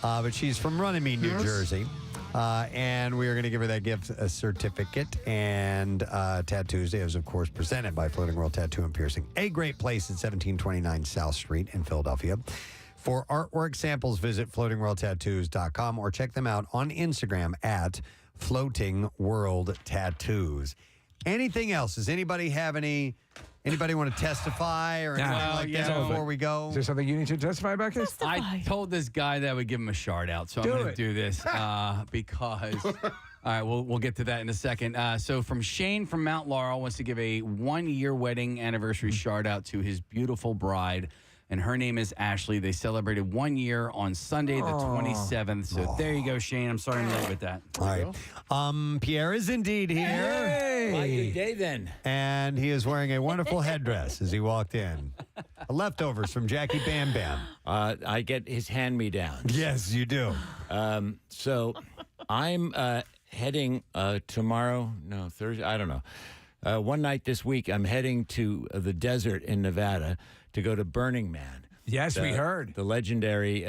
But she's from Runnymede, New Jersey. And we are going to give her that gift certificate. And Tattoo Day is, of course, presented by Floating World Tattoo and Piercing, a great place at 1729 South Street in Philadelphia. For artwork samples, visit floatingworldtattoos.com or check them out on Instagram at Floating World Tattoos. Anything else? Does anybody have anybody want to testify or anything like that before we go? Is there something you need to testify about this? I told this guy that I would give him a shout out, so I'm going to do this because. All right, we'll get to that in a second. So from Shane from Mount Laurel wants to give a 1-year wedding anniversary shout out to his beautiful bride. And her name is Ashley. They celebrated 1 year on Sunday, the 27th. So there you go, Shane. I'm sorry I'm late with that. All right. Pierre is indeed here. Hey! Good day then. And he is wearing a wonderful headdress as he walked in. Leftovers from Jackie Bam Bam. I get his hand-me-downs. Yes, you do. So I'm heading tomorrow, no, Thursday, I don't know. One night this week, I'm heading to the desert in Nevada to go to Burning Man. Yes, we heard. The legendary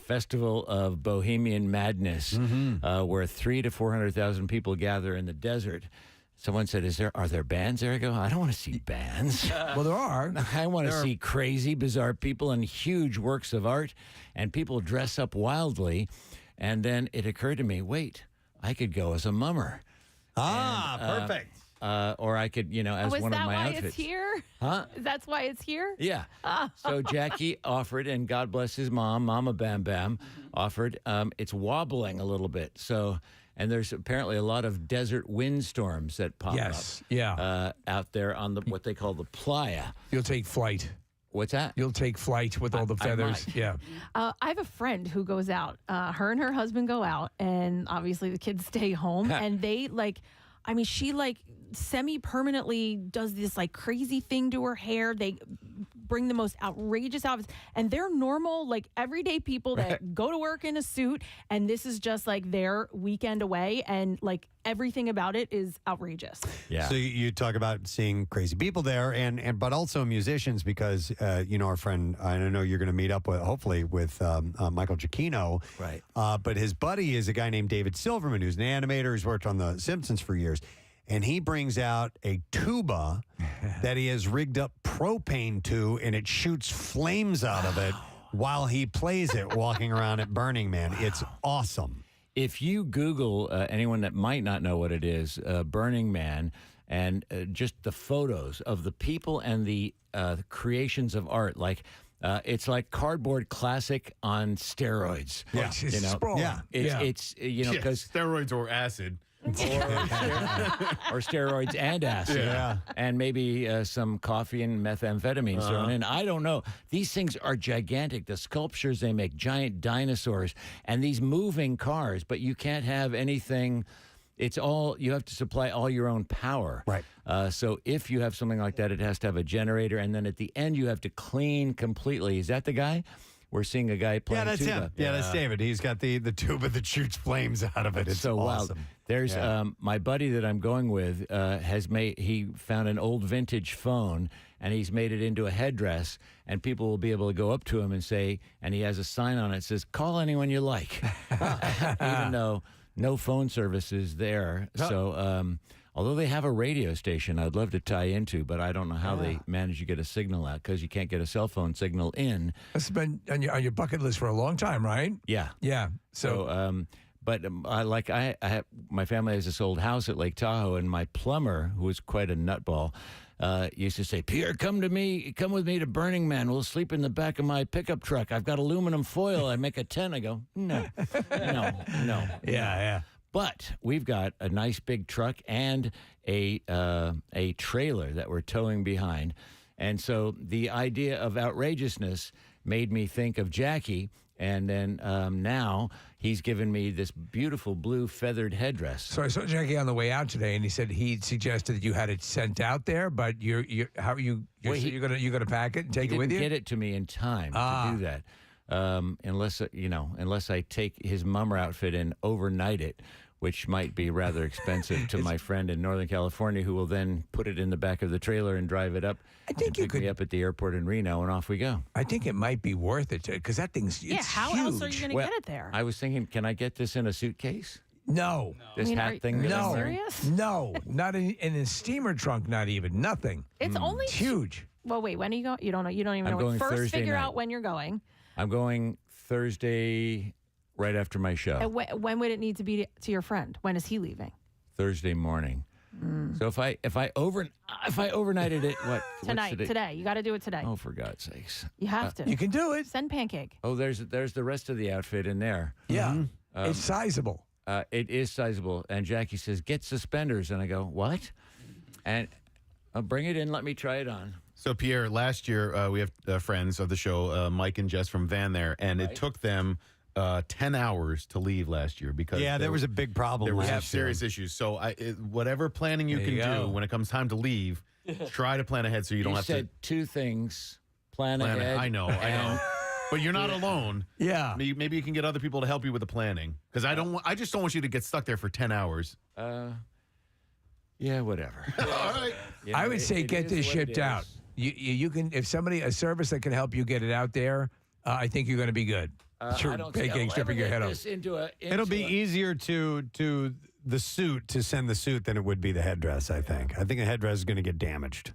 festival of Bohemian Madness, where 300,000 to 400,000 people gather in the desert. Someone said, are there bands there? I go, I don't want to see bands. Well, there are. I want to see crazy, bizarre people and huge works of art, and people dress up wildly. And then it occurred to me, wait, I could go as a mummer. Perfect. Or I could, as one of my outfits. Is that why it's here? Huh? That's why it's here? Yeah. So Jackie offered, and God bless his mom, Mama Bam Bam, offered. It's wobbling a little bit. So, and there's apparently a lot of desert windstorms that pop up. Out there on what they call the playa. You'll take flight. What's that? You'll take flight with all the feathers. Yeah. I have a friend who goes out. Her and her husband go out, and obviously the kids stay home. And they she semi-permanently does this crazy thing to her hair. They bring the most outrageous outfits, and they're normal, everyday people that go to work in a suit, and this is just their weekend away, and everything about it is outrageous. Yeah. So you talk about seeing crazy people there, and but also musicians, because our friend, I know you're going to meet up with, hopefully, with Michael Giacchino. Right. But his buddy is a guy named David Silverman, who's an animator, who's worked on The Simpsons for years. And he brings out a tuba that he has rigged up propane to, and it shoots flames out of it while he plays it walking around at Burning Man. It's awesome. If you Google anyone that might not know what it is, Burning Man, and just the photos of the people and the creations of art, it's like cardboard classic on steroids. Yeah. It's because steroids or acid. or steroids and acid, and maybe some coffee and methamphetamine thrown in. I don't know. These things are gigantic. The sculptures they make, giant dinosaurs, and these moving cars. But you can't have anything. It's all, you have to supply all your own power. Right. So if you have something like that, it has to have a generator, and then at the end you have to clean completely. Is that the guy? We're seeing a guy playing tuba. Him. Yeah, that's David. He's got the tuba that shoots flames out of it. It's so awesome. Wild. There's my buddy that I'm going with he found an old vintage phone, and he's made it into a headdress, and people will be able to go up to him and say, and he has a sign on it that says, "Call anyone you like," even though no phone service is there. So although they have a radio station I'd love to tie into, but I don't know how they manage to get a signal out, because you can't get a cell phone signal in. That's been on your bucket list for a long time, right? Yeah. Yeah. So but I have, my family has this old house at Lake Tahoe, and my plumber, who was quite a nutball, used to say, "Pierre, come with me to Burning Man. We'll sleep in the back of my pickup truck. I've got aluminum foil. I make a tent." I go, no. Yeah. But we've got a nice big truck and a trailer that we're towing behind. And so the idea of outrageousness made me think of Jackie. And then now he's given me this beautiful blue feathered headdress. So I saw Jackie on the way out today, and he said he suggested that you had it sent out there, but you're gonna pack it and take it with you? He didn't get it to me in time to do that. Unless I take his mummer outfit and overnight it, which might be rather expensive to my friend in Northern California, who will then put it in the back of the trailer and drive it up. I think you could me up at the airport in Reno, and off we go. I think it might be worth it, because that thing's how huge. else are you going to get it there? I was thinking, can I get this in a suitcase? No. This hat thing? Are you serious? No, not in a steamer trunk. Not even nothing. It's only huge. Well, wait. When are you going? You don't know. You don't even I'm know. going First, Thursday figure night. out when you're going. I'm going Thursday, right after my show. And when would it need to be to your friend? When is he leaving? Thursday morning. So if I overnighted it, what? Today. You got to do it today. Oh, for God's sakes! You have to. You can do it. Send pancake. Oh, there's the rest of the outfit in there. Yeah, it's sizable. It is sizable. And Jackie says, "Get suspenders," and I go, "What?" And bring it in. Let me try it on. So Pierre, last year we have friends of the show, Mike and Jess from Van there, and it took them 10 hours to leave last year because there was a big problem. There last was serious issues. So whatever planning you can do when it comes time to leave, try to plan ahead so you don't have to. You said two things: plan ahead. I know. But you're not alone. Yeah. Maybe you can get other people to help you with the planning. Because I just don't want you to get stuck there for 10 hours. Yeah, whatever. All right. You know, I would say get this shipped out. You can, if a service that can help you get it out there, I think you're going to be good. Sure, I don't pancakes stripping your head off. It'll be easier to the suit to send the suit than it would be the headdress. I think a headdress is going to get damaged.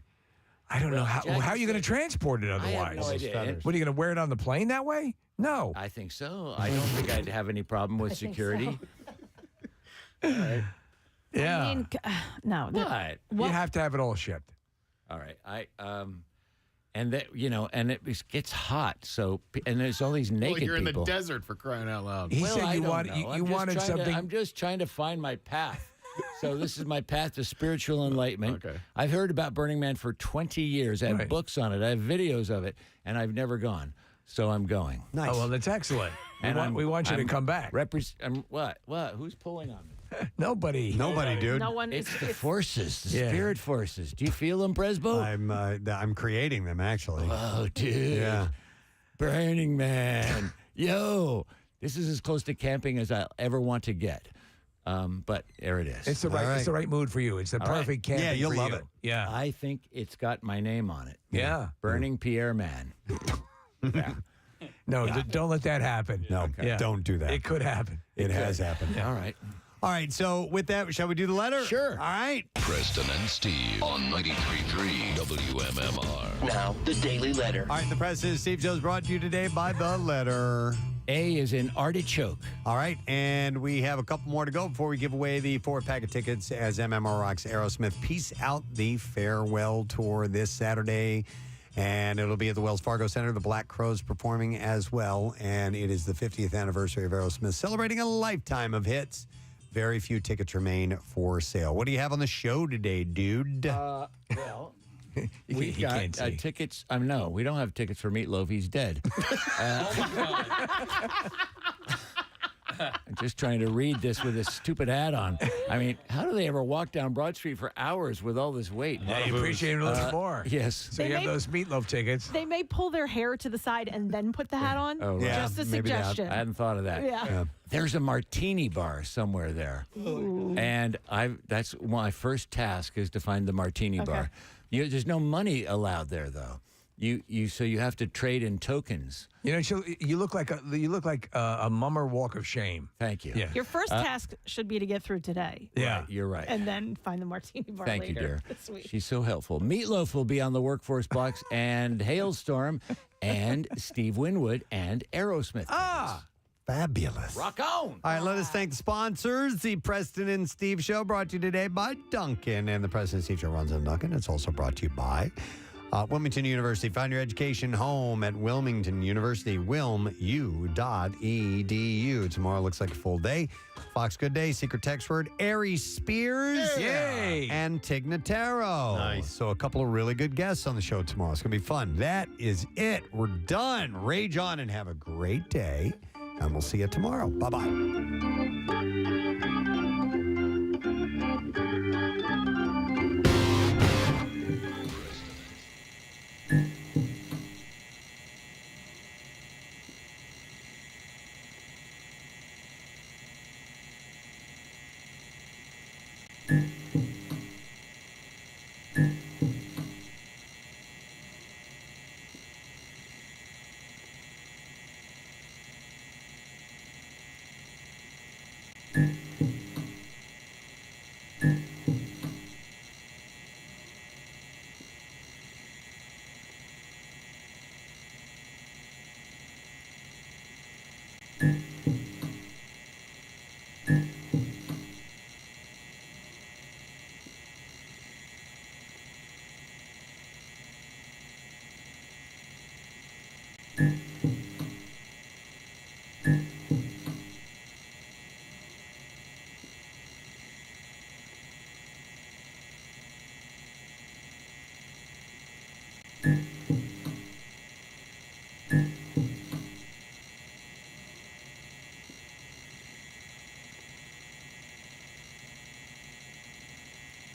I don't know how are you going to transport it otherwise? no idea. What are you going to wear it on the plane that way? No. I think so. I don't think I'd have any problem with security. All right. Yeah. I mean, no. What? You have to have it all shipped. All right. And that and it gets hot. So and there's all these naked you're in people. the desert for crying out loud. He said you wanted something. I'm just trying to find my path. So this is my path to spiritual enlightenment. Okay. I've heard about Burning Man for 20 years. I have books on it. I have videos of it, and I've never gone. So I'm going. Nice. Oh well, that's excellent. And we want you to come back. What? Who's pulling on me? Nobody, dude. No one. It's the forces, the spirit forces. Do you feel them, Presbo? I'm creating them actually. Oh, dude. Yeah. Burning Man. Yo, this is as close to camping as I'll ever want to get. But there it is. It's the right. It's the right mood for you. It's the perfect camping. Yeah, you'll for love you. it. Yeah. I think it's got my name on it. Yeah. Burning Pierre Man. Yeah. No, don't let that happen. No, don't do that. It could happen. It has happened. All right. All right. So with that, shall we do the letter? Sure. All right. Preston and Steve on 93.3 WMMR. Now, the Daily Letter. All right. The President and Steve Show is brought to you today by the letter A is in artichoke. All right, and we have a couple more to go before we give away the 4-pack of tickets as MMR rocks Aerosmith. Peace out the farewell tour this Saturday, and it'll be at the Wells Fargo Center. The Black Crowes performing as well, and it is the 50th anniversary of Aerosmith, celebrating a lifetime of hits. Very few tickets remain for sale. What do you have on the show today, dude? Well, You we can't got see. tickets. No, we don't have tickets for Meatloaf. He's dead. I'm just trying to read this with this stupid hat on. I mean, how do they ever walk down Broad Street for hours with all this weight? Yeah, you appreciate it a little more. Yes. So you have those meatloaf tickets. They may pull their hair to the side and then put the hat on. Oh, right. Just a maybe that. suggestion. I hadn't thought of that. Yeah. There's a martini bar somewhere there. And that's my first task is to find the martini bar. There's no money allowed there, though. So you have to trade in tokens. You know, you look like a mummer walk of shame. Thank you. Yeah. Your first task should be to get through today. Yeah. Right, you're right. And then find the martini bar Thank later you, dear. this week. She's so helpful. Meatloaf will be on the Workforce Box and Hailstorm and Steve Winwood and Aerosmith. Fabulous. Rock on. All right, let us thank the sponsors. The Preston and Steve Show brought to you today by Duncan. And the Preston and Steve Show runs on Duncan. It's also brought to you by Wilmington University. Find your education home at Wilmington University, wilmu.edu. Tomorrow looks like a full day. Fox Good Day, secret text word, Ari Spears. Yay. And Tig Notaro. Nice. So a couple of really good guests on the show tomorrow. It's going to be fun. That is it. We're done. Rage on and have a great day. And we'll see you tomorrow. Bye-bye.